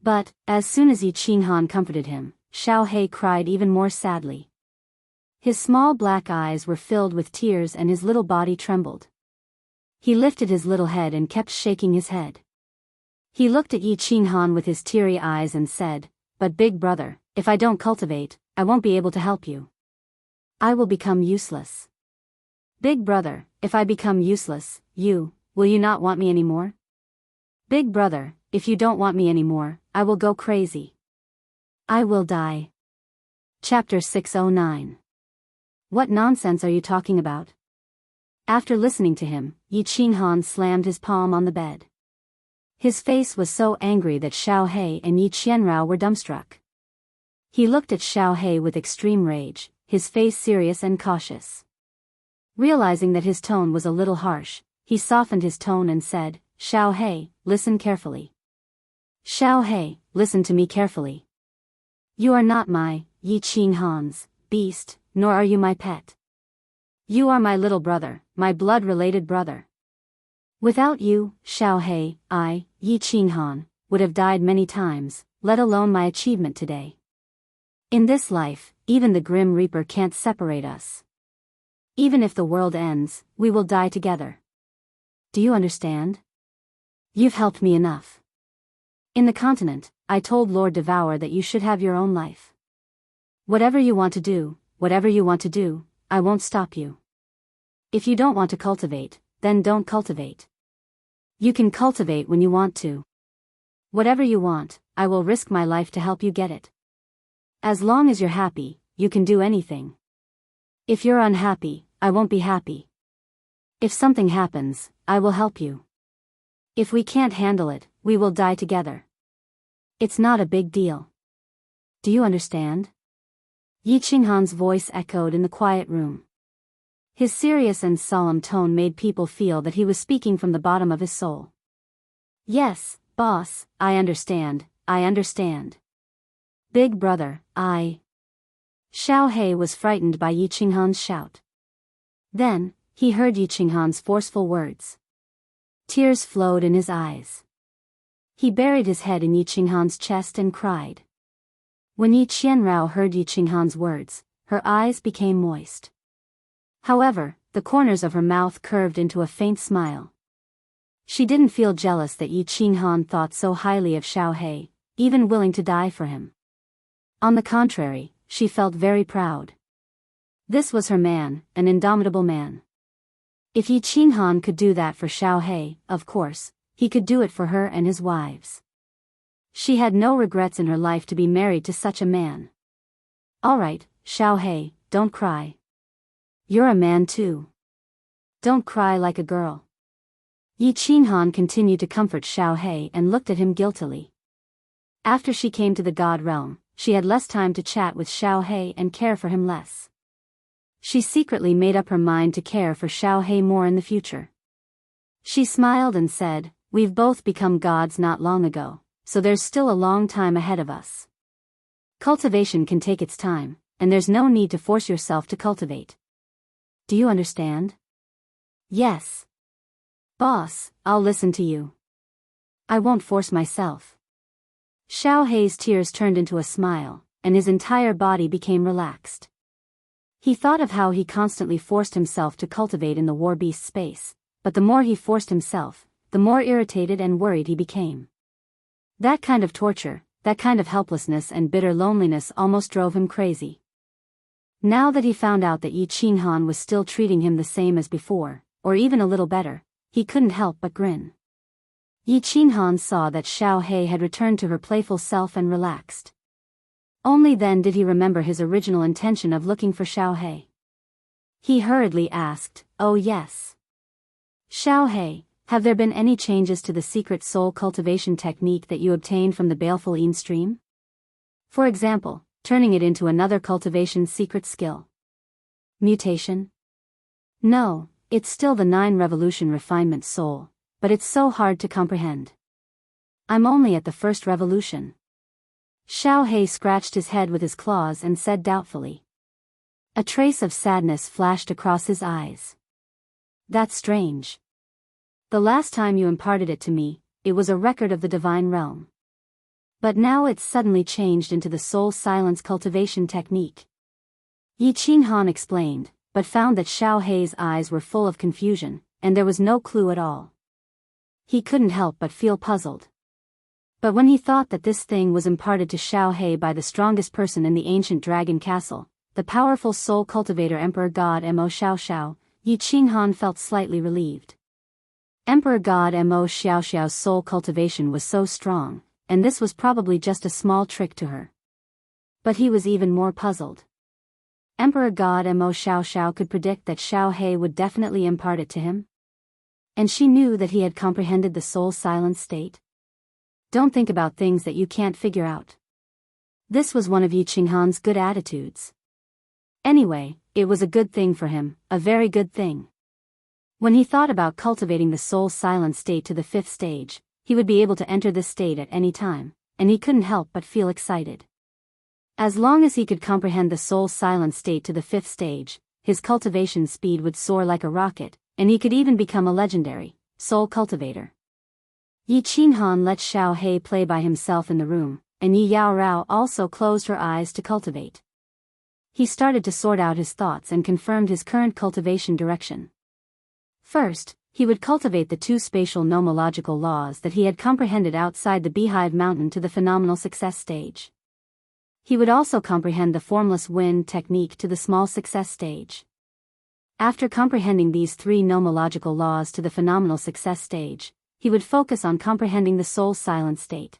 But, as soon as Yi Qinghan comforted him, Xiao He cried even more sadly. His small black eyes were filled with tears and his little body trembled. He lifted his little head and kept shaking his head. He looked at Yi Qinghan with his teary eyes and said, "But big brother, if I don't cultivate, I won't be able to help you. I will become useless. Big brother, if I become useless, will you not want me anymore? Big brother, if you don't want me anymore, I will go crazy. I will die." Chapter 609. What nonsense are you talking about? After listening to him, Yi Qinghan slammed his palm on the bed. His face was so angry that Xiao He and Yi Qianrao were dumbstruck. He looked at Xiao He with extreme rage, his face serious and cautious. Realizing that his tone was a little harsh, he softened his tone and said, "Xiao He, listen carefully. Xiao He, listen to me carefully. You are not my, Yi Qinghan's, beast, nor are you my pet. You are my little brother, my blood-related brother. Without you, Xiao He, I, Yi Qinghan, would have died many times, let alone my achievement today. In this life, even the Grim Reaper can't separate us. Even if the world ends, we will die together. Do you understand? You've helped me enough. In the continent, I told Lord Devour that you should have your own life. Whatever you want to do, I won't stop you. If you don't want to cultivate, then don't cultivate. You can cultivate when you want to. Whatever you want, I will risk my life to help you get it. As long as you're happy, you can do anything. If you're unhappy, I won't be happy. If something happens, I will help you. If we can't handle it, we will die together. It's not a big deal. Do you understand?" Yi Qinghan's voice echoed in the quiet room. His serious and solemn tone made people feel that he was speaking from the bottom of his soul. "Yes, boss, I understand. Big brother, Xiao He was frightened by Yi Qinghan's shout. Then, he heard Yi Qinghan's forceful words. Tears flowed in his eyes. He buried his head in Yi Qinghan's chest and cried. When Yi Qianrao heard Yi Qinghan's words, her eyes became moist. However, the corners of her mouth curved into a faint smile. She didn't feel jealous that Yi Qinghan thought so highly of Xiaohei, even willing to die for him. On the contrary, she felt very proud. This was her man, an indomitable man. If Yi Qinghan could do that for Xiaohei, of course, he could do it for her and his wives. She had no regrets in her life to be married to such a man. All right, Xiaohei, don't cry. You're a man too. Don't cry like a girl. Yi Qinghan continued to comfort Xiaohei and looked at him guiltily. After she came to the God realm, she had less time to chat with Xiaohei and care for him less. She secretly made up her mind to care for Xiaohei more in the future. She smiled and said, "We've both become gods not long ago, so there's still a long time ahead of us. Cultivation can take its time, and there's no need to force yourself to cultivate. Do you understand?" "Yes. Boss, I'll listen to you. I won't force myself." Xiaohei's tears turned into a smile, and his entire body became relaxed. He thought of how he constantly forced himself to cultivate in the war beast space, but the more he forced himself, the more irritated and worried he became. That kind of torture, that kind of helplessness and bitter loneliness almost drove him crazy. Now that he found out that Yi Qinghan was still treating him the same as before, or even a little better, he couldn't help but grin. Yi Qinghan saw that Xiaohei had returned to her playful self and relaxed. Only then did he remember his original intention of looking for Xiaohei. He hurriedly asked, "Oh yes. Xiaohei, have there been any changes to the secret soul cultivation technique that you obtained from the baleful Yin stream? For example, turning it into another cultivation secret skill? Mutation?" "No, it's still the 9 revolution refinement soul, but it's so hard to comprehend. I'm only at the first revolution." Xiaohei scratched his head with his claws and said doubtfully. A trace of sadness flashed across his eyes. "That's strange. The last time you imparted it to me, it was a record of the divine realm. But now it's suddenly changed into the soul silence cultivation technique." Yi Qinghan explained, but found that Xiaohei's eyes were full of confusion, and there was no clue at all. He couldn't help but feel puzzled. But when he thought that this thing was imparted to Xiaohei by the strongest person in the ancient dragon castle, the powerful soul cultivator Emperor God Mo Xiaoxiao, Yi Qinghan felt slightly relieved. Emperor God Mo Xiaoxiao's soul cultivation was so strong, and this was probably just a small trick to her. But he was even more puzzled. Emperor God Mo Xiaoxiao could predict that Xiaohei would definitely impart it to him? And she knew that he had comprehended the soul silence state? Don't think about things that you can't figure out. This was one of Yi Qinghan's good attitudes. Anyway, it was a good thing for him, a very good thing. When he thought about cultivating the soul silent state to the 5th stage, he would be able to enter this state at any time, and he couldn't help but feel excited. As long as he could comprehend the soul silent state to the 5th stage, his cultivation speed would soar like a rocket, and he could even become a legendary soul cultivator. Yi Qinghan let Xiaohei play by himself in the room, and Yi Yaorao also closed her eyes to cultivate. He started to sort out his thoughts and confirmed his current cultivation direction. First, he would cultivate the 2 spatial nomological laws that he had comprehended outside the Beehive Mountain to the phenomenal success stage. He would also comprehend the formless wind technique to the small success stage. After comprehending these 3 nomological laws to the phenomenal success stage, he would focus on comprehending the soul silent state.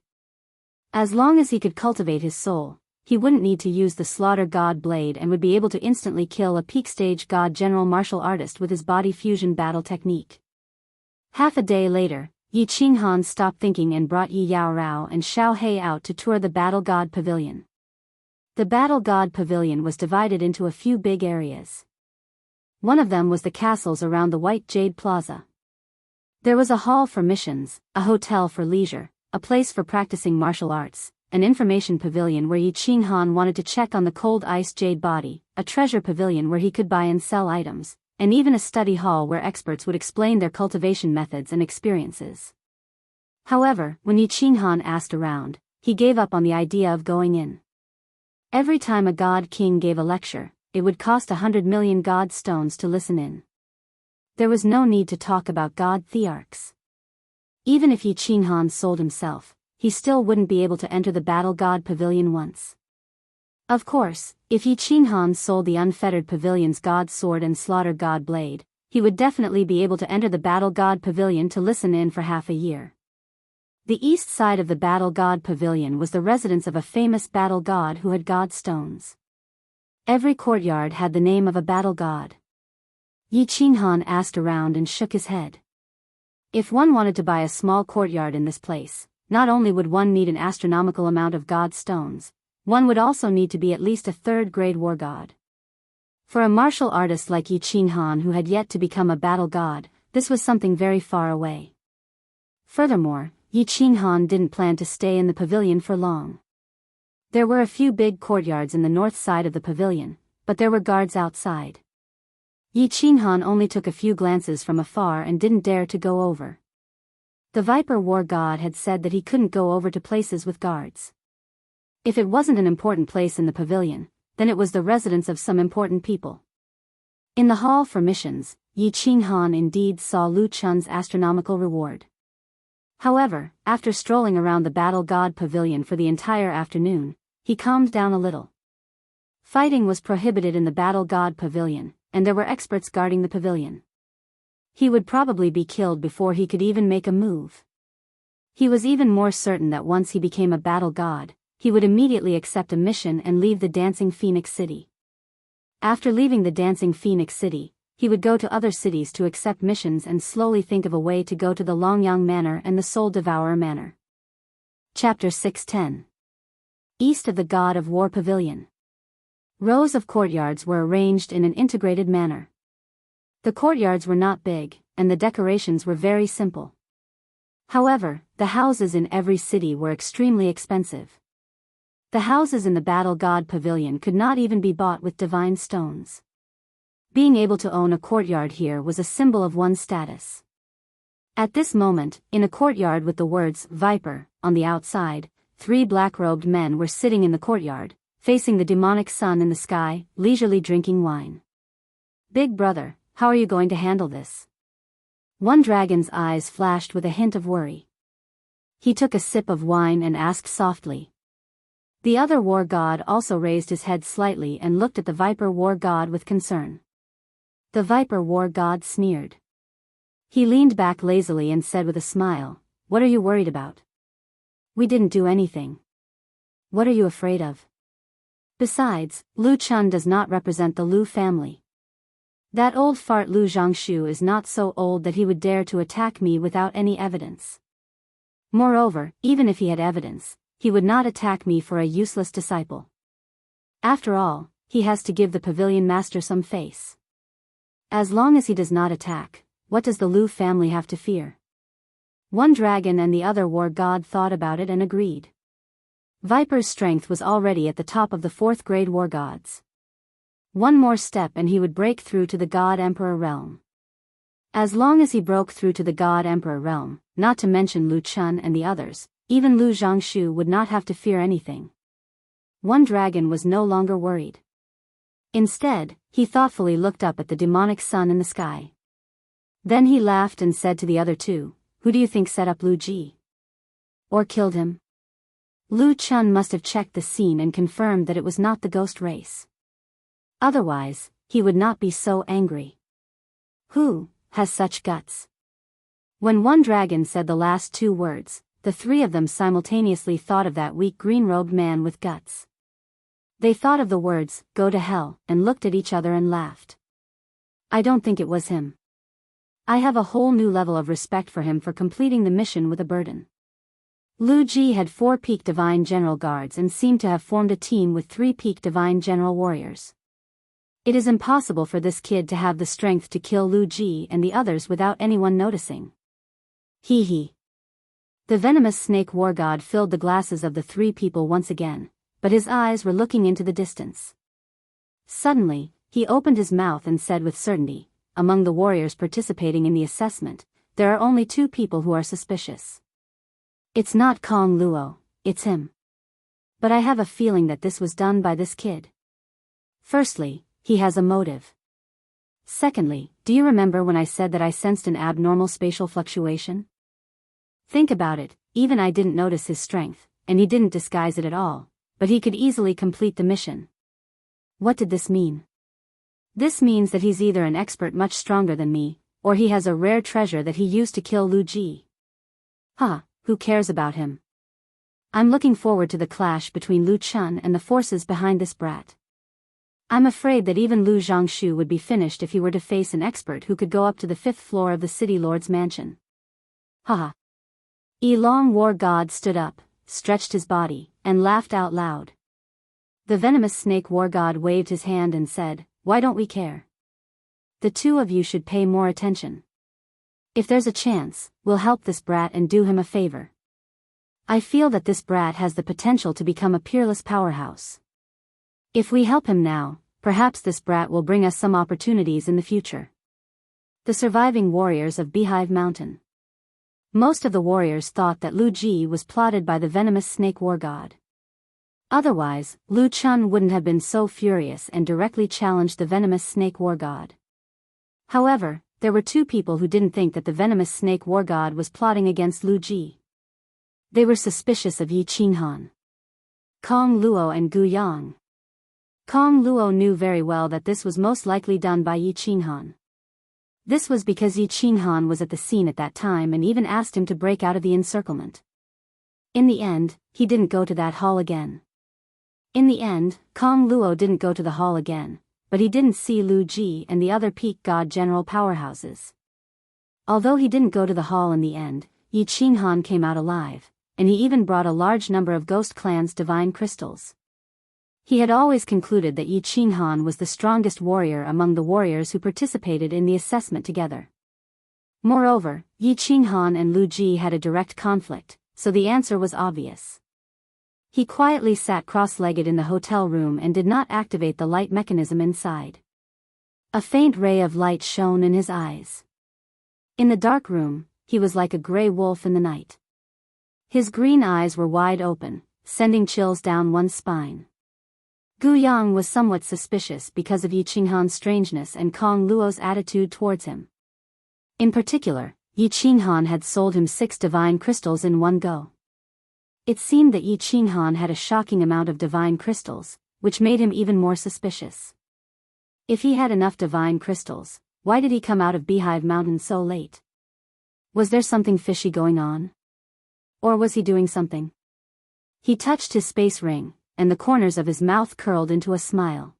As long as he could cultivate his soul, he wouldn't need to use the Slaughter God Blade and would be able to instantly kill a peak stage God General martial artist with his body fusion battle technique. Half a day later, Yi Qinghan stopped thinking and brought Yi Yaorao and Xiaohei out to tour the Battle God Pavilion. The Battle God Pavilion was divided into a few big areas. One of them was the castles around the White Jade Plaza. There was a hall for missions, a hotel for leisure, a place for practicing martial arts, an information pavilion where Yi Qinghan wanted to check on the cold ice jade body, a treasure pavilion where he could buy and sell items, and even a study hall where experts would explain their cultivation methods and experiences. However, when Yi Qinghan asked around, he gave up on the idea of going in. Every time a god king gave a lecture, it would cost 100 million god stones to listen in. There was no need to talk about god thearchs. Even if Yi Qinghan sold himself, he still wouldn't be able to enter the Battle God Pavilion once. Of course, if Yi Qinghan sold the unfettered pavilion's god sword and slaughter god blade, he would definitely be able to enter the Battle God Pavilion to listen in for half a year. The east side of the Battle God Pavilion was the residence of a famous battle god who had god stones. Every courtyard had the name of a battle god. Yi Qinghan asked around and shook his head. If one wanted to buy a small courtyard in this place, not only would one need an astronomical amount of god stones, one would also need to be at least a third-grade war god. For a martial artist like Yi Qinghan who had yet to become a battle god, this was something very far away. Furthermore, Yi Qinghan didn't plan to stay in the pavilion for long. There were a few big courtyards in the north side of the pavilion, but there were guards outside. Yi Qinghan only took a few glances from afar and didn't dare to go over. The Viper War God had said that he couldn't go over to places with guards. If it wasn't an important place in the pavilion, then it was the residence of some important people. In the hall for missions, Yi Qinghan indeed saw Lu Chun's astronomical reward. However, after strolling around the Battle God Pavilion for the entire afternoon, he calmed down a little. Fighting was prohibited in the Battle God Pavilion, and there were experts guarding the pavilion. He would probably be killed before he could even make a move. He was even more certain that once he became a battle god, he would immediately accept a mission and leave the Dancing Phoenix City. After leaving the Dancing Phoenix City, he would go to other cities to accept missions and slowly think of a way to go to the Longyang Manor and the Soul Devourer Manor. Chapter 610. East of the God of War Pavilion. Rows of courtyards were arranged in an integrated manner. The courtyards were not big, and the decorations were very simple. However, the houses in every city were extremely expensive. The houses in the Battle God Pavilion could not even be bought with divine stones. Being able to own a courtyard here was a symbol of one's status. At this moment, in a courtyard with the words Viper on the outside, 3 black-robed men were sitting in the courtyard, facing the demonic sun in the sky, leisurely drinking wine. Big brother, how are you going to handle this? One dragon's eyes flashed with a hint of worry. He took a sip of wine and asked softly. The other war god also raised his head slightly and looked at the Viper war god with concern. The Viper war god sneered. He leaned back lazily and said with a smile, "What are you worried about? We didn't do anything. What are you afraid of? Besides, Lu Chun does not represent the Lu family. That old fart Lu Zhongshu is not so old that he would dare to attack me without any evidence. Moreover, even if he had evidence, he would not attack me for a useless disciple. After all, he has to give the pavilion master some face. As long as he does not attack, what does the Lu family have to fear?" One dragon and the other war god thought about it and agreed. Viper's strength was already at the top of the 4th-grade war gods. One more step and he would break through to the God Emperor realm. As long as he broke through to the God Emperor realm, not to mention Lu Chun and the others, even Lu Zhongshu would not have to fear anything. One dragon was no longer worried. Instead, he thoughtfully looked up at the demonic sun in the sky. Then he laughed and said to the other 2, "Who do you think set up Lu Ji? Or killed him?" Lu Chun must have checked the scene and confirmed that it was not the ghost race. Otherwise, he would not be so angry. Who has such guts? When one dragon said the last 2 words, the 3 of them simultaneously thought of that weak green-robed man with guts. They thought of the words, "Go to hell," and looked at each other and laughed. "I don't think it was him. I have a whole new level of respect for him for completing the mission with a burden." Lu Ji had 4 peak divine general guards and seemed to have formed a team with 3 peak divine general warriors. It is impossible for this kid to have the strength to kill Lu Ji and the others without anyone noticing. Hee hee. The venomous snake war god filled the glasses of the 3 people once again, but his eyes were looking into the distance. Suddenly, he opened his mouth and said with certainty, "Among the warriors participating in the assessment, there are only 2 people who are suspicious. It's not Kong Luo, it's him. But I have a feeling that this was done by this kid. Firstly, he has a motive. Secondly, do you remember when I said that I sensed an abnormal spatial fluctuation? Think about it, even I didn't notice his strength, and he didn't disguise it at all, but he could easily complete the mission. What did this mean? This means that he's either an expert much stronger than me, or he has a rare treasure that he used to kill Lu Ji. Huh, who cares about him? I'm looking forward to the clash between Lu Chun and the forces behind this brat. I'm afraid that even Lu Zhongshu would be finished if he were to face an expert who could go up to the 5th floor of the city lord's mansion. Haha. Yi Long War God stood up, stretched his body, and laughed out loud. The venomous snake war god waved his hand and said, "Why don't we care? The two of you should pay more attention. If there's a chance, we'll help this brat and do him a favor. I feel that this brat has the potential to become a peerless powerhouse. If we help him now, perhaps this brat will bring us some opportunities in the future." The surviving warriors of Beehive Mountain. Most of the warriors thought that Lu Ji was plotted by the venomous snake war god. Otherwise, Lu Chun wouldn't have been so furious and directly challenged the venomous snake war god. However, there were two people who didn't think that the venomous snake war god was plotting against Lu Ji. They were suspicious of Yi Qinghan, Kong Luo and Gu Yang. Kong Luo knew very well that this was most likely done by Yi Qinghan. This was because Yi Qinghan was at the scene at that time and even asked him to break out of the encirclement. In the end, he didn't go to that hall again. Kong Luo didn't go to the hall again, but he didn't see Lu Ji and the other peak god general powerhouses. Although he didn't go to the hall in the end, Yi Qinghan came out alive, and he even brought a large number of Ghost Clan's divine crystals. He had always concluded that Yi Qinghan was the strongest warrior among the warriors who participated in the assessment together. Moreover, Yi Qinghan and Lu Ji had a direct conflict, so the answer was obvious. He quietly sat cross-legged in the hotel room and did not activate the light mechanism inside. A faint ray of light shone in his eyes. In the dark room, he was like a gray wolf in the night. His green eyes were wide open, sending chills down one's spine. Gu Yang was somewhat suspicious because of Yi Qinghan's strangeness and Kong Luo's attitude towards him. In particular, Yi Qinghan had sold him 6 divine crystals in one go. It seemed that Yi Qinghan had a shocking amount of divine crystals, which made him even more suspicious. If he had enough divine crystals, why did he come out of Beehive Mountain so late? Was there something fishy going on? Or was he doing something? He touched his space ring, and the corners of his mouth curled into a smile.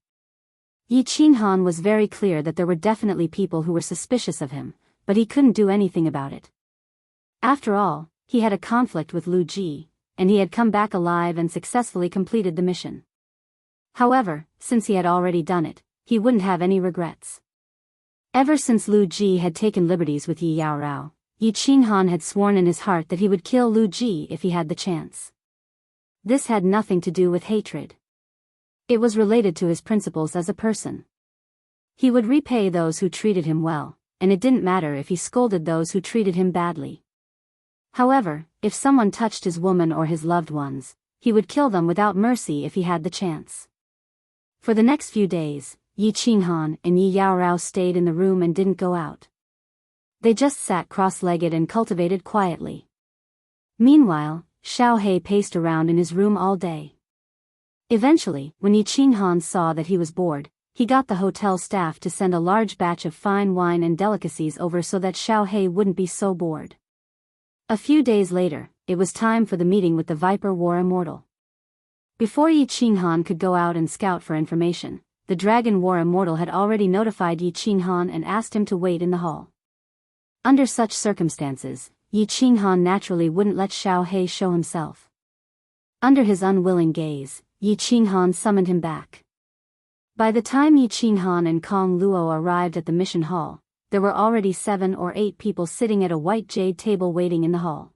Yi Qinghan was very clear that there were definitely people who were suspicious of him, but he couldn't do anything about it. After all, he had a conflict with Lu Ji, and he had come back alive and successfully completed the mission. However, since he had already done it, he wouldn't have any regrets. Ever since Lu Ji had taken liberties with Yi Yaorao, Yi Qinghan had sworn in his heart that he would kill Lu Ji if he had the chance. This had nothing to do with hatred. It was related to his principles as a person. He would repay those who treated him well, and it didn't matter if he scolded those who treated him badly. However, if someone touched his woman or his loved ones, he would kill them without mercy if he had the chance. For the next few days, Yi Qinghan and Yi Yaorao stayed in the room and didn't go out. They just sat cross-legged and cultivated quietly. Meanwhile, Xiao He paced around in his room all day. Eventually, when Yi Qinghan saw that he was bored, he got the hotel staff to send a large batch of fine wine and delicacies over so that Xiao He wouldn't be so bored. A few days later, it was time for the meeting with the Viper War Immortal. Before Yi Qinghan could go out and scout for information, the Dragon War Immortal had already notified Yi Qinghan and asked him to wait in the hall. Under such circumstances, Yi Qinghan naturally wouldn't let Xiao He show himself. Under his unwilling gaze, Yi Qinghan summoned him back. By the time Yi Qinghan and Kong Luo arrived at the mission hall, there were already 7 or 8 people sitting at a white jade table waiting in the hall.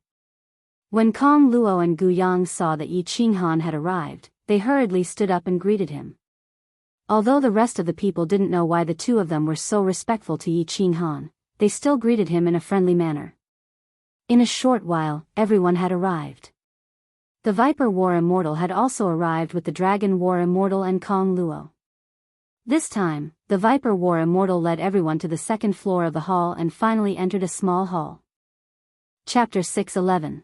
When Kong Luo and Gu Yang saw that Yi Qinghan had arrived, they hurriedly stood up and greeted him. Although the rest of the people didn't know why the two of them were so respectful to Yi Qinghan, they still greeted him in a friendly manner. In a short while, everyone had arrived. The Viper War Immortal had also arrived with the Dragon War Immortal and Kong Luo. This time, the Viper War Immortal led everyone to the second floor of the hall and finally entered a small hall. Chapter 6:11.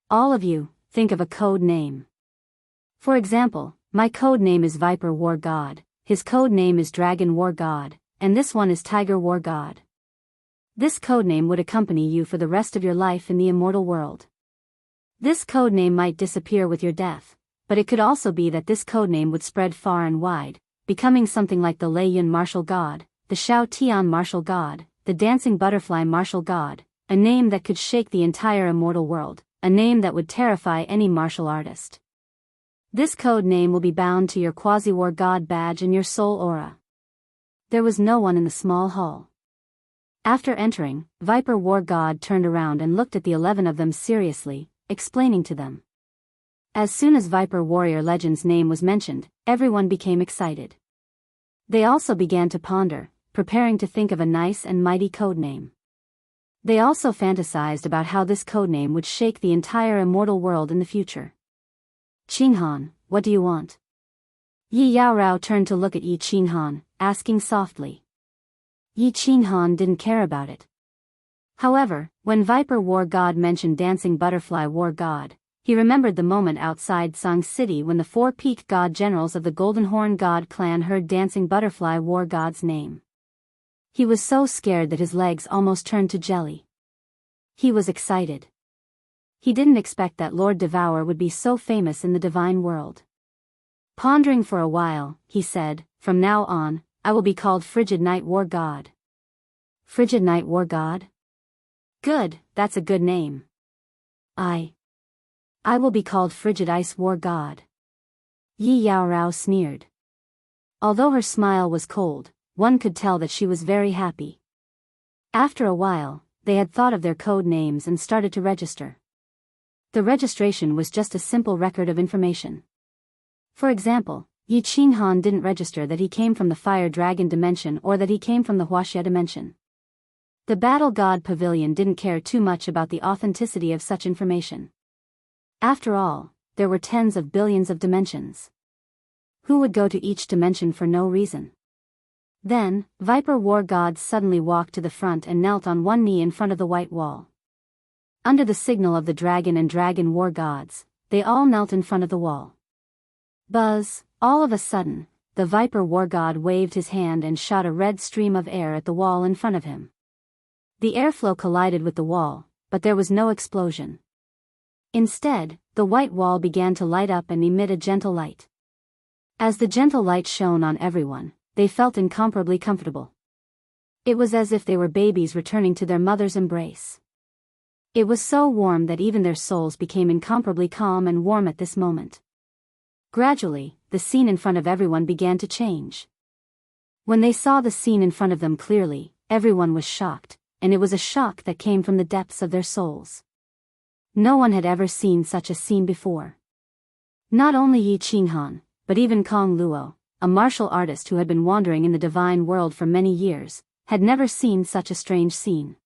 All of you, think of a code name. For example, my code name is Viper War God, his code name is Dragon War God, and this one is Tiger War God. This code name would accompany you for the rest of your life in the immortal world. This code name might disappear with your death, but it could also be that this code name would spread far and wide, becoming something like the Lei Yun Martial God, the Shao Tian Martial God, the Dancing Butterfly Martial God, a name that could shake the entire immortal world, a name that would terrify any martial artist. This code name will be bound to your Quasi-War God badge and your soul aura. There was no one in the small hall. After entering, Viper War God turned around and looked at the 11 of them seriously, explaining to them. As soon as Viper Warrior Legend's name was mentioned, everyone became excited. They also began to ponder, preparing to think of a nice and mighty codename. They also fantasized about how this codename would shake the entire immortal world in the future. Qinghan, what do you want? Yi Yaorao turned to look at Yi Qinghan, asking softly. Yi Qinghan didn't care about it. However, when Viper War God mentioned Dancing Butterfly War God, he remembered the moment outside Song City when the 4 peak god generals of the Golden Horn God clan heard Dancing Butterfly War God's name. He was so scared that his legs almost turned to jelly. He was excited. He didn't expect that Lord Devour would be so famous in the divine world. Pondering for a while, he said, "From now on, I will be called Frigid Night War God." Frigid Night War God? Good, that's a good name. I will be called Frigid Ice War God. Yi Yaorao sneered. Although her smile was cold, one could tell that she was very happy. After a while, they had thought of their code names and started to register. The registration was just a simple record of information. For example, Yi Qinghan didn't register that he came from the Fire Dragon dimension or that he came from the Huaxia dimension. The Battle God Pavilion didn't care too much about the authenticity of such information. After all, there were tens of billions of dimensions. Who would go to each dimension for no reason? Then, Viper War God suddenly walked to the front and knelt on one knee in front of the white wall. Under the signal of the dragon and dragon war gods, they all knelt in front of the wall. Buzz, all of a sudden, the Viper War God waved his hand and shot a red stream of air at the wall in front of him. The airflow collided with the wall, but there was no explosion. Instead, the white wall began to light up and emit a gentle light. As the gentle light shone on everyone, they felt incomparably comfortable. It was as if they were babies returning to their mother's embrace. It was so warm that even their souls became incomparably calm and warm at this moment. Gradually, the scene in front of everyone began to change. When they saw the scene in front of them clearly, everyone was shocked, and it was a shock that came from the depths of their souls. No one had ever seen such a scene before. Not only Yi Qinghan, but even Kong Luo, a martial artist who had been wandering in the divine world for many years, had never seen such a strange scene.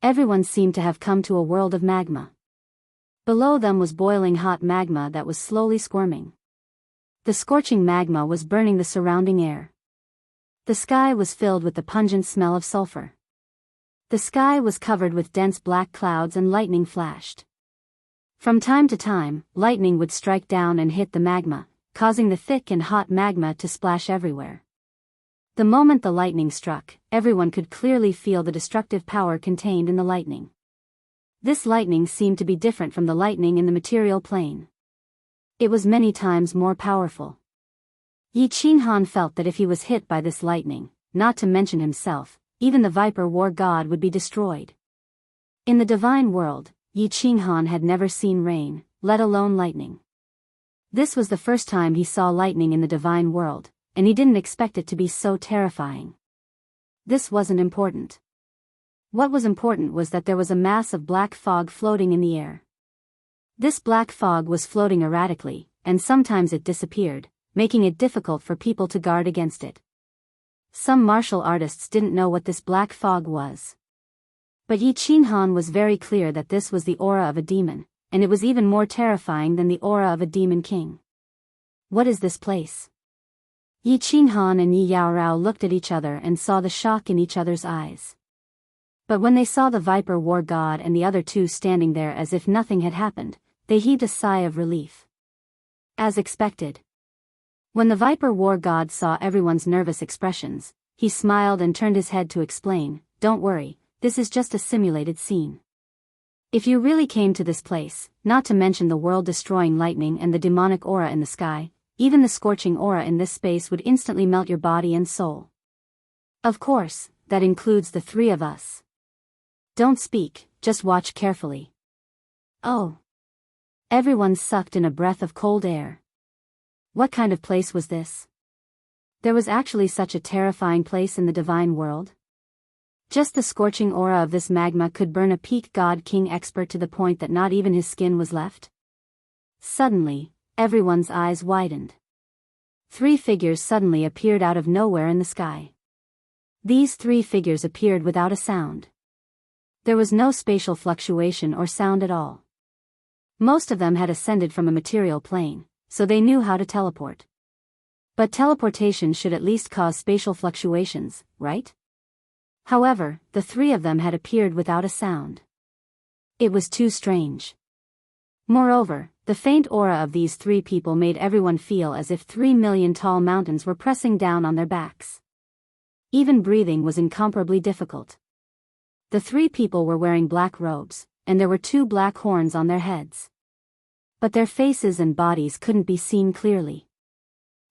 Everyone seemed to have come to a world of magma. Below them was boiling hot magma that was slowly squirming. The scorching magma was burning the surrounding air. The sky was filled with the pungent smell of sulfur. The sky was covered with dense black clouds and lightning flashed. From time to time, lightning would strike down and hit the magma, causing the thick and hot magma to splash everywhere. The moment the lightning struck, everyone could clearly feel the destructive power contained in the lightning. This lightning seemed to be different from the lightning in the material plane. It was many times more powerful. Yi Qinghan felt that if he was hit by this lightning, not to mention himself, even the Viper War God would be destroyed. In the divine world, Yi Qinghan had never seen rain, let alone lightning. This was the first time he saw lightning in the divine world, and he didn't expect it to be so terrifying. This wasn't important. What was important was that there was a mass of black fog floating in the air. This black fog was floating erratically, and sometimes it disappeared, making it difficult for people to guard against it. Some martial artists didn't know what this black fog was. But Yi Qinghan was very clear that this was the aura of a demon, and it was even more terrifying than the aura of a demon king. What is this place? Yi Qinghan and Yi Yaorao looked at each other and saw the shock in each other's eyes. But when they saw the Viper War God and the other two standing there as if nothing had happened, they heaved a sigh of relief. As expected. When the Viper War God saw everyone's nervous expressions, he smiled and turned his head to explain, "Don't worry, this is just a simulated scene. If you really came to this place, not to mention the world-destroying lightning and the demonic aura in the sky, even the scorching aura in this space would instantly melt your body and soul. Of course, that includes the three of us. Don't speak, just watch carefully." Oh. Everyone sucked in a breath of cold air. What kind of place was this? There was actually such a terrifying place in the divine world? Just the scorching aura of this magma could burn a peak god king expert to the point that not even his skin was left? Suddenly, everyone's eyes widened. 3 figures suddenly appeared out of nowhere in the sky. These 3 figures appeared without a sound. There was no spatial fluctuation or sound at all. Most of them had ascended from a material plane, so they knew how to teleport. But teleportation should at least cause spatial fluctuations, right? However, the 3 of them had appeared without a sound. It was too strange. Moreover, the faint aura of these 3 people made everyone feel as if 3 million tall mountains were pressing down on their backs. Even breathing was incomparably difficult. The 3 people were wearing black robes, and there were 2 black horns on their heads. But their faces and bodies couldn't be seen clearly.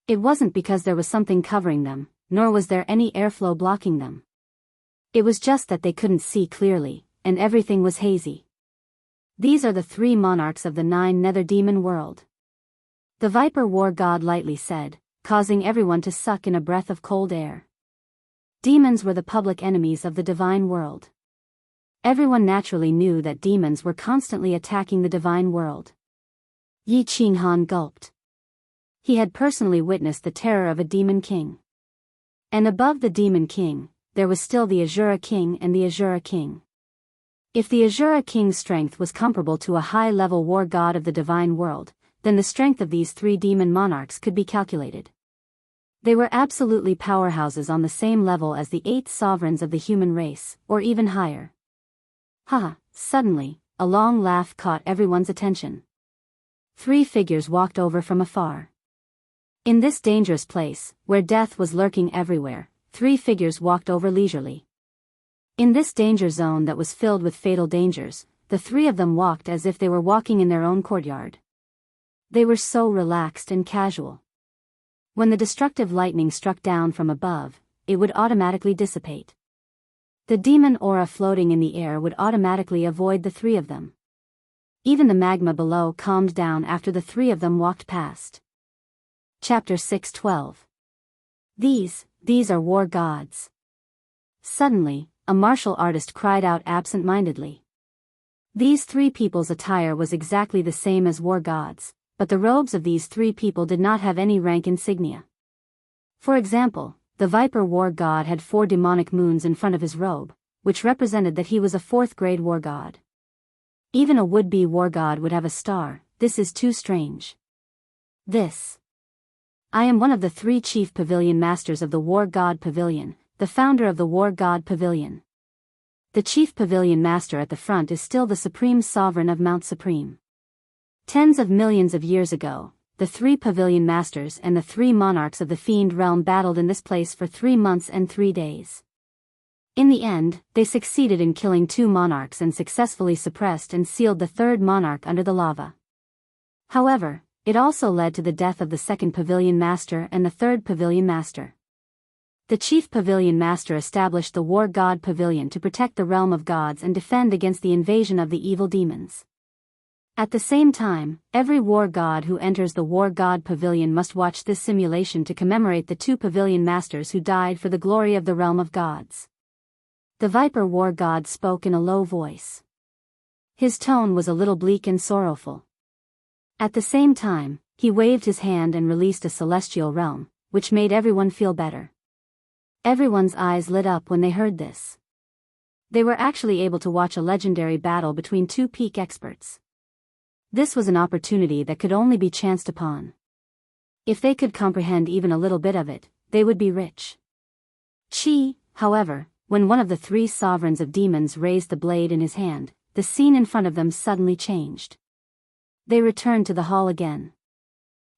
It wasn't because there was something covering them, nor was there any airflow blocking them. It was just that they couldn't see clearly, and everything was hazy. These are the 3 monarchs of the 9 nether demon world. The Viper War God lightly said, causing everyone to suck in a breath of cold air. Demons were the public enemies of the divine world. Everyone naturally knew that demons were constantly attacking the divine world. Yi Qinghan gulped. He had personally witnessed the terror of a demon king. And above the demon king, there was still the Azura King and the Azura King. If the Azura King's strength was comparable to a high-level war god of the divine world, then the strength of these 3 demon monarchs could be calculated. They were absolutely powerhouses on the same level as the 8 sovereigns of the human race, or even higher. Haha, suddenly, a long laugh caught everyone's attention. 3 figures walked over from afar. In this dangerous place, where death was lurking everywhere, 3 figures walked over leisurely. In this danger zone that was filled with fatal dangers, the 3 of them walked as if they were walking in their own courtyard. They were so relaxed and casual. When the destructive lightning struck down from above, it would automatically dissipate. The demon aura floating in the air would automatically avoid the 3 of them. Even the magma below calmed down after the 3 of them walked past. Chapter 6:12. These are war gods. Suddenly, a martial artist cried out absent-mindedly. These 3 people's attire was exactly the same as war gods, but the robes of these 3 people did not have any rank insignia. For example, the Viper War God had 4 demonic moons in front of his robe, which represented that he was a 4th-grade war god. Even a would-be war god would have a star. This is too strange. I am one of the 3 chief pavilion masters of the War God Pavilion, the founder of the War God Pavilion. The chief pavilion master at the front is still the supreme sovereign of Mount Supreme. Tens of millions of years ago, the 3 pavilion masters and the 3 monarchs of the fiend realm battled in this place for 3 months and 3 days. In the end, they succeeded in killing 2 monarchs and successfully suppressed and sealed the 3rd monarch under the lava. However, it also led to the death of the 2nd pavilion master and the 3rd pavilion master. The chief pavilion master established the War God Pavilion to protect the realm of gods and defend against the invasion of the evil demons. At the same time, every war god who enters the War God Pavilion must watch this simulation to commemorate the 2 pavilion masters who died for the glory of the realm of gods. The Viper War God spoke in a low voice. His tone was a little bleak and sorrowful. At the same time, he waved his hand and released a celestial realm, which made everyone feel better. Everyone's eyes lit up when they heard this. They were actually able to watch a legendary battle between two peak experts. This was an opportunity that could only be chanced upon. If they could comprehend even a little bit of it, they would be rich. However, when one of the three sovereigns of demons raised the blade in his hand, the scene in front of them suddenly changed. They returned to the hall again.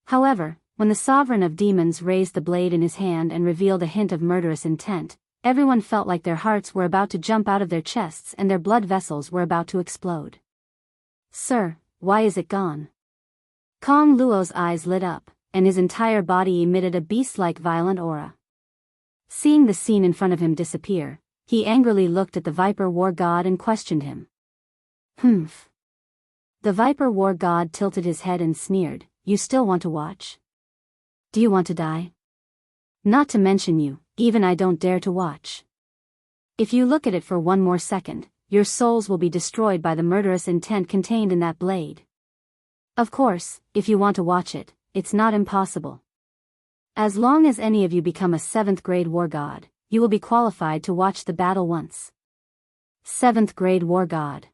However, when the sovereign of demons raised the blade in his hand and revealed a hint of murderous intent, everyone felt like their hearts were about to jump out of their chests and their blood vessels were about to explode. "Sir, why is it gone?" Kong Luo's eyes lit up, and his entire body emitted a beast-like violent aura. Seeing the scene in front of him disappear, he angrily looked at the Viper War God and questioned him. "Humph." The Viper War God tilted his head and sneered, "You still want to watch? Do you want to die? Not to mention you, even I don't dare to watch. If you look at it for one more second, your souls will be destroyed by the murderous intent contained in that blade. Of course, if you want to watch it, it's not impossible. As long as any of you become a 7th grade war god, you will be qualified to watch the battle once." 7th grade war god.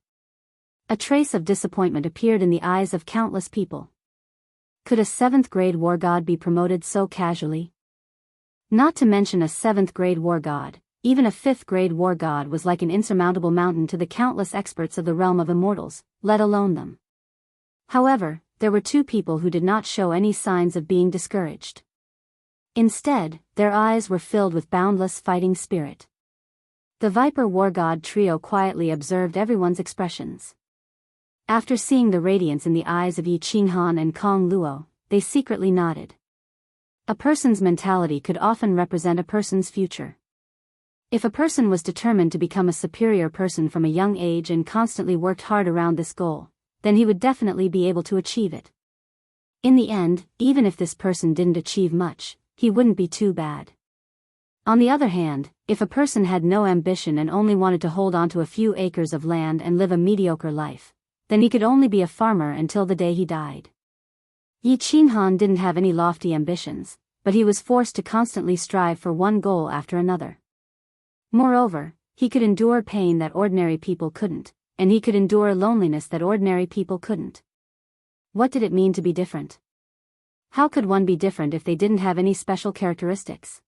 A trace of disappointment appeared in the eyes of countless people. Could a 7th grade war god be promoted so casually? Not to mention a 7th grade war god, even a 5th grade war god was like an insurmountable mountain to the countless experts of the realm of immortals, let alone them. However, there were two people who did not show any signs of being discouraged. Instead, their eyes were filled with boundless fighting spirit. The Viper War God trio quietly observed everyone's expressions. After seeing the radiance in the eyes of Yi Qinghan and Kong Luo, they secretly nodded. A person's mentality could often represent a person's future. If a person was determined to become a superior person from a young age and constantly worked hard around this goal, then he would definitely be able to achieve it. In the end, even if this person didn't achieve much, he wouldn't be too bad. On the other hand, if a person had no ambition and only wanted to hold on to a few acres of land and live a mediocre life, then he could only be a farmer until the day he died. Yi Qinghan didn't have any lofty ambitions, but he was forced to constantly strive for one goal after another. Moreover, he could endure pain that ordinary people couldn't, and he could endure loneliness that ordinary people couldn't. What did it mean to be different? How could one be different if they didn't have any special characteristics?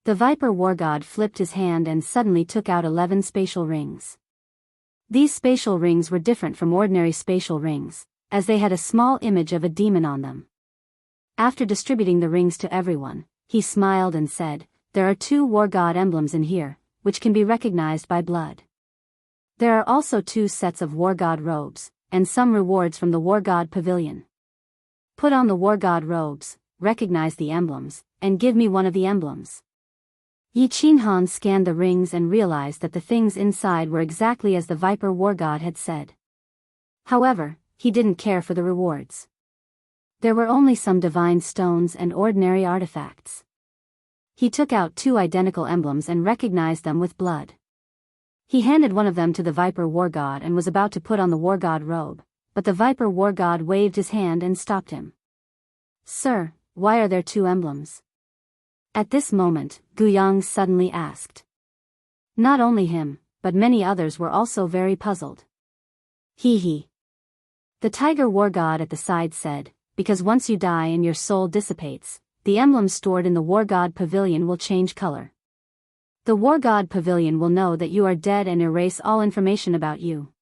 The Viper War God flipped his hand and suddenly took out 11 spatial rings. These spatial rings were different from ordinary spatial rings, as they had a small image of a demon on them. After distributing the rings to everyone, he smiled and said, "There are 2 War God emblems in here, which can be recognized by blood. There are also 2 sets of War God robes, and some rewards from the War God Pavilion. Put on the War God robes, recognize the emblems, and give me one of the emblems." Yi Qinghan scanned the rings and realized that the things inside were exactly as the Viper War God had said. However, he didn't care for the rewards. There were only some divine stones and ordinary artifacts. He took out 2 identical emblems and recognized them with blood. He handed one of them to the Viper War God and was about to put on the War God robe, but the Viper War God waved his hand and stopped him. "Sir, why are there 2 emblems?" At this moment, Guyang suddenly asked. Not only him, but many others were also very puzzled. He. The Tiger War God at the side said, "Because once you die and your soul dissipates, the emblems stored in the War God Pavilion will change color. The War God Pavilion will know that you are dead and erase all information about you."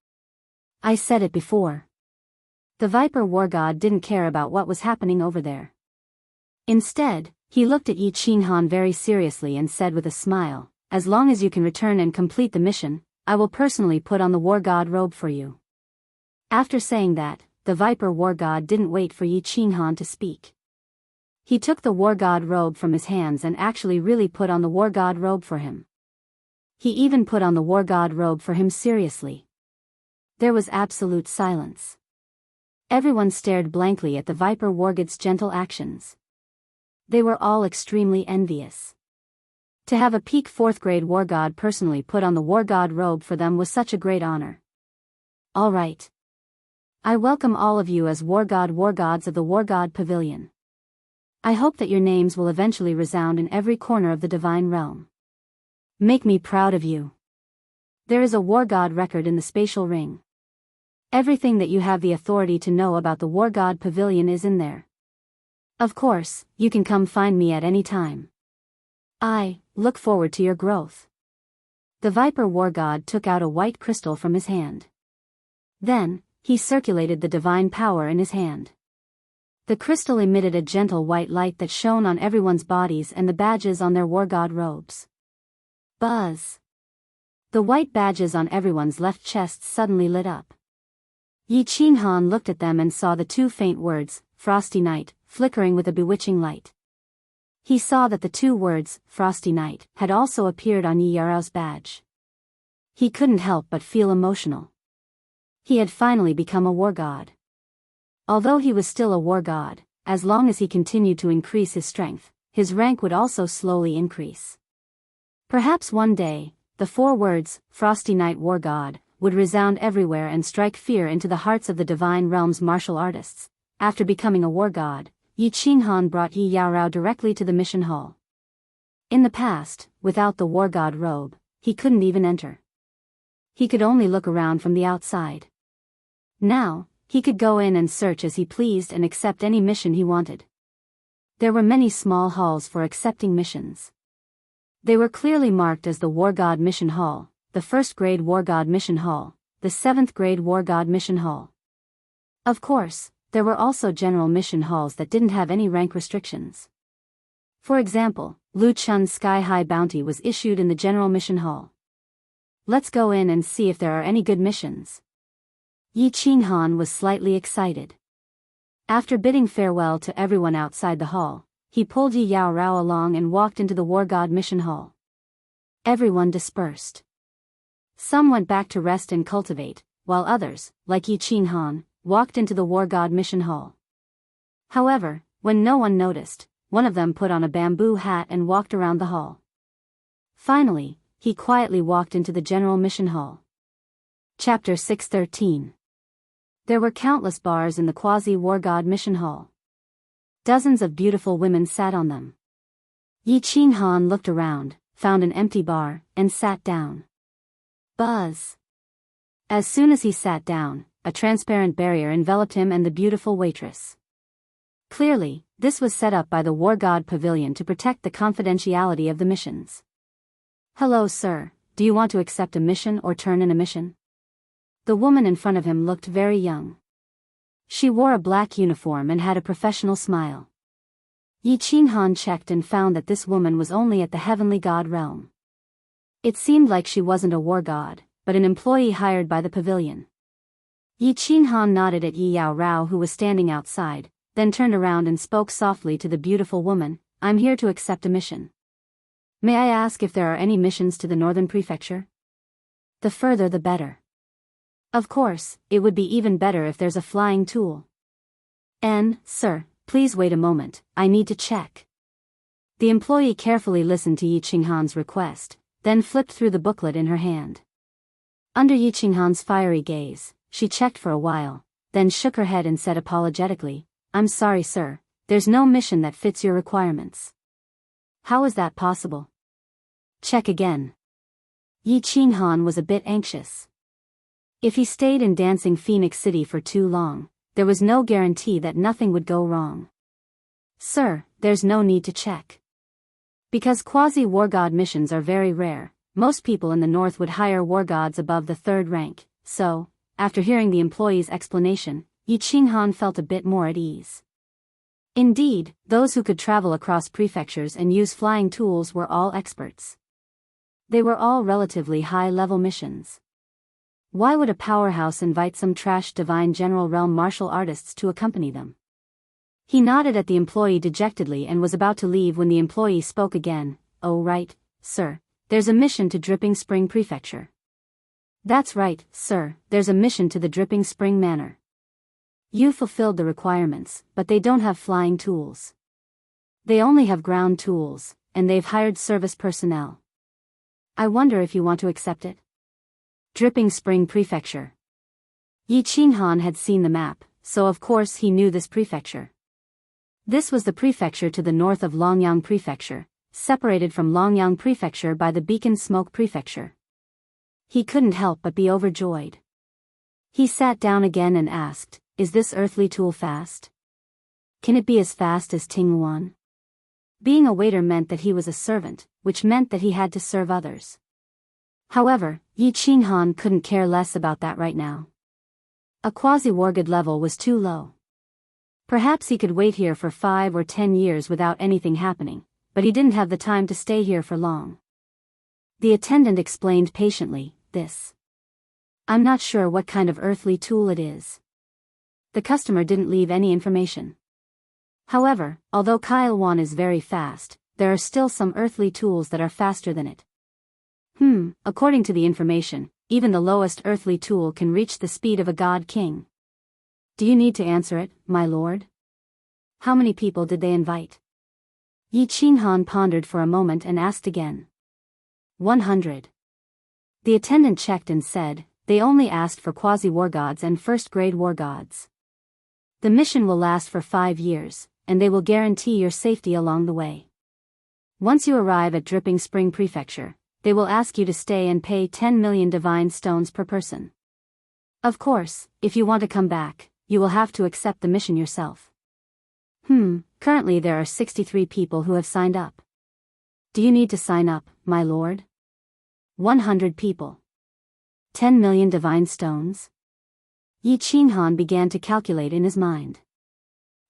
I said it before. The Viper War God didn't care about what was happening over there. Instead, he looked at Yi Qinghan very seriously and said with a smile, "As long as you can return and complete the mission, I will personally put on the War God robe for you." After saying that, the Viper War God didn't wait for Yi Qinghan to speak. He took the War God robe from his hands and actually really put on the War God robe for him. He even put on the War God robe for him seriously. There was absolute silence. Everyone stared blankly at the Viper War God's gentle actions. They were all extremely envious. To have a peak 4th grade War God personally put on the War God robe for them was such a great honor. All right. I welcome all of you as War Gods of the War God Pavilion. I hope that your names will eventually resound in every corner of the divine realm. Make me proud of you. There is a war god record in the spatial ring. Everything that you have the authority to know about the war god pavilion is in there. Of course, you can come find me at any time. I look forward to your growth. The Viper war god took out a white crystal from his hand. Then, he circulated the divine power in his hand. The crystal emitted a gentle white light that shone on everyone's bodies and the badges on their war god robes. Buzz! The white badges on everyone's left chests suddenly lit up. Yi Qinghan looked at them and saw the two faint words, Frosty Night, flickering with a bewitching light. He saw that the two words, Frosty Night, had also appeared on Yi Yarao's badge. He couldn't help but feel emotional. He had finally become a war god. Although he was still a war god, as long as he continued to increase his strength, his rank would also slowly increase. Perhaps one day, the four words, Frosty Night War God, would resound everywhere and strike fear into the hearts of the Divine Realm's martial artists. After becoming a war god, Yi Qinghan brought Yi Yaorao directly to the mission hall. In the past, without the war god robe, he couldn't even enter. He could only look around from the outside. Now, he could go in and search as he pleased and accept any mission he wanted. There were many small halls for accepting missions. They were clearly marked as the War God Mission Hall, the 1st Grade War God Mission Hall, the 7th Grade War God Mission Hall. Of course, there were also general mission halls that didn't have any rank restrictions. For example, Lu Chun's Sky High Bounty was issued in the General Mission Hall. Let's go in and see if there are any good missions. Yi Qinghan was slightly excited. After bidding farewell to everyone outside the hall, he pulled Yi Yaorao along and walked into the War God Mission Hall. Everyone dispersed. Some went back to rest and cultivate, while others, like Yi Qinghan, walked into the War God Mission Hall. However, when no one noticed, one of them put on a bamboo hat and walked around the hall. Finally, he quietly walked into the General Mission Hall. Chapter 613. There were countless bars in the Quasi-War God Mission Hall. Dozens of beautiful women sat on them. Yi Qinghan looked around, found an empty bar, and sat down. Buzz! As soon as he sat down, a transparent barrier enveloped him and the beautiful waitress. Clearly, this was set up by the War God Pavilion to protect the confidentiality of the missions. Hello, sir, do you want to accept a mission or turn in a mission? The woman in front of him looked very young. She wore a black uniform and had a professional smile. Yi Qinghan checked and found that this woman was only at the heavenly god realm. It seemed like she wasn't a war god, but an employee hired by the pavilion. Yi Qinghan nodded at Yi Yaorao, who was standing outside, then turned around and spoke softly to the beautiful woman, I'm here to accept a mission. May I ask if there are any missions to the Northern Prefecture? The further the better. Of course, it would be even better if there's a flying tool. Sir, please wait a moment, I need to check. The employee carefully listened to Yi Qinghan's request, then flipped through the booklet in her hand. Under Yi Qinghan's fiery gaze, she checked for a while, then shook her head and said apologetically, I'm sorry, sir, there's no mission that fits your requirements. How is that possible? Check again. Yi Qinghan was a bit anxious. If he stayed in Dancing Phoenix City for too long, there was no guarantee that nothing would go wrong. Sir, there's no need to check. Because quasi-war god missions are very rare, most people in the north would hire war gods above the 3rd rank, so, after hearing the employee's explanation, Yi Qinghan felt a bit more at ease. Indeed, those who could travel across prefectures and use flying tools were all experts. They were all relatively high-level missions. Why would a powerhouse invite some trash divine general realm martial artists to accompany them? He nodded at the employee dejectedly and was about to leave when the employee spoke again. Oh right, sir, there's a mission to Dripping Spring Prefecture. That's right, sir, there's a mission to the Dripping Spring Manor. You fulfilled the requirements, but they don't have flying tools. They only have ground tools, and they've hired service personnel. I wonder if you want to accept it? Dripping Spring Prefecture. Yi Qinghan had seen the map, so of course he knew this prefecture. This was the prefecture to the north of Longyang Prefecture, separated from Longyang Prefecture by the Beacon Smoke Prefecture. He couldn't help but be overjoyed. He sat down again and asked, "Is this earthly tool fast? Can it be as fast as Ting Yuan?" Being a waiter meant that he was a servant, which meant that he had to serve others. However, Yi Qinghan couldn't care less about that right now. A quasi-wargod level was too low. Perhaps he could wait here for 5 or 10 years without anything happening, but he didn't have the time to stay here for long. The attendant explained patiently, I'm not sure what kind of earthly tool it is. The customer didn't leave any information. However, although Kyle Wan is very fast, there are still some earthly tools that are faster than it. According to the information, even the lowest earthly tool can reach the speed of a god king. Do you need to answer it, my lord? How many people did they invite? Yi Qinghan pondered for a moment and asked again. 100. The attendant checked and said, they only asked for quasi-war gods and first-grade war gods. The mission will last for 5 years, and they will guarantee your safety along the way. Once you arrive at Dripping Spring Prefecture, they will ask you to stay and pay 10 million divine stones per person. Of course, if you want to come back, you will have to accept the mission yourself. Currently there are 63 people who have signed up. Do you need to sign up, my lord? 100 people. 10 million divine stones? Yi Qinghan began to calculate in his mind.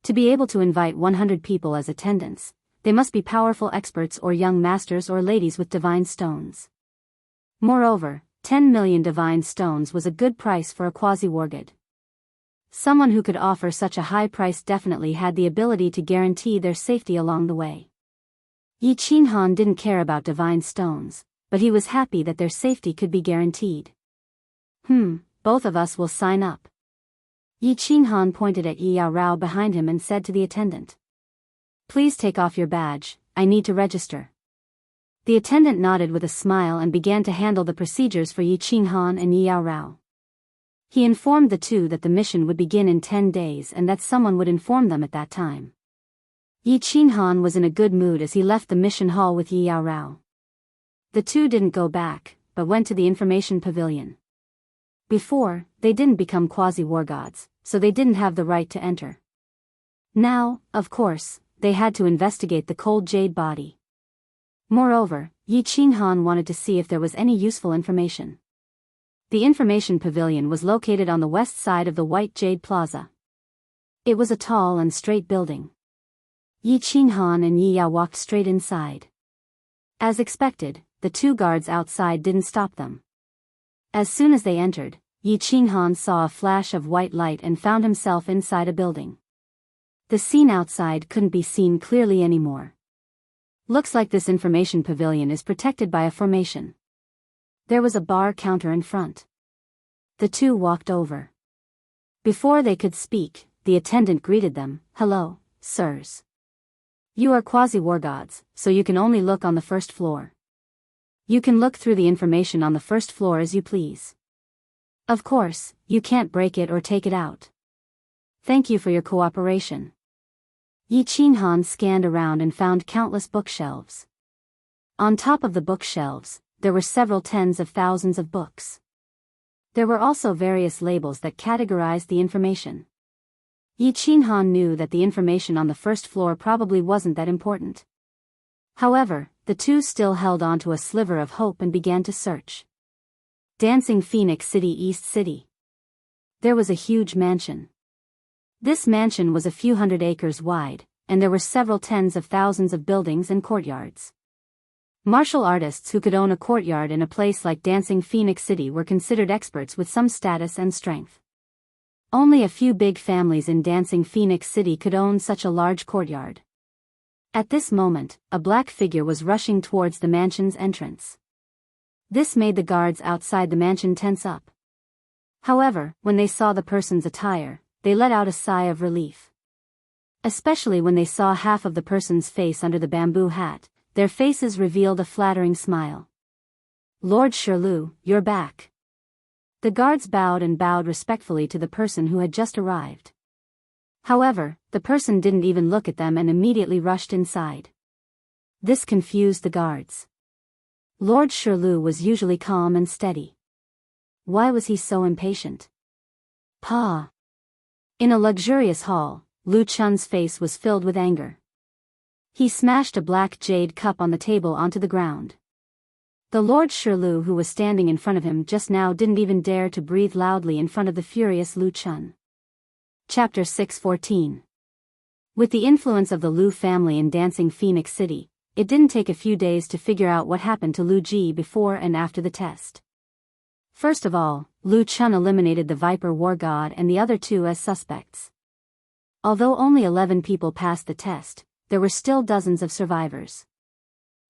To be able to invite 100 people as attendants, they must be powerful experts or young masters or ladies with divine stones. Moreover, 10 million divine stones was a good price for a quasi-wargod. Someone who could offer such a high price definitely had the ability to guarantee their safety along the way. Yi Qinghan didn't care about divine stones, but he was happy that their safety could be guaranteed. Both of us will sign up. Yi Qinghan pointed at Yi Rao behind him and said to the attendant. Please take off your badge, I need to register. The attendant nodded with a smile and began to handle the procedures for Yi Qinghan and Yi Rao. He informed the two that the mission would begin in 10 days and that someone would inform them at that time. Yi Qinghan was in a good mood as he left the mission hall with Yi Rao. The two didn't go back, but went to the information pavilion. Before, they didn't become quasi-war gods, so they didn't have the right to enter. Now, of course, they had to investigate the cold jade body. Moreover, Yi Qinghan wanted to see if there was any useful information. The information pavilion was located on the west side of the White Jade Plaza. It was a tall and straight building. Yi Qinghan and Yi Yao walked straight inside. As expected, the two guards outside didn't stop them. As soon as they entered, Yi Qinghan saw a flash of white light and found himself inside a building. The scene outside couldn't be seen clearly anymore. Looks like this information pavilion is protected by a formation. There was a bar counter in front. The two walked over. Before they could speak, the attendant greeted them. Hello, sirs. You are quasi-war gods, so you can only look on the first floor. You can look through the information on the first floor as you please. Of course, you can't break it or take it out. Thank you for your cooperation. Yi Qinghan scanned around and found countless bookshelves. On top of the bookshelves, there were several tens of thousands of books. There were also various labels that categorized the information. Yi Qinghan knew that the information on the first floor probably wasn't that important. However, the two still held on to a sliver of hope and began to search. Dancing Phoenix City, East City. There was a huge mansion. This mansion was a few hundred acres wide, and there were several tens of thousands of buildings and courtyards. Martial artists who could own a courtyard in a place like Dancing Phoenix City were considered experts with some status and strength. Only a few big families in Dancing Phoenix City could own such a large courtyard. At this moment, a black figure was rushing towards the mansion's entrance. This made the guards outside the mansion tense up. However, when they saw the person's attire, they let out a sigh of relief. Especially when they saw half of the person's face under the bamboo hat, their faces revealed a flattering smile. Lord Shirlu, you're back. The guards bowed and bowed respectfully to the person who had just arrived. However, the person didn't even look at them and immediately rushed inside. This confused the guards. Lord Shirlu was usually calm and steady. Why was he so impatient? Pa. In a luxurious hall, Lu Chun's face was filled with anger. He smashed a black jade cup on the table onto the ground. The Lord Shirlu who was standing in front of him just now didn't even dare to breathe loudly in front of the furious Lu Chun. Chapter 6:14. With the influence of the Lu family in Dancing Phoenix City, it didn't take a few days to figure out what happened to Lu Ji before and after the test. First of all, Lu Chun eliminated the Viper War God and the other two as suspects. Although only 11 people passed the test, there were still dozens of survivors.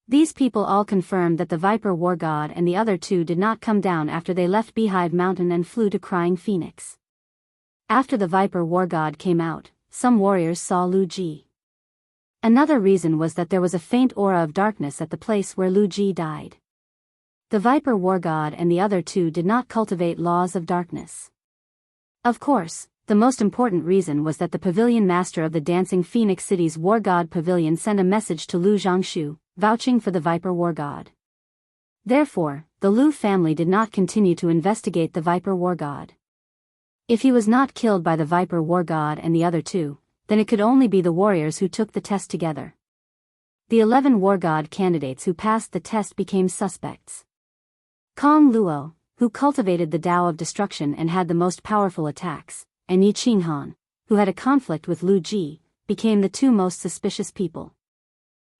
These people all confirmed that the Viper War God and the other two did not come down after they left Beehive Mountain and flew to Crying Phoenix. After the Viper War God came out, some warriors saw Lu Ji. Another reason was that there was a faint aura of darkness at the place where Lu Ji died. The Viper War God and the other two did not cultivate laws of darkness. Of course, the most important reason was that the pavilion master of the Dancing Phoenix City's War God Pavilion sent a message to Lu Zhongshu, vouching for the Viper War God. Therefore, the Lu family did not continue to investigate the Viper War God. If he was not killed by the Viper War God and the other two, then it could only be the warriors who took the test together. The 11 War God candidates who passed the test became suspects. Kong Luo, who cultivated the Tao of Destruction and had the most powerful attacks, and Yi Qinghan, who had a conflict with Lu Ji, became the two most suspicious people.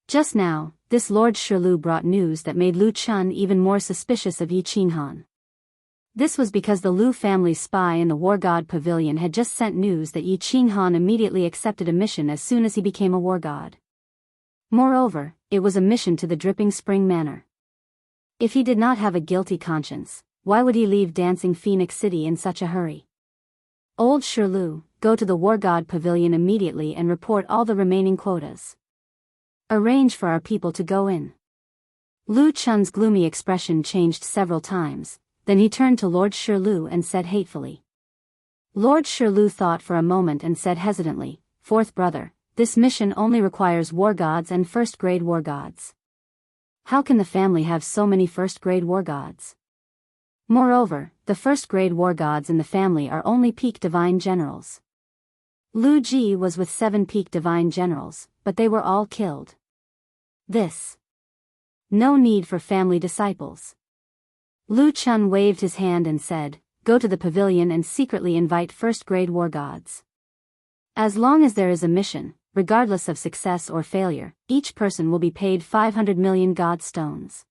Just now, this Lord Shirlu brought news that made Lu Chun even more suspicious of Yi Qinghan. This was because the Lu family's spy in the War God Pavilion had just sent news that Yi Qinghan immediately accepted a mission as soon as he became a war god. Moreover, it was a mission to the Dripping Spring Manor. If he did not have a guilty conscience, why would he leave Dancing Phoenix City in such a hurry? Old Shirlu, go to the War God Pavilion immediately and report all the remaining quotas. Arrange for our people to go in. Lu Chun's gloomy expression changed several times, then he turned to Lord Shirlu and said hatefully. Lord Shirlu thought for a moment and said hesitantly, "Fourth brother, this mission only requires war gods and first-grade war gods. How can the family have so many first-grade war gods? Moreover, the first-grade war gods in the family are only peak divine generals. Lu Ji was with 7 peak divine generals, but they were all killed. No need for family disciples." Lu Chun waved his hand and said, "Go to the pavilion and secretly invite first-grade war gods. As long as there is a mission, regardless of success or failure, each person will be paid 500 million god stones.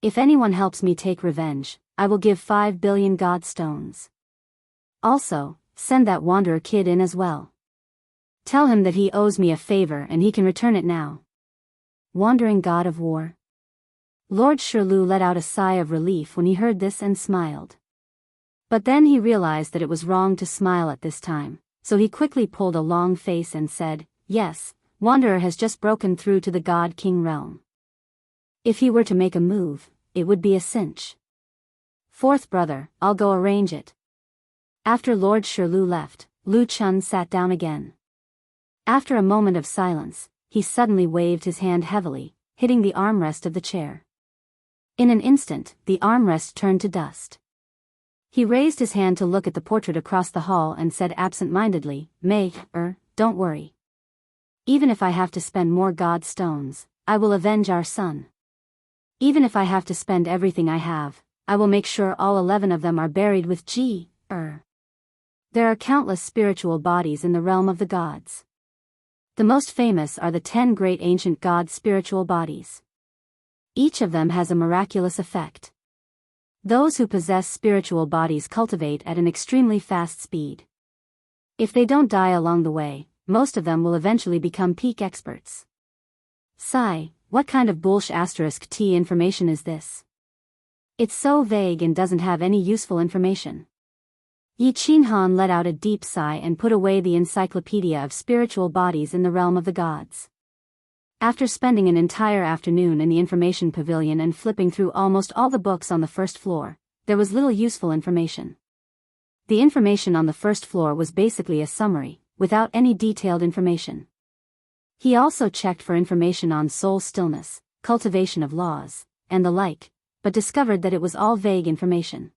If anyone helps me take revenge, I will give 5 billion god stones. Also, send that wanderer kid in as well. Tell him that he owes me a favor and he can return it now." Wandering god of war. Lord Shirlu let out a sigh of relief when he heard this and smiled. But then he realized that it was wrong to smile at this time, so he quickly pulled a long face and said, "Yes, Wanderer has just broken through to the God King realm. If he were to make a move, it would be a cinch. Fourth brother, I'll go arrange it." After Lord Shirlu left, Lu Chun sat down again. After a moment of silence, he suddenly waved his hand heavily, hitting the armrest of the chair. In an instant, the armrest turned to dust. He raised his hand to look at the portrait across the hall and said absent-mindedly, Don't worry. Even if I have to spend more god stones, I will avenge our son. Even if I have to spend everything I have, I will make sure all 11 of them are buried with There are countless spiritual bodies in the realm of the gods. The most famous are the 10 great ancient god spiritual bodies. Each of them has a miraculous effect. Those who possess spiritual bodies cultivate at an extremely fast speed. If they don't die along the way, most of them will eventually become peak experts. Sigh, what kind of **t information is this? It's so vague and doesn't have any useful information. Yi Qinghan let out a deep sigh and put away the encyclopedia of spiritual bodies in the realm of the gods. After spending an entire afternoon in the information pavilion and flipping through almost all the books on the first floor, there was little useful information. The information on the first floor was basically a summary, without any detailed information. He also checked for information on soul stillness, cultivation of laws, and the like, but discovered that it was all vague information.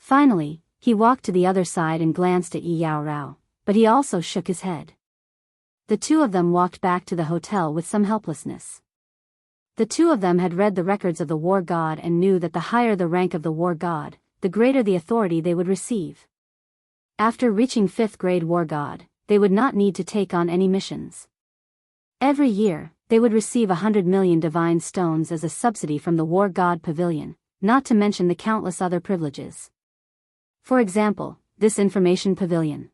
Finally, he walked to the other side and glanced at Yi Yao Rao, but he also shook his head. The two of them walked back to the hotel with some helplessness. The two of them had read the records of the war god and knew that the higher the rank of the war god, the greater the authority they would receive. After reaching 5th grade war god, they would not need to take on any missions. Every year, they would receive 100 million divine stones as a subsidy from the war god pavilion, not to mention the countless other privileges. For example, this information pavilion.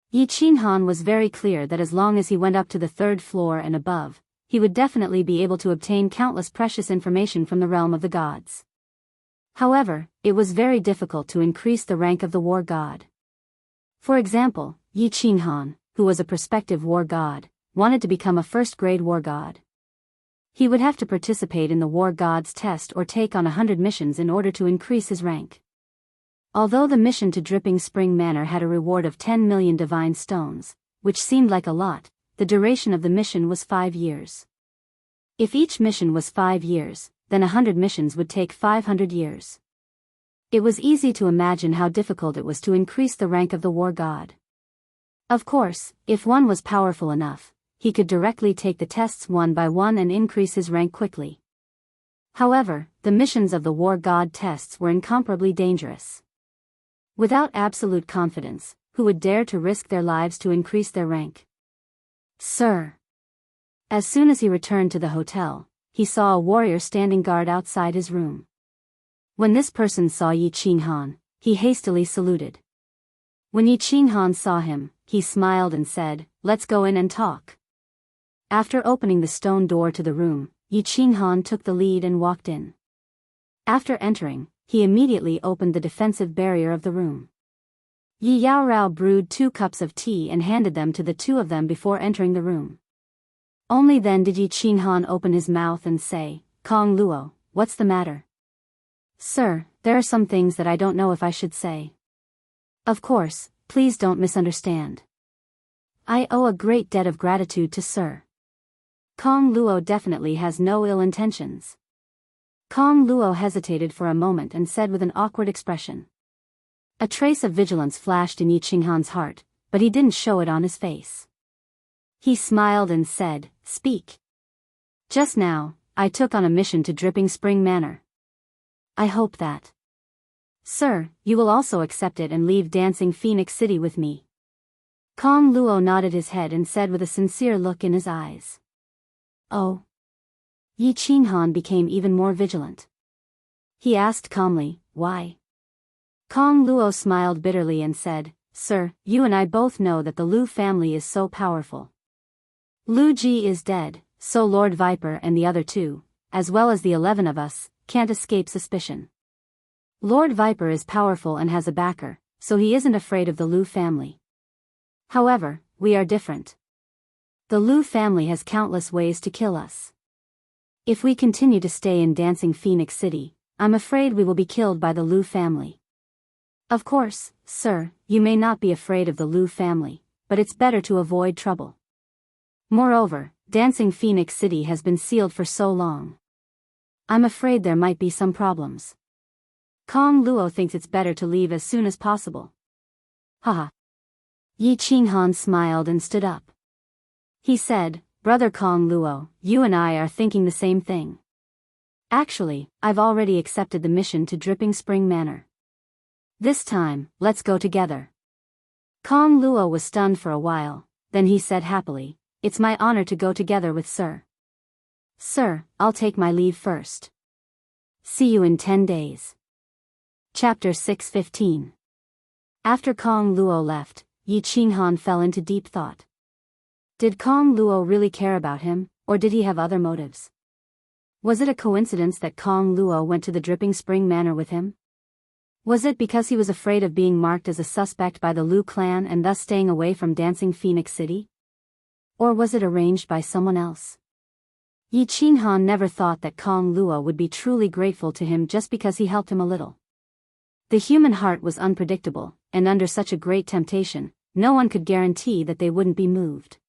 Yi Qinghan was very clear that as long as he went up to the 3rd floor and above, he would definitely be able to obtain countless precious information from the realm of the gods. However, it was very difficult to increase the rank of the war god. For example, Yi Qinghan, who was a prospective war god, wanted to become a 1st grade war god. He would have to participate in the war god's test or take on 100 missions in order to increase his rank. Although the mission to Dripping Spring Manor had a reward of 10 million divine stones, which seemed like a lot, the duration of the mission was 5 years. If each mission was 5 years, then 100 missions would take 500 years. It was easy to imagine how difficult it was to increase the rank of the war god. Of course, if one was powerful enough, he could directly take the tests one by one and increase his rank quickly. However, the missions of the war god tests were incomparably dangerous. Without absolute confidence, who would dare to risk their lives to increase their rank? Sir. As soon as he returned to the hotel, he saw a warrior standing guard outside his room. When this person saw Yi Qinghan, he hastily saluted. When Yi Qinghan saw him, he smiled and said, "Let's go in and talk." After opening the stone door to the room, Yi Qinghan took the lead and walked in. After entering, he immediately opened the defensive barrier of the room. Yi Yao Rao brewed 2 cups of tea and handed them to the two of them before entering the room. Only then did Yi Qinghan open his mouth and say, "Kong Luo, what's the matter?" "Sir, there are some things that I don't know if I should say." "Of course, please don't misunderstand. I owe a great debt of gratitude to Sir." Kong Luo definitely has no ill intentions. Kong Luo hesitated for a moment and said with an awkward expression. A trace of vigilance flashed in Yi Qinghan's heart, but he didn't show it on his face. He smiled and said, "Speak. Just now, I took on a mission to Dripping Spring Manor. I hope that, Sir, you will also accept it and leave Dancing Phoenix City with me." Kong Luo nodded his head and said with a sincere look in his eyes. "Oh." Yi Qinghan became even more vigilant. He asked calmly, "Why?" Kong Luo smiled bitterly and said, "Sir, you and I both know that the Lu family is so powerful. Lu Ji is dead, so Lord Viper and the other 2, as well as the 11 of us, can't escape suspicion. Lord Viper is powerful and has a backer, so he isn't afraid of the Lu family. However, we are different. The Lu family has countless ways to kill us. If we continue to stay in Dancing Phoenix City, I'm afraid we will be killed by the Lu family. Of course, Sir, you may not be afraid of the Lu family, but it's better to avoid trouble. Moreover, Dancing Phoenix City has been sealed for so long. I'm afraid there might be some problems. Kong Luo thinks it's better to leave as soon as possible." Haha. Yi Qinghan smiled and stood up. He said, "Brother Kong Luo, you and I are thinking the same thing. Actually, I've already accepted the mission to Dripping Spring Manor. This time, let's go together." Kong Luo was stunned for a while, then he said happily, "It's my honor to go together with Sir. Sir, I'll take my leave first. See you in 10 days. Chapter 6:15. After Kong Luo left, Yi Qinghan fell into deep thought. Did Kong Luo really care about him, or did he have other motives? Was it a coincidence that Kong Luo went to the Dripping Spring Manor with him? Was it because he was afraid of being marked as a suspect by the Lu clan and thus staying away from Dancing Phoenix City? Or was it arranged by someone else? Yi Qinghan never thought that Kong Luo would be truly grateful to him just because he helped him a little. The human heart was unpredictable, and under such a great temptation, no one could guarantee that they wouldn't be moved.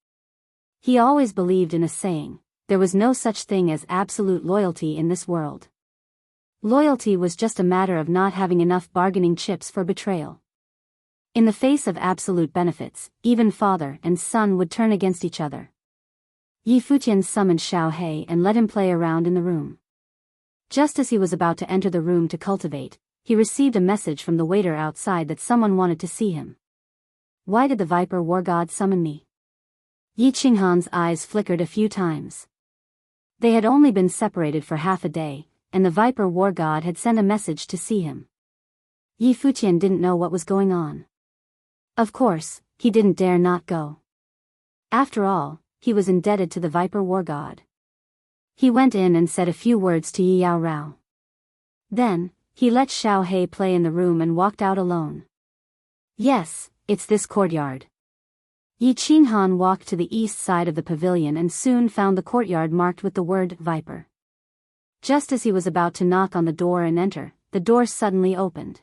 He always believed in a saying, there was no such thing as absolute loyalty in this world. Loyalty was just a matter of not having enough bargaining chips for betrayal. In the face of absolute benefits, even father and son would turn against each other. Yi Futian summoned Xiao He and let him play around in the room. Just as he was about to enter the room to cultivate, he received a message from the waiter outside that someone wanted to see him. Why did the Viper War God summon me? Yi Qinghan's eyes flickered a few times. They had only been separated for half a day, and the Viper War God had sent a message to see him. Yi Futian didn't know what was going on. Of course, he didn't dare not go. After all, he was indebted to the Viper War God. He went in and said a few words to Yi Yao Rao. Then, he let Xiao He play in the room and walked out alone. Yes, it's this courtyard. Yi Qinghan walked to the east side of the pavilion and soon found the courtyard marked with the word Viper. Just as he was about to knock on the door and enter, the door suddenly opened.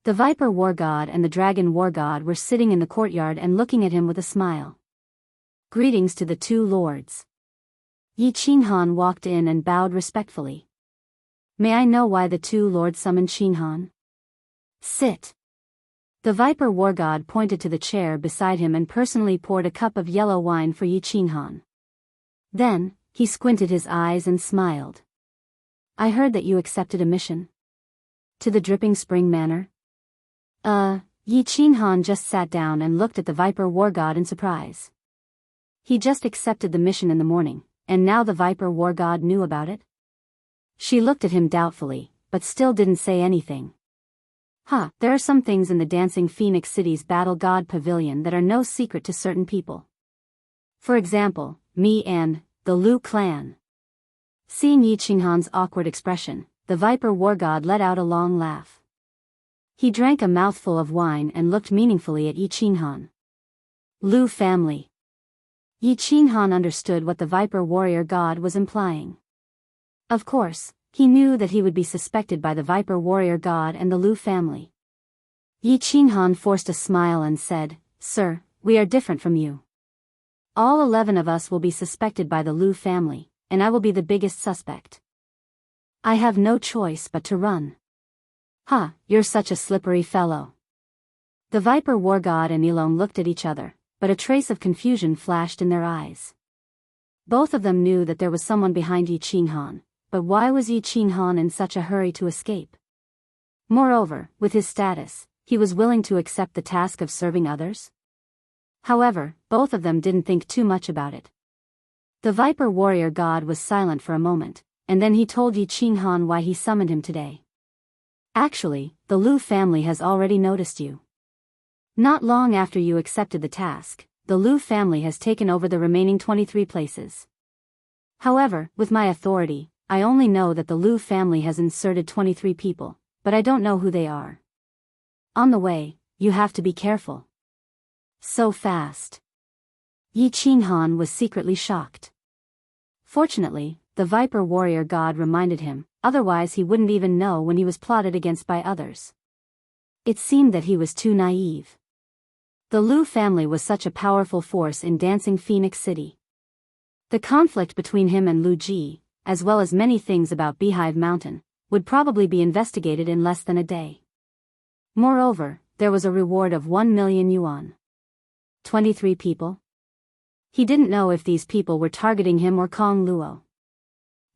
The Viper War God and the Dragon War God were sitting in the courtyard and looking at him with a smile. Greetings to the two lords. Yi Qinghan walked in and bowed respectfully. May I know why the two lords summoned Qinghan? Sit. The Viper War God pointed to the chair beside him and personally poured a cup of yellow wine for Yi Qinghan. Then, he squinted his eyes and smiled. I heard that you accepted a mission. To the Dripping Spring Manor? Yi Qinghan just sat down and looked at the Viper War God in surprise. He just accepted the mission in the morning, and now the Viper War God knew about it? She looked at him doubtfully, but still didn't say anything. There are some things in the Dancing Phoenix City's Battle God Pavilion that are no secret to certain people. For example, me and the Lu clan. Seeing Yi Qinghan's awkward expression, the Viper War God let out a long laugh. He drank a mouthful of wine and looked meaningfully at Yi Qinghan. Lu family. Yi Qinghan understood what the Viper Warrior God was implying. Of course, he knew that he would be suspected by the Viper Warrior God and the Lu family. Yi Qinghan forced a smile and said, Sir, we are different from you. All 11 of us will be suspected by the Lu family, and I will be the biggest suspect. I have no choice but to run. You're such a slippery fellow. The Viper War God and Elone looked at each other, but a trace of confusion flashed in their eyes. Both of them knew that there was someone behind Yi Qinghan, but why was Yi Qinghan in such a hurry to escape? Moreover, with his status, he was willing to accept the task of serving others? However, both of them didn't think too much about it. The Viper Warrior God was silent for a moment, and then he told Yi Qinghan why he summoned him today. Actually, the Lu family has already noticed you. Not long after you accepted the task, the Lu family has taken over the remaining 23 places. However, with my authority, I only know that the Lu family has inserted 23 people, but I don't know who they are. On the way, you have to be careful. So fast. Yi Qinghan was secretly shocked. Fortunately, the Viper Warrior God reminded him, otherwise he wouldn't even know when he was plotted against by others. It seemed that he was too naive. The Lu family was such a powerful force in Dancing Phoenix City. The conflict between him and Lu Ji, as well as many things about Beehive Mountain, would probably be investigated in less than a day. Moreover, there was a reward of 1 million yuan. 23 people? He didn't know if these people were targeting him or Kong Luo.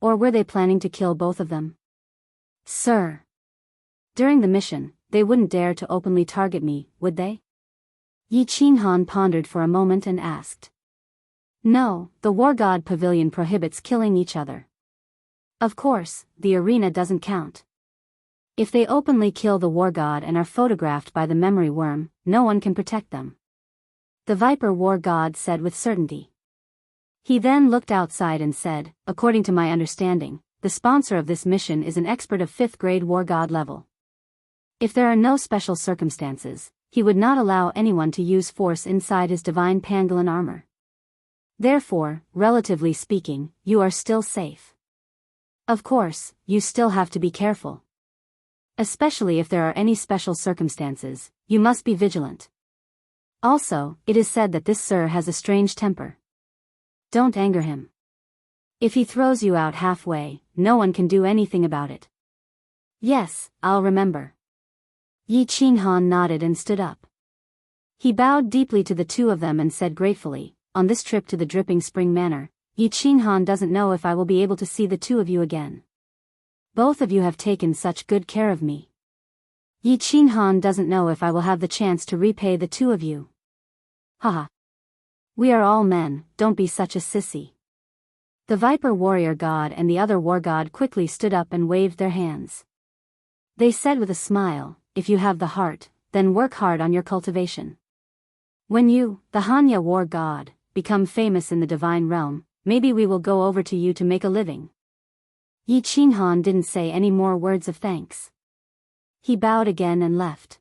Or were they planning to kill both of them? Sir. During the mission, they wouldn't dare to openly target me, would they? Yi Qinghan pondered for a moment and asked. No, the War God Pavilion prohibits killing each other. Of course, the arena doesn't count. If they openly kill the War God and are photographed by the memory worm, no one can protect them. The Viper War God said with certainty. He then looked outside and said, according to my understanding, the sponsor of this mission is an expert of 5th grade War God level. If there are no special circumstances, he would not allow anyone to use force inside his divine pangolin armor. Therefore, relatively speaking, you are still safe. Of course, you still have to be careful. Especially if there are any special circumstances, you must be vigilant. Also, it is said that this sir has a strange temper. Don't anger him. If he throws you out halfway, no one can do anything about it. Yes, I'll remember. Yi Qinghan nodded and stood up. He bowed deeply to the two of them and said gratefully, on this trip to the Dripping Spring Manor, Yi Qinghan doesn't know if I will be able to see the two of you again. Both of you have taken such good care of me. Yi Qinghan doesn't know if I will have the chance to repay the two of you. Haha. We are all men, don't be such a sissy. The Viper warrior god and the other war god quickly stood up and waved their hands. They said with a smile, if you have the heart, then work hard on your cultivation. When you, the Hanya war god, become famous in the divine realm, maybe we will go over to you to make a living. Yi Qinghan didn't say any more words of thanks. He bowed again and left.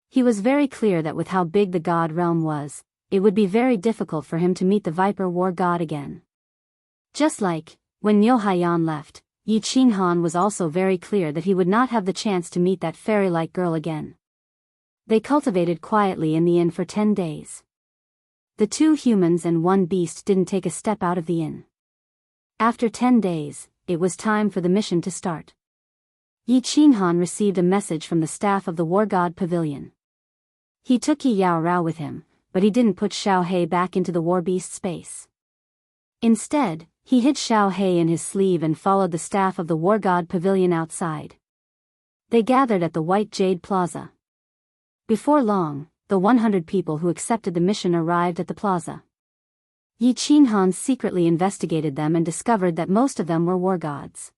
He was very clear that with how big the god realm was, it would be very difficult for him to meet the Viper war god again. Just like, when Niu Haiyan left, Yi Qinghan was also very clear that he would not have the chance to meet that fairy-like girl again. They cultivated quietly in the inn for 10 days. The 2 humans and 1 beast didn't take a step out of the inn. After 10 days, it was time for the mission to start. Yi Qinghan received a message from the staff of the War God Pavilion. He took Yi Yao Rao with him, but he didn't put Xiao He back into the war beast space. Instead, he hid Xiao He in his sleeve and followed the staff of the War God Pavilion outside. They gathered at the White Jade Plaza. Before long, the 100 people who accepted the mission arrived at the plaza. Yi Qinghan secretly investigated them and discovered that most of them were war gods.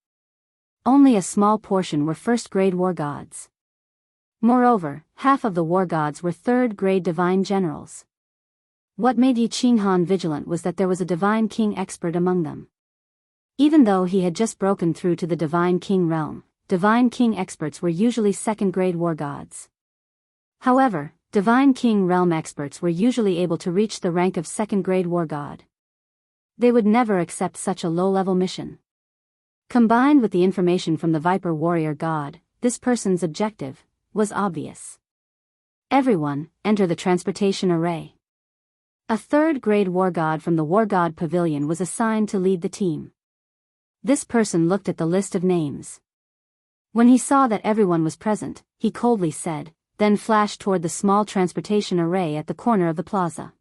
Only a small portion were first-grade war gods. Moreover, half of the war gods were third-grade divine generals. What made Yi Qinghan vigilant was that there was a divine king expert among them. Even though he had just broken through to the divine king realm, divine king experts were usually second-grade war gods. However, divine king realm experts were usually able to reach the rank of second-grade war god. They would never accept such a low-level mission. Combined with the information from the Viper warrior god, this person's objective was obvious. Everyone, enter the transportation array. A third-grade war god from the War God Pavilion was assigned to lead the team. This person looked at the list of names. When he saw that everyone was present, he coldly said, then flashed toward the small transportation array at the corner of the plaza.